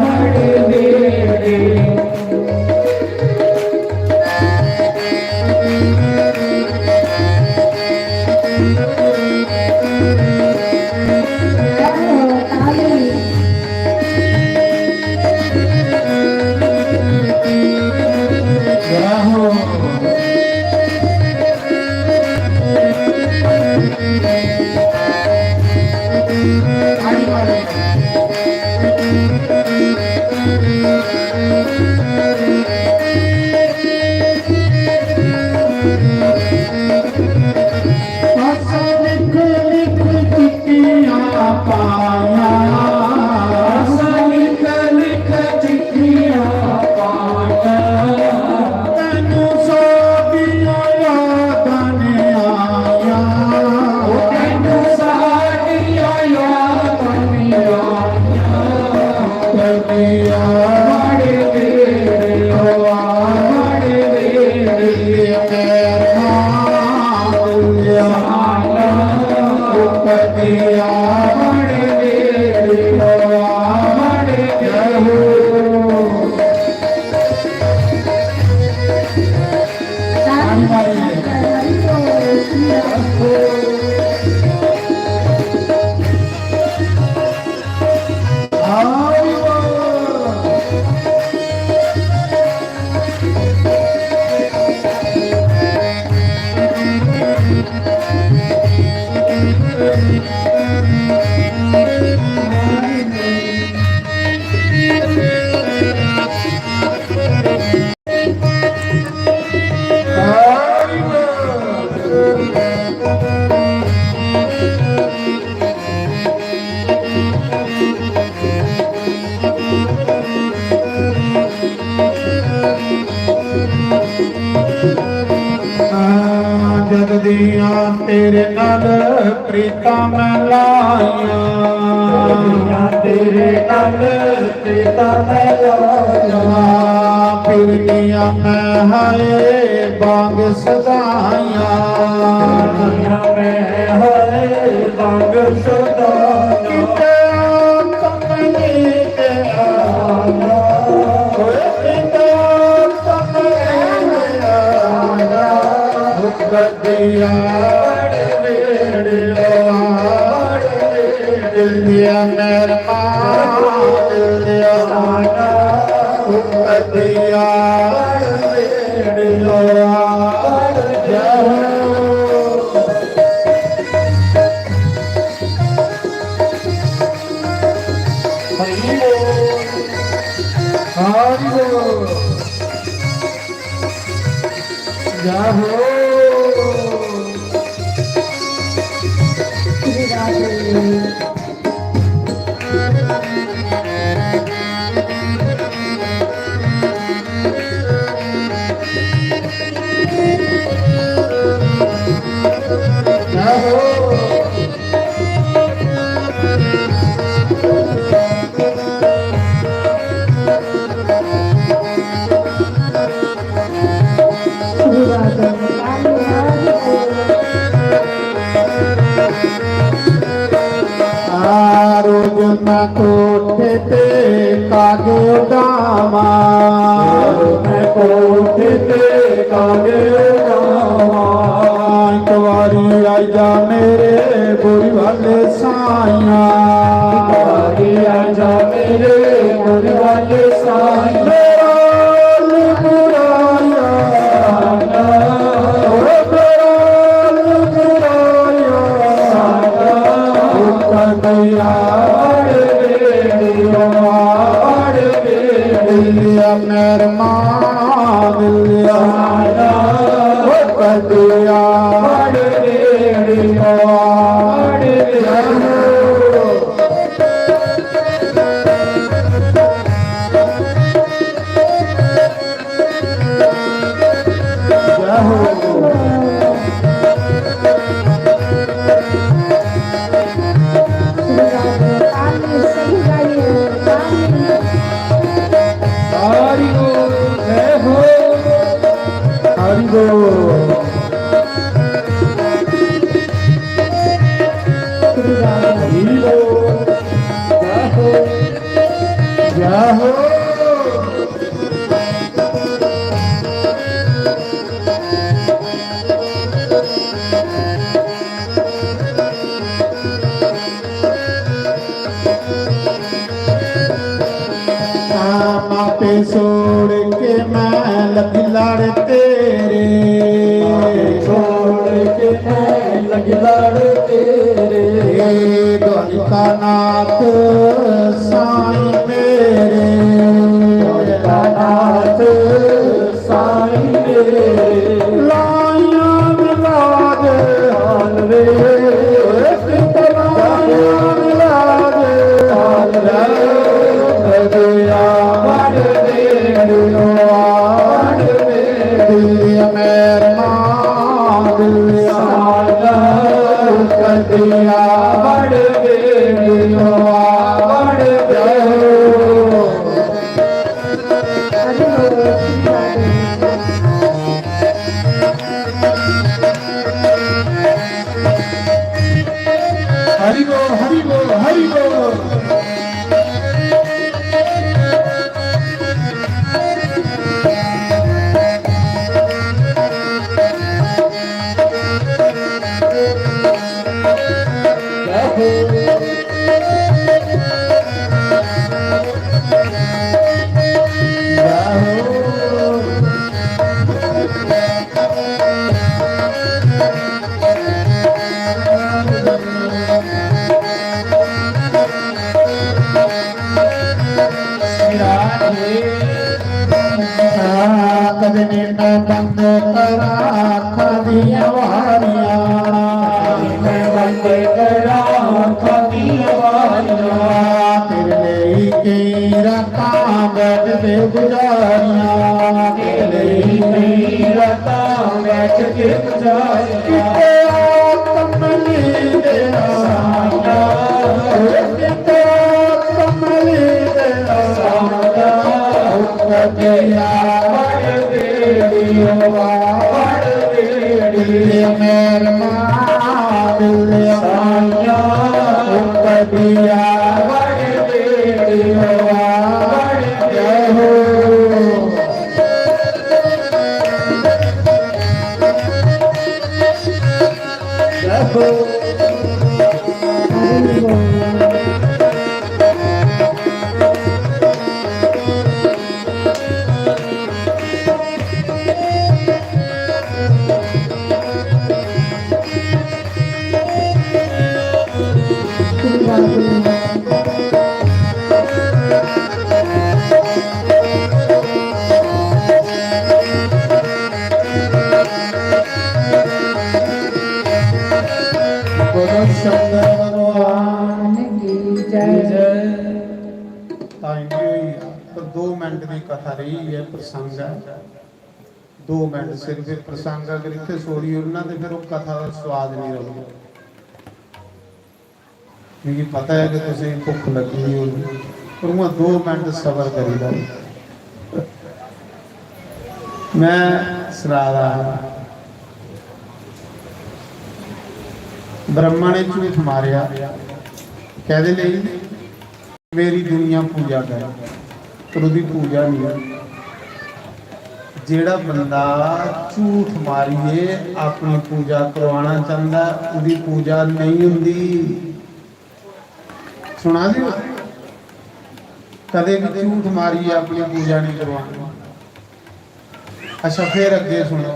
बड़ बेड़े। ਦੀਆਂ ਤੇਰੇ ਨਾਲ ਪ੍ਰੀਤਾਂ ਮੈਂ ਲਾਈਆਂ ਤੇਰੇ ਨਾਲ ਪ੍ਰੀਤਾਂ ਮੈਂ ਲਾਈਆਂ ਫਿਰਨੀਆਂ ਮੈਂ ਹਾਏ ਬਾਗ ਸਦਾਈਆਂ ਮੈਂ ਹਾਏ ਬਾਗ ਸਦਾਈਆਂ ਕਿਤੇ ਤਮਨੀ ਤੇ ਆਇਆ ਕਿਤੇ ਤਮਨੀ ਆਇਆ ਗੱਡੀਆਂ ਦਿਲਿਆ ਨਰਮਾ ਦਿਲਿਆ ਸਾਡਾ ਗੱਡੀਆਂ रोज मैं कोठे पे कागे उड़ावा मैं कोठे ते कागे उड़ावा एक बारी आई जा मेरे बुरी वाले साइया आजा मेरे मन वाले साईं मेरा बुराया मेरमा मिलिया कदिया माते छोड़ के मैं लगी लड़ तेरे छोड़ के मैं लगी लड़ तेरे द्वारिका नाथ साईं मेरे नाथ साईं मेरे लाइया मिलाद हाल रे लाइया मिलाद हाल रे दिया दिलिया मेरमा दिलिया कदिया बड़ बेड़िया बड़ हरि बोल हरि बोल हरि बोल कदने न बंद करा खादिया वारिया मैं बंद करा खादिया वारिया तेरे के रता बैठ दे गुजारिया तेरे रता बैठ के गुजारिया ਆਵੜ ਵੇੜਿਓ ਆਵੜ ਵੇੜੀ ਮੇਰ ਮਾਲ ਸਾਇਆ ਕਦੀ ਆਵੜ ਵੇੜਿਓ ਆਵੜ ਜਹੋ पर 2 मिनट की कथा रही है, प्रसंग है 2 मिनट सिर्फ प्रसंग अगर इतने छोड़ी उन्ना तो फिर वो कथा का स्वाद नहीं रहता, क्योंकि पता है कि तुझे भुख लगी हुई होगी पर वहाँ 2 मिनट सबर करीदा। मैं सुना रहा ब्रह्मा ने झूठ मारिया कहते लिए मेरी दुनिया पूजा कर, पर उसकी पूजा नहीं है। जेड़ा बंदा झूठ मारिए अपनी पूजा करवाना चाहता उसकी पूजा नहीं होंदी। सुना दियो कदे भी झूठ मारिए अपनी पूजा नहीं करवानी। अच्छा फिर अगे सुनो,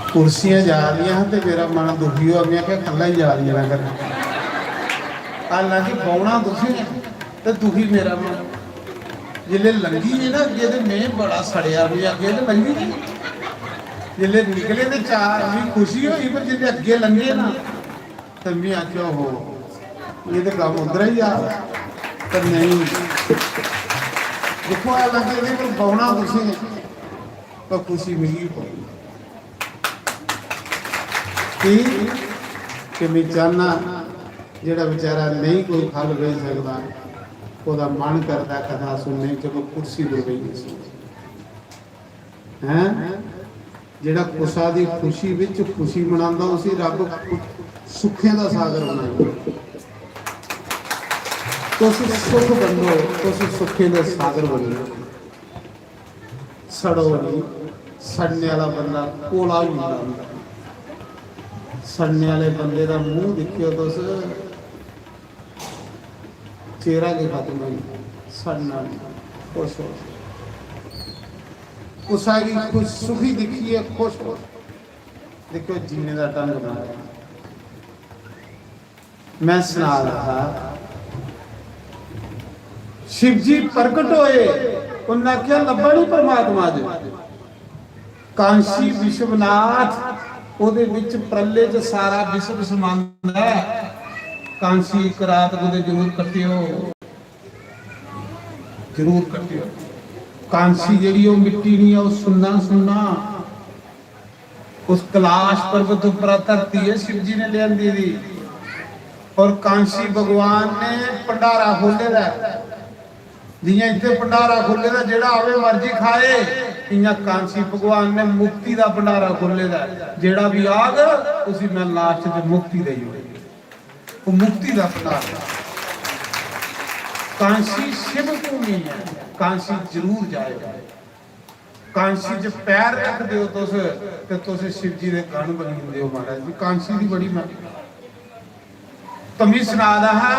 कुर्सियां जा रही हैं तो मेरा मन दुखी हो गया कि कला ही जा रही है ना कर, हालांकि बौना दुखी है तो दुखी मेरा मन जिले लंघी है ना अगे तो मैं बड़ा सड़िया भी अगे तो लंघी नहीं, जिले निकले तो चार भी खुशी हुई पर जिले अगे लंघे ना तो मैं आख्या हो ये तो काम उधर ही आ पर नहीं देखो हालांकि पर बौना दुखी है पर खुशी मिली कि मैं चाहना जेड़ा बेचारा नहीं कोई फल ले सकता ओदा मन करता कथा सुनने जब कुर्सी पर बैठी हैं जेड़ा कुसा दी खुशी विच खुशी मनांदा उसी रब सुखे दा सागर बनाए। तुसी सुख बनो, तुसी सुखे दा सागर बनो। सड़ो नहीं, सड़ने वाला बंदा कोला ही नहीं, सड़ने वाले बंदे का मुंह देखियो तो चेहरा के खत्म हो सड़ना खुश हो, गुस्सा की खुश सुखी दिखी है खुश हो। देखो जीने का ढंग बनाया। मैं सुना रहा शिव जी प्रकट होए उन्हें आख्या लब्भा नहीं परमात्मा जी कांशी विश्वनाथ ਉਹਦੇ ਵਿੱਚ ਪ੍ਰਲੇ ਚ ਸਾਰਾ ਵਿਸ਼ਵ ਸਮਾਉਂਦਾ ਹੈ। ਕਾਂਸੀ ਇੱਕ ਰਾਤ ਉਹਦੇ ਜ਼ਰੂਰ ਕੱਟਿਓ, ਜ਼ਰੂਰ ਕੱਟਿਓ। ਕਾਂਸੀ ਜਿਹੜੀ ਉਹ ਮਿੱਟੀ ਨਹੀਂ ਆ, ਉਹ ਸੁੰਨਾ ਸੁੰਨਾ ਉਸ ਕਲਾਸ਼ ਪਰਬਤ ਉੱਪਰ ਧਰਤੀ ਹੈ शिव जी ने ਲਿਆਂਦੀ ਦੀ। ਔਰ ਕਾਂਸੀ ਭਗਵਾਨ ਨੇ ਭੰਡਾਰਾ ਖੋਲੇ ਦਾ, ਜਿਵੇਂ ਇੱਥੇ ਭੰਡਾਰਾ ਖੋਲੇ ਦਾ ਜਿਹੜਾ ਆਵੇ ਮਰਜ਼ੀ ਖਾਏ, इं कांसी भगवान ने मुक्ति का भंडारा खोले दा, जेड़ा भी आग उसी मैं लास्ट में मुक्ति दे वो मुक्ति का भंडारा। कांसी शिव भूमि है, कांसी जरूर जाएगा। कांसी च पैर रख दो तुस शिव जी के गण बनी होंदे हो महाराज जी। कांसी की बड़ी मैं तमी सुना रहा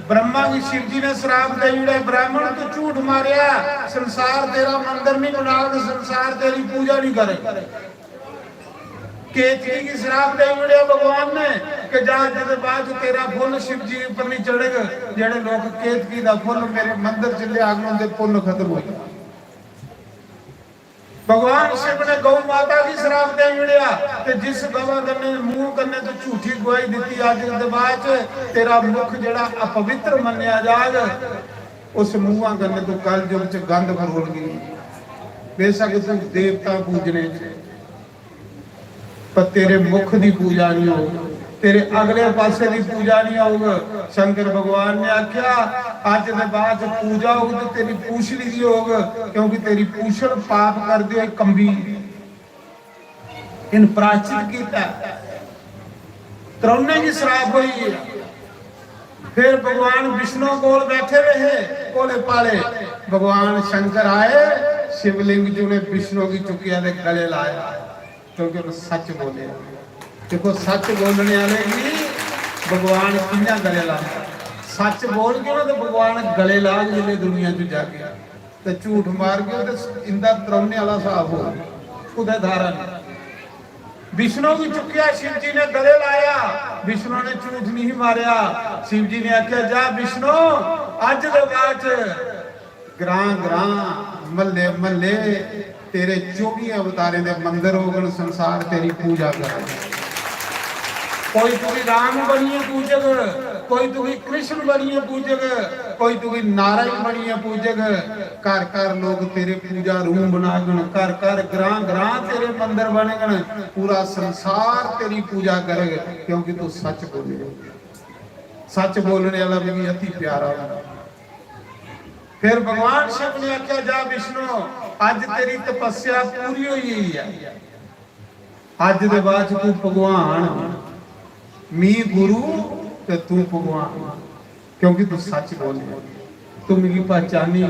ब्रह्मा जी शिव जी ने श्राप दे ब्राह्मण तो झूठ मारिया संसार तेरा मंदिर नहीं बना तो संसार तेरी पूजा नहीं करे। केतकी की श्राप दे भगवान ने कि जाने बाद तेरा फुल शिव जी पर नहीं चढ़ेगा। जेड़े लोग केतकी का फुल मेरे मंदिर च लिया उनके पुण्य खत्म हो गया। भगवान शिव ने गौ माता की श्राप दे ते जिस गवा करने मुंह करने तो झूठी गवाही दी अज के बाद तेरा मुख जेड़ा अपवित्र मन्या जाग उस मुंह करने तो कल युग च गंद फरोल गई। बेशक तू देवता पूजने पर तेरे मुख की पूजा नहीं होगी, तेरे अगले पासे की पूजा नहीं होगी। शंकर भगवान ने आख्या अज के बाद पूजा होगी तो तेरी पूछड़ी की होगी, क्योंकि तेरी पूछड़ पाप कर दियो कंबी। इन प्रायश्चित किया, त्रौने की श्राप हुई है। फिर भगवान विष्णु कोल बैठे रहे कोले पाले, भगवान शंकर आए, शिवलिंग जी ने विष्णु की चुकिया दे गले लाया, क्योंकि उन्हें सच बोले। देखो सच बोलने वाले की भगवान किन्ना गले लाता, सच बोल के ना तो भगवान गले ला जिले दुनिया च जाके, तो झूठ मार के तो इंदा त्रौने वाला साफ हो उदय धारा नहीं। विष्णु की चुकिया शिव जी ने गले लाया, विष्णु ने झूठ नहीं मारिया। शिव जी ने आख्या जा विष्णु अज दे बाद ग्रां ग्रां मल्ले मल्ले तेरे 24 अवतारे दे मंदिर होगन, संसार तेरी पूजा करे। कोई तुगी राम बनिए पूजक, कोई तुगी कृष्ण बनिए पूजक, कोई तुगी नारायण बनिए पूजक। कर कर लोग तेरे पूजा रूम बनागन, कर कर ग्रां ग्रां तेरे मंदिर बनेगन, पूरा संसार तेरी पूजा करेगा, क्योंकि तू सच बोले। सच बोलने वाला भी अति प्यारा है। फिर भगवान शिव ने आख्या जा विष्णु अज तेरी तपस्या पूरी हुई है, अज दे बाद तू भगवान, मी गुरु ते तू भगवान, क्योंकि तू सच बोले, तू मेरी पहचानी।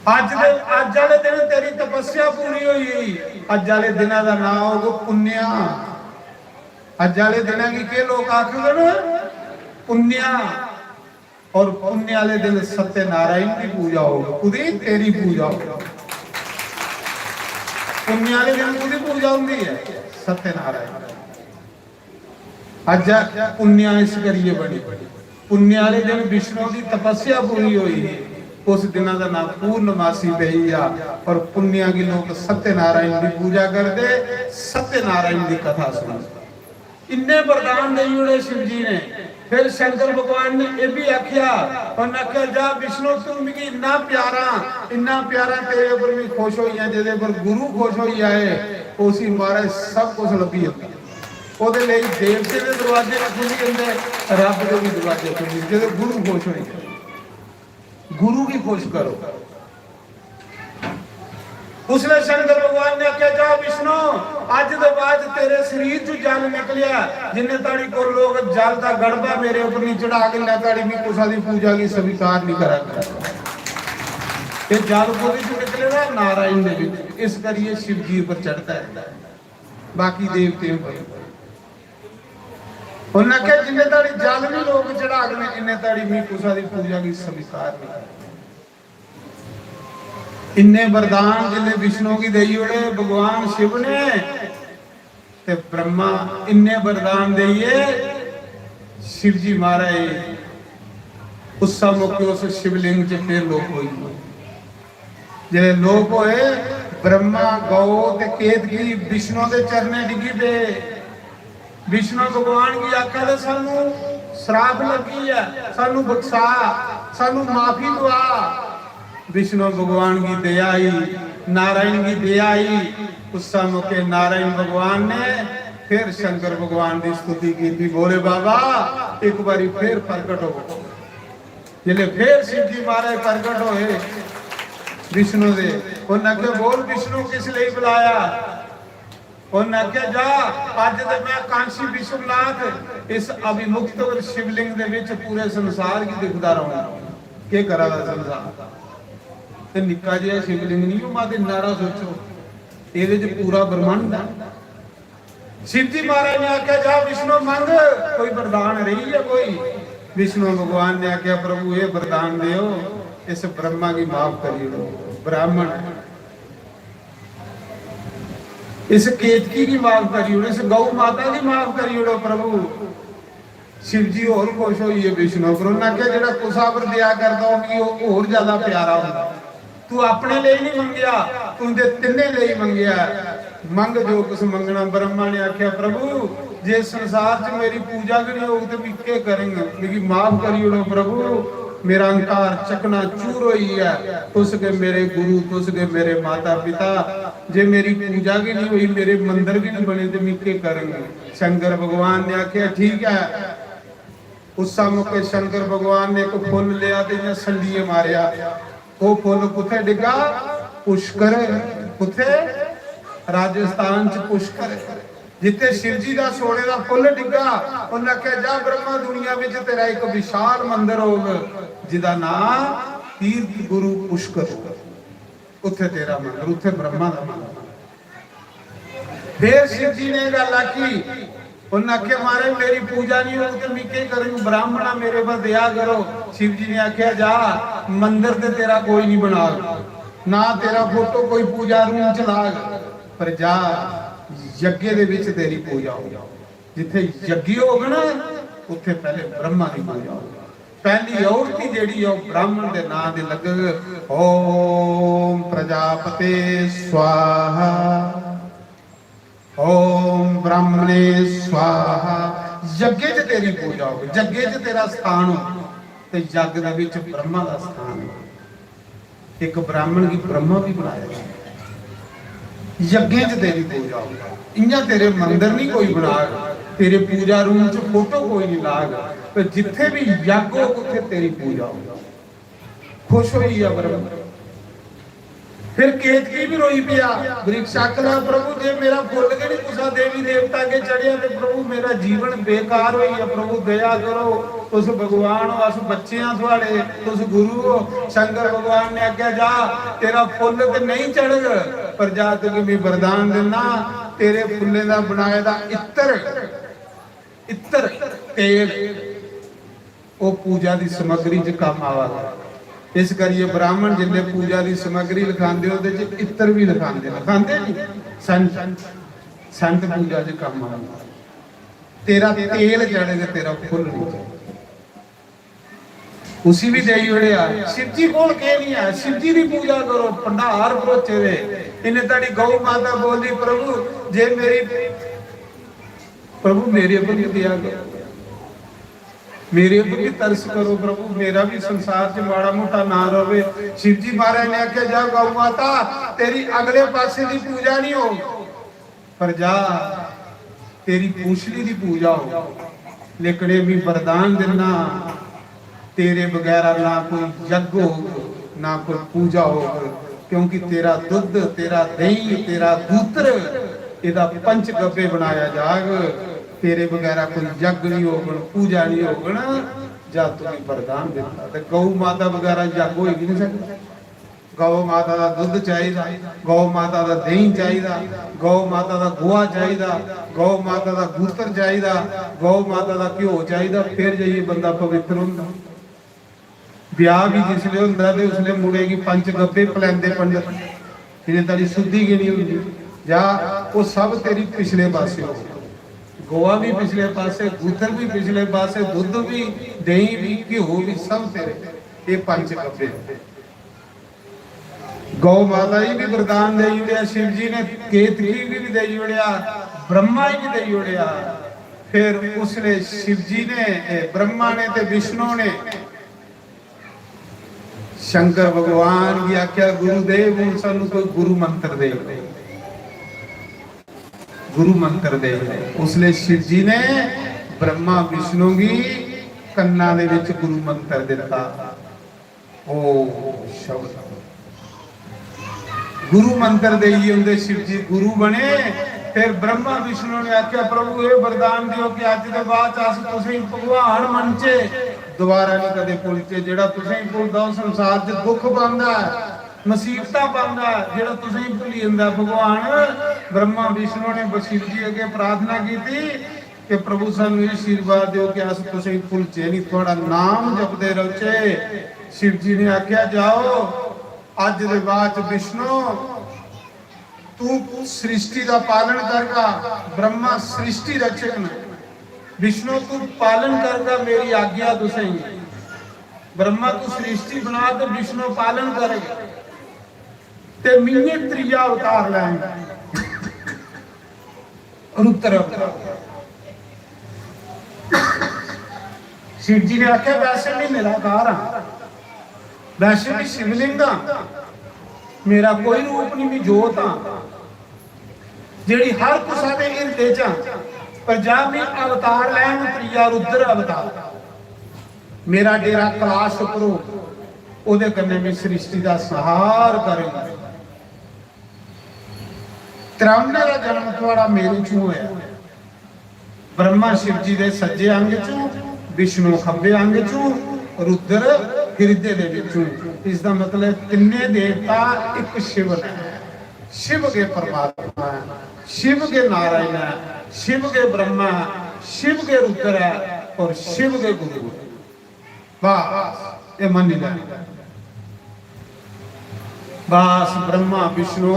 अज वाले दिन तेरी तपस्या पूरी हुई। अज वाले दिना का नाम होगा पुण्या। अज वाले दिना की के लोग आखन पुण्या, और पुण्य वाले दिन सत्यनारायण की पूजा होगी, खुदी तेरी पूजा होगी। पुण्य वाले दिन खुदी पूजा होती है सत्यनारायण। अज पुण्य इस करिए बनी, पुण्य वाले दिन विष्णु की तपस्या पूरी हुई, उस दिन का नाम पूर्णमासी पई आ। और पुण्य की लोग सत्यनारायण की पूजा करते, सत्यनारायण की कथा सुनते। इन्ने वरदान दे जुड़े शिव जी ने। फिर शंकर भगवान ने यह भी आख्या, उन्हें आख्या जा विष्णु तू मिगी इन्ना प्यारा तेरे ऊपर भी खुश हो जाए, जेदे पर गुरु खुश हो जाए उसी महाराज सब कुछ लभी होता। ਉਹਦੇ ਲਈ ਦੇਵਤੇ ਦੇ ਦਰਵਾਜ਼ੇ ਖੁੱਲੀ ਜਾਂਦੇ, ਰੱਬ ਦੇ ਵੀ ਦਰਵਾਜ਼ੇ ਖੁੱਲੀ ਜਦੋਂ ਗੁਰੂ ਖੁਸ਼ ਹੋਏ। गुरु की खोज करो। उसने शंकर भगवान ने आख्या जा विष्णु अज दे बाद तेरे शरीर चो जल निकलिया, जिन्ने ताड़ी को लोग जल का गड़बा मेरे ऊपर नहीं चढ़ा के ना ताड़ी भी कुसा दी पूजा की स्वीकार नहीं करा। ये जल को जो निकले ना नारायण दे विच, इस करिए शिव जी पर चढ़ता है, बाकी देवते पर उन्हें आख्या जिन्ने ताड़ी जल भी लोग चढ़ा के इन्ने ताड़ी भी कुसा दी पूजा की स्वीकार नहीं। इन्ने वरदान जिन्ने विष्णु की देई उड़े भगवान शिव ने ते ब्रह्मा इन्ने वरदान देइए शिव जी महाराज उस मौके उस शिवलिंग च फिर लोक होई। जे लोक होए ब्रह्मा गौ ते केतकी विष्णु के चरने डिगी पे। विष्णु भगवान की आख्या दे सानू श्राप लगी है, सानू बख्शा, सानू माफी दुआ। विष्णु भगवान की दया आई, नारायण की दया आई। उस मौके नारायण भगवान ने फिर शंकर भगवान की स्तुति की थी, बोले बाबा एक बारी फिर प्रकट हो। जिले फिर शिव जी महाराज प्रकट होए विष्णु दे, उन्हें आख्या बोल विष्णु किस लिए बुलाया। उन्हें आख्या जा अज तो मैं कांशी विश्वनाथ इस अभिमुक्त शिवलिंग दे विच पूरे संसार की दिखदा रहूं। के करा संसार ते निक्का जिहा शिवलिंग नहीं माते नारा सोचो ਇਹਦੇ ਚ पूरा ब्रह्मांड है। शिव जी महाराज ने आख्या जा विष्णु मंग कोई वरदान रही है कोई। विष्णु भगवान ने आख्या प्रभु ये वरदान दियो इस ब्रह्मा की माफ करियो, ब्राह्मण इस केतकी की माफ करियो, इस गौ माता की माफ करियो प्रभु। शिव जी और खुश होइए विष्णु पर। उन्हें आख्या जेड़ा कुसा पर दया करदा वो होर ज्यादा प्यारा होंदा। तू अपने लिए नहीं मंगया, तू दे तिन्ने लिए मंगया। मंग जो कुछ मंगना। ब्रह्मा ने आख्या प्रभु जे संसार च मेरी पूजा भी नहीं होगी तो भी क्या करेंगे, मेरी माफ करियो प्रभु। मेरा अहंकार चकना चूर होई है, तुस के मेरे गुरु, तुस के मेरे माता पिता, जे मेरी पूजा भी नहीं हुई, मेरे मंदिर भी नहीं बने, तो मैं क्या करूंगा। शंकर भगवान ने आख्या ठीक है। उस मौके शंकर भगवान ने एक फुल लिया ते संडिये मारिया। वो फुल कुथे डिगा? पुष्कर। कुथे? राजस्थान च पुष्कर, जिथे शिव जी का सोने का फुल डिगा। उन्हें आख्या जा ब्रह्मा दुनिया में तेरा एक विशाल मंदिर होगा जिदा नाम तीर्थ गुरु पुष्कर होगा, उथे तेरा मंदिर, उथे ब्रह्मा का मंदिर। फिर शिव जी ने गल आखी, उन्हें आख्या मारे मेरी पूजा नहीं होगी तो मैं क्या करूं, ब्राह्मणा मेरे पर दया करो। शिव जी ने आख्या जा मंदिर ते तेरा कोई नहीं बना, ना तेरा फोटो कोई पूजा रूम च लाग, पर जा यज्ञ दे विच तेरी पूजा हो। जिथे यज्ञ होगा ना उत्थे पहले ब्रह्मा की पूजा हो। पहली औरती जेड़ी है ब्राह्मण के नाम दे लग, ओम प्रजापते स्वाहा, ओम ब्राह्मणे स्वाहा। यज्ञ च तेरी पूजा हो, यज्ञ च तेरा स्थान हो, ते यज्ञ दे विच ब्रह्मा का स्थान हो। एक ब्राह्मण की ब्रह्मा भी बनाया गया, यज्ञ च तेरी पूजा हो। इयां तेरे मंदिर नहीं कोई बनाग, तेरे पूजा रूम च फोटो कोई नहीं लाग, तो जिथे भी यज्ञ हो उथे तेरी पूजा हो। खुश हुई है ब्रह्मा। फिर केतकी भी रोई पिया, वृक्ष आखला प्रभु जे मेरा फुल के नहीं कुसा देवी देवता के चढ़िया तो प्रभु मेरा जीवन बेकार हुई है, प्रभु दया करो। तुस भगवान हो, अस बच्चे हैं थोड़े, तुस गुरु हो। शंकर भगवान ने आख्या जा तेरा फुल तो नहीं चढ़ग, पर जा तुझे मैं वरदान देना, तेरे फुल्ले का बनाए दा इत्र तेल वो पूजा की समग्री च काम आवागा। इस करिए ब्राह्मण जिन्हें पूजा की समग्री लिखाते हो इत्र भी लिखाते नहीं, संत पूजा च काम आवागा। तेरा तेल चढ़ेगा, तेरा फुल नहीं चढ़ेगा। उसी भी दे उड़िया शिव जी कोल के नहीं है, शिव जी की पूजा करो, भंडार पहुंचे वे। इन्हें ताड़ी गौ माता बोली प्रभु जे मेरी प्रभु मेरे ऊपर भी दया करो, मेरे ऊपर भी तरस करो प्रभु, मेरा भी संसार च माड़ा मोटा ना रहे। शिव जी महाराज ने आख्या जा गौ माता तेरी अगले पासे की पूजा नहीं हो, पर जा तेरी पूछली की पूजा हो। लेकिन भी वरदान देना तेरे बगैर ना कोई यज्ञ हो ना कोई पूजा हो, क्योंकि तेरा दुध तेरा दही तेरा दूत्र इहदा पंच गब्बे बनाया जाग, तेरे बगैर कोई यज्ञ नहीं होगा पूजा नहीं होगा। जा तुम्हें वरदान देता तो गौ माता बगैर यज्ञ हो ही नहीं सकता। गौ माता का दुध चाहिए, गौ माता का दही चाहिए, गौ माता का गोहा चाहिए, गौ माता का गूत्र चाहिए, गौ माता का घ्यो चाहिए, फिर जाइए बंदा पवित्र होंदा। ब्याह भी जिसले होंदा ते उसले मुड़े की पंच गब्बे पलैंदे पंडित, जिन्हें तेरी शुद्धि की नहीं होंदी, जा वो सब तेरी पिछले पासे हो। गोवा भी पिछले पासे, गूत्र भी पिछले पासे, दुध भी दही भी घ्यो भी सब तेरे, ये पंच गब्बे। गौ माता ही भी वरदान दे उड़िया, शिव जी ने केतकी भी दे उड़िया, ब्रह्मा ही भी दे उड़िया। फिर उसने शिव जी ने ब्रह्मा ने ते विष्णु ने शंकर भगवान की आख्या गुरुदेव हूं सानू कोई गुरु मंत्र दे, गुरु मंत्र दे। उसने शिव जी ने ब्रह्मा विष्णु की कन्ना दे विच गुरु मंत्र दिता। ओ शब्द गुरु मंत्र दे उनके शिव जी गुरु बने। फिर ब्रह्मा विष्णु ने आख्या प्रभु ये वरदान दियो कि अज के बाद अस तुसीं भगवान मनचे दोबारा नहीं कदे भुलचे। जेड़ा तुसीं भुलदा संसार च दुख पांदा मुसीबतां पांदा, जेड़ा तुसीं भुली जांदा भगवान। ब्रह्मा विष्णु ने शिव जी अगे प्रार्थना की कि प्रभु सानू आशीर्वाद दियो कि अस तुसीं भुलचे नहीं, थोड़ा नाम जपदे रहोचे। शिव जी ने आख्या जाओ अज दे बाद विष्णु तू सृष्टि का पालन करगा। ब्रह्मा सृष्टि रचक ने, विष्णु तू पालन करगा मेरी आज्ञा तुसें। ब्रह्मा तू सृष्टि बना तो विष्णु पालन करेगा ते मिये त्रिया अवतार लैंगे रुद्र अवतार। शिव जी ने आख्या वैसे भी निराकार हाँ, वैसे भी शिवलिंग हाँ, मेरा कोई रूप नहीं, मैं जोत हाँ, ਜਿਹੜੀ ਹਰ ਕੁਸਾ ਦੇ ਹਿਰਦੇ ਚ ਪੰਜਾਬੀ ਅਵਤਾਰ ਲੈਣ ਤ੍ਰਿਆ ਰੁਦਰ ਅਵਤਾਰ ਮੇਰਾ ਡੇਰਾ ਕਲਾਸ਼ ਉਪਰੋਂ ਉਹਦੇ ਕੰਨੇ ਵੀ ਸ੍ਰਿਸ਼ਟੀ ਦਾ ਸਹਾਰ ਕਰੇਗਾ। 93 ਦਾ ਜਨਮ ਤੁਹਾਡਾ ਮੇਰੇ ਚੋਂ ਹੋਇਆ। ਬ੍ਰਹਮਾ ਸ਼ਿਵ ਜੀ ਦੇ ਸੱਜੇ ਅੰਗ ਚੋਂ, ਵਿਸ਼ਨੂੰ ਖੱਬੇ ਅੰਗ ਚੋਂ, ਰੁਦਰ ਹਿਰਦੇ ਦੇ ਵਿੱਚੋਂ। ਇਸ ਦਾ ਮਤਲਬ ਤਿੰਨੇ ਦੇਵਤਾ ਇੱਕ शिव ने। शिव के परमात्मा है, शिव के नारायण है, शिव के ब्रह्मा है, शिव के रुद्र है और शिव के गुरु है। बस ये मन लिया। बस ब्रह्मा विष्णु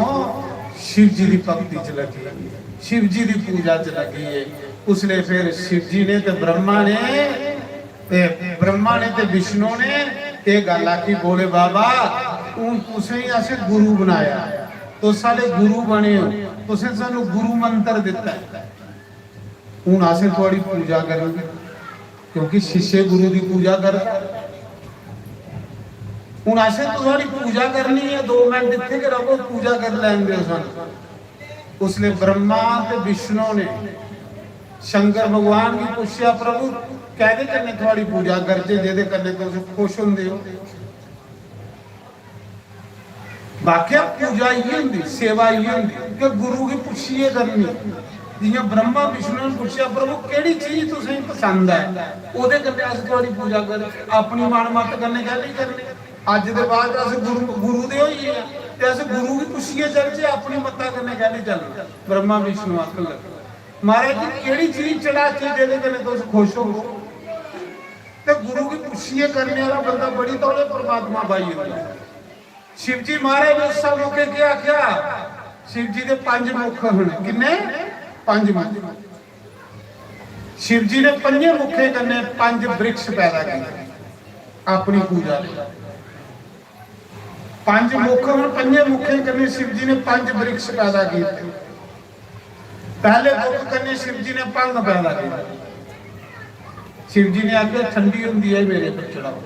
शिव जी की भक्ति च लगी, शिव जी की पूजा च लगी है। उसने फिर शिव जी ने ते ब्रह्मा ने ते विष्णु ने ये गल आखी, बोले बाबा तुसें ही असें गुरु बनाया, तो साडे गुरु बने हो, तुसें सानू गुरु मंत्र दिता है, हुण असें थोड़ी पूजा करेंगे क्योंकि शिष्य गुरु की पूजा कर। हुण असें थोड़ी पूजा करनी है, 2 मिनट इत्थे के रहो पूजा कर लैंदे हो सानू। उसने ब्रह्मा ते विष्णु ने शंकर भगवान की पूछया, प्रभु कहदे कन्ने थोड़ी पूजा करजे जेदे कन्ने तुसीं खुश हुंदे हो। वाकया पूजा ये होंगी, सेवा ये होंगी कि गुरु की पुछिए करनी। जियां ब्रह्मा विष्णु ने पूछा, प्रभु केड़ी चीज तुसें पसंद है, ओदे कन्ने अस थोड़ी पूजा कर, अपनी मन मत कन्ने गल नहीं करनी। अज दे बाद अस गुरु दे होइए ते अस गुरु की पुछिए चलचे, अपनी मत्ता कन्ने गल नहीं चलनी। ब्रह्मा विष्णु आखन लगे, महाराज जी केड़ी चीज चढ़ाची जेदे कन्ने तुस खुश हो। ते गुरु की पुछिए करने वाला बंदा बड़ी तौले परमात्मा बाई होंदा। शिव जी महाराज ने उस मौके क्या क्या, शिव जी के 5 मुख होने, किन्ने 5 मुख। शिव जी ने 5 मुखे कन्ने 5 वृक्ष पैदा किए अपनी पूजा में। 5 मुख होने 5 मुखे कन्ने शिव जी ने 5 वृक्ष पैदा किए। पहले मुख कन्ने शिव जी ने भंग पैदा की। शिव जी ने आख्या ठंडी होंदी है मेरे पर चढ़ाओ।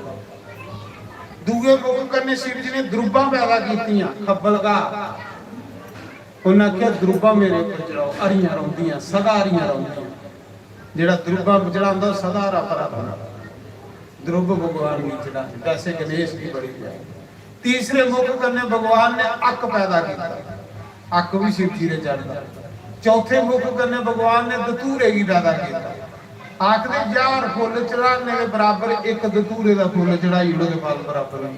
दूजे मुख कन्ने शिव जी ने द्रुबां पैदा कीतियां, खब्बलगा। उन्हें आख्या द्रुबां मेरे ऊपर चढ़ाओ, हरियां रौंदियां, सदा हरियां रौंदियां। जेड़ा द्रुबां चढ़ांदा सदा हरा भरा बना। द्रुब भगवान की चढ़ा, वैसे गणेश की बड़ी है। तीसरे मुख कन्ने भगवान ने अक पैदा किया, अक भी शिव जी ने चढ़दा। चौथे मुख कन्ने भगवान ने धतूरे की पैदा किया। आखदे 1000 फुल चढ़ाने के बराबर एक धतूरे का फुल चढ़ाई उहदे फल बराबर है।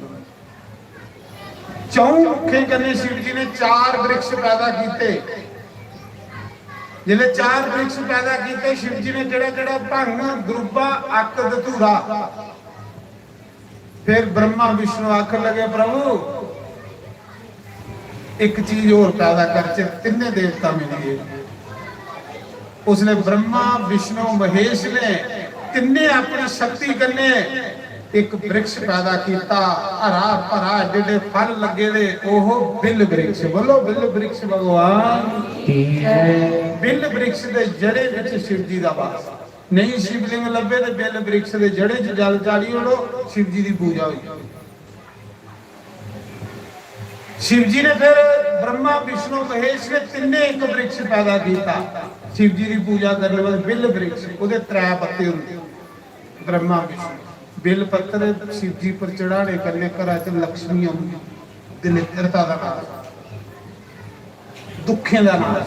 चौं मुखे कन्ने शिव जी ने 4 वृक्ष पैदा किए। जिहड़े 4 वृक्ष पैदा किए शिव जी ने केड़ा भंग, द्रुबा, अक, धतूरा। फिर ब्रह्मा विष्णु आखन लगे, प्रभु एक चीज और पैदा करके तिन्ने देवता मिलिए। उसने ब्रह्मा विष्णु महेश ने तिन्ने अपनी शक्ति कन्ने एक वृक्ष पैदा किया, हरा भरा जेडे फल लगे दे ओहो बिल वृक्ष। बोलो बिल वृक्ष भगवान बिल वृक्ष दे जड़े विच शिव जी दा वास। नहीं शिवलिंग लभे ते बिल वृक्ष दे जड़े च जल चाढ़ी ओड़ो, शिव जी दी पूजा होई। शिव जी ने फिर ब्रह्मा विष्णु महेश ने तिन्ने एक वृक्ष पैदा किया शिव जी की पूजा करने वाले। बिल वृक्ष उहदे 3 पत्ते होंदे। ब्रह्मा विष्णु बिल पत्तर शिव जी पर चढ़ाने करने घरां च लक्ष्मी आउंदी, दलिद्रता दा नाश, दुखें दा नाश।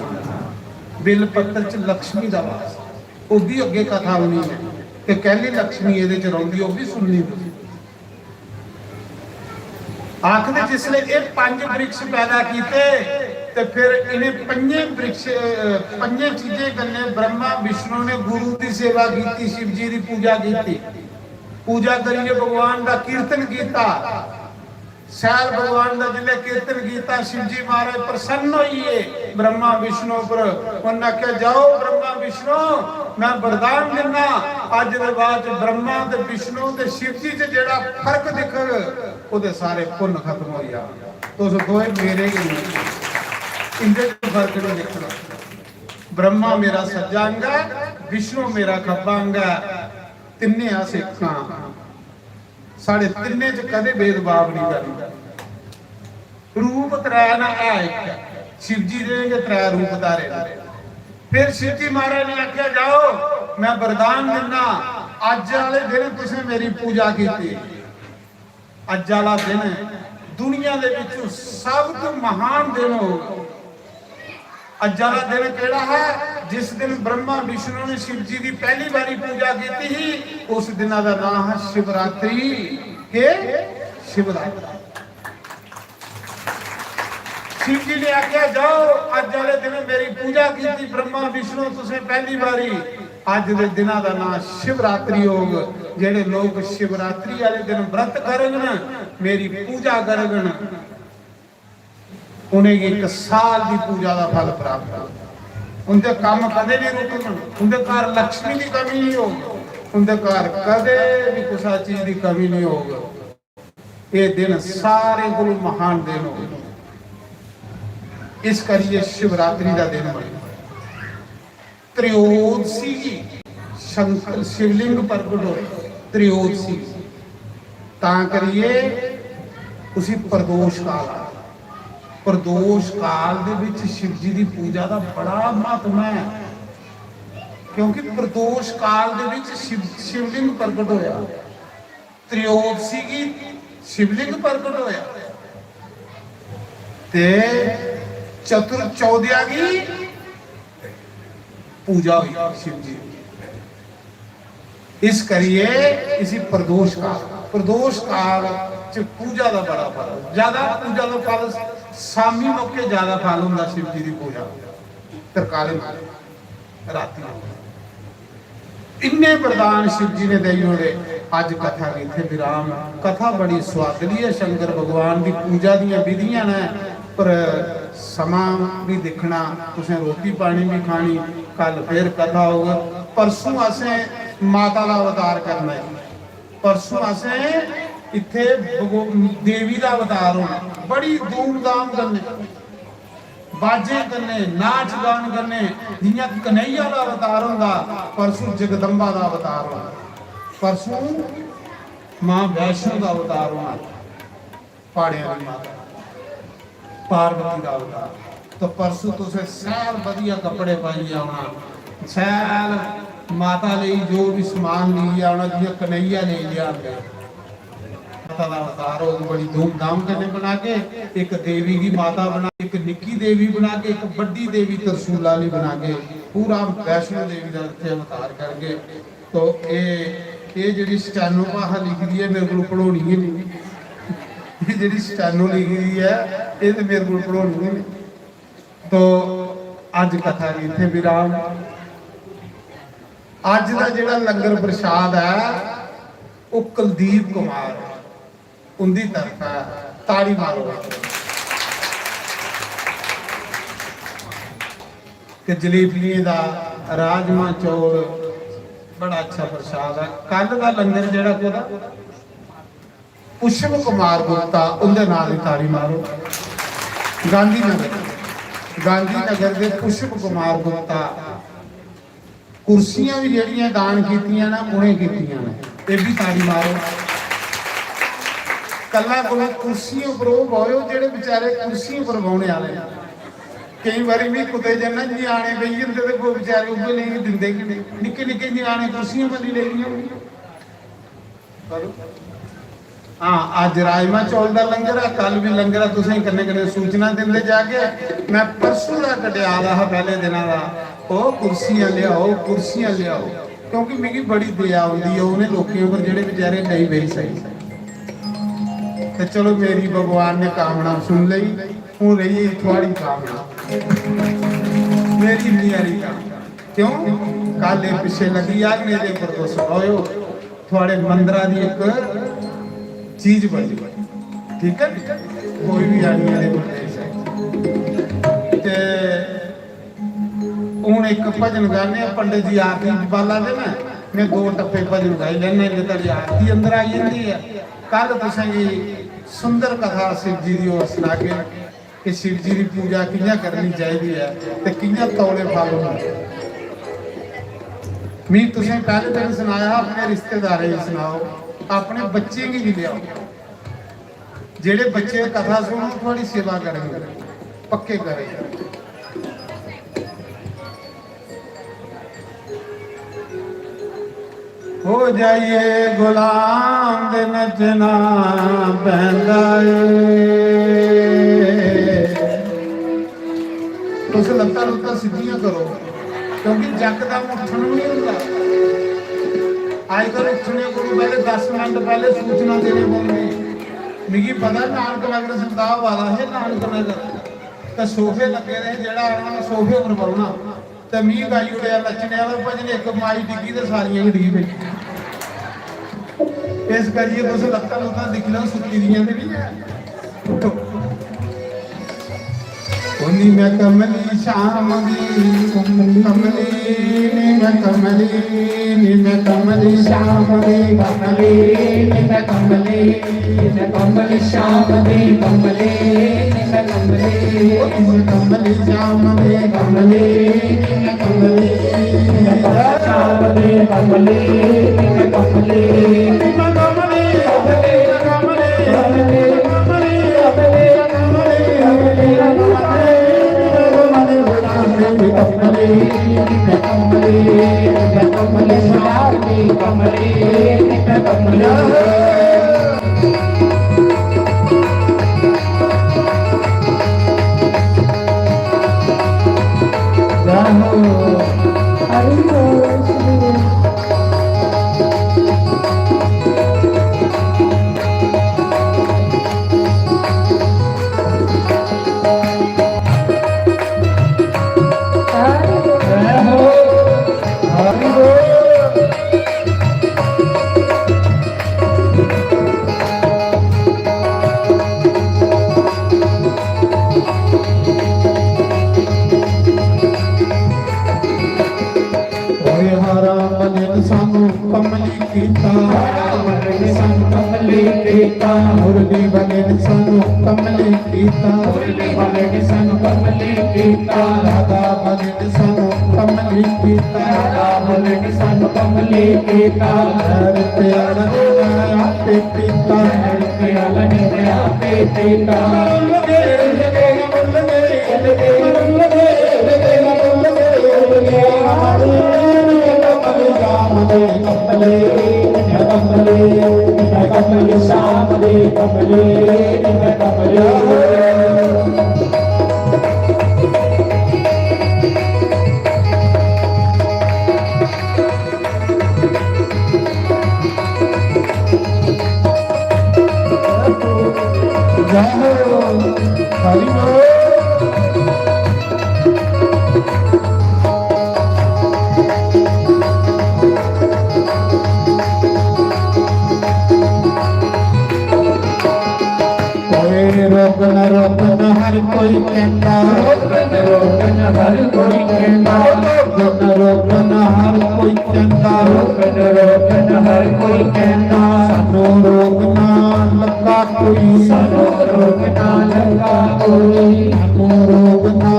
बिल पत्तर च लक्ष्मी दा वास। ਉਹ ਵੀ ਅੱਗੇ ਕਥਾ ਹੋਣੀ ਹੈ ਤੇ ਕਹਿੰਦੀ ਲక్ష్ਮੀ ਇਹਦੇ ਚ ਰਹੁੰਦੀ, ਉਹ ਵੀ ਸੁਣਨੀ ਤੁਸੀਂ। ਆਖਦੇ ਜਿਸਲੇ ਇਹ 5 ਵ੍ਰਿਕਸ਼ ਪੈਦਾ ਕੀਤੇ ਤੇ ਫਿਰ ਇਹਨੇ 5 ਵ੍ਰਿਕਸ਼ 5 ਚੀਜ਼ਾਂ ਕਰਨੇ। ਬ੍ਰਹਮਾ ਵਿਸ਼ਨੂੰ ਨੇ ਗੁਰੂ ਦੀ ਸੇਵਾ ਕੀਤੀ, शिव जी ਦੀ ਪੂਜਾ ਕੀਤੀ, ਪੂਜਾ ਕਰੀਏ ਭਗਵਾਨ ਦਾ ਕੀਰਤਨ ਕੀਤਾ। सैल भगवान का जिले कीर्तन किया, शिव जी महाराज प्रसन्न होइए ब्रह्मा विष्णु पर। उन्हें आख्या जाओ ब्रह्मा विष्णु मैं वरदान देना, अज दे बाद ब्रह्मा ते विष्णु ते शिव जी च जेड़ा फर्क दिखग ओदे सारे पुण्य खत्म हो जाए। तो दोए मेरे ही इंदे फर्क नहीं दिखना। ब्रह्मा मेरा सज्जा अंग है, विष्णु मेरा खब्बा अंग है, तिन्ने अस एक हां। साढ़े तिन्ने च कदे भेदभाव नहीं करना। रूप 3 ना है एक, शिव जी ने त्रै रूप धारे ने। फिर शिव जी महाराज ने आख्या जाओ मैं वरदान दिना, अज वाले दिन तुसें मेरी पूजा की। अज वाला दिन दुनिया दे विचों सब तो महान दिन होगा। अज वाला दिन केड़ा है? जिस दिन ब्रह्मा विष्णु ने शिव जी की पहली बारी पूजा की थी, उस दिन का नाम है शिवरात्रि के शिवरात्रि। शिव जी ने आख्या जाओ अज वाले दिन मेरी पूजा की थी ब्रह्मा विष्णु तुसें पहली बारी, अज के दिन का नाम शिवरात्रि होग। जेडे लोग शिवरात्रि वाले दिन व्रत करन, मेरी पूजा करन, उन्हें एक साल की पूजा का फल प्राप्त हो। उनके काम कदे नहीं रुकन, उनके घर लक्ष्मी की कमी नहीं होगी, उनके घर कदे भी किसी चीज की कमी नहीं होगी। ये दिन सारे को महान दिन होगा। इस करिए शिवरात्रि का दिन बने। त्रयोदशी शंकर शिवलिंग प्रगट हो, त्रयोदशी तां करिए उसी प्रदोष काल। प्रदोष काल दे विच शिव जी की पूजा का बड़ा महत्व है, क्योंकि प्रदोष काल दे विच शिवलिंग प्रगट होया, त्रयोदशी की शिवलिंग प्रगट होया ते चतुर्चौदया की पूजा हुई शिव जी। इस करिए इसी प्रदोष काल च पूजा का बड़ा फल, ज्यादा पूजा का फल शामी मौके ज्यादा फल होंदा शिव जी की पूजा, तरकाले राती इन्ने वरदान शिव जी ने दई होने। अज कथा इत्थे विराम। कथा बड़ी स्वादली है, शंकर भगवान की पूजा दी विधियां ने, पर समा भी देखना, तुसें रोटी पानी भी खानी। कल फिर कथा होगा। परसों असें माता का अवतार करना है, परसों असें इत्थे देवी का अवतार होना। बड़ी धूमधाम करने, बाजे करने, नाच गान करने, जियां कन्हैया का अवतार होगा, परसों जगदम्बा का अवतार होना, परसों मां वैष्णो का अवतार होना, पहाड़ियां की माता पार्वती का अवतार। तो परसों तुसें सैल वधिया कपड़े पाइए आना, सैल माता लिए जो भी समान ले आना, जियां कन्हैया ले लिया माता का अवतार हो। बड़ी धूमधाम करने बना के, एक देवी की माता बना, एक निक्की देवी बना के, एक बड़ी देवी त्रिशूल वाली बना के, पूरा वैष्णो देवी का अवतार करके। तो ये जी स्टैनो भाषा लिखी दी है, मेरे को पढ़ानी ही नहीं। जी स्टैनो लिखी दी है, ये तो मेरे को पढ़ानी ही नहीं। तो अज कथा इत्थे विराम। अज का जिहड़ा लंगर प्रसाद है वो कुलदीप कुमार उनकी तरफ है, ताड़ी मारो। कि जलेबियां दा राजमा चौल बड़ा अच्छा प्रसाद है। कल का लंगर जिहड़ा कोदा पुष्प कुमार गुप्ता, उनके नाल ही ताड़ी मारो। गांधीनगर के पुष्प कुमार गुप्ता कुर्सियां भी ਜਿਹੜੀਆਂ दान कीतियां ना उन्हें कीतियां ने, ये भी ताड़ी मारो। कल्ला कोई कुर्सियों पर बोयो जेडे बेचारे कुर्सियों पर बाने वाले, कई बारी भी कुते जाना नियाणे बही जंदे ते कोई बेचारे उबे नहीं दिंदे कि नहीं, निक्के निक्के नियाणे कुर्सियों पर ले लिया। हाँ, अज राजमा चौल का लंगर है, कल भी लंगर है। तुसें कन्ने कन्ने सूचना देंदे जाके। मैं परसों का कटिया रहा पहले दिन का, ओ कुर्सियां लियाओ, कुर्सियां लियाओ, क्योंकि मेरी बड़ी दया आती है उन्हें लोगों पर जेडे बेचारे नहीं बही सही। तो चलो मेरी भगवान ने कामना सुन ली, हूँ रही थोड़ी कामना, मेरी नियारी कामना। क्यों कल ये पिछे लगी आग ने पर तो सुनो थोड़े मंदिर की एक चीज बनी, ठीक है, कोई भी आनी हूँ एक भजन गाने पंडित जी आरती बाला दे ना, मैं 2 टप्पे भजन गाई लेने तेरी आरती अंदर आई जाती है। कल तुसें सुंदर कथा शिव जी की सुना के कि शिव जी की पूजा कियां करनी चाहिए है, कियां तौले फल होने। मैं तुसें पहले दिन सुनाया, अपने रिश्तेदारें की सुनाओ, अपने बच्चे की भी लियाओ, जेडे बच्चे कथा सुनो थोड़ी सेवा करेंगे। पक्के करे। हो जाइए गुलाम दे नचना पैंदा तुस लत्तां लुत्तां सिद्धियां करो क्योंकि जकदम उठन नहीं होंदा। अजकल उठने को पहले 10 मिनट पहले सूचना देने पौंदी। मिगी पता नानक नगर संताप वाला है नानक नगर तो सोफे लगे रहे जड़ा आना सोफे पर बौना तो मीह गाई उड़िया नचने वाला भजन एक माई डिग्गी तो सारियां ही डिगी पई। इस करिए तुस लत्तां लुत्तां दिख लो सुत्ती दियां ते नहीं है। उठो उन्नी मैं कमली शाम दी कमली नी मैं कमली नी मैं कमली शाम दी कमली नी मैं कमली शाम दी कमली नी मैं कमली शाम दी कमली नी मैं कमली शाम दी कमली नी मैं कमली मुरली बगन सानू कमली कीता मुरली बगन सानू कमली कीता राधा बगन सानू कमली कीता राधा बगन सानू कमली कीता हर प्याला ने आपे पीता हर प्याला ने आपे पीता लगे लगे लगे लगे लगे लगे कमले कमले शाम दे कमले कमले हरि रोकन रोकन हर कोई कहता रोकन रोकन हर कोई कहता रोकन रोकन हर कोई कहता रोकन रोकन हर कोई कहता सानू रोकना लगा कोई सानू रोकना लगा कोई सानू रोकना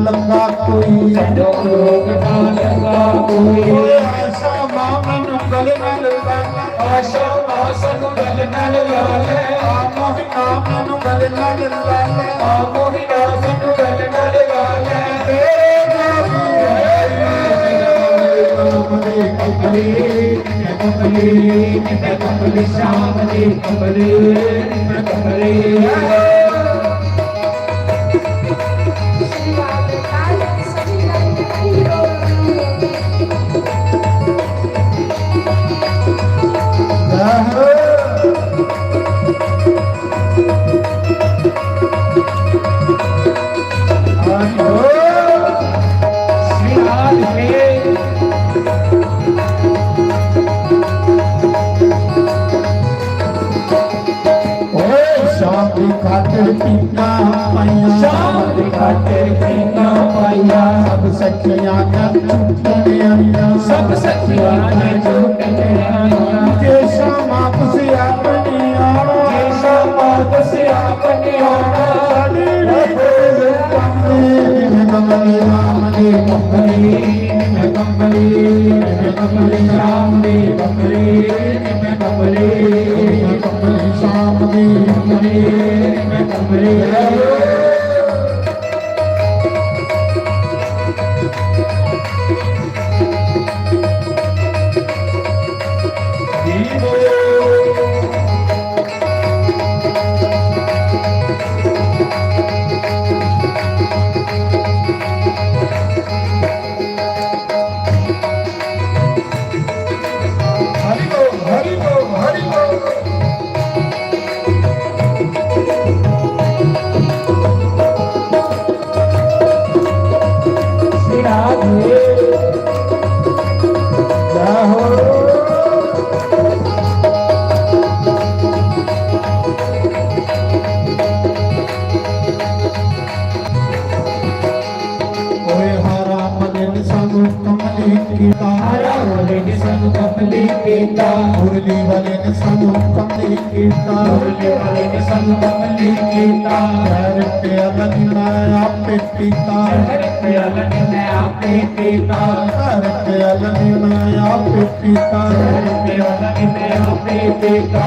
लगा कोई सानू रोकना लगा कोई आशा मामन गल नल आशा मासनु गल नल लाले मोहि नाम गल नल लाले मोहि नाम गल नल लाले कमली श्याम दी कमली कमली खातिर पीना पाया शाम दी खातिर पीना पाया सब सखियां ने झूठे आया सब सखियां ने झूठे आया के शामा तुसी अपनी आना के शामा तुसी अपनी आना कमली राम दी कमली कमली कमली राम दी कमली कमली कमली शाम दी कमली कमली कमली कीता मुरली वाले ने संग कमली कीता मुरली वाले ने संग कमली कीता शहर के अलग मैं आपे पीता शहर के अलग मैं आपे पीता शहर के अलग मैं आपे पीता शहर के अलग मैं आपे पीता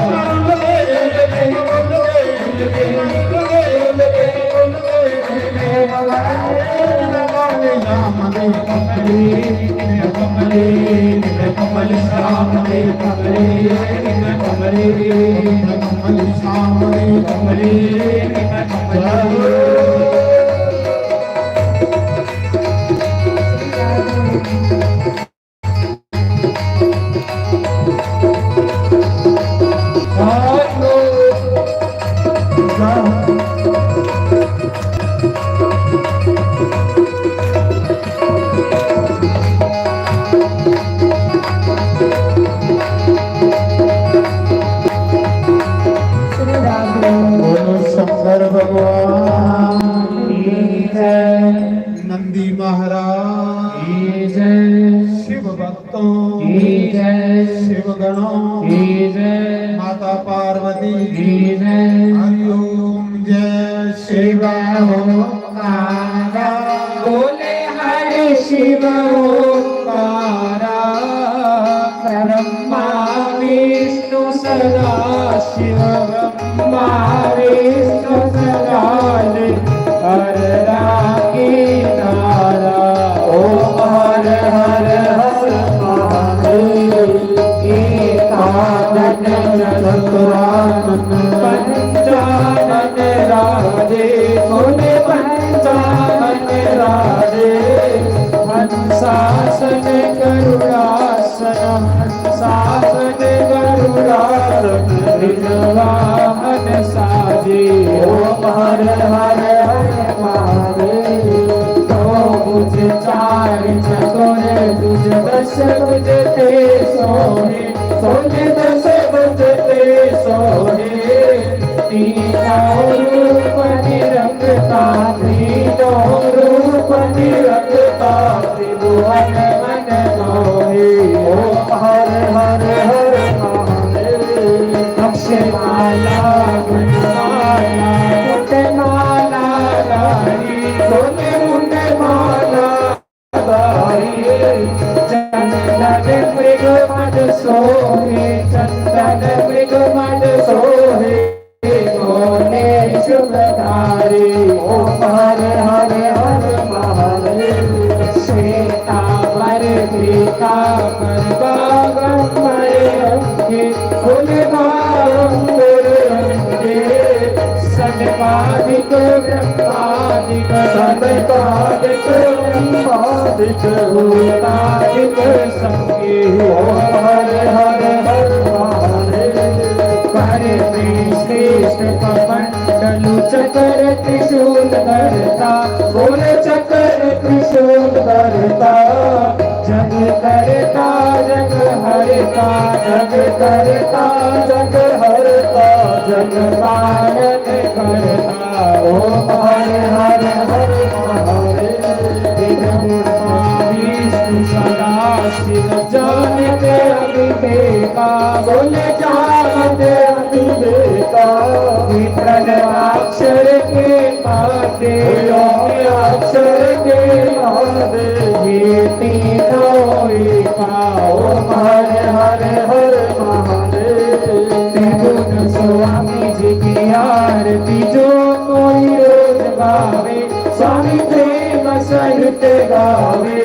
शंकर भगवान की जय नंदी महाराज की जय शिव भक्तों की जय शिव गणों की जय माता पार्वती की जय हरिओम जय शिव ओंकारा बोले हरे शिव ओंकारा ब्रह्मा विष्णु सदा शिव ब्रह्मा विष्णु सदा हर रागी तारा ओम हर हर हर महादेव एकादश चतुरानन पंचानन राधे बोले पंचानन राधे हंसासन गरुड़ासन हंसासन गरुड़ासन विजवाहन साजे ओम हर हर हर महादेव तो मुझ चार चकोर तुझ दस बुझ ते सोहे सोने दस बुझ ते सोहे तीनों रूप निरखता तीनों रूप निरखता त्रिभुवन मन मोहे ओम हर हर हर महादेव अक्षमाला गुणमाला मुंडमाला गारी सोने मुंडमाला गारी चंदन मृग मद सोहे चंदन मृग मद सोहे गोने शुभधारी ओम हर हर हर महादेव श्वेतांबर पीतांबर बागंबर अंगे फुलबागंबर अंगे सनपादिक ब्रह्मादिक सनपादिक ब्रह्मादिक भूतादिक संगे ओम हर हर हर महादेव करे श्रेष्ठ कमंडलु चक्र त्रिशूल धरता बोल चक्र त्रिशूल धरता जग करता जग हरता जग करता जग हरता जग पालन करता ओम हर हर हर महादेव विष्णु सदा शिव जानते अभिषेका बोल जानते अभिषेका प्रणवाक्षर के माते अक्षर के माते ये तीनों एका ओम हर हर हर महादेव त्रिभुवन स्वामी जी की आरती जो कोई रोज गावे स्वामी प्रेम सहित गावे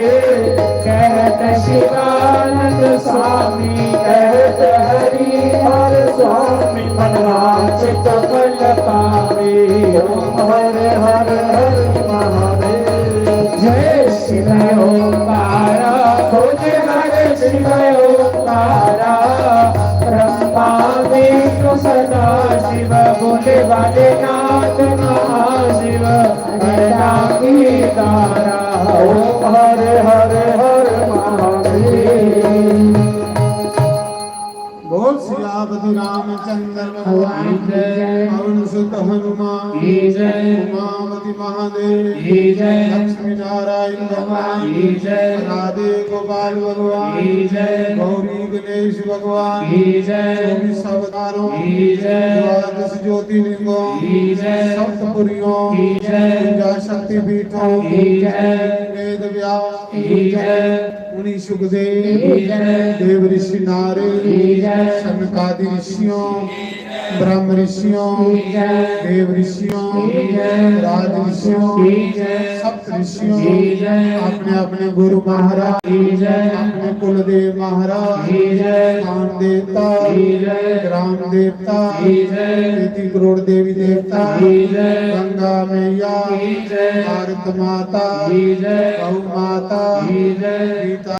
कहत शिवानंद स्वामी कहत हरि हर स्वामी मनवांचित फल पावे ओम हर हर हर महादेव जय शिव ओंकारा बोले हर शिव ओंकारा ब्रह्मा विष्णु सदा शिव बोले वाले नाथ महाशिव हरि तारा ओम हर हर हर महादेव बोल सियापति रामचंद्र भगवान भगवान की जय। पवन सुत हनुमान की जय। उमापति महादेव की जय। लक्ष्मी नारायण भगवान की जय। राधे गोपाल भगवान की जय। गौरी गणेश भगवान की जय। 24 अवतारों की जय। द्वादश ज्योतिर्लिंगों की जय। सप्तपुरियों की जय। पूजा शक्ति पीठों की जय। वेद व्यास की जय। मुनि सुखदेव की जय। देव ऋषि नारद की जय। सनकादि ऋषियों ब्रह्म ऋषियों की जय। देव ऋषियों की जय। राज ऋषियों की जय। सप्त ऋषियों की जय। अपने अपने गुरु महाराज की जय। अपने कुलदेव महाराज की जय। स्थान देवता की जय। ग्राम देवता की जय। 33 करोड़ देवी देवता की जय। गंगा मैया की जय। भारत माता की जय। गौ माता की जय। गीता